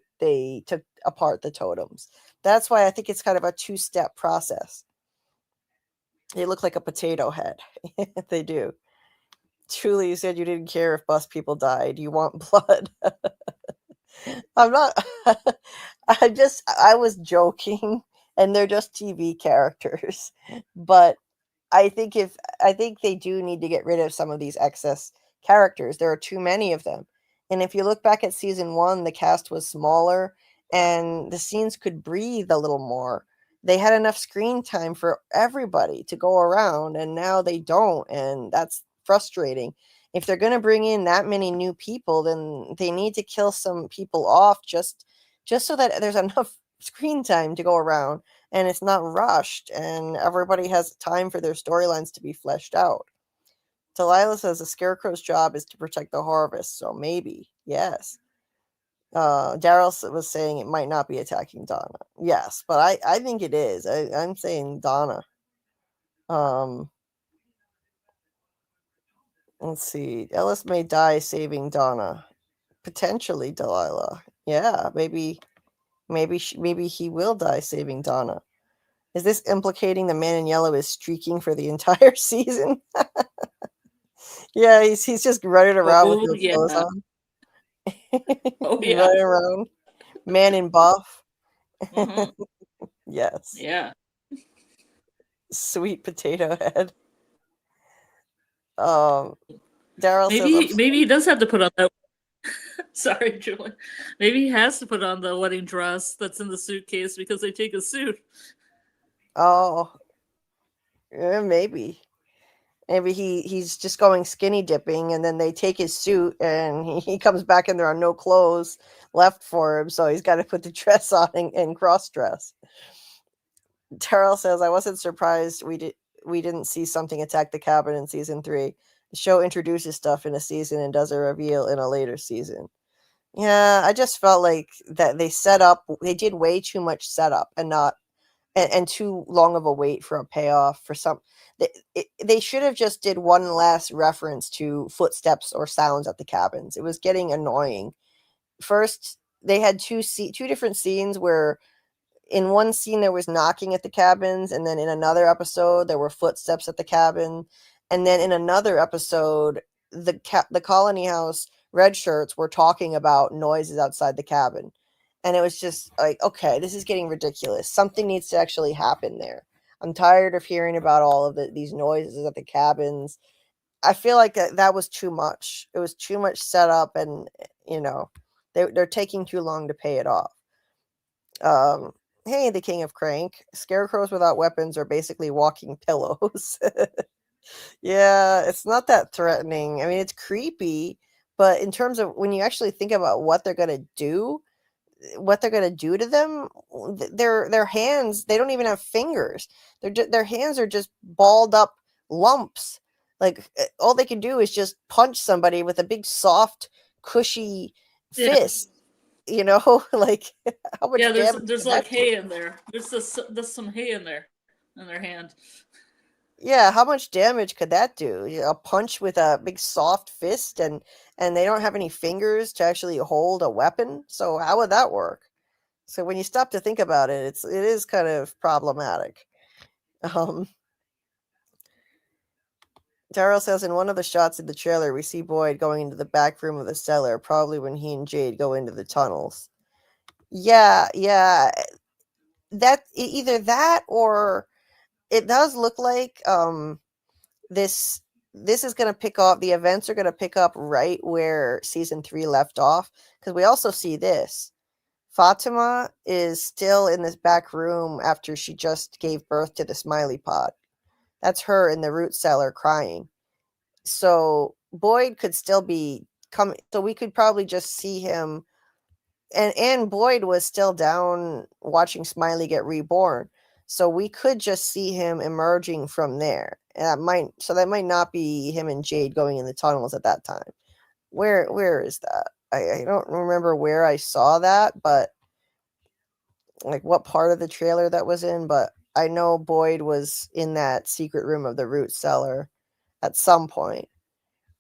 took apart the totems. That's why I think it's kind of a 2-step process. They look like a potato head. They do. Truly, you said you didn't care if bus people died. You want blood. I'm not. I was joking, and they're just TV characters. But I think they do need to get rid of some of these excess characters. There are too many of them. And if you look back at season 1, the cast was smaller and the scenes could breathe a little more. They had enough screen time for everybody to go around, and now they don't, and that's frustrating. If they're going to bring in that many new people, then they need to kill some people off just so that there's enough screen time to go around and it's not rushed and everybody has time for their storylines to be fleshed out. Delilah says the scarecrow's job is to protect the harvest, so maybe, yes. Daryl was saying it might not be attacking Donna. Yes, but I think it is. I'm saying Donna. Let's see. Ellis may die saving Donna. Potentially Delilah. Yeah, maybe he will die saving Donna. Is this implicating the man in yellow is streaking for the entire season? Yeah, he's just running around with Oh, no yeah. clothes on. Oh, yeah. Running around. Man in buff. Mhm. Yes. Yeah. Sweet potato head. Daryl says Maybe he does have to put on that. Sorry, Julie. Maybe he has to put on the wedding dress that's in the suitcase because they take his suit. oh, yeah, maybe he's just going skinny dipping, and then they take his suit and he comes back in there on no clothes, left for him, so he's got to put the dress on and cross dress. Terrell says, I wasn't surprised we didn't see something attack the cabin in season 3. The show introduces stuff in a season and does a reveal in a later season. Yeah, I just felt like that they did way too much setup and too long of a wait for a payoff for some. They should have just did one last reference to footsteps or sounds at the cabins. It was getting annoying. First, they had two different scenes where in one scene there was knocking at the cabins, and then in another episode there were footsteps at the cabin, and then in another episode the colony house red shirts were talking about noises outside the cabin. And it was just like, okay, this is getting ridiculous. Something needs to actually happen there. I'm tired of hearing about all of these noises at the cabins. I feel like that was too much. It was too much setup, and they're taking too long to pay it off. Hey, the King of Crank. Scarecrows without weapons are basically walking pillows. Yeah, it's not that threatening. I mean, it's creepy, but in terms of when you actually think about what they're going to do to them, their hands, they don't even have fingers. Their hands are just balled up lumps. Like all they can do is just punch somebody with a big soft cushy fist. Like how much there's like hay in there. There's some hay in there in their hand. Yeah, how much damage could that do? A punch with a big soft fist, and they don't have any fingers to actually hold a weapon. So how would that work? So when you stop to think about it, it is kind of problematic. Daryl says in one of the shots in the trailer, we see Boyd going into the back room of the cellar, probably when he and Jade go into the tunnels. Yeah. That either that or it does look like this is going to pick up, the events are going to pick up right where season 3 left off, because we also see this. Fatima is still in this back room after she just gave birth to the Smiley Pod. That's her in the root cellar crying. So Boyd could still be coming, so we could probably just see him, and Boyd was still down watching Smiley get reborn. So we could just see him emerging from there. And that might not be him and Jade going in the tunnels at that time. Where is that? I don't remember where I saw that, but like what part of the trailer that was in, but I know Boyd was in that secret room of the root cellar at some point.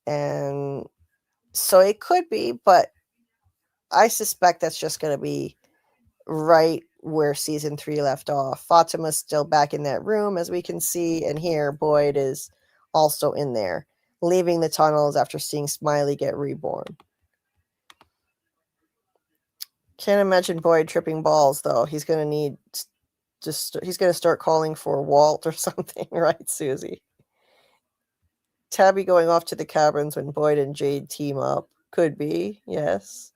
And so it could be, but I suspect that's just going to be right where season 3 left off. Fatima's still back in that room, as we can see, and here Boyd is also in there, leaving the tunnels after seeing Smiley get reborn. Can't imagine Boyd tripping balls, though. He's going to need he's going to start calling for Walt or something, right, Susie? Tabby going off to the caverns when Boyd and Jade team up. Could be, yes.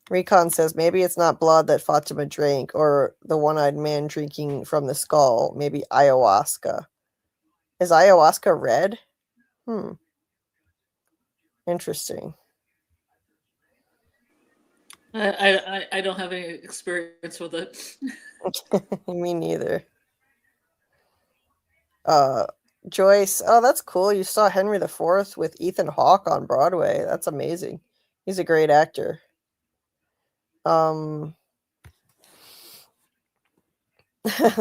Recon says maybe it's not blood that Fatima drank, or the one-eyed man drinking from the skull. Maybe ayahuasca. Is ayahuasca red? Interesting. I don't have any experience with it. Me neither. Joyce, oh, that's cool. You saw Henry IV with Ethan Hawke on Broadway. That's amazing. He's a great actor.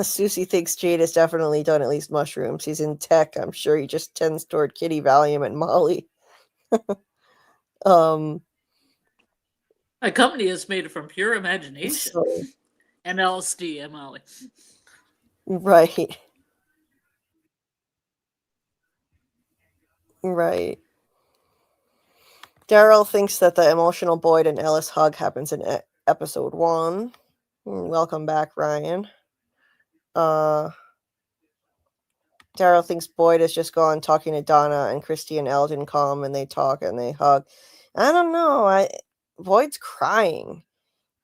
Susie thinks Jade has definitely done at least mushrooms. He's in tech. I'm sure he just tends toward Kitty, Valium, and Molly. My company is made from pure imagination and LSD and Molly. Right. Right. Daryl thinks that the emotional Boyd and Ellis hug happens in episode 1. Welcome back, Ryan. Daryl thinks Boyd has just gone talking to Donna, and Christy and Eldon come and they talk and they hug. I don't know. Boyd's crying.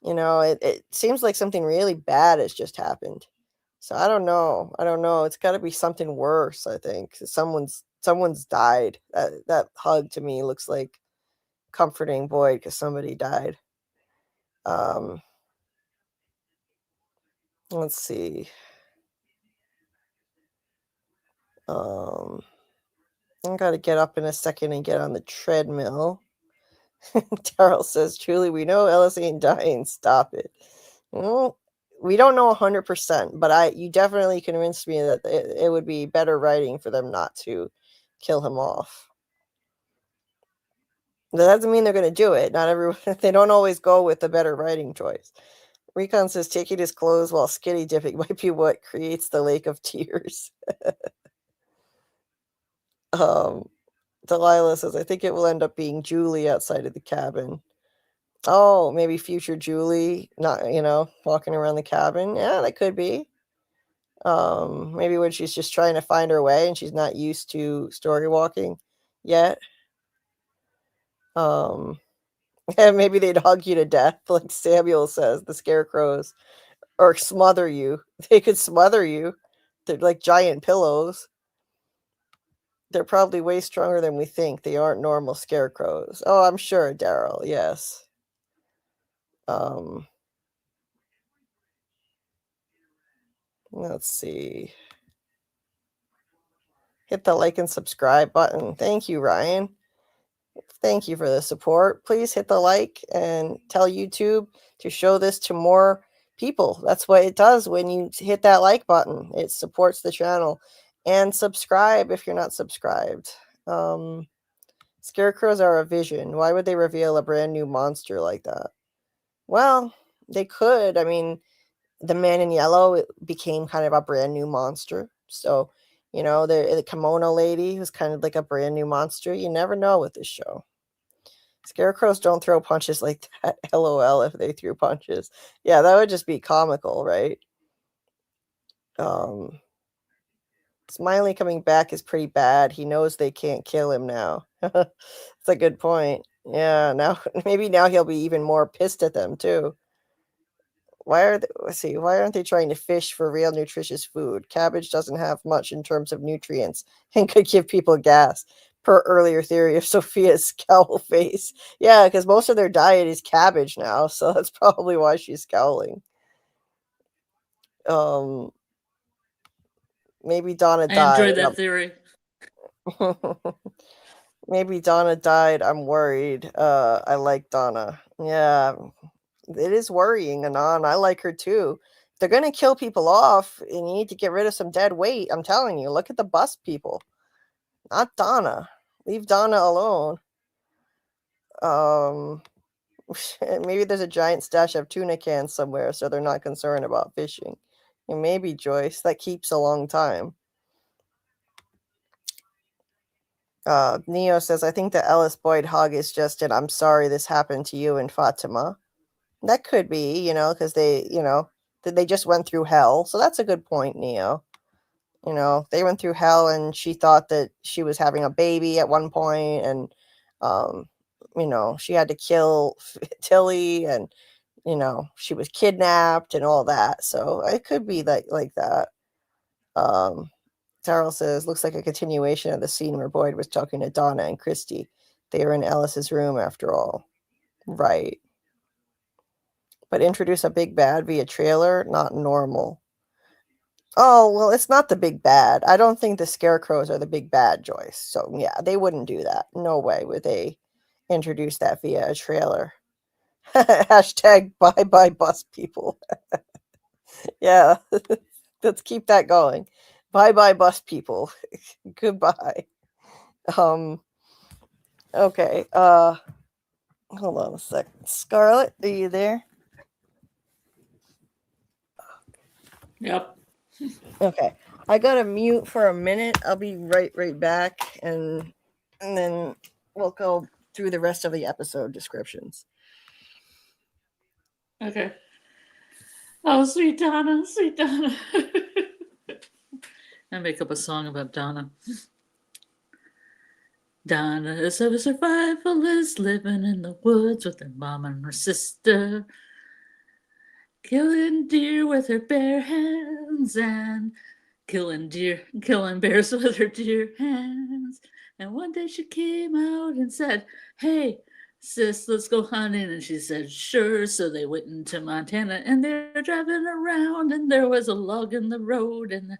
It seems like something really bad has just happened. So I don't know. It's got to be something worse, I think. Someone's died. That hug to me looks like comforting Boyd because somebody died. Let's see. I gotta get up in a second and get on the treadmill. Daryl says, Julie, we know Ellis ain't dying. Stop it. Well, we don't know 100%, but you definitely convinced me that it would be better writing for them not to kill him off. That doesn't mean they're going to do it. Not everyone. They don't always go with the better writing choice. Recon says taking his clothes while skinny dipping might be what creates the lake of tears. Delilah says, I think it will end up being Julie outside of the cabin. Oh, maybe future Julie, not, walking around the cabin. Yeah, that could be. Maybe when she's just trying to find her way and she's not used to story walking yet. And maybe they'd hug you to death, like Samuel says, the scarecrows, or smother you. They could smother you. They're like giant pillows. They're probably way stronger than we think. They aren't normal scarecrows. Oh, I'm sure, Daryl. Yes. Let's see. Hit the like and subscribe button. Thank you, Ryan. Thank you for the support. Please hit the like and tell YouTube to show this to more people. That's what it does when you hit that like button. It supports the channel. And subscribe if you're not subscribed. Scarecrows are a vision. Why would they reveal a brand new monster like that? Well, they could. I mean, the man in yellow became kind of a brand new monster. So, the kimono lady was kind of like a brand new monster. You never know with this show. Scarecrows don't throw punches like that. LOL if they threw punches. Yeah, that would just be comical, right? Smiley coming back is pretty bad. He knows they can't kill him now. That's a good point. Yeah, now he'll be even more pissed at them too. Why aren't they trying to fish for real nutritious food? Cabbage doesn't have much in terms of nutrients and could give people gas, per earlier theory of Sophia's scowl face. Yeah, because most of their diet is cabbage now, so that's probably why she's scowling. Maybe Donna died. I enjoyed that theory. Maybe Donna died. I'm worried. I like Donna. Yeah. It is worrying, Anon. I like her too. If they're going to kill people off and you need to get rid of some dead weight, I'm telling you, look at the bus people. Not Donna. Leave Donna alone. Maybe there's a giant stash of tuna cans somewhere, so they're not concerned about fishing. And maybe, Joyce, that keeps a long time. Neo says, I think the Ellis Boyd hug is just an I'm sorry this happened to you and Fatima. That could be, because they just went through hell. So that's a good point, Neo. They went through hell and she thought that she was having a baby at one point and, she had to kill Tilly and, she was kidnapped and all that. So it could be like that. Darryl says, looks like a continuation of the scene where Boyd was talking to Donna and Christy. They were in Ellis's room after all. Right. But introduce a big bad via trailer, not normal. Oh, well, it's not the big bad. I don't think the scarecrows are the big bad, Joyce. So, yeah, they wouldn't do that. No way would they introduce that via a trailer. Hashtag bye-bye bus people. Yeah, let's keep that going. Bye-bye bus people. Goodbye. Okay, hold on a sec. Scarlet, are you there? Yep. Okay, I gotta mute for a minute. I'll be right back, and then we'll go through the rest of the episode descriptions. Okay. Oh, sweet Donna, sweet Donna. I make up a song about Donna. Donna is a survivalist living in the woods with her mom and her sister. Killing deer with her bare hands and killing bears with her deer hands. And one day she came out and said, hey, sis, let's go hunting. And she said, sure. So they went into Montana and they're driving around and there was a log in the road. And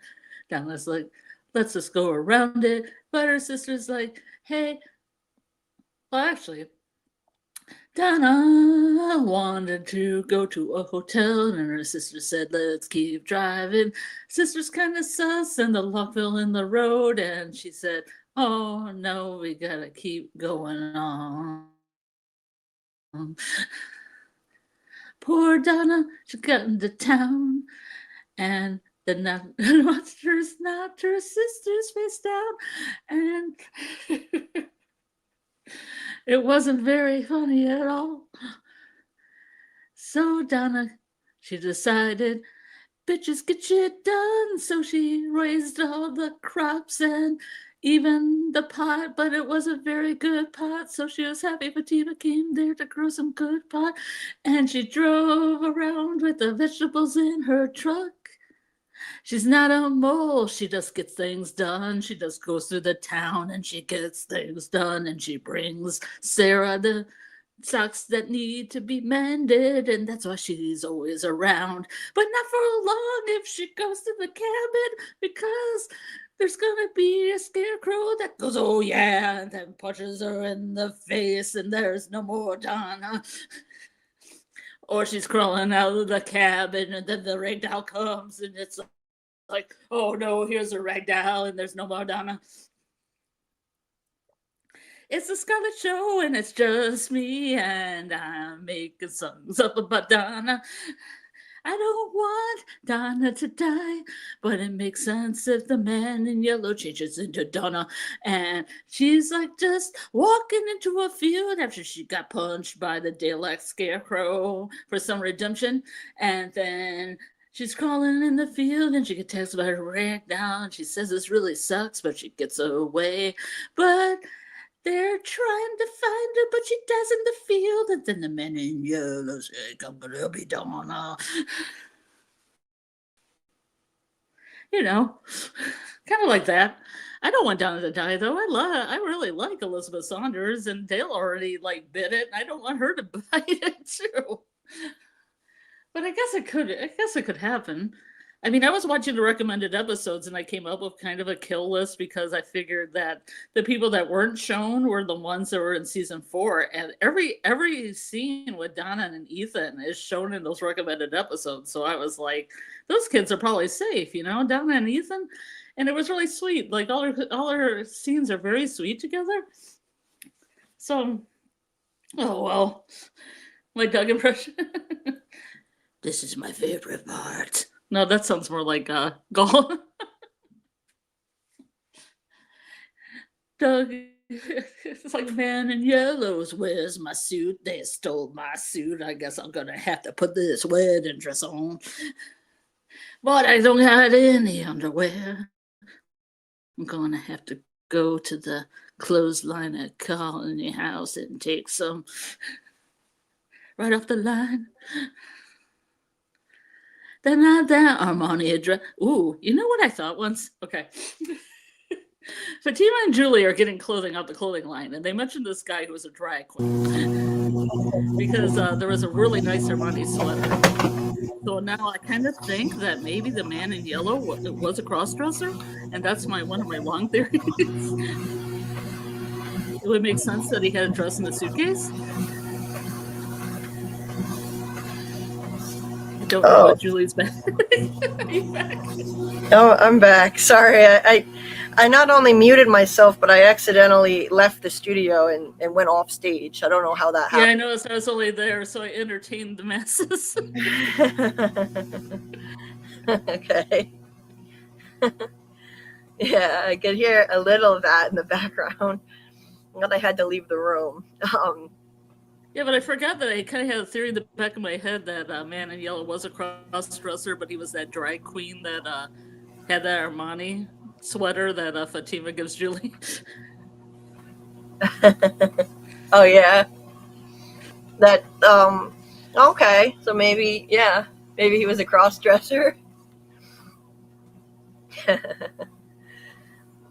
Donna's like, let's just go around it. But her sister's like, hey, well, actually, Donna wanted to go to a hotel, and her sister said, let's keep driving. Sister's kind of sus, and the log fell in the road, and she said, oh no, we gotta keep going on. Poor Donna, she got into town, and the monsters knocked her sister's face down, and it wasn't very funny at all. So Donna, she decided, bitches get shit done. So she raised all the crops and even the pot, but it was a very good pot. So she was happy Fatima came there to grow some good pot. And she drove around with the vegetables in her truck. She's not a mole. She just gets things done. She just goes through the town and she gets things done. And she brings Sarah the socks that need to be mended. And that's why she's always around. But not for long if she goes to the cabin, because there's going to be a scarecrow that goes, oh yeah, and then punches her in the face. And there's no more Donna. Or she's crawling out of the cabin and then the ragdoll comes and it's like, oh no, here's a ragdoll and there's no more Donna. It's the Scarlet Show and it's just me and I'm making songs up about Donna. I don't want Donna to die, but it makes sense if the man in yellow changes into Donna. And she's like just walking into a field after she got punched by the daylight scarecrow for some redemption. And then she's crawling in the field and she gets attacked by a ragdoll. And she says this really sucks, but she gets away. But they're trying to find her, but she dies in the field. And then the man in yellow says, I'm going to be Donna. You know, kind of like that. I don't want Donna to die, though. I really like Elizabeth Saunders, and Dale already, like, bit it. I don't want her to bite it, too. But I guess it could happen. I mean, I was watching the recommended episodes and I came up with kind of a kill list because I figured that the people that weren't shown were the ones that were in season 4. And every scene with Donna and Ethan is shown in those recommended episodes. So I was like, those kids are probably safe, you know, Donna and Ethan. And it was really sweet. Like all her scenes are very sweet together. So, oh well, my Doug impression. This is my favorite part. No, that sounds more like Gall. Doug, it's like man in yellows. Where's my suit? They stole my suit. I guess I'm gonna have to put this wedding dress on. But I don't got any underwear. I'm gonna have to go to the clothesline at Colony House and take some right off the line. Then Armani address. Ooh, you know what I thought once? Okay. Fatima and Julie are getting clothing out the clothing line, and they mentioned this guy who was a drag queen because there was a really nice Armani sweater. So now I kind of think that maybe the man in yellow was a crossdresser, and that's one of my long theories. It would make sense that he had a dress in the suitcase. Don't know what Julie's back. Oh, I'm back. Sorry, I not only muted myself, but I accidentally left the studio and went off stage. I don't know how that happened. Yeah, I noticed I was only there, so I entertained the masses. Okay. Yeah, I could hear a little of that in the background. And I had to leave the room. Yeah, but I forgot that I kind of had a theory in the back of my head that Man in Yellow was a cross-dresser, but he was that drag queen that had that Armani sweater that Fatima gives Julie. Oh, yeah. That, okay. So maybe he was a cross-dresser.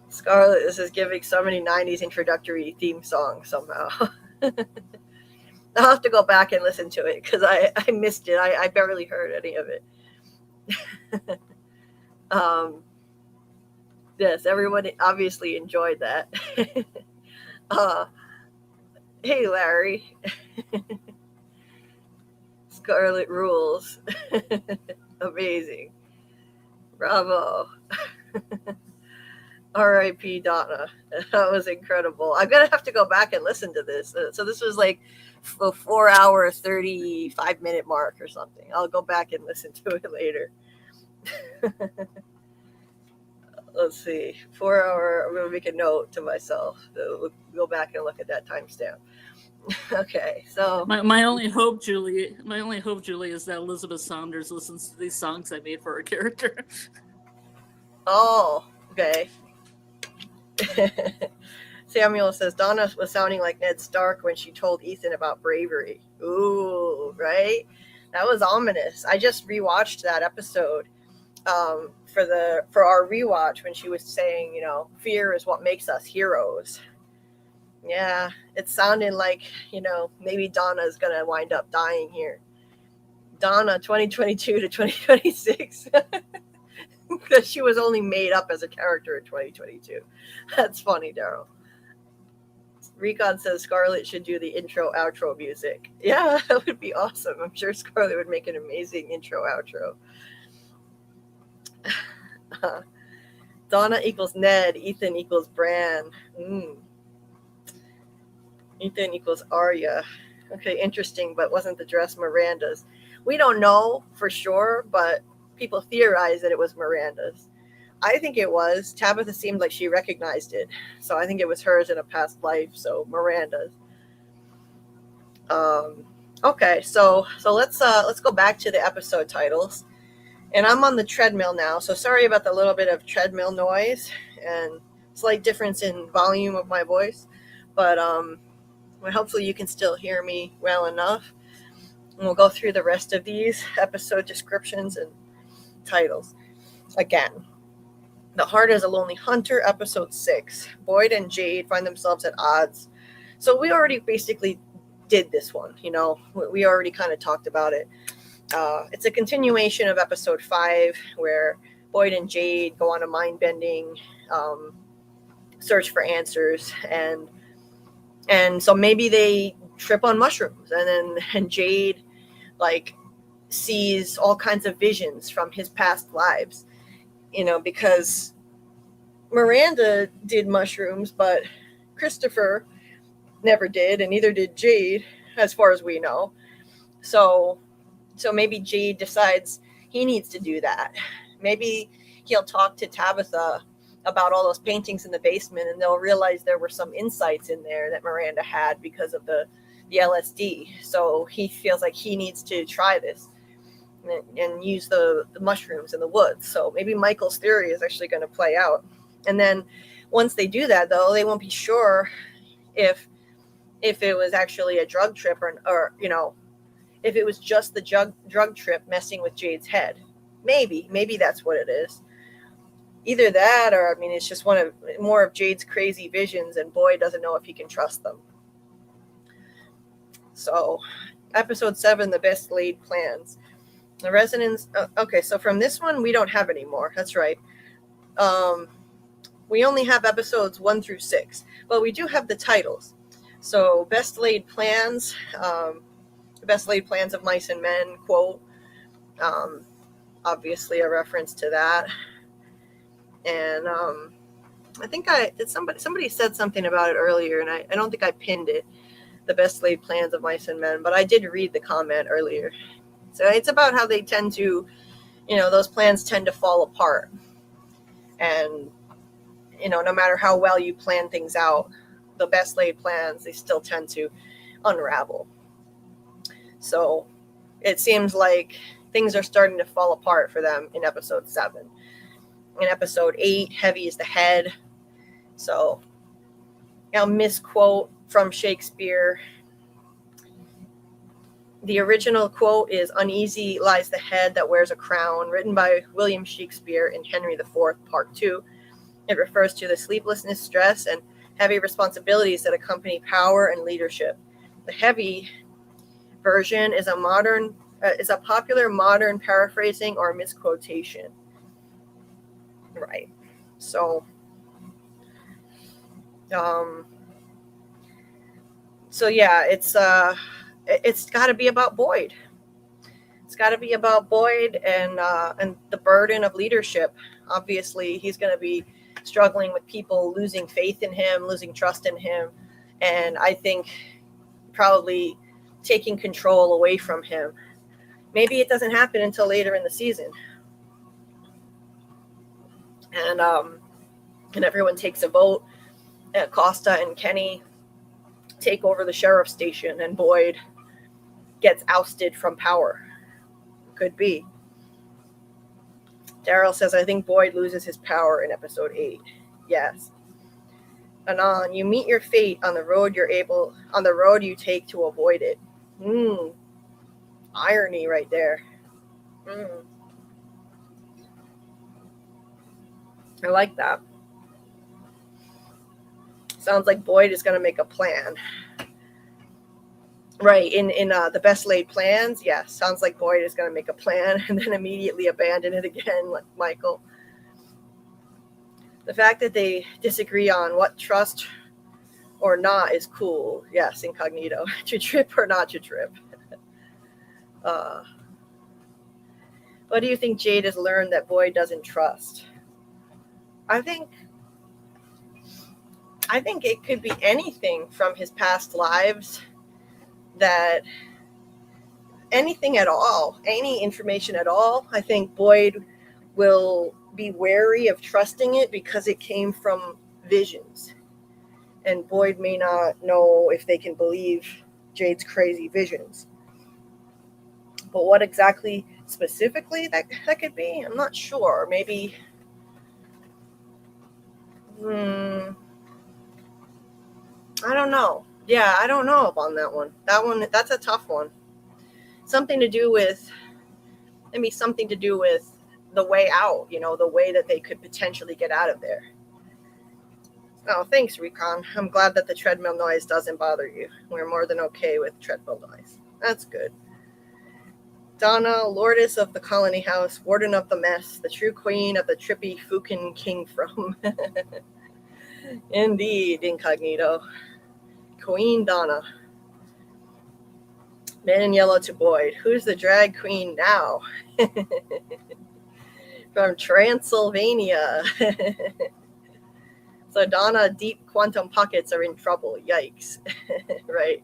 Scarlet, this is giving so many 90s introductory theme songs somehow. I'll have to go back and listen to it because I missed it. I barely heard any of it. Yes, everyone obviously enjoyed that. Hey, Larry. Scarlet rules. Amazing. Bravo. R.I.P. Donna. That was incredible. I'm going to have to go back and listen to this. So this was like a 4 hour, 35-minute mark or something. I'll go back and listen to it later. Let's see. 4 hour. I'm going to make a note to myself. So go back and look at that timestamp. Okay, so my only hope, Julie, is that Elizabeth Saunders listens to these songs I made for her character. Oh, okay. Samuel says Donna was sounding like Ned Stark when she told Ethan about bravery. Ooh, right? That was ominous. I just rewatched that episode for our rewatch when she was saying, you know, fear is what makes us heroes. Yeah, it sounded like, you know, maybe Donna's going to wind up dying here. Donna, 2022 to 2026. Because she was only made up as a character in 2022. That's funny, Daryl. Recon says Scarlet should do the intro outro music. Yeah, that would be awesome. I'm sure Scarlet would make an amazing intro outro. Donna equals Ned. Ethan equals Bran. Ethan equals Arya. Okay, interesting, but wasn't the dress Miranda's? We don't know for sure, but people theorize that it was Miranda's. I think it was. Tabitha seemed like she recognized it, so I think it was hers in a past life. So Miranda's. Okay, so let's go back to the episode titles, and I'm on the treadmill now. So sorry about the little bit of treadmill noise and slight difference in volume of my voice, but hopefully you can still hear me well enough. And we'll go through the rest of these episode descriptions and titles. Again, The Heart is a Lonely Hunter, episode 6. Boyd and Jade find themselves at odds. So we already basically did this one, you know. We already kind of talked about it. It's a continuation of episode 5 where Boyd and Jade go on a mind-bending search for answers, and so maybe they trip on mushrooms, and Jade like sees all kinds of visions from his past lives, you know, because Miranda did mushrooms, but Christopher never did, and neither did Jade, as far as we know. So maybe Jade decides he needs to do that. Maybe he'll talk to Tabitha about all those paintings in the basement, and they'll realize there were some insights in there that Miranda had because of the LSD. So he feels like he needs to try this and use the mushrooms in the woods. So maybe Michael's theory is actually going to play out. And then once they do that, though, they won't be sure if it was actually a drug trip or you know, if it was just the drug trip messing with Jade's head. Maybe that's what it is. Either that, or I mean, it's just more of Jade's crazy visions, and Boyd doesn't know if he can trust them. So, episode 7, The Best Laid Plans. The Resonance. Okay, so from this one, we don't have any more. That's right. We only have episodes 1 through 6, but we do have the titles. So, Best Laid Plans, The Best Laid Plans of Mice and Men, quote. Obviously, a reference to that. And I think somebody said something about it earlier, and I don't think I pinned it, The Best Laid Plans of Mice and Men, but I did read the comment earlier. So it's about how they tend to, you know, those plans tend to fall apart. And, you know, no matter how well you plan things out, the best laid plans, they still tend to unravel. So it seems like things are starting to fall apart for them in episode 7. In episode 8, heavy is the head. So, I'll misquote from Shakespeare. The original quote is, "Uneasy lies the head that wears a crown," written by William Shakespeare in Henry IV, Part 2. It refers to the sleeplessness, stress, and heavy responsibilities that accompany power and leadership. The heavy version is a popular modern paraphrasing or misquotation. Right. So yeah, it's got to be about Boyd. It's got to be about Boyd and the burden of leadership. Obviously, he's going to be struggling with people losing faith in him, losing trust in him, and I think probably taking control away from him. Maybe it doesn't happen until later in the season, and everyone takes a vote. Costa and Kenny take over the sheriff's station, and Boyd gets ousted from power. Could be. Daryl says, I think Boyd loses his power in episode 8. Yes. Anon, you meet your fate on the road you take to avoid it. Irony right there. I like that. Sounds like Boyd is going to make a plan. Right, in the best laid plans, yes. Sounds like Boyd is going to make a plan and then immediately abandon it again, like Michael. The fact that they disagree on what trust or not is cool. Yes, incognito. To trip or not to trip. What do you think Jade has learned that Boyd doesn't trust? I think it could be anything from his past lives. That anything at all, any information at all, I think Boyd will be wary of trusting it because it came from visions. And Boyd may not know if they can believe Jade's crazy visions. But what exactly specifically that could be, I'm not sure. Maybe I don't know. Yeah, I don't know on that one. That's a tough one. Maybe something to do with the way out, the way that they could potentially get out of there. Oh, thanks, Recon. I'm glad that the treadmill noise doesn't bother you. We're more than okay with treadmill noise. That's good. Donna, Lordess of the Colony House, Warden of the Mess, the true queen of the trippy Fukin King from. Indeed, incognito. Queen Donna. Man in Yellow to Boyd. Who's the drag queen now? From Transylvania. So Donna, deep quantum pockets are in trouble. Yikes. Right.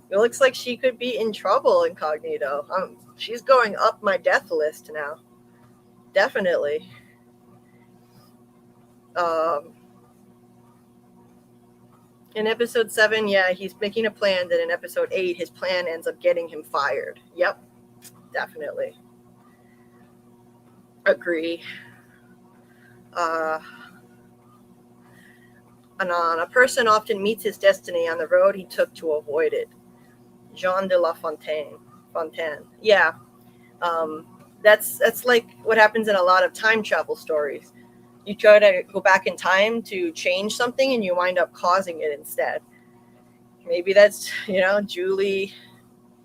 It looks like she could be in trouble, incognito. She's going up my death list now. Definitely. In episode 7, yeah, he's making a plan that in episode 8, his plan ends up getting him fired. Yep, definitely. Agree. Anon, a person often meets his destiny on the road he took to avoid it. Jean de La Fontaine. Yeah, that's like what happens in a lot of time travel stories. You try to go back in time to change something and you wind up causing it instead. Maybe that's, Julie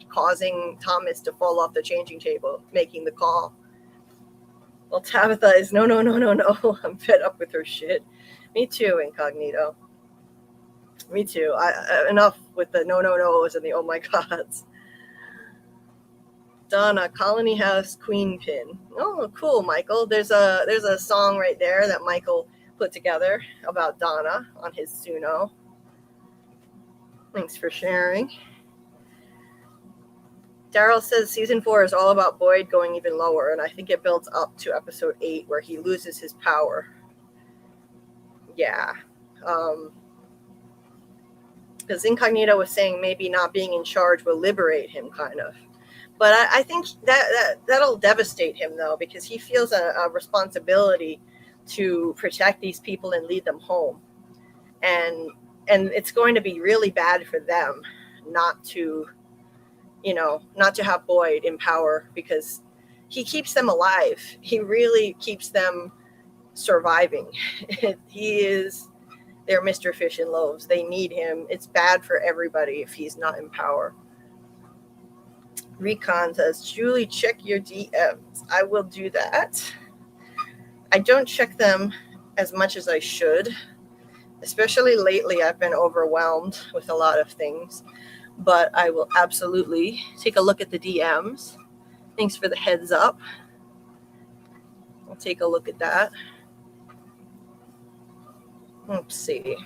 causing Thomas to fall off the changing table, making the call. Well, Tabitha is no. I'm fed up with her shit. Me too, incognito. Me too. Enough with the no's and the oh my gods. Donna, Colony House Queen Pin. Oh, cool, Michael. There's a song right there that Michael put together about Donna on his Suno. Thanks for sharing. Daryl says season 4 is all about Boyd going even lower, and I think it builds up to episode 8 where he loses his power. Yeah. Because Incognito was saying maybe not being in charge will liberate him, kind of. But I think that'll devastate him, though, because he feels a responsibility to protect these people and lead them home. And it's going to be really bad for them not to have Boyd in power, because he keeps them alive. He really keeps them surviving. He is their Mr. Fish and Loaves. They need him. It's bad for everybody if he's not in power. Recon says, Julie, check your DMs. I will do that. I don't check them as much as I should. Especially lately, I've been overwhelmed with a lot of things. But I will absolutely take a look at the DMs. Thanks for the heads up. I'll take a look at that. Let's see.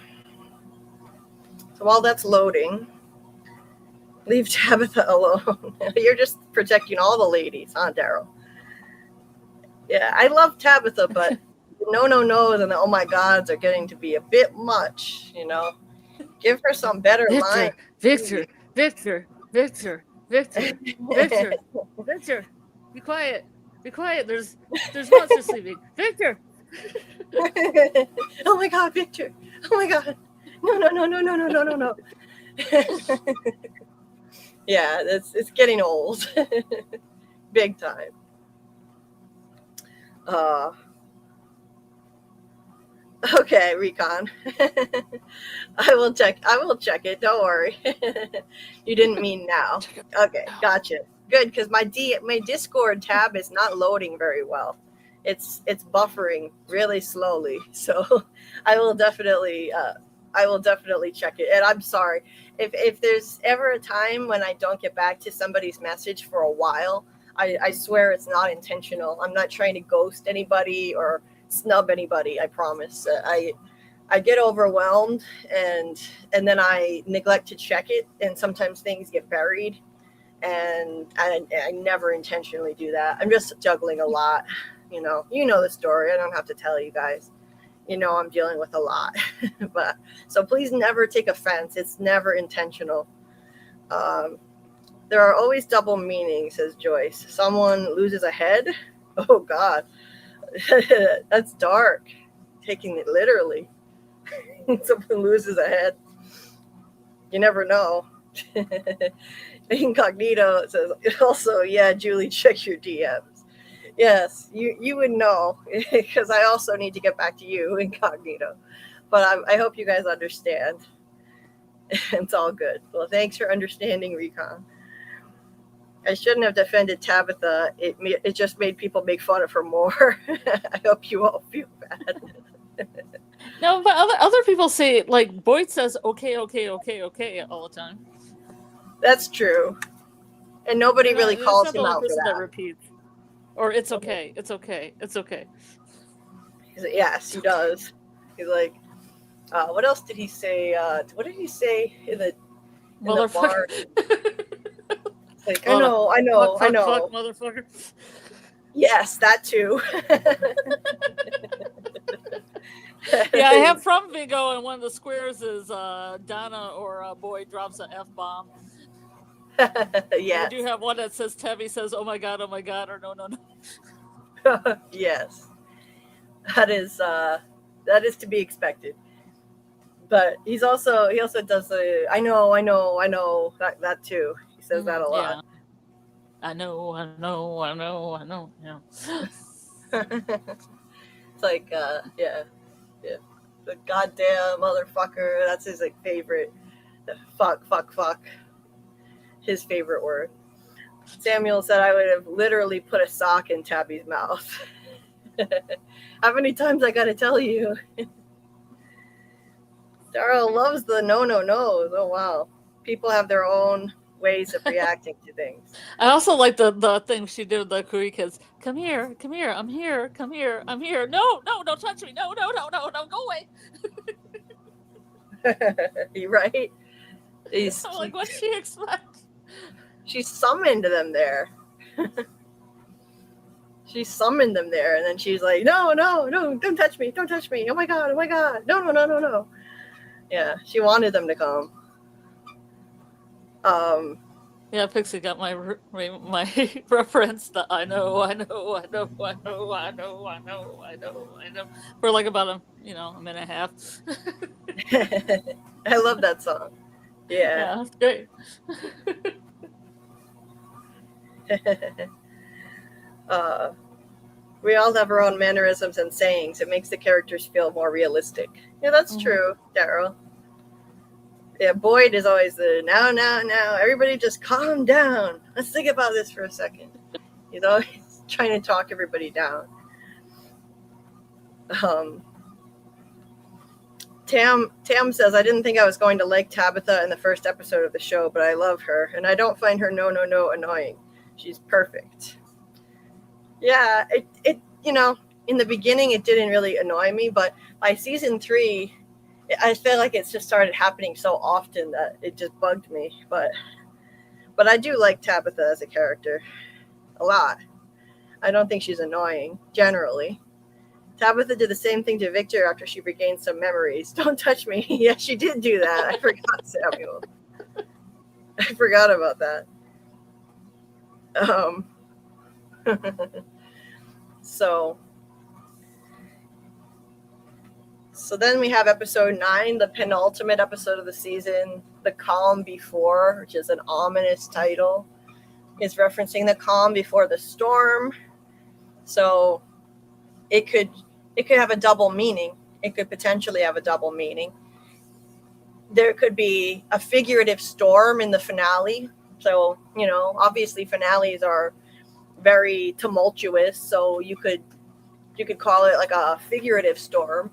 So while that's loading, leave Tabitha alone. You're just protecting all the ladies, huh, Daryl? Yeah, I love Tabitha, but no's and the oh my gods are getting to be a bit much, you know. Give her some better lines. Victor, be quiet. Be quiet. There's monsters sleeping. Victor. Oh my God, Victor. Oh my God. No. Yeah, it's getting old. Big time. Okay, Recon. I will check it. Don't worry. You didn't mean now. Okay, gotcha. Good, because my Discord tab is not loading very well. It's buffering really slowly. So I will definitely check it. And I'm sorry if there's ever a time when I don't get back to somebody's message for a while. I swear it's not intentional. I'm not trying to ghost anybody or snub anybody. I promise. I get overwhelmed and then I neglect to check it, and sometimes things get buried, and I never intentionally do that. I'm just juggling a lot. You know the story. I don't have to tell you guys. You know I'm dealing with a lot. But so please never take offense. It's never intentional. There are always double meanings, says Joyce. Someone loses a head? Oh God. That's dark. Taking it literally. Someone loses a head. You never know. Incognito says also, yeah, Julie, check your DMs. Yes, you would know, because I also need to get back to you, Incognito. But I hope you guys understand. It's all good. Well, thanks for understanding, Recon. I shouldn't have defended Tabitha. It just made people make fun of her more. I hope you all feel bad. No, but other people say, like, Boyd says, okay, all the time. That's true. And nobody really calls him out for that. Repeats. Or it's okay. Yes, he does. He's like, what else did he say? What did he say in the bar? Like, I know. Fuck, motherfucker. Yes, that too. Yeah, I have from Vigo, and one of the squares is Donna or Boyd drops an F-bomb. Yes. We do have one that says, Tevi says, oh my God, or no. Yes. That is to be expected. But he also does the I know that too. He says that a lot. Yeah. I know. Yeah. It's like yeah. The goddamn motherfucker. That's his like favorite. The fuck. His favorite word. Samuel said I would have literally put a sock in Tabby's mouth. How many times I gotta tell you? Daryl loves the no. Oh wow. People have their own ways of reacting to things. I also like the thing she did with the Korean kids. Come here, I'm here, come here, I'm here. No, don't touch me. No, go away. You right? I'm like, what'd she expect? She summoned them there. She summoned them there, and then she's like, no, don't touch me. Oh my god. No. Yeah, she wanted them to come. Yeah, Pixie got my reference that I know. For like about a minute and a half. I love that song. Yeah, that's great. We all have our own mannerisms and sayings. It makes the characters feel more realistic. Yeah, that's true, Daryl. Yeah, Boyd is always the now. Everybody just calm down. Let's think about this for a second. He's always trying to talk everybody down. Tam says, I didn't think I was going to like Tabitha in the first episode of the show, but I love her, and I don't find her no annoying. She's perfect. Yeah, it in the beginning it didn't really annoy me, but by season 3, I feel like it's just started happening so often that it just bugged me. But I do like Tabitha as a character a lot. I don't think she's annoying generally. Tabitha did the same thing to Victor after she regained some memories. Don't touch me. Yeah, she did do that. I forgot, Samuel. I forgot about that. So then we have episode 9, the penultimate episode of the season, The Calm Before, which is an ominous title. It's referencing the calm before the storm. So it could have a double meaning. It could potentially have a double meaning. There could be a figurative storm in the finale. So, obviously finales are very tumultuous. So you could call it like a figurative storm.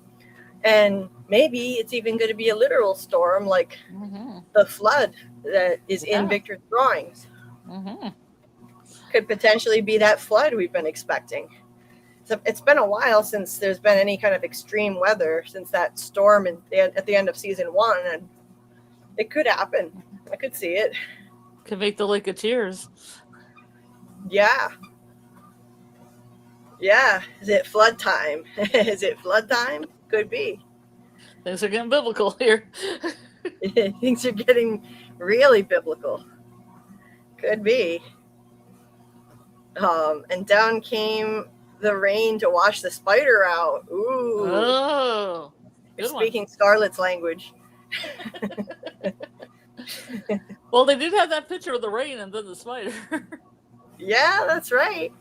And maybe it's even going to be a literal storm, like the flood that is in Victor's drawings. Could potentially be that flood we've been expecting. So it's been a while since there's been any kind of extreme weather since that storm at the end of season 1, and it could happen. I could see it. Could make the Lake of Tears. Yeah. Is it flood time? Is it flood time? Could be. Things are getting biblical here. Things are getting really biblical. Could be. And down came the rain to wash the spider out. Ooh. Oh. You're speaking Scarlet's language. Well, they did have that picture of the rain and then the spider. Yeah, that's right.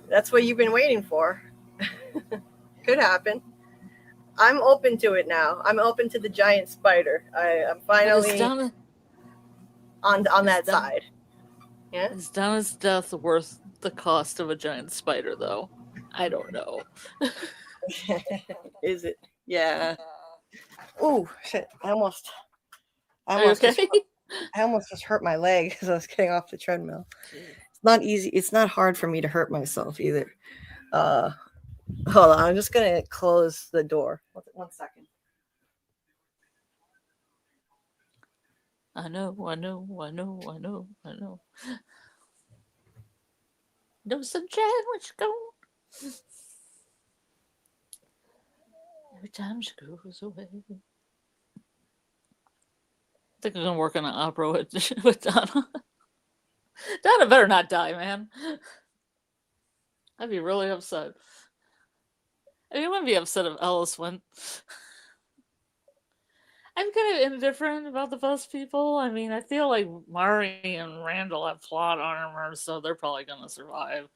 That's what you've been waiting for. Could happen. I'm open to it now. I'm open to the giant spider. I'm finally on that side. Yeah. Is Donna's death worth the cost of a giant spider, though? I don't know. Is it? Yeah. Ooh, shit! I almost just hurt my leg because I was getting off the treadmill. It's not easy. It's not hard for me to hurt myself either. Hold on. I'm just gonna close the door. 1 second. I know. No sunshine when she gone. Every time she goes away. I think I'm gonna work on an opera with Donna. Donna better not die, man. I'd be really upset. I mean, I wouldn't be upset if Ellis went. I'm kind of indifferent about the bus people. I mean, I feel like Mari and Randall have plot armor, so they're probably going to survive.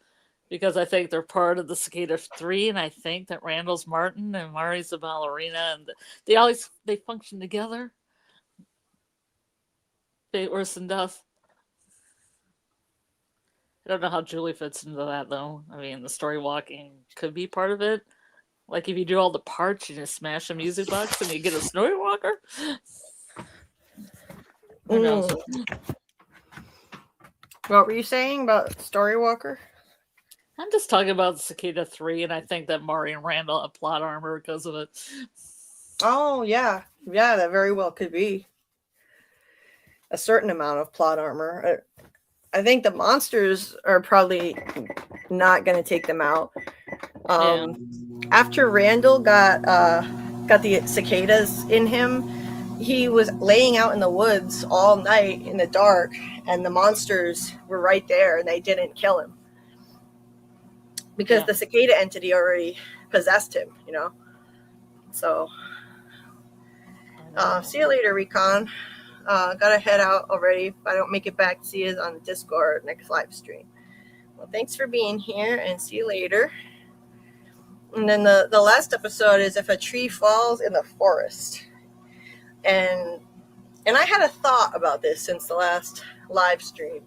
Because I think they're part of the Cicada 3, and I think that Randall's Martin and Mari's the ballerina, and they function together. Fate worse than death. I don't know how Julie fits into that, though. I mean, the story walking could be part of it. Like, if you do all the parts, you just smash a music box and you get a story walker. Who knows? What were you saying about Story Walker? I'm just talking about the Cicada 3, and I think that Mari and Randall have plot armor because of it. Oh, yeah. Yeah, that very well could be. A certain amount of plot armor. I think the monsters are probably not going to take them out. After Randall got the cicadas in him, he was laying out in the woods all night in the dark, and the monsters were right there, and they didn't kill him because the cicada entity already possessed him, So, see you later, Recon. Gotta head out already. If I don't make it back, see you on Discord next live stream. Well, thanks for being here, and see you later. And then the last episode is if a tree falls in the forest. And And I had a thought about this since the last live stream.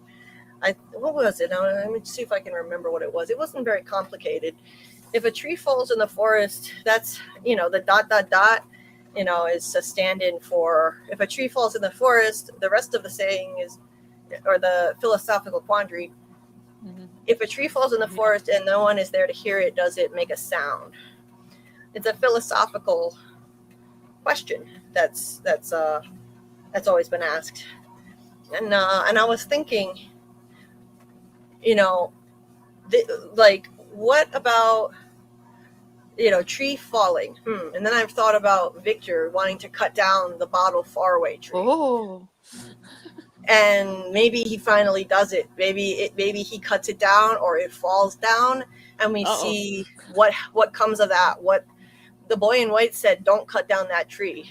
What was it? Let me see if I can remember what it was. It wasn't very complicated. If a tree falls in the forest, that's, the ... is a stand-in for, if a tree falls in the forest, the rest of the saying is, or the philosophical quandary, if a tree falls in the forest and no one is there to hear it, does it make a sound? It's a philosophical question that's always been asked. And I was thinking, what about, tree falling? And then I've thought about Victor wanting to cut down the bottle faraway tree. Oh. And maybe he finally does it. Maybe he cuts it down, or it falls down, and we see what comes of that. What the boy in white said, don't cut down that tree.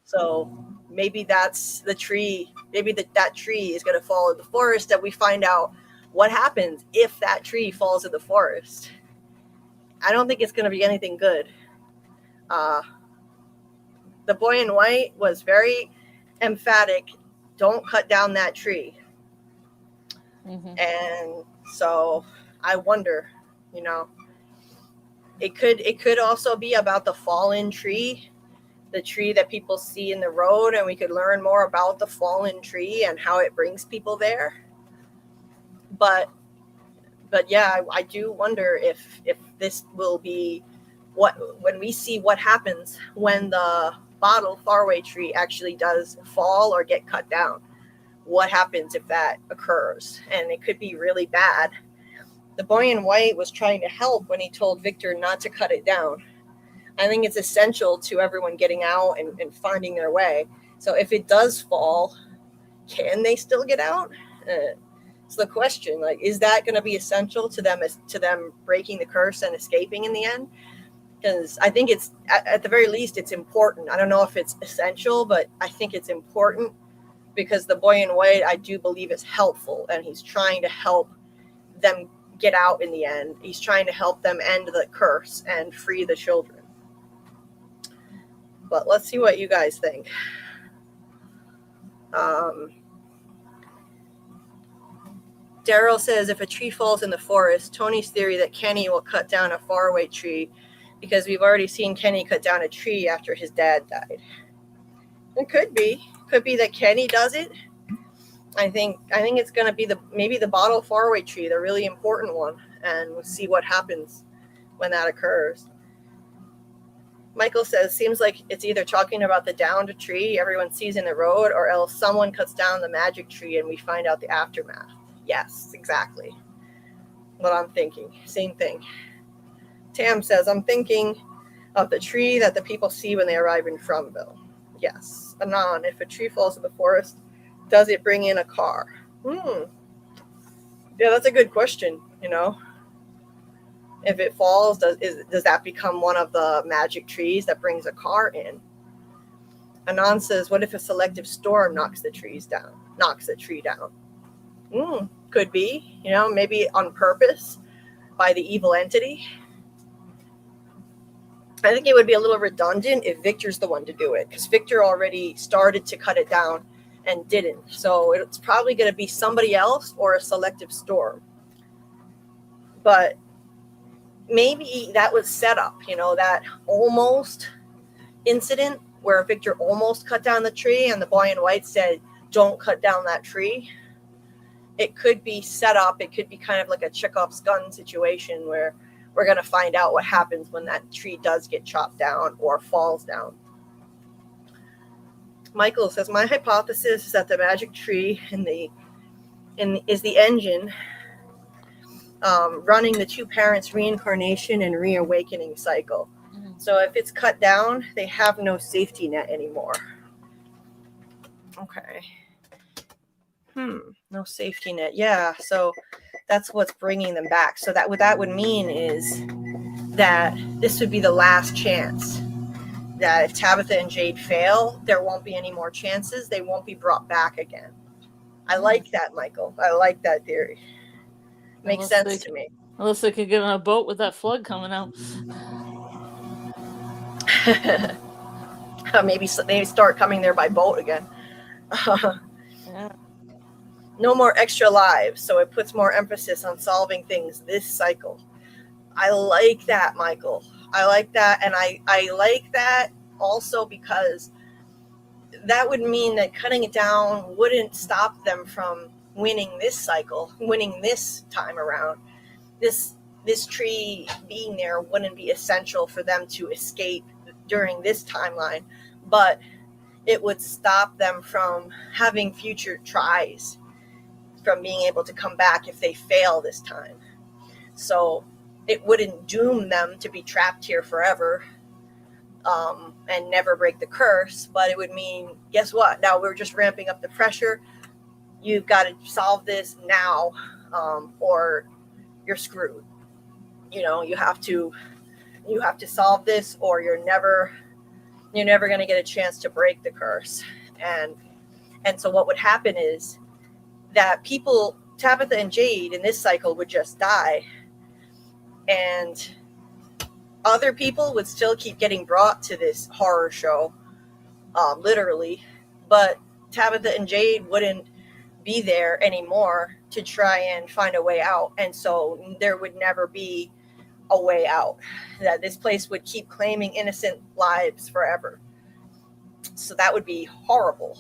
So maybe that's the tree. Maybe that tree is going to fall in the forest, and we find out what happens if that tree falls in the forest. I don't think it's going to be anything good. The boy in white was very emphatic. Don't cut down that tree. And so I wonder, it could also be about the fallen tree, the tree that people see in the road, and we could learn more about the fallen tree and how it brings people there. But yeah, I do wonder if this will be when we see what happens when the bottle faraway tree actually does fall or get cut down. What happens if that occurs? And it could be really bad. The boy in white was trying to help when he told Victor not to cut it down. I think it's essential to everyone getting out and finding their way. So if it does fall, can they still get out? It's the question. Is that going to be essential to them breaking the curse and escaping in the end? Because I think it's, at the very least, it's important. I don't know if it's essential, but I think it's important, because the boy in white, I do believe, is helpful, and he's trying to help them get out in the end. He's trying to help them end the curse and free the children. But let's see what you guys think. Daryl says, if a tree falls in the forest, Tony's theory that Kenny will cut down a faraway tree, because we've already seen Kenny cut down a tree after his dad died. It could be that Kenny does it. I think it's going to be maybe the bottle faraway tree, the really important one, and we'll see what happens when that occurs. Michael says, seems like it's either talking about the downed tree everyone sees in the road, or else someone cuts down the magic tree and we find out the aftermath. Yes, exactly what I'm thinking. Same thing. Tam says, I'm thinking of the tree that the people see when they arrive in Fromville. Yes. Anon, if a tree falls in the forest, does it bring in a car? Yeah, that's a good question. If it falls, does that become one of the magic trees that brings a car in? Anon says, what if a selective storm knocks the tree down? Could be, maybe on purpose by the evil entity. I think it would be a little redundant if Victor's the one to do it, because Victor already started to cut it down and didn't. So it's probably going to be somebody else or a selective storm. But maybe that was set up, that almost incident where Victor almost cut down the tree and the boy in white said, don't cut down that tree. It could be set up. It could be kind of like a Chekhov's gun situation where we're going to find out what happens when that tree does get chopped down or falls down. Michael says, my hypothesis is that the magic tree is the engine running the two parents' reincarnation and reawakening cycle. So if it's cut down, they have no safety net anymore. Okay. No safety net. Yeah, so that's what's bringing them back. So what that would mean is that this would be the last chance. That if Tabitha and Jade fail, there won't be any more chances. They won't be brought back again. I like that, Michael. I like that theory. Makes sense to me. Unless they could get on a boat with that flood coming out. Maybe they start coming there by boat again. Yeah. No more extra lives, so it puts more emphasis on solving things this cycle. I like that, Michael. I like that, and I like that also because that would mean that cutting it down wouldn't stop them from winning this cycle, winning this time around. This tree being there wouldn't be essential for them to escape during this timeline, but it would stop them from having future tries, from being able to come back if they fail this time. So it wouldn't doom them to be trapped here forever and never break the curse, but it would mean, guess what? Now we're just ramping up the pressure. You've got to solve this now, or you're screwed. You know, you have to solve this, or you're never going to get a chance to break the curse. And so what would happen is that people, Tabitha and Jade in this cycle, would just die, and other people would still keep getting brought to this horror show, literally, but Tabitha and Jade wouldn't be there anymore to try and find a way out. And so there would never be a way out, that this place would keep claiming innocent lives forever. So that would be horrible.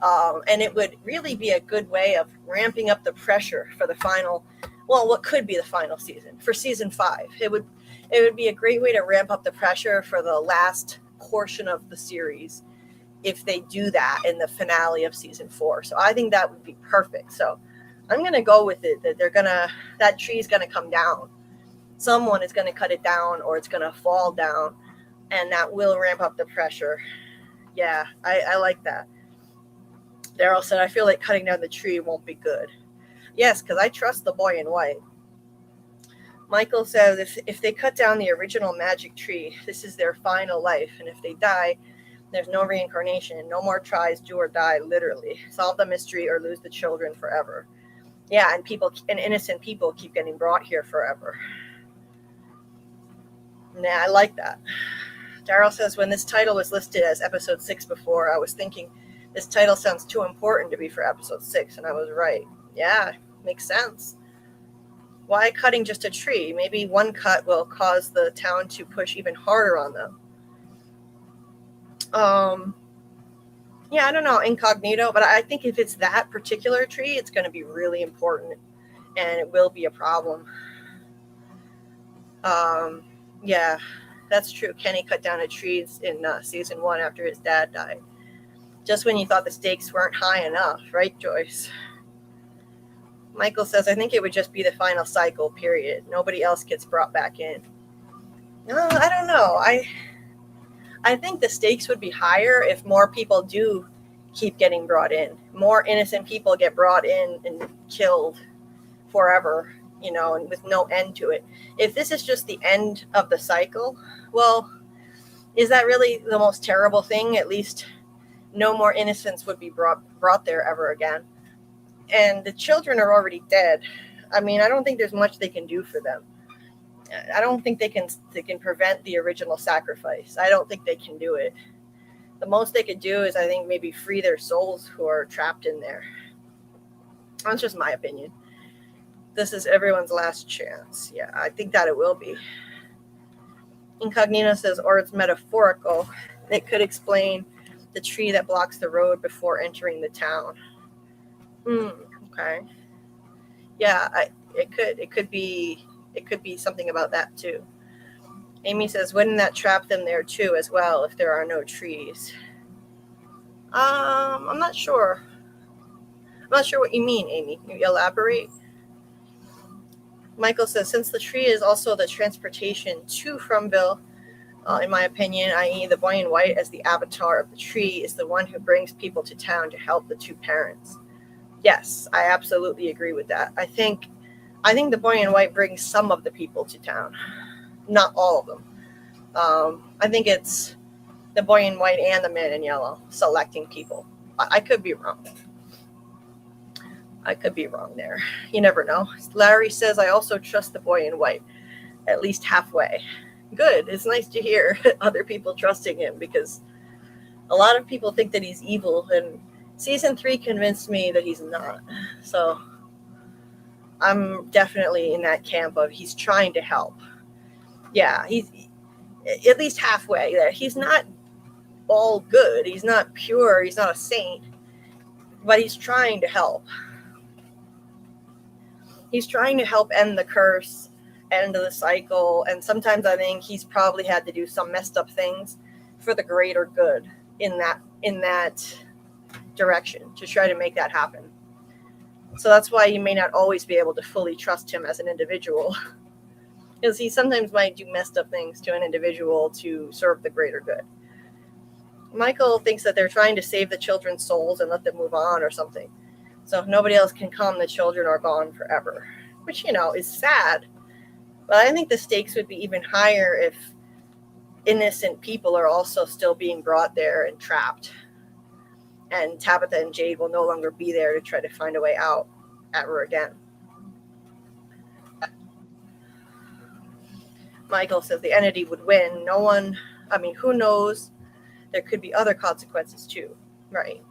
And it would really be a good way of ramping up the pressure for the final, well, what could be the final season, for season 5. It would be a great way to ramp up the pressure for the last portion of the series if they do that in the finale of season 4. So I think that would be perfect. So I'm going to go with it, that that tree is going to come down. Someone is going to cut it down, or it's going to fall down, and that will ramp up the pressure. Yeah, I like that. Daryl said, I feel like cutting down the tree won't be good. Yes, because I trust the boy in white. Michael says, if they cut down the original magic tree, this is their final life. And if they die, there's no reincarnation, no more tries, do or die, literally. Solve the mystery or lose the children forever. Yeah, and innocent people keep getting brought here forever. Yeah, I like that. Daryl says, when this title was listed as episode 6 before, I was thinking, this title sounds too important to be for episode 6, and I was right. Yeah, makes sense. Why cutting just a tree? Maybe one cut will cause the town to push even harder on them. Yeah, I don't know, incognito, but I think if it's that particular tree, it's going to be really important, and it will be a problem. Yeah, that's true. Kenny cut down a tree in season 1 after his dad died. Just when you thought the stakes weren't high enough, right, Joyce? Michael says, I think it would just be the final cycle, period. Nobody else gets brought back in. No, I don't know. I think the stakes would be higher if more people do keep getting brought in. More innocent people get brought in and killed forever, you know, and with no end to it. If this is just the end of the cycle, well, is that really the most terrible thing? At least no more innocents would be brought there ever again. And the children are already dead. I mean, I don't think there's much they can do for them. I don't think they can prevent the original sacrifice. I don't think they can do it. The most they could do is, I think, maybe free their souls who are trapped in there. That's just my opinion. This is everyone's last chance. Yeah, I think that it will be. Incognito says, or it's metaphorical. It could explain the tree that blocks the road before entering the town. Okay. Yeah, it could be something about that too. Amy says, wouldn't that trap them there too as well if there are no trees? I'm not sure. I'm not sure what you mean, Amy. Can you elaborate? Michael says, since the tree is also the transportation to Fromville, in my opinion, i.e. the boy in white as the avatar of the tree is the one who brings people to town to help the two parents. Yes, I absolutely agree with that. I think the boy in white brings some of the people to town, not all of them. I think it's the boy in white and the man in yellow selecting people. I could be wrong. I could be wrong there. You never know. Larry says, I also trust the boy in white, at least halfway. Good. It's nice to hear other people trusting him because A lot of people think that he's evil, and season 3 convinced me that he's not. So I'm definitely in that camp of he's trying to help. Yeah, he's at least halfway there. He's not all good. He's not pure. He's not a saint. But he's trying to help. He's trying to help end the curse, end the cycle. And sometimes I think he's probably had to do some messed up things for the greater good in that direction to try to make that happen. So that's why you may not always be able to fully trust him as an individual. Because he sometimes might do messed up things to an individual to serve the greater good. Michael thinks that they're trying to save the children's souls and let them move on or something. So if nobody else can come, the children are gone forever. Which, is sad. But I think the stakes would be even higher if innocent people are also still being brought there and trapped. And Tabitha and Jade will no longer be there to try to find a way out ever again. Michael says the entity would win. Who knows? There could be other consequences too. Right.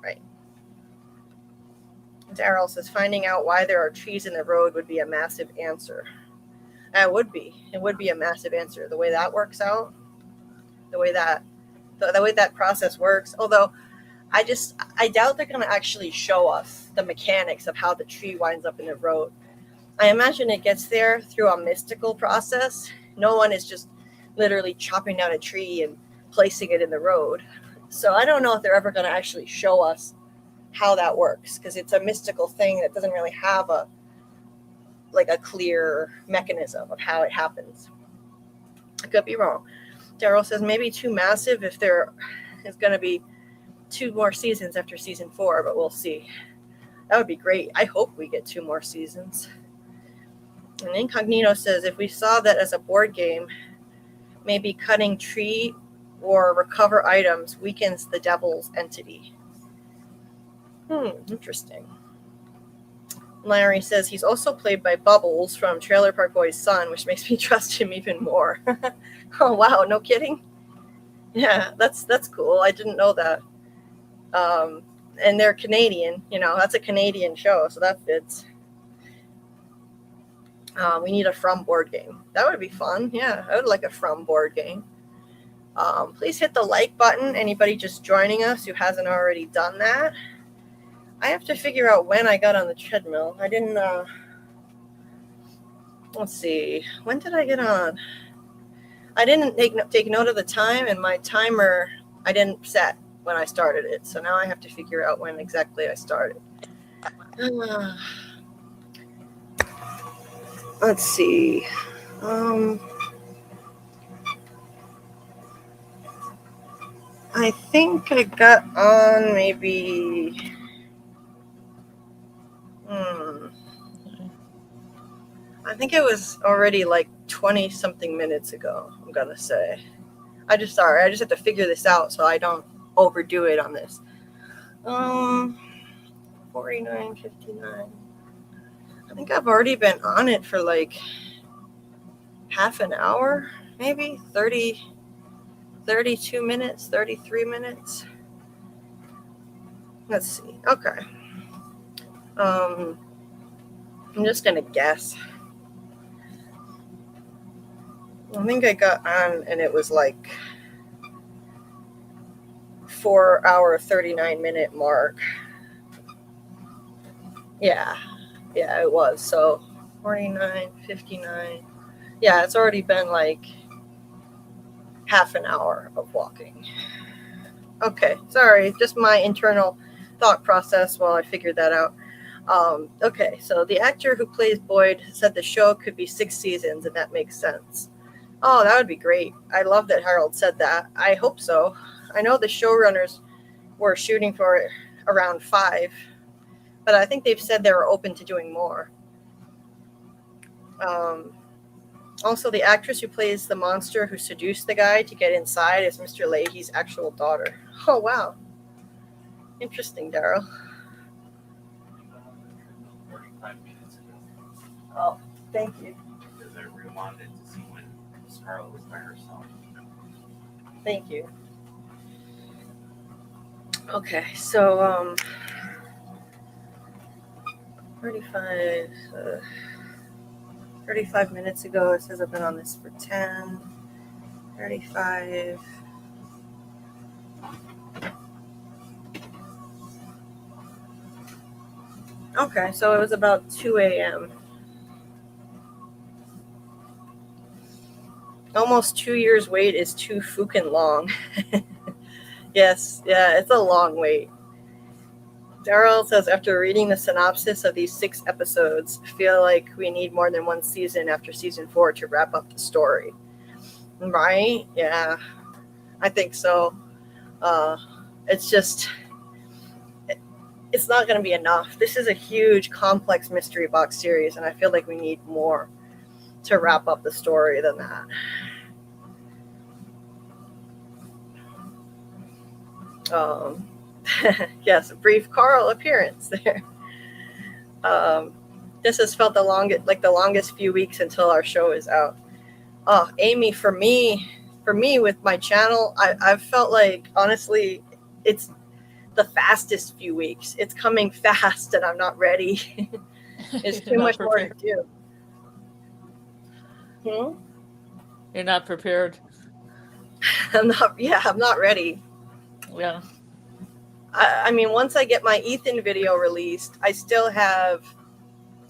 Daryl says finding out why there are trees in the road would be a massive answer. It would be a massive answer. The way that works out, the way that process works. Although I doubt they're going to actually show us the mechanics of how the tree winds up in the road. I imagine it gets there through a mystical process. No one is just literally chopping down a tree and placing it in the road. So I don't know if they're ever going to actually show us how that works, because it's a mystical thing that doesn't really have a clear mechanism of how it happens. I could be wrong. Daryl says maybe too massive if there is going to be 2 more seasons after season 4, but we'll see. That would be great. I hope we get 2 more seasons. And Incognito says if we saw that as a board game, maybe cutting tree or recover items weakens the devil's entity. Interesting. Larry says he's also played by Bubbles from Trailer Park Boys' son, which makes me trust him even more. Oh, wow. No kidding? Yeah, that's cool. I didn't know that. And they're Canadian. That's a Canadian show, so that fits. We need a From board game. That would be fun. Yeah, I would like a From board game. Please hit the like button. Anybody just joining us who hasn't already done that. I have to figure out when I got on the treadmill. I didn't, let's see. When did I get on? I didn't take note of the time, and my timer, I didn't set when I started it. So now I have to figure out when exactly I started. Let's see. I think I got on maybe... I think it was already 20 something minutes ago, I'm gonna say. I just have to figure this out so I don't overdo it on this. 49:59. I think I've already been on it for half an hour, maybe 32 minutes, 33 minutes. Let's see. Okay. I'm just gonna guess. I think I got on and it was 4 hour 39 minute mark. Yeah, it was. So 49:59. Yeah, it's already been half an hour of walking. Okay, sorry, just my internal thought process while I figured that out. Okay, so the actor who plays Boyd said the show could be 6 seasons, and that makes sense. Oh, that would be great. I love that Harold said that. I hope so. I know the showrunners were shooting for it around 5, but I think they've said they were open to doing more. Also, the actress who plays the monster who seduced the guy to get inside is Mr. Leahy's actual daughter. Oh, wow. Interesting, Daryl. 45 minutes ago. Oh, thank you. Because I rewound it to see when Scarlet was by herself. Thank you. Okay, so 35 minutes ago, it says I've been on this for 10, 35. Okay, so it was about 2 a.m. Almost 2 years wait is too fucking long. Yes, yeah, it's a long wait. Daryl says, after reading the synopsis of these 6 episodes, I feel like we need more than one season after season 4 to wrap up the story. Right? Yeah, I think so. It's just, it's not going to be enough. This is a huge, complex mystery box series, and I feel like we need more to wrap up the story than that. Yes, a brief Carl appearance there. This has felt the longest few weeks until our show is out. Oh, Amy, for me with my channel, I've felt like, honestly, it's the fastest few weeks. It's coming fast and I'm not ready. It's too much more to do. You're not prepared. I'm not ready. Yeah. I mean, once I get my Ethan video released, I still have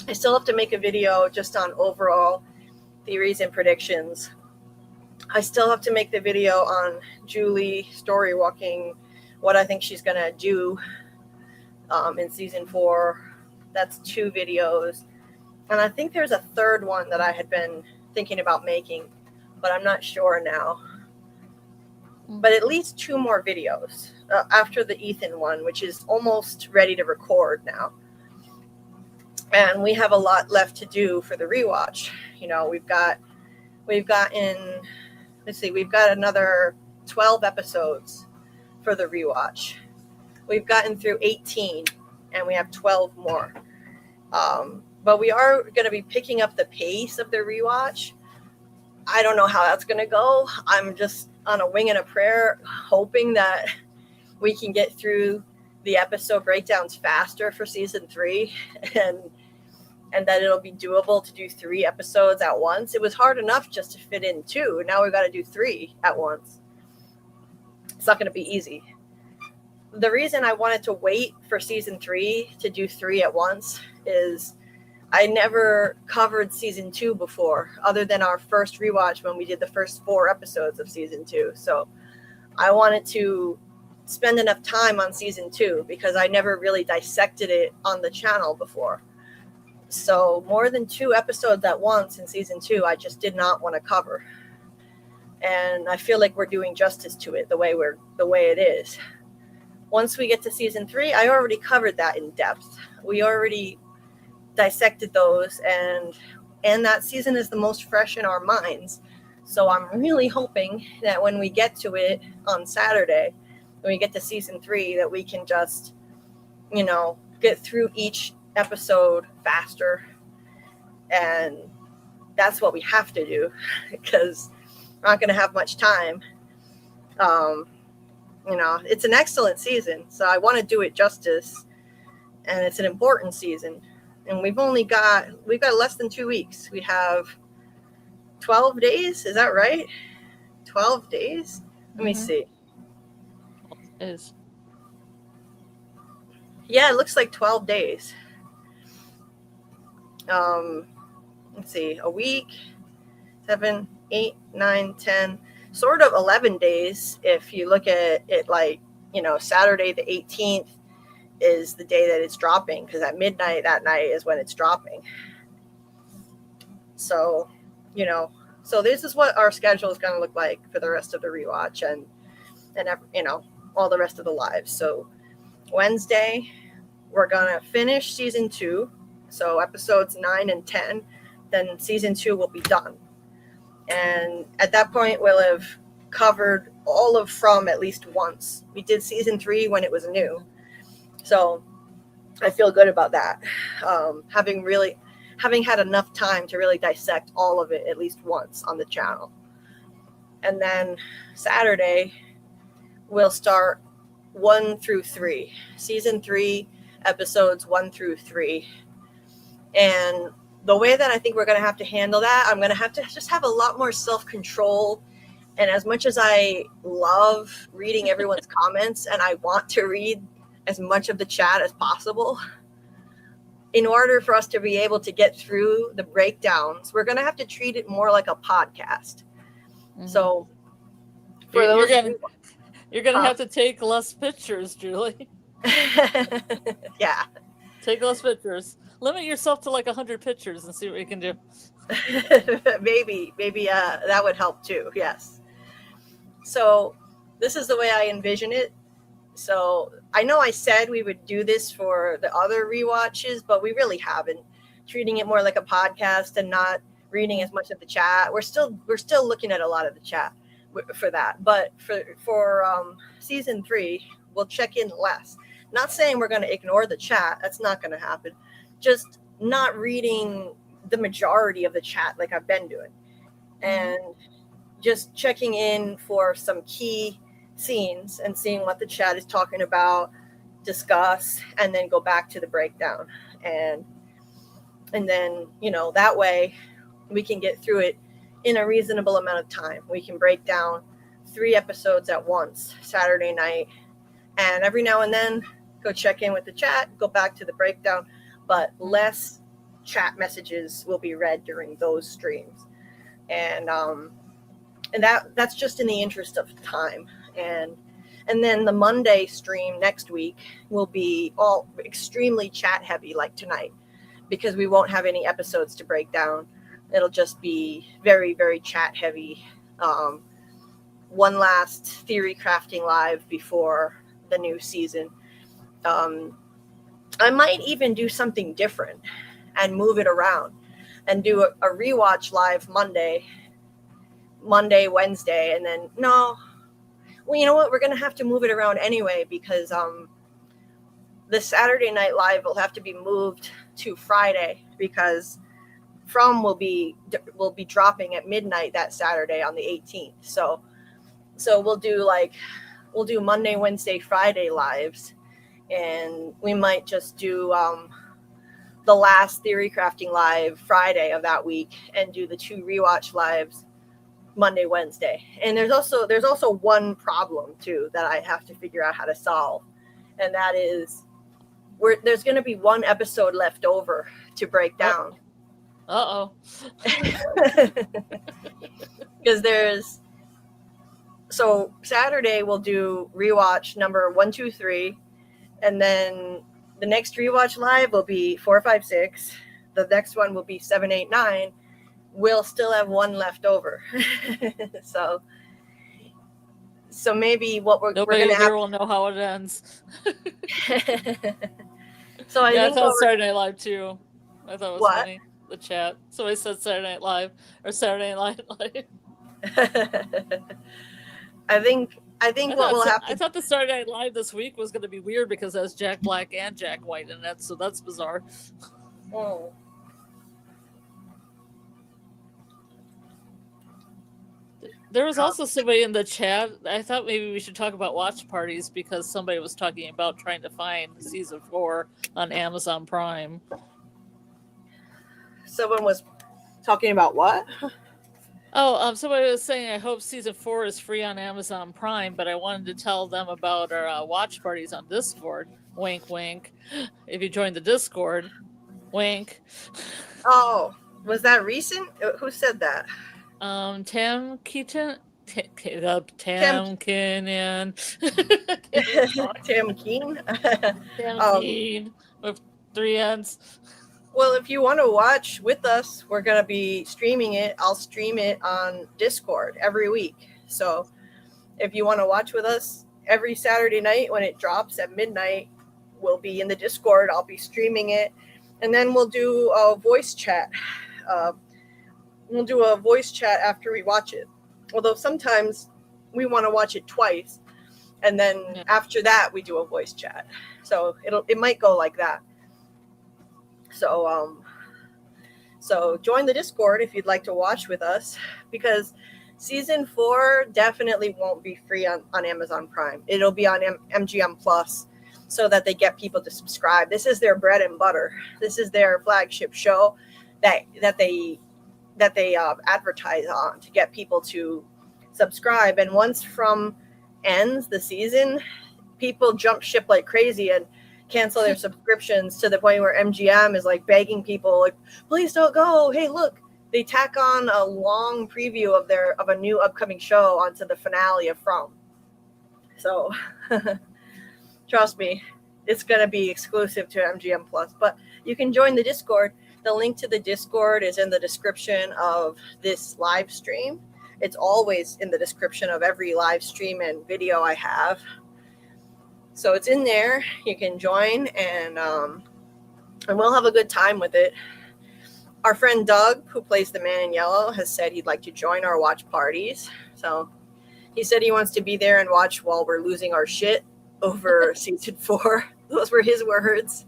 to make a video just on overall theories and predictions. I still have to make the video on Julie story walking, what I think she's going to do in season 4. That's 2 videos. And I think there's a third one that I had been thinking about making, but I'm not sure now. But at least 2 more videos after the Ethan one, which is almost ready to record now. And we have a lot left to do for the rewatch. You know, we've got another 12 episodes for the rewatch. We've gotten through 18 and we have 12 more. But we are going to be picking up the pace of the rewatch. I don't know how that's going to go. I'm just on a wing and a prayer, hoping that we can get through the episode breakdowns faster for season 3 and that it'll be doable to do 3 episodes at once. It was hard enough just to fit in 2. Now we've got to do 3 at once. It's not going to be easy. The reason I wanted to wait for season 3 to do 3 at once is I never covered season 2 before, other than our first rewatch when we did the first 4 episodes of season 2. So I wanted to spend enough time on season 2 because I never really dissected it on the channel before. So more than 2 episodes at once in season 2, I just did not want to cover. And I feel like we're doing justice to it the way it is. Once we get to season 3, I already covered that in depth. We already dissected those, and that season is the most fresh in our minds. So I'm really hoping that when we get to it on Saturday, when we get to season 3, that we can just, get through each episode faster. And that's what we have to do because we're not going to have much time. It's an excellent season, so I want to do it justice, and it's an important season. And we've got less than 2 weeks. We have 12 days. Is that right? 12 days? Let me see. It is. Yeah, it looks like 12 days. Let's see. A week, 7, 8, 9, 10, sort of 11 days. If you look at it like, Saturday the 18th is the day that it's dropping, because at midnight that night is when it's dropping. So, so this is what our schedule is going to look like for the rest of the rewatch and all the rest of the lives. So Wednesday, we're going to finish season 2. So episodes 9 and 10, then season 2 will be done. And at that point, we'll have covered all of From at least once. We did season 3 when it was new. So I feel good about that. Having had enough time to really dissect all of it at least once on the channel. And then Saturday, we'll start 1 through 3, season 3, episodes 1 through 3. And the way that I think we're going to have to handle that, I'm going to have to just have a lot more self-control. And as much as I love reading everyone's comments and I want to read as much of the chat as possible, in order for us to be able to get through the breakdowns, we're going to have to treat it more like a podcast. Mhm. So for You're those gonna have to take less pictures, Julie. yeah. Take less pictures. Limit yourself to like 100 pictures and see what you can do. maybe that would help too. Yes. So this is the way I envision it. So I know I said we would do this for the other rewatches, but we really haven't. Treating it more like a podcast and not reading as much of the chat. We're still looking at a lot of the chat for that. But for season 3, we'll check in less. Not saying we're going to ignore the chat. That's not going to happen. Just not reading the majority of the chat like I've been doing. And just checking in for some key scenes and seeing what the chat is talking about, discuss, and then go back to the breakdown. And then, that way we can get through it in a reasonable amount of time. We can break down 3 episodes at once, Saturday night, and every now and then go check in with the chat, go back to the breakdown, but less chat messages will be read during those streams. And that's just in the interest of time. And then the Monday stream next week will be all extremely chat heavy, like tonight, because we won't have any episodes to break down. It'll just be very, very chat heavy. One last theory crafting live before the new season. I might even do something different and move it around and do a rewatch live Monday, Wednesday, and then well, you know what? We're going to have to move it around anyway because the Saturday Night Live will have to be moved to Friday because From will be dropping at midnight that Saturday on the 18th. So we'll do Monday, Wednesday, Friday lives, and we might just do the last theory crafting live Friday of that week and do the 2 rewatch lives Monday, Wednesday. And there's also one problem too that I have to figure out how to solve, and that is there's going to be 1 episode left over to break down. Because so Saturday we'll do rewatch number 1, 2, 3, and then the next rewatch live will be 4, 5, 6. The next one will be 7, 8, 9. We'll still have 1 left over. so maybe what we're going to have will know how it ends. So I thought Saturday Night Live too. I thought it was What? funny. The chat. So I said Saturday Night Live or Saturday Night Live. I think what will happen. I thought the Saturday Night Live this week was going to be weird because that's Jack Black and Jack White in it, so that's bizarre. Oh. There was also somebody in the chat. I thought maybe we should talk about watch parties because somebody was talking about trying to find season 4 on Amazon Prime. Someone was talking about what? Somebody was saying, I hope season 4 is free on Amazon Prime, but I wanted to tell them about our watch parties on Discord. Wink, wink. If you join the Discord, wink. Oh, was that recent? Who said that? Tam Keaton. Tam Keenan. Tam Keen? Tam Keen with 3 N's. Well, if you want to watch with us, we're going to be streaming it. I'll stream it on Discord every week. So if you want to watch with us every Saturday night when it drops at midnight, we'll be in the Discord. I'll be streaming it. And then we'll do a voice chat. We'll do a voice chat after we watch it. Although sometimes we want to watch it twice. And then after that, we do a voice chat. So it might go like that. So join the Discord if you'd like to watch with us, because Season 4 definitely won't be free on Amazon Prime. It'll be on MGM Plus, so that they get people to subscribe. This is their bread and butter. This is their flagship show that they advertise on to get people to subscribe. And once From ends the season, people jump ship like crazy and cancel their subscriptions to the point where MGM is like begging people, like, please don't go. Hey, look, they tack on a long preview of a new upcoming show onto the finale of From. So trust me, it's going to be exclusive to MGM Plus, but you can join the Discord. The link to the Discord is in the description of this live stream. It's always in the description of every live stream and video I have. So it's in there. You can join, and we'll have a good time with it. Our friend Doug, who plays the Man in Yellow, has said he'd like to join our watch parties. So he said he wants to be there and watch while we're losing our shit over season 4. Those were his words.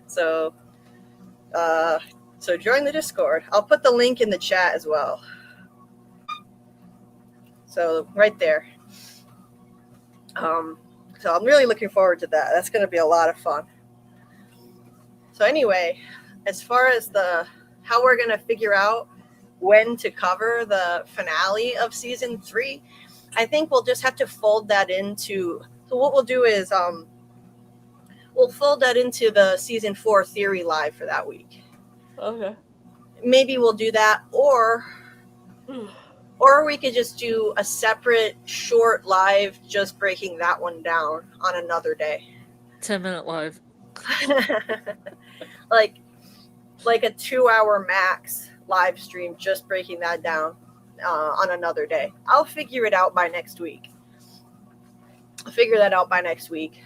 So join the Discord. I'll put the link in the chat as well. So right there. So I'm really looking forward to that. That's going to be a lot of fun. So anyway, as far as how we're going to figure out when to cover the finale of season 3, I think we'll just have to fold that into. So what we'll do is we'll fold that into the season 4 theory live for that week. Okay. Maybe we'll do that, or we could just do a separate short live, just breaking that one down on another day. 10-minute live. like a 2-hour max live stream, just breaking that down on another day. I'll figure it out by next week. I'll figure that out by next week.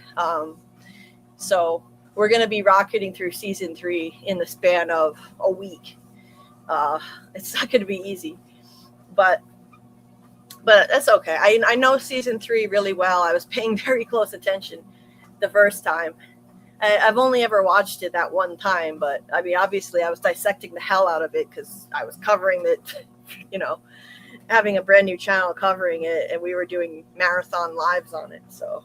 So we're going to be rocketing through season 3 in the span of a week. It's not going to be easy, but that's okay. I know season 3 really well. I was paying very close attention the first time. I've only ever watched it that one time, but I mean, obviously I was dissecting the hell out of it because I was covering it, having a brand new channel covering it, and we were doing marathon lives on it. So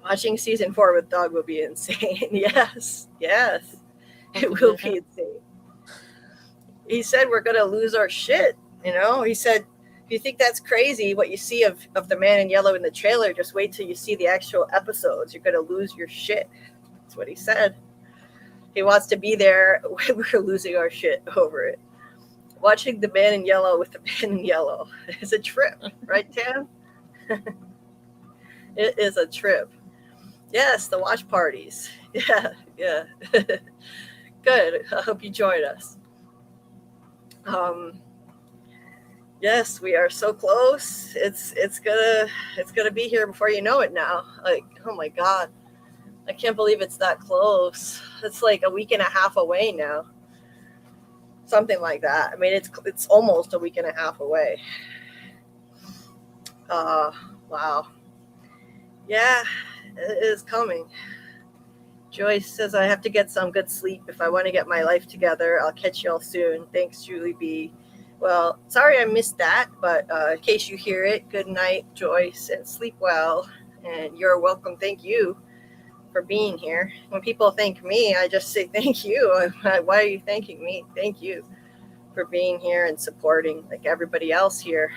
watching season 4 with Doug will be insane. Yes, it will be insane. He said we're going to lose our shit. He said, if you think that's crazy, what you see of the Man in Yellow in the trailer, just wait till you see the actual episodes. You're going to lose your shit. That's what he said. He wants to be there when we're losing our shit over it. Watching the Man in Yellow with the Man in Yellow is a trip, right, Tam? It is a trip. Yes, the watch parties. Yeah. Good. I hope you join us. Yes, we are so close. It's gonna be here before you know it now. Like, oh my God, I can't believe it's that close. It's like a week and a half away now. Something like that. I mean, it's almost a week and a half away. Wow. Yeah, it is coming. Joyce says I have to get some good sleep if I want to get my life together. I'll catch y'all soon. Thanks, Julie B. Well, sorry I missed that, but in case you hear it, good night, Joyce, and sleep well. And you're welcome. Thank you for being here. When people thank me, I just say thank you. Why are you thanking me? Thank you for being here and supporting like everybody else here.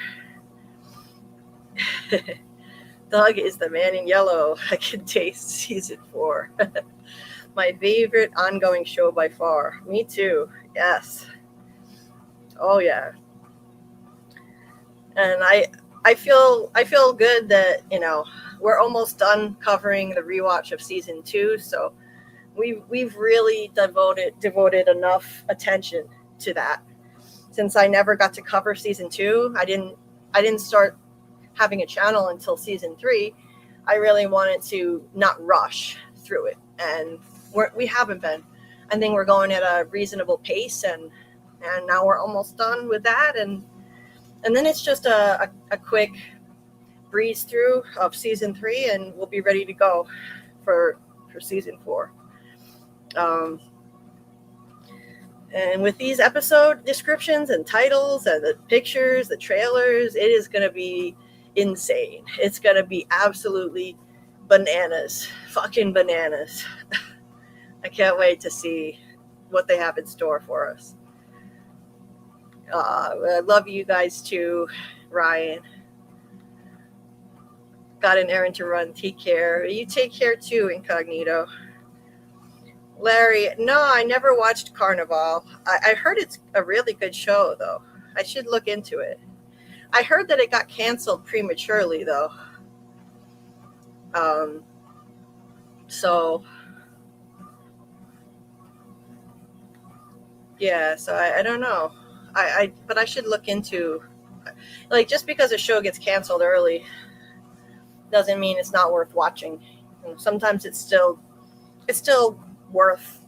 Doug is the Man in Yellow. I can taste season 4. My favorite ongoing show by far. Me too. Yes. Oh yeah. And I feel good that, we're almost done covering the rewatch of season 2. So we've really devoted enough attention to that. Since I never got to cover season 2, I didn't start having a channel until season 3. I really wanted to not rush through it, and we haven't been. I think we're going at a reasonable pace, and now we're almost done with that, and then it's just a quick breeze through of season 3, and we'll be ready to go for season 4. And with these episode descriptions and titles and the pictures, the trailers, it is going to be insane. It's going to be absolutely bananas. Fucking bananas. I can't wait to see what they have in store for us. I love you guys too, Ryan. Got an errand to run. Take care. You take care too, Incognito. Larry, no, I never watched Carnival. I heard it's a really good show, though. I should look into it. I heard that it got canceled prematurely, though. So, yeah, so I don't know. But I should look into, like, just because a show gets canceled early doesn't mean it's not worth watching. And sometimes it's still worth,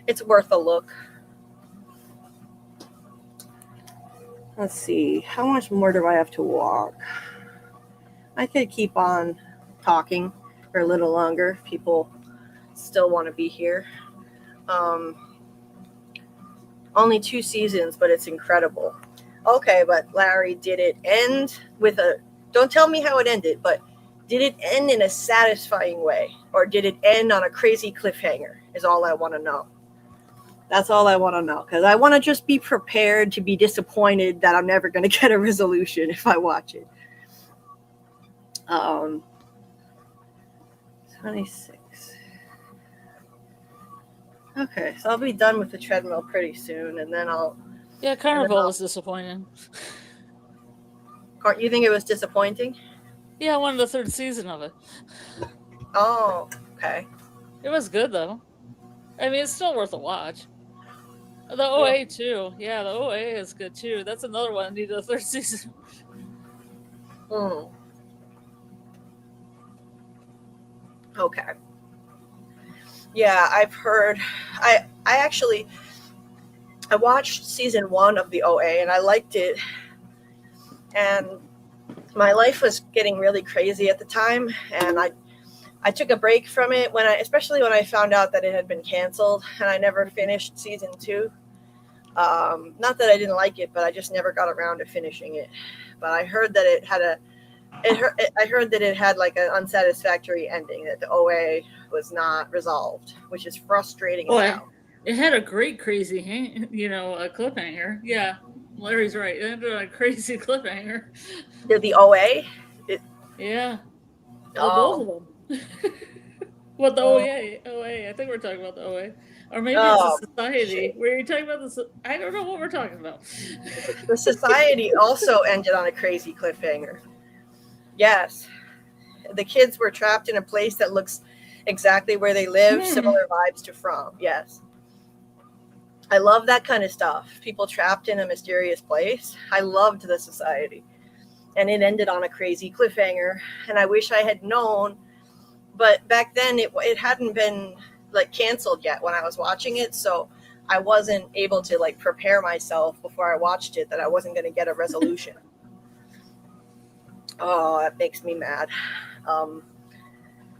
it's worth a look. Let's see, how much more do I have to walk? I could keep on talking for a little longer if people still want to be here. Only 2 seasons, but it's incredible. Okay, but Larry, did it end with don't tell me how it ended, but did it end in a satisfying way? Or did it end on a crazy cliffhanger is all I want to know. That's all I want to know. Because I want to just be prepared to be disappointed that I'm never going to get a resolution if I watch it. 26. Okay, so I'll be done with the treadmill pretty soon, and then I'll... Yeah, Carnival was disappointing. You think it was disappointing? Yeah, I wanted the 3rd season of it. Oh, okay. It was good, though. I mean, it's still worth a watch. The OA, too. Yeah, the OA is good, too. That's another one that needed a 3rd season. Okay. Yeah, I've heard... I watched season 1 of the OA, and I liked it. And my life was getting really crazy at the time, and I took a break from it especially when I found out that it had been canceled, and I never finished season 2. Not that I didn't like it, but I just never got around to finishing it. But I heard that it had like an unsatisfactory ending, that the OA was not resolved, which is frustrating. It had a great crazy a cliffhanger. Yeah, Larry's right. It ended on a crazy cliffhanger. Did the OA? Yeah. Both of them. What, the OA? I think we're talking about the OA. Or maybe it's the Society. Were you talking about this? I don't know what we're talking about. The Society also ended on a crazy cliffhanger. Yes. The kids were trapped in a place that looks exactly where they live, similar vibes to From. Yes. I love that kind of stuff. People trapped in a mysterious place. I loved the Society. And it ended on a crazy cliffhanger. And I wish I had known. But back then, it hadn't been like canceled yet when I was watching it. So I wasn't able to like prepare myself before I watched it that I wasn't going to get a resolution. Oh, that makes me mad.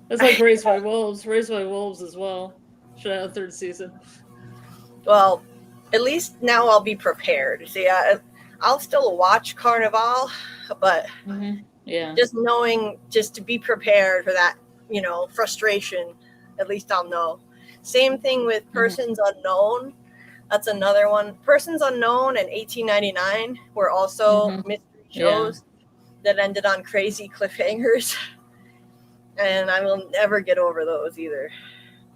It's like Raised by Wolves. Raised by Wolves as well. Should have a 3rd season. Well, at least now I'll be prepared. See, I'll still watch Carnival, but just to be prepared for that, frustration, at least I'll know. Same thing with Persons Unknown. That's another one. Persons Unknown and 1899 were also mystery shows that ended on crazy cliffhangers. And I will never get over those either.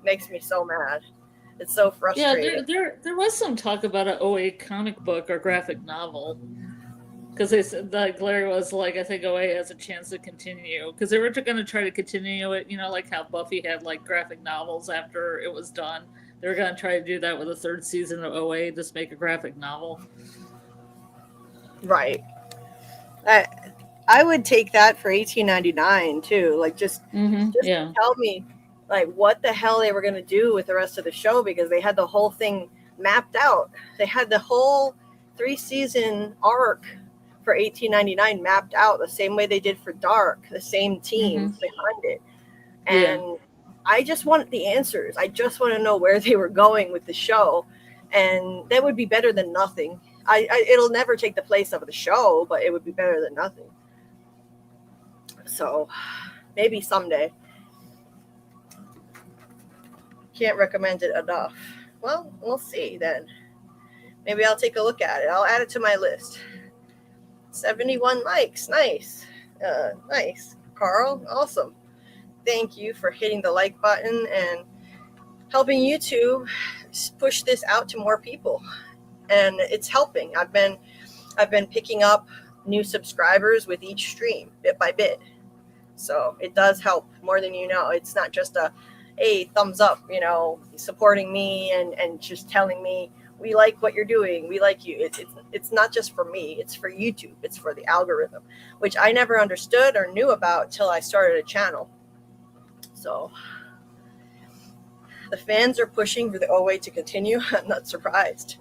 Makes me so mad. It's so frustrating. Yeah, there was some talk about an OA comic book or graphic novel. Because they said, like, Larry was like, I think OA has a chance to continue. Because they were going to try to continue it, like how Buffy had, like, graphic novels after it was done. They were going to try to do that with a 3rd season of OA, just make a graphic novel. Right. I would take that for 1899, too. Like, just tell me, like, what the hell they were going to do with the rest of the show, because they had the whole thing mapped out. They had the whole 3-season arc for 1899 mapped out the same way they did for Dark, the same team behind it. And I just want the answers. I just want to know where they were going with the show, and that would be better than nothing. It'll never take the place of the show, but it would be better than nothing. So maybe someday. Can't recommend it enough. Well, we'll see then. Maybe I'll take a look at it. I'll add it to my list. 71 likes. Nice. Nice. Carl, awesome. Thank you for hitting the like button and helping YouTube push this out to more people. And it's helping. I've been picking up new subscribers with each stream, bit by bit. So it does help more than you know. It's not just a, hey, thumbs up, you know, supporting me and just telling me, we like what you're doing. We like you. It's not just for me. It's for YouTube. It's for the algorithm, which I never understood or knew about till I started a channel. So the fans are pushing for the OA to continue. I'm not surprised.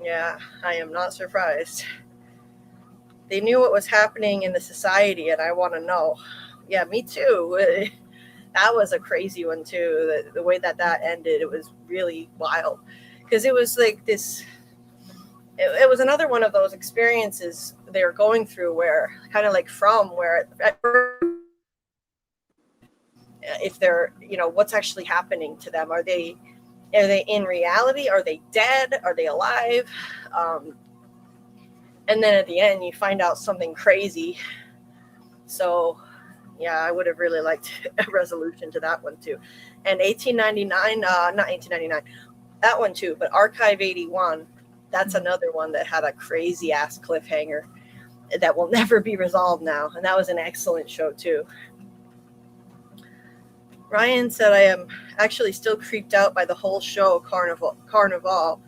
Yeah, I am not surprised. They knew what was happening in the society, and I want to know. Yeah, me too. That was a crazy one too. The way that ended, it was really wild. Because it was like this, it was another one of those experiences they were going through where, kind of like from where, if they're, you know, what's actually happening to them. Are they in reality? Are they dead? Are they alive? And then at the end, you find out something crazy. So, yeah, I would have really liked a resolution to that one too. And 1899, not 1899. That one too, but Archive 81, that's another one that had a crazy ass cliffhanger that will never be resolved now. And that was an excellent show too. Ryan said, I am actually still creeped out by the whole show, Carnival,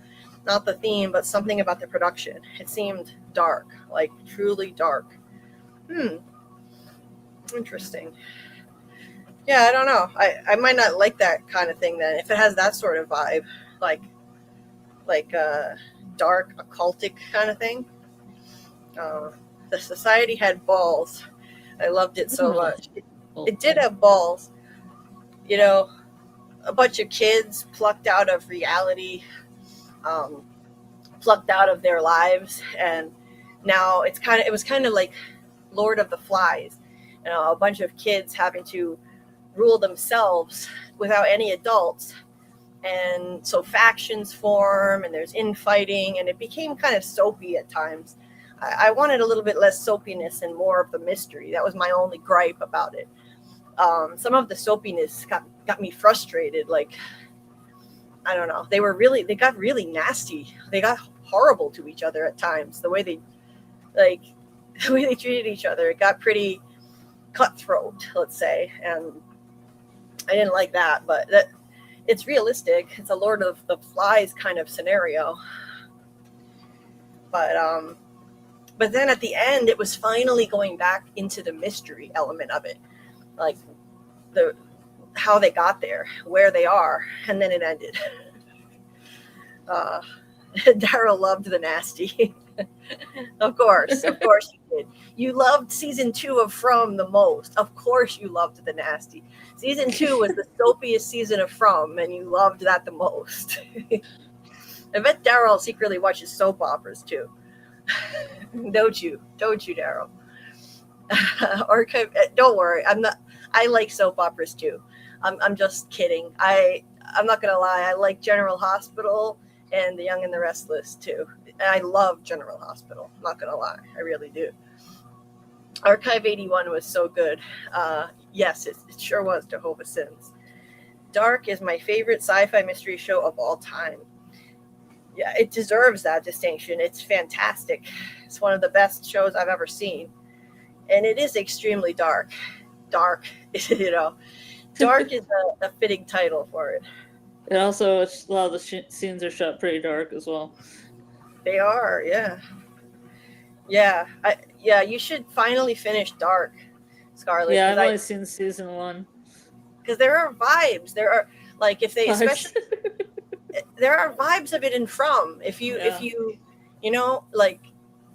not the theme, but something about the production. It seemed dark, like truly dark. Interesting. Yeah, I don't know. I might not like that kind of thing then, if it has that sort of vibe. Like dark occultic kind of thing. The society had balls. I loved it so much. It did have balls. You know, a bunch of kids plucked out of reality, plucked out of their lives, and now it was kind of like Lord of the Flies. You know, a bunch of kids having to rule themselves without any adults. And so factions form and there's infighting, and it became kind of soapy at times. I wanted a little bit less soapiness and more of the mystery. That was my only gripe about it. Some of the soapiness got me frustrated. Like, I don't know. They got really nasty. They got horrible to each other at times. The way they treated each other, it got pretty cutthroat, let's say. And I didn't like that, but it's realistic. It's a Lord of the Flies kind of scenario. But then at the end, it was finally going back into the mystery element of it. Like how they got there, where they are, and then it ended. Daryl loved the nasty. Of course you did. You loved season 2 of From the most. Of course you loved the nasty. Season 2 was the soapiest season of From, and you loved that the most. I bet Daryl secretly watches soap operas too. Don't you, Daryl? Archive. Don't worry. I like soap operas too. I'm just kidding. I'm not gonna lie. I like General Hospital and The Young and the Restless too. And I love General Hospital. I'm not gonna lie. I really do. Archive 81 was so good. Yes, it sure was. Jehovah's Sins. Dark is my favorite sci-fi mystery show of all time. Yeah, it deserves that distinction. It's fantastic. It's one of the best shows I've ever seen. And it is extremely dark. Dark, you know. Dark is a fitting title for it. And also, a lot of the scenes are shot pretty dark as well. They are, yeah. Yeah, you should finally finish Dark, Scarlet. Yeah, I've only seen season 1. Because there are Vibes. There are, like, if they, especially, there are vibes of it in From. If you, you know, like,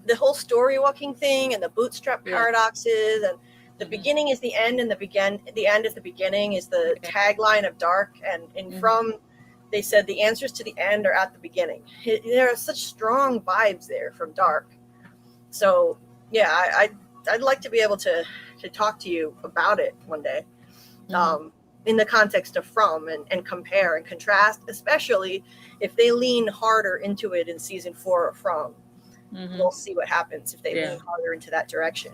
the whole story walking thing and the bootstrap paradoxes and the beginning is the end and the end is the beginning is the tagline of Dark, and in From they said the answers to the end are at the beginning. There are such strong vibes there from Dark. So yeah, I'd like to be able to talk to you about it one day, in the context of From, and compare and contrast, especially if they lean harder into it in season 4 of From. We'll see what happens if they lean harder into that direction.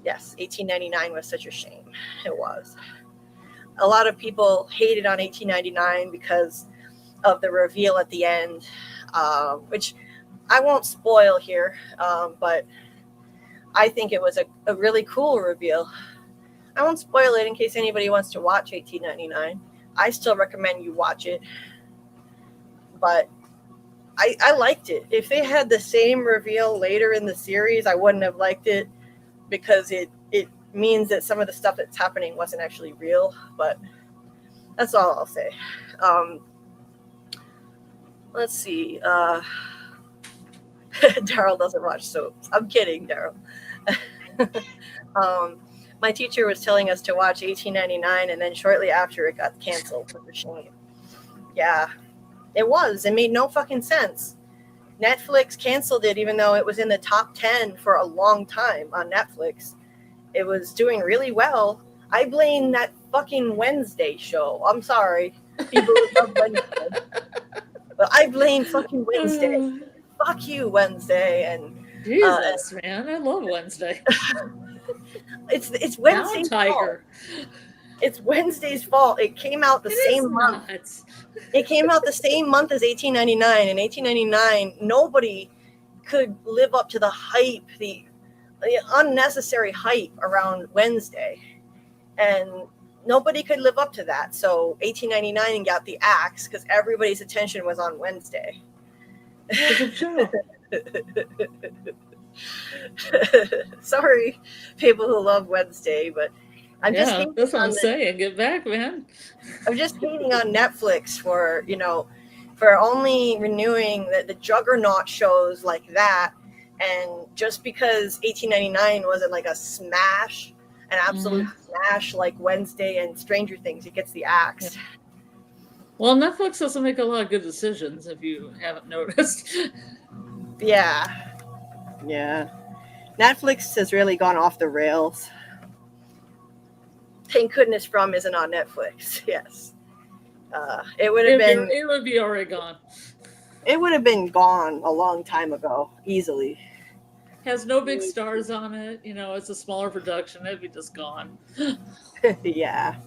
Yes, 1899 was such a shame. It was. A lot of people hated on 1899 because of the reveal at the end, which I won't spoil here, but I think it was a really cool reveal. I won't spoil it in case anybody wants to watch 1899. I still recommend you watch it, but I liked it. If they had the same reveal later in the series, I wouldn't have liked it, because it means that some of the stuff that's happening wasn't actually real, but that's all I'll say. Let's see. Daryl doesn't watch soaps. I'm kidding, Daryl. My teacher was telling us to watch 1899, and then shortly after it got canceled. For shame. Yeah, it was. It made no fucking sense. Netflix canceled it even though it was in the top 10 for a long time on Netflix. It was doing really well. I blame that fucking Wednesday show. I'm sorry, people who love Wednesday. But I blame fucking Wednesday. Fuck you, Wednesday. And Jesus, man, I love Wednesday. It's Wednesday's fault. It's Wednesday's fault. It came out the same month. It came out the same month as 1899. In 1899, nobody could live up to the hype, the unnecessary hype around Wednesday. And nobody could live up to that. So 1899 got the axe because everybody's attention was on Wednesday. Sorry, people who love Wednesday, but I'm just hating that's what I'm saying. Get back, man. I'm just hating on Netflix for for only renewing the juggernaut shows like that, and just because 1899 wasn't like a smash, an absolute smash like Wednesday and Stranger Things, it gets the axe. Yeah. Well, Netflix doesn't make a lot of good decisions, if you haven't noticed. Yeah. Netflix has really gone off the rails. Thank goodness From isn't on Netflix. Yes. It would have been. It would be already gone. It would have been gone a long time ago, easily. Has no big stars on it. It's a smaller production. It'd be just gone. Yeah.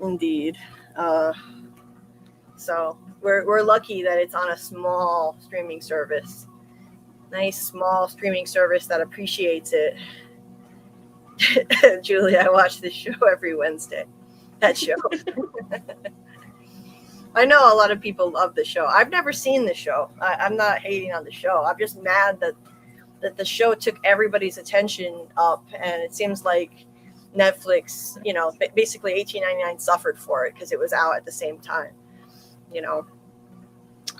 Indeed. So we're lucky that it's on a small streaming service. Nice small streaming service that appreciates it. Julie, I watch this show every Wednesday. That show. I know a lot of people love the show. I've never seen the show. I'm not hating on the show. I'm just mad that the show took everybody's attention up, and it seems like Netflix, basically 1899 suffered for it because it was out at the same time.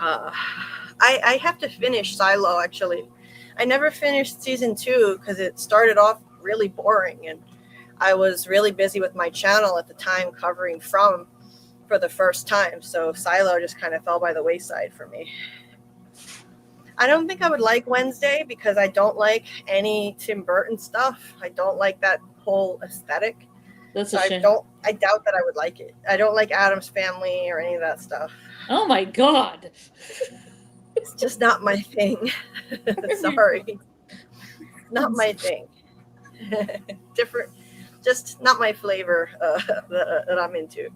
I have to finish Silo, actually. I never finished season 2 because it started off really boring, and I was really busy with my channel at the time covering From for the first time, so Silo just kind of fell by the wayside for me. I don't think I would like Wednesday because I don't like any Tim Burton stuff. I don't like that whole aesthetic. That's a shame. I doubt that I would like it. I don't like Addams Family or any of that stuff. Oh my God. It's just not my thing. Sorry. Not my thing. Different, just not my flavor that I'm into.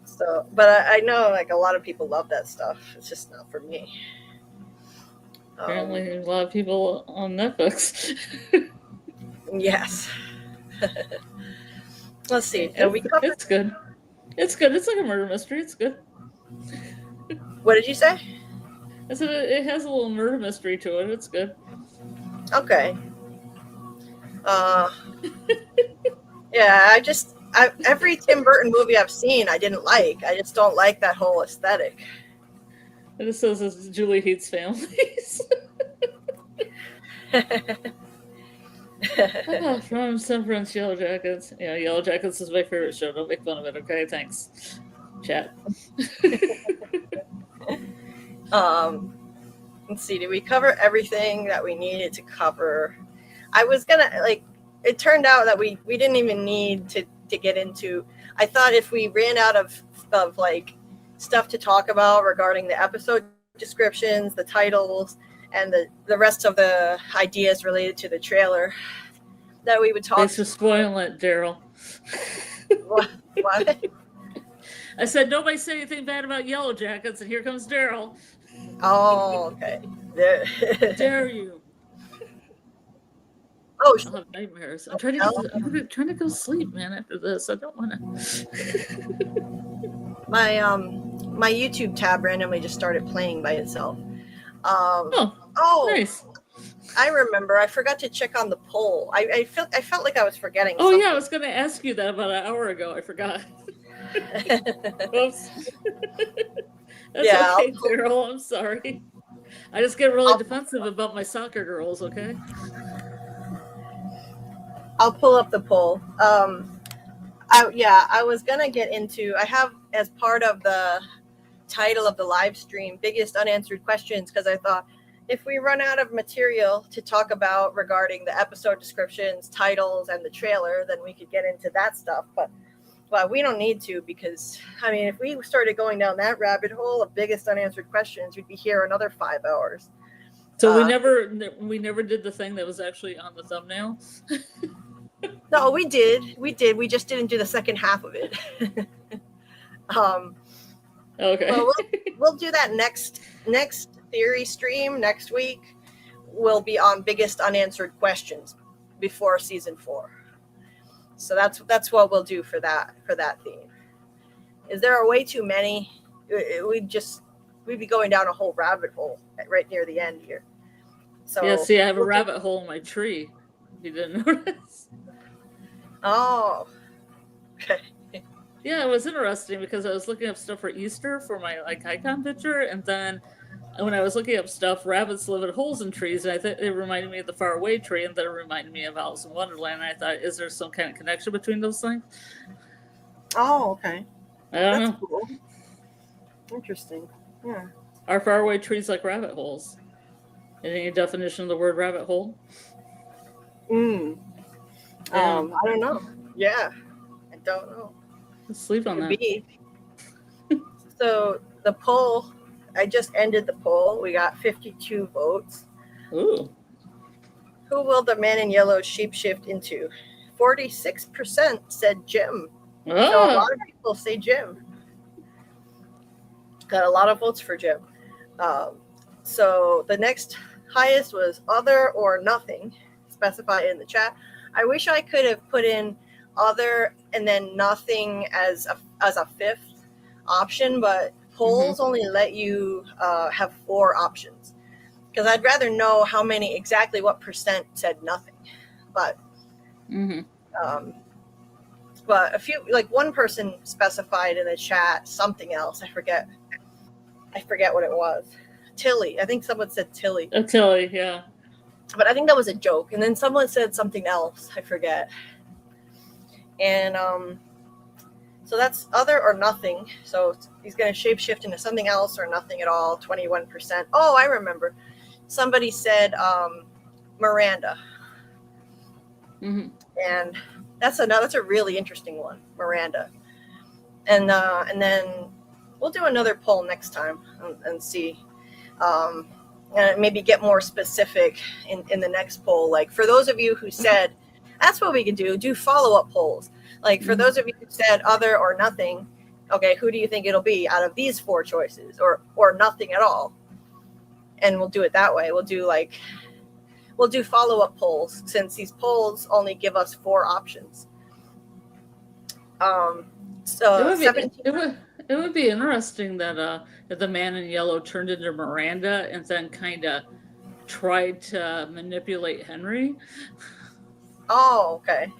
So, but I know like a lot of people love that stuff. It's just not for me. Apparently, there's a lot of people on Netflix. Yes. Let's see. It's good. It's good. It's like a murder mystery. It's good. What did you say? I said it has a little murder mystery to it. It's good. Okay. Yeah, every Tim Burton movie I've seen, I didn't like. I just don't like that whole aesthetic. And it says Julie hates families. From San Francisco, Yellow Jackets. Yeah, Yellow Jackets is my favorite show. Don't make fun of it, okay? Thanks. Chat. Let's see, did we cover everything that we needed to cover? I was gonna, like, it turned out that we didn't even need to get into, I thought if we ran out of like stuff to talk about regarding the episode descriptions, the titles, and the rest of the ideas related to the trailer, that we would talk. Thanks for spoiling it, Daryl. What? I said nobody said anything bad about Yellow Jackets, and here comes Daryl. Oh, okay. Dare you? Oh, I'll have nightmares. I'm trying to go sleep, man. After this, I don't want to. My YouTube tab randomly just started playing by itself. Oh, nice. I remember. I forgot to check on the poll. I felt like I was forgetting. Oh something. yeah, I was going to ask you that about an hour ago. I forgot. Oops. That's Yeah, okay, Daryl. I'm sorry. I just get really defensive about my soccer girls. Okay. I'll pull up the poll. I was gonna get into. I have as part of the title of the live stream, biggest unanswered questions, because I thought if we run out of material to talk about regarding the episode descriptions, titles, and the trailer, then we could get into that stuff. But we don't need to, because I mean, if we started going down that rabbit hole of biggest unanswered questions, we'd be here another 5 hours. So we never did the thing that was actually on the thumbnail. No, we did. We just didn't do the second half of it. Okay. Well, we'll do that next theory stream next week. Will be on biggest unanswered questions before season 4. So that's what we'll do for that theme. Is there way too many? We'd be going down a whole rabbit hole right near the end here. So yeah, see, I have a rabbit hole in my tree. You didn't notice? Oh, okay. Yeah, it was interesting because I was looking up stuff for Easter for my icon picture, and then when I was looking up stuff, rabbits live in holes in trees, and I thought it reminded me of the Far Away tree, and then it reminded me of Alice in Wonderland. And I thought, is there some kind of connection between those things? Oh, okay. I don't know. Cool. Interesting. Yeah. Are Far Away trees like rabbit holes? Any definition of the word rabbit hole? I don't know. Yeah, I don't know. Let's sleep on that. So the poll, I just ended the poll. We got 52 votes. Ooh. Who will the man in yellow shapeshift into? 46% said Jim. Oh. So a lot of people say Jim. Got a lot of votes for Jim. So the next highest was other or nothing, specified in the chat. I wish I could have put in other and then nothing as a fifth option, but polls only let you have 4 options, because I'd rather know how many exactly what percent said nothing. But but a few, like one person specified in the chat something else. I forget what it was. Tilly. I think someone said Tilly. Tilly, yeah. But I think that was a joke. And then someone said something else. I forget. And so that's other or nothing. So he's going to shapeshift into something else or nothing at all. 21%. Oh, I remember. Somebody said Miranda. And that's a really interesting one, Miranda. And then we'll do another poll next time and see. And maybe get more specific in the next poll. Like for those of you who said, that's what we could do follow-up polls. Like for those of you who said other or nothing, okay, who do you think it'll be out of these 4 choices or nothing at all? And we'll do it that way. We'll do follow-up polls, since these polls only give us 4 options. So it would be interesting that the man in yellow turned into Miranda and then kind of tried to manipulate Henry. Oh, okay.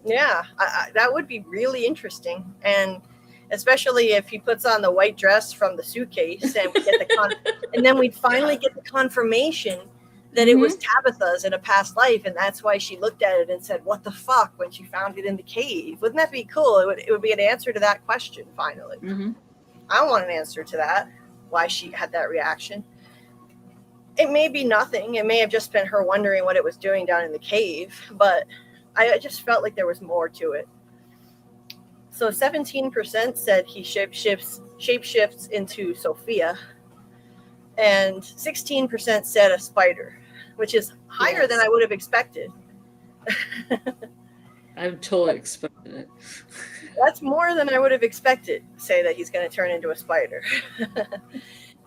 Yeah, that would be really interesting, and especially if he puts on the white dress from the suitcase, and we get and then we'd finally get the confirmation that it was Tabitha's in a past life, and that's why she looked at it and said, "What the fuck?" when she found it in the cave. Wouldn't that be cool? It would be an answer to that question finally. I want an answer to that. Why she had that reaction. It may be nothing. It may have just been her wondering what it was doing down in the cave, but I just felt like there was more to it. So 17% said he shapeshifts into Sophia, and 16% said a spider, which is higher than I would have expected. I totally expected it. That's more than I would have expected, say that he's going to turn into a spider.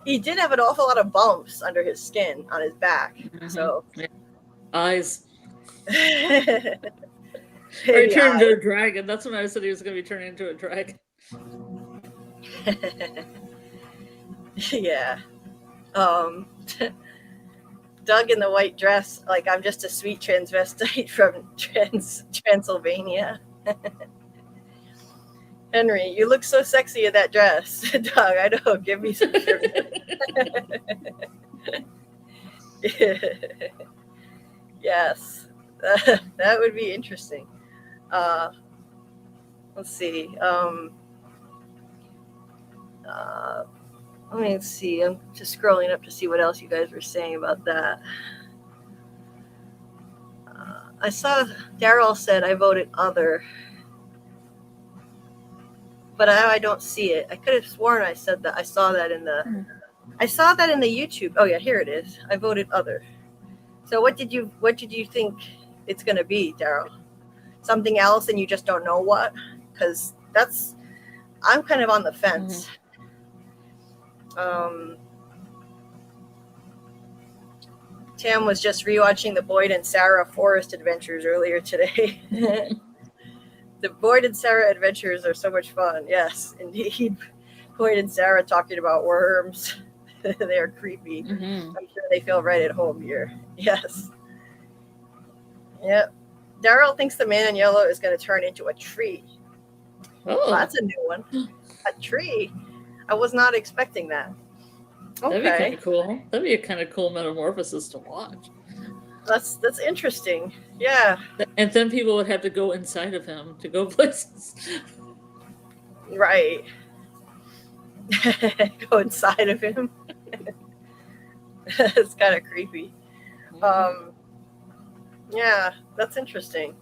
He did have an awful lot of bumps under his skin on his back. So eyes. Or Maybe he turned into a dragon. That's when I said he was going to be turning into a dragon. Yeah. Doug in the white dress, like I'm just a sweet transvestite from Transylvania. Henry, you look so sexy in that dress. Doug, I know. Give me some. Yes, that would be interesting. Let's see. Let me see. I'm just scrolling up to see what else you guys were saying about that. I saw Daryl said I voted other, but I don't see it. I could have sworn I said that. I saw that in the YouTube. Oh yeah, here it is. I voted other. So what did you think it's going to be, Daryl? Something else, and you just don't know what? Because I'm kind of on the fence. Tam was just rewatching the Boyd and Sarah Forest Adventures earlier today. The Boyd and Sarah Adventures are so much fun. Yes, indeed. Boyd and Sarah talking about worms. They are creepy. I'm sure they feel right at home here. Yes. Yep. Daryl thinks the man in yellow is going to turn into a tree. Oh, that's a new one. A tree. I was not expecting that. Okay. That'd be kind of cool. That'd be a kind of cool metamorphosis to watch. That's interesting. Yeah. And then people would have to go inside of him to go places. Right. Go inside of him. It's kind of creepy. Yeah, that's interesting.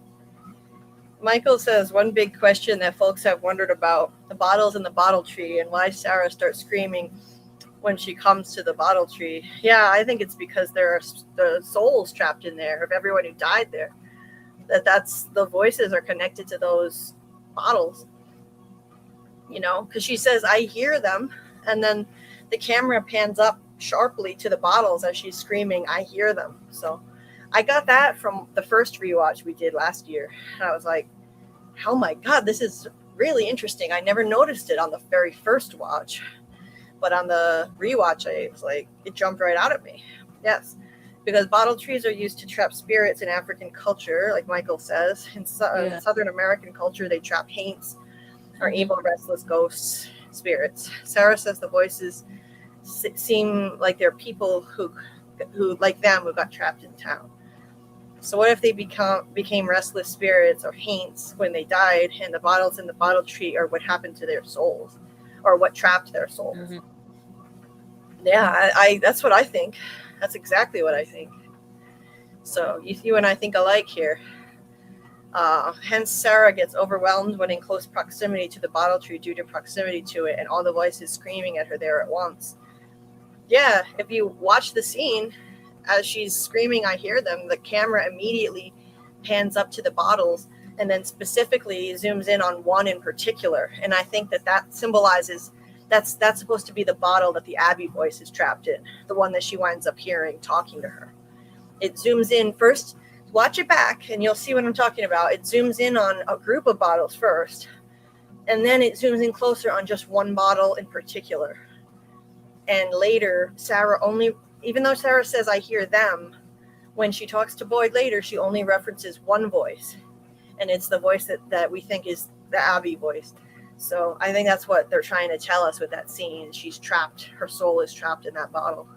Michael says one big question that folks have wondered about the bottles in the bottle tree and why Sarah starts screaming when she comes to the bottle tree. Yeah, I think it's because there are the souls trapped in there of everyone who died there. That's the voices are connected to those bottles. You know, because she says, I hear them. And then the camera pans up sharply to the bottles as she's screaming, I hear them. So I got that from the first rewatch we did last year. And I was like, oh my God, this is really interesting. I never noticed it on the very first watch. But on the rewatch, I was like, it jumped right out at me. Yes, because bottle trees are used to trap spirits in African culture, like Michael says. In Southern American culture, they trap haints or evil, restless ghosts, spirits. Sarah says the voices seem like they're people who like them, who got trapped in town. So what if they became restless spirits or haints when they died, and the bottles in the bottle tree are what happened to their souls, or what trapped their souls? Yeah, I that's what I think. That's exactly what I think. So you and I think alike here. Hence, Sarah gets overwhelmed when in close proximity to the bottle tree due to proximity to it, and all the voices screaming at her there at once. Yeah, if you watch the scene, as she's screaming, I hear them, the camera immediately pans up to the bottles and then specifically zooms in on one in particular. And I think that symbolizes that's supposed to be the bottle that the Abby voice is trapped in, the one that she winds up hearing talking to her. It zooms in first. Watch it back and you'll see what I'm talking about. It zooms in on a group of bottles first, and then it zooms in closer on just one bottle in particular. And later, even though Sarah says, I hear them, when she talks to Boyd later, she only references one voice. And it's the voice that we think is the Abby voice. So I think that's what they're trying to tell us with that scene. She's trapped. Her soul is trapped in that bottle.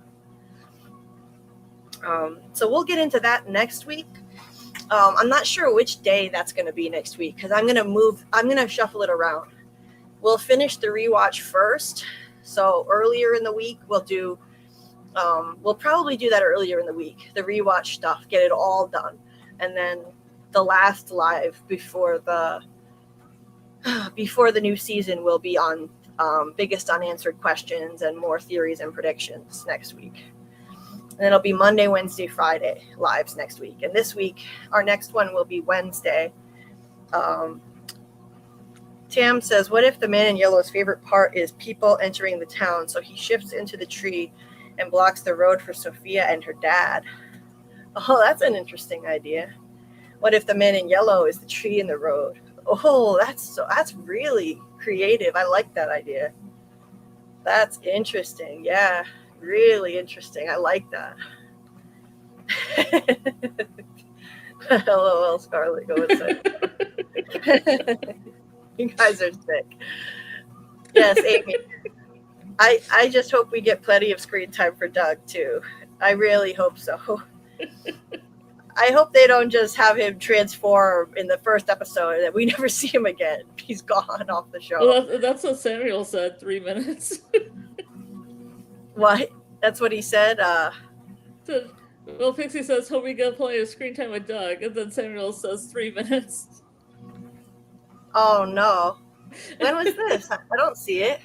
So we'll get into that next week. I'm not sure which day that's going to be next week because I'm going to shuffle it around. We'll finish the rewatch first. So earlier in the week, we'll probably do that earlier in the week, the rewatch stuff, get it all done. And then the last live before the new season will be on biggest unanswered questions and more theories and predictions next week. And it'll be Monday, Wednesday, Friday lives next week. And this week, our next one will be Wednesday. Tam says, what if the man in yellow's favorite part is people entering the town? So he shifts into the tree and blocks the road for Sophia and her dad. Oh, that's an interesting idea. What if the man in yellow is the tree in the road? Oh, that's really creative. I like that idea. That's interesting. Yeah, really interesting. I like that. LOL, Scarlet, go inside. You guys are sick. Yes, Amy. I just hope we get plenty of screen time for Doug, too. I really hope so. I hope they don't just have him transform in the first episode and that we never see him again. He's gone off the show. Well, that's what Samuel said, 3 minutes. What? That's what he said? Well, Pixie says, hope we get plenty of screen time with Doug. And then Samuel says 3 minutes. Oh, no. When was this? I don't see it.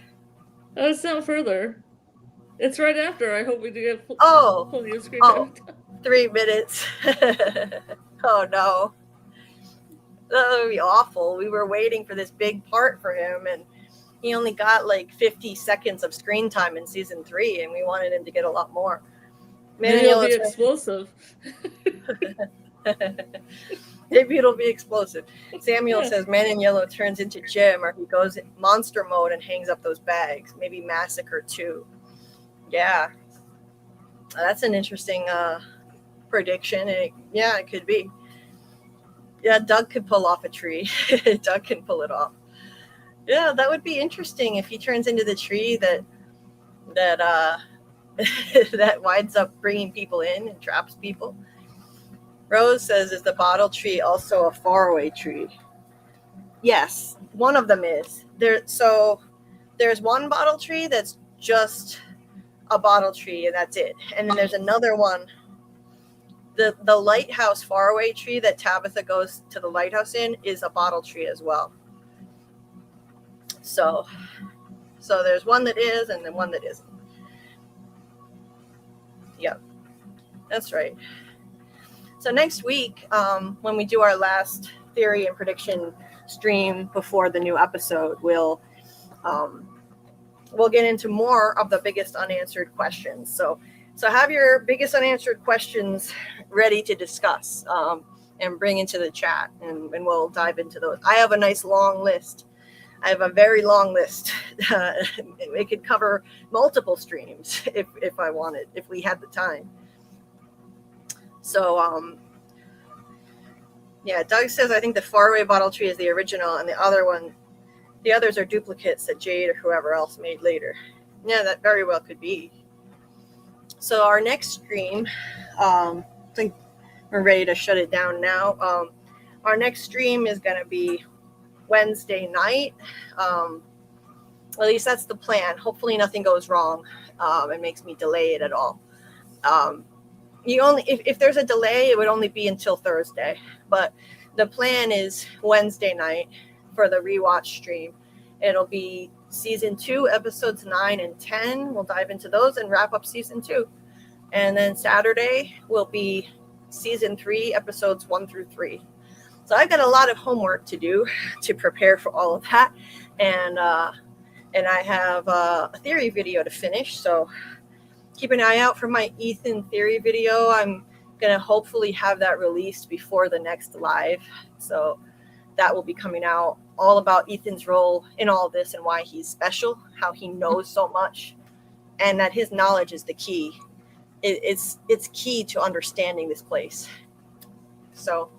Oh, it's down further. It's right after. I hope we do get plenty of screen time. 3 minutes. Oh, no. That would be awful. We were waiting for this big part for him, and he only got like 50 seconds of screen time in season 3, and we wanted him to get a lot more. Maybe it'll be explosive. Maybe it'll be explosive. Samuel says Man in Yellow turns into Jim, or he goes in monster mode and hangs up those bags. Maybe Massacre 2. Yeah. That's an interesting prediction. It could be. Yeah, Doug could pull off a tree. Doug can pull it off. Yeah, that would be interesting if he turns into the tree that that winds up bringing people in and traps people. Rose says, is the bottle tree also a faraway tree? Yes, one of them is. So there's one bottle tree that's just a bottle tree, and that's it. And then there's another one, the lighthouse faraway tree that Tabitha goes to the lighthouse in is a bottle tree as well. So there's one that is and then one that isn't. Yep, that's right. So next week, when we do our last theory and prediction stream before the new episode, we'll get into more of the biggest unanswered questions. So have your biggest unanswered questions ready to discuss and bring into the chat, and we'll dive into those. I have a nice long list. I have a very long list. It could cover multiple streams if I wanted, if we had the time. So, Doug says, I think the faraway bottle tree is the original, and the others are duplicates that Jade or whoever else made later. Yeah, that very well could be. So our next stream, I think we're ready to shut it down now. Our next stream is going to be Wednesday night. At least that's the plan. Hopefully nothing goes wrong and makes me delay it at all. If there's a delay, it would only be until Thursday. But the plan is Wednesday night for the rewatch stream. It'll be season 2, episodes 9 and 10. We'll dive into those and wrap up season 2. And then Saturday will be season 3, episodes 1 through 3. So I've got a lot of homework to do to prepare for all of that. And I have a theory video to finish. So keep an eye out for my Ethan theory video. I'm going to hopefully have that released before the next live. So that will be coming out, all about Ethan's role in all this and why he's special, how he knows so much, and that his knowledge is the key. It's key to understanding this place. So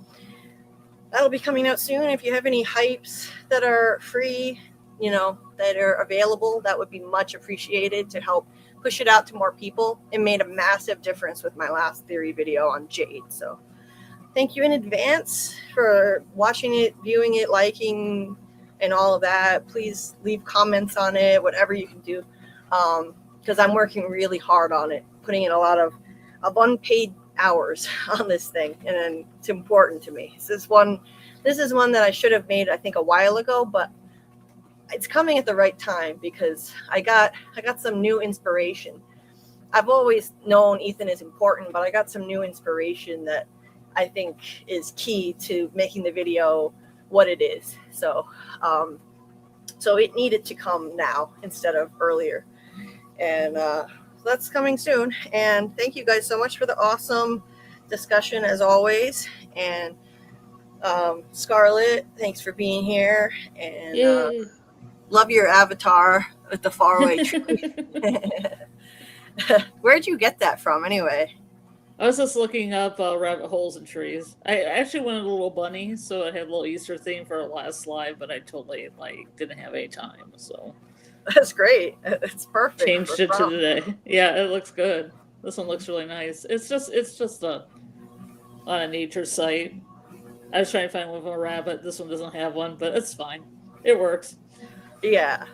that'll be coming out soon. If you have any hypes that are free, that are available, that would be much appreciated to help push it out to more people. It made a massive difference with my last theory video on Jade. So thank you in advance for watching it, viewing it, liking, and all of that. Please leave comments on it, whatever you can do, because I'm working really hard on it, putting in a lot of unpaid hours on this thing, and it's important to me. This is one that I should have made, I think, a while ago, but it's coming at the right time because I got some new inspiration. I've always known Ethan is important, but I got some new inspiration that I think is key to making the video what it is. So it needed to come now instead of earlier. And that's coming soon. And thank you guys so much for the awesome discussion as always. And Scarlet, thanks for being here. And love your avatar with the faraway tree. Where'd you get that from anyway? I was just looking up rabbit holes and trees. I actually wanted a little bunny, so I had a little Easter theme for our last slide, but I totally didn't have any time, so that's great. It's perfect. Changed it to today. Yeah, it looks good. This one looks really nice. It's just on a nature site. I was trying to find one with a rabbit. This one doesn't have one, but it's fine. It works. Yeah.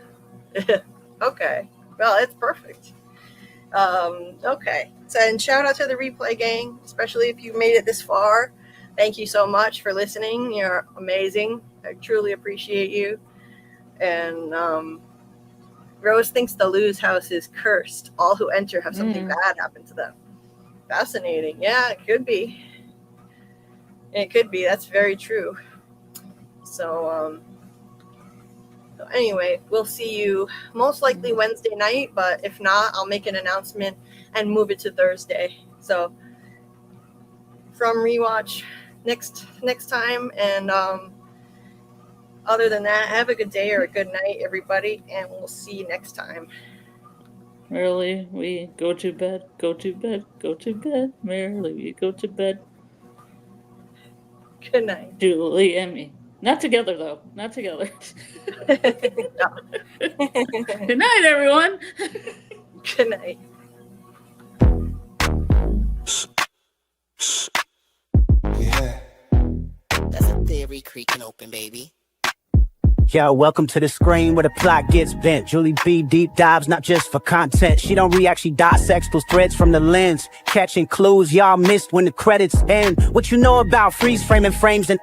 Okay. Well, it's perfect. Okay. So, and shout out to the replay gang, especially if you made it this far. Thank you so much for listening. You're amazing. I truly appreciate you. And Rose thinks the Lou's house is cursed. All who enter have something bad happen to them. Fascinating. Yeah, it could be. It could be. That's very true. So anyway, we'll see you most likely Wednesday night, but if not, I'll make an announcement and move it to Thursday. So from Rewatch next time. And other than that, have a good day or a good night, everybody, and we'll see you next time. Merrily we go to bed, go to bed, go to bed. Merrily we go to bed. Good night. Julie and me. Not together, though. Not together. Good night, everyone. Good night. Yeah. That's a theory creaking open, baby. Yo, welcome to the screen where the plot gets bent. Julie B deep dives, not just for content. She don't react, she dissects those threads from the lens. Catching clues y'all missed when the credits end. What you know about freeze framing frames and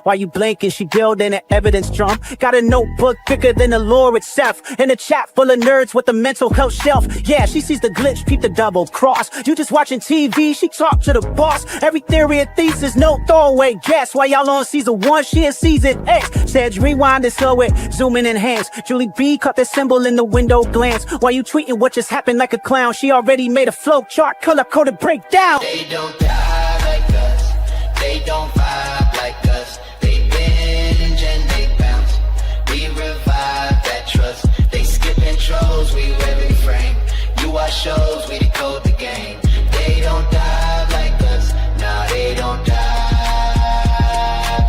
while you blinking, she building an evidence drum. Got a notebook bigger than the lore itself. In a chat full of nerds with a mental health shelf. Yeah, she sees the glitch, peep the double cross. You just watching TV, she talk to the boss. Every theory and thesis, no throwaway guess. While y'all on season 1, she in season X. Said rewind this slow it, zoom in enhance. Julie B caught the symbol in the window glance. While you tweeting what just happened like a clown, she already made a flow chart, color coded breakdown. They don't die like us, they don't vibe like us. They binge and they bounce, we revive that trust. They skip intros, we wear frame. You watch shows, we decode the game. They don't die like us, nah, they don't die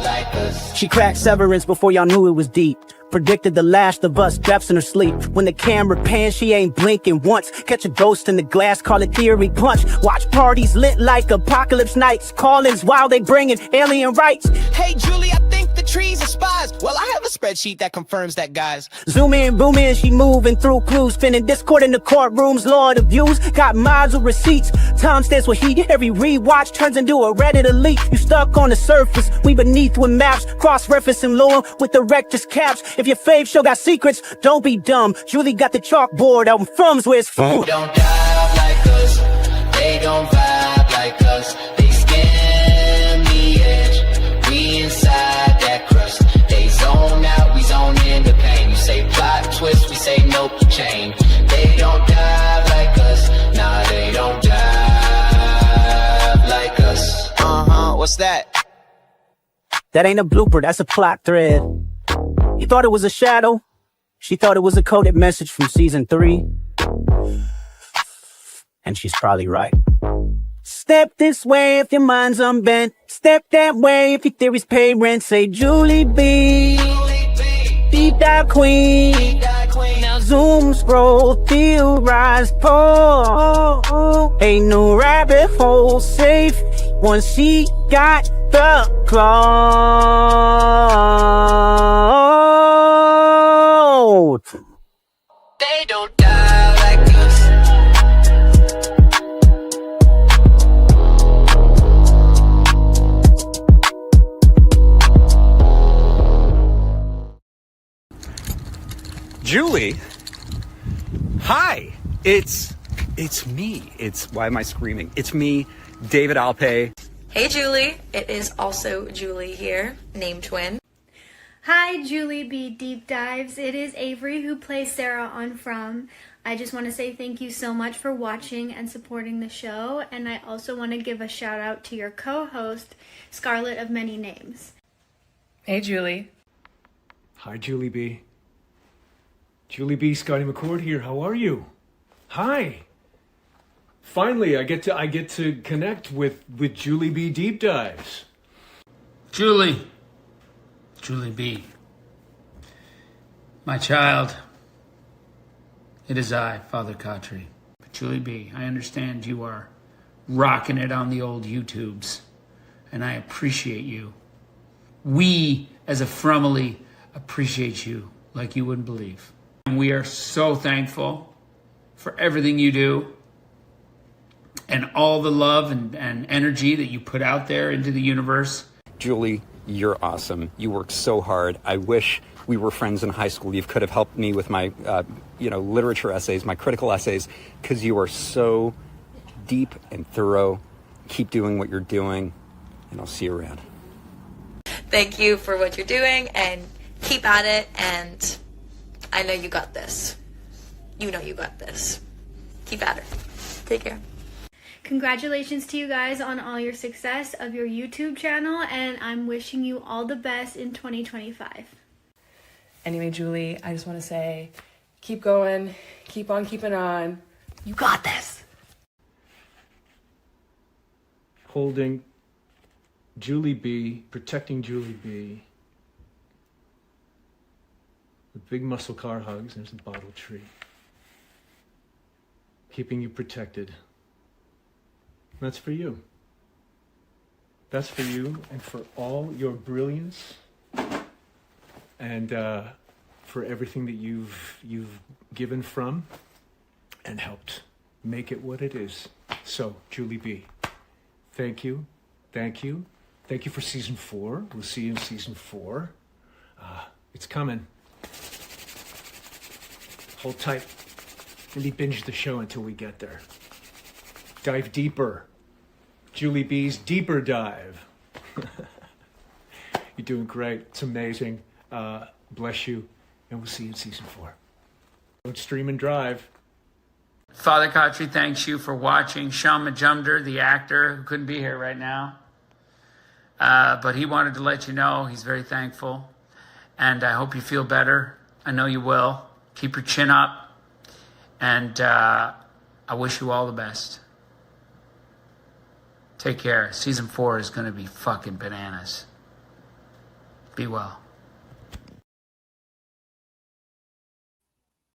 like us. She cracked Severance before y'all knew it was deep. Predicted the Last of Us deaths in her sleep. When the camera pans, she ain't blinking once. Catch a ghost in the glass, call it theory punch. Watch parties lit like apocalypse nights. Call-ins while they bringing alien rights. Hey, Julie, I think the trees are spies. Well, I have a spreadsheet that confirms that, guys. Zoom in, boom in, she moving through clues. Spinning Discord in the courtrooms, Lord of views. Got miles of receipts. Time stands with heat. Every rewatch turns into a Reddit elite. You stuck on the surface, we beneath with maps. Cross-referencing lore with the rector's caps. If your fave show got secrets, don't be dumb. Julie got the chalkboard out in Frums where it's from. They don't dive like us, they don't vibe like us. They skim the edge, we inside that crust. They zone out, we zone in the pain. You say plot twist, we say nope, chain. They don't dive like us, nah, they don't dive like us. What's that? That ain't a blooper, that's a plot thread. You thought it was a shadow? She thought it was a coded message from season 3. And she's probably right. Step this way if your mind's unbent. Step that way if your theories pay rent. Say Julie B. deep dive queen. Now zoom, scroll, theorize, pull. Ain't no rabbit hole safe once she got the clout. They don't die like us. Julie, hi. It's me. Why am I screaming? It's me, David Alpay. Hey Julie, it is also Julie here, name twin. Hi, JulieBDeepDives. It is Avery who plays Sarah on From. I just want to say thank you so much for watching and supporting the show, and I also want to give a shout out to your co-host, Scarlet of Many Names. Hey Julie. Hi Julie B. Julie B, Scotty McCord here. How are you? Hi. Finally, I get to connect with Julie B Deep Dives. Julie B, my child, it is I, Father Khatri. But Julie B, I understand you are rocking it on the old YouTubes, and I appreciate you. We, as a family, appreciate you like you wouldn't believe. And we are so thankful for everything you do and all the love and energy that you put out there into the universe. Julie, you're awesome. You work so hard. I wish we were friends in high school. You could have helped me with my, literature essays, my critical essays, because you are so deep and thorough. Keep doing what you're doing, and I'll see you around. Thank you for what you're doing, and keep at it, and I know you got this. You know you got this. Keep at it. Take care. Congratulations to you guys on all your success of your YouTube channel, and I'm wishing you all the best in 2025. Anyway, Julie, I just want to say, keep going, keep on keeping on. You got this. Holding Julie B, protecting Julie B. With big muscle car hugs, there's a bottle tree. Keeping you protected. That's for you. That's for you and for all your brilliance and for everything that you've given from and helped make it what it is. So, Julie B, thank you. Thank you. Thank you for season 4. We'll see you in season 4. It's coming. Hold tight. Maybe binge the show until we get there. Dive deeper. Julie B's Deeper Dive. You're doing great. It's amazing. Bless you. And we'll see you in season 4. Don't stream and drive. Father Khatri thanks you for watching. Sean Majumder, the actor, who couldn't be here right now, but he wanted to let you know he's very thankful. And I hope you feel better. I know you will. Keep your chin up. And I wish you all the best. Take care. Season 4 is going to be fucking bananas. Be well.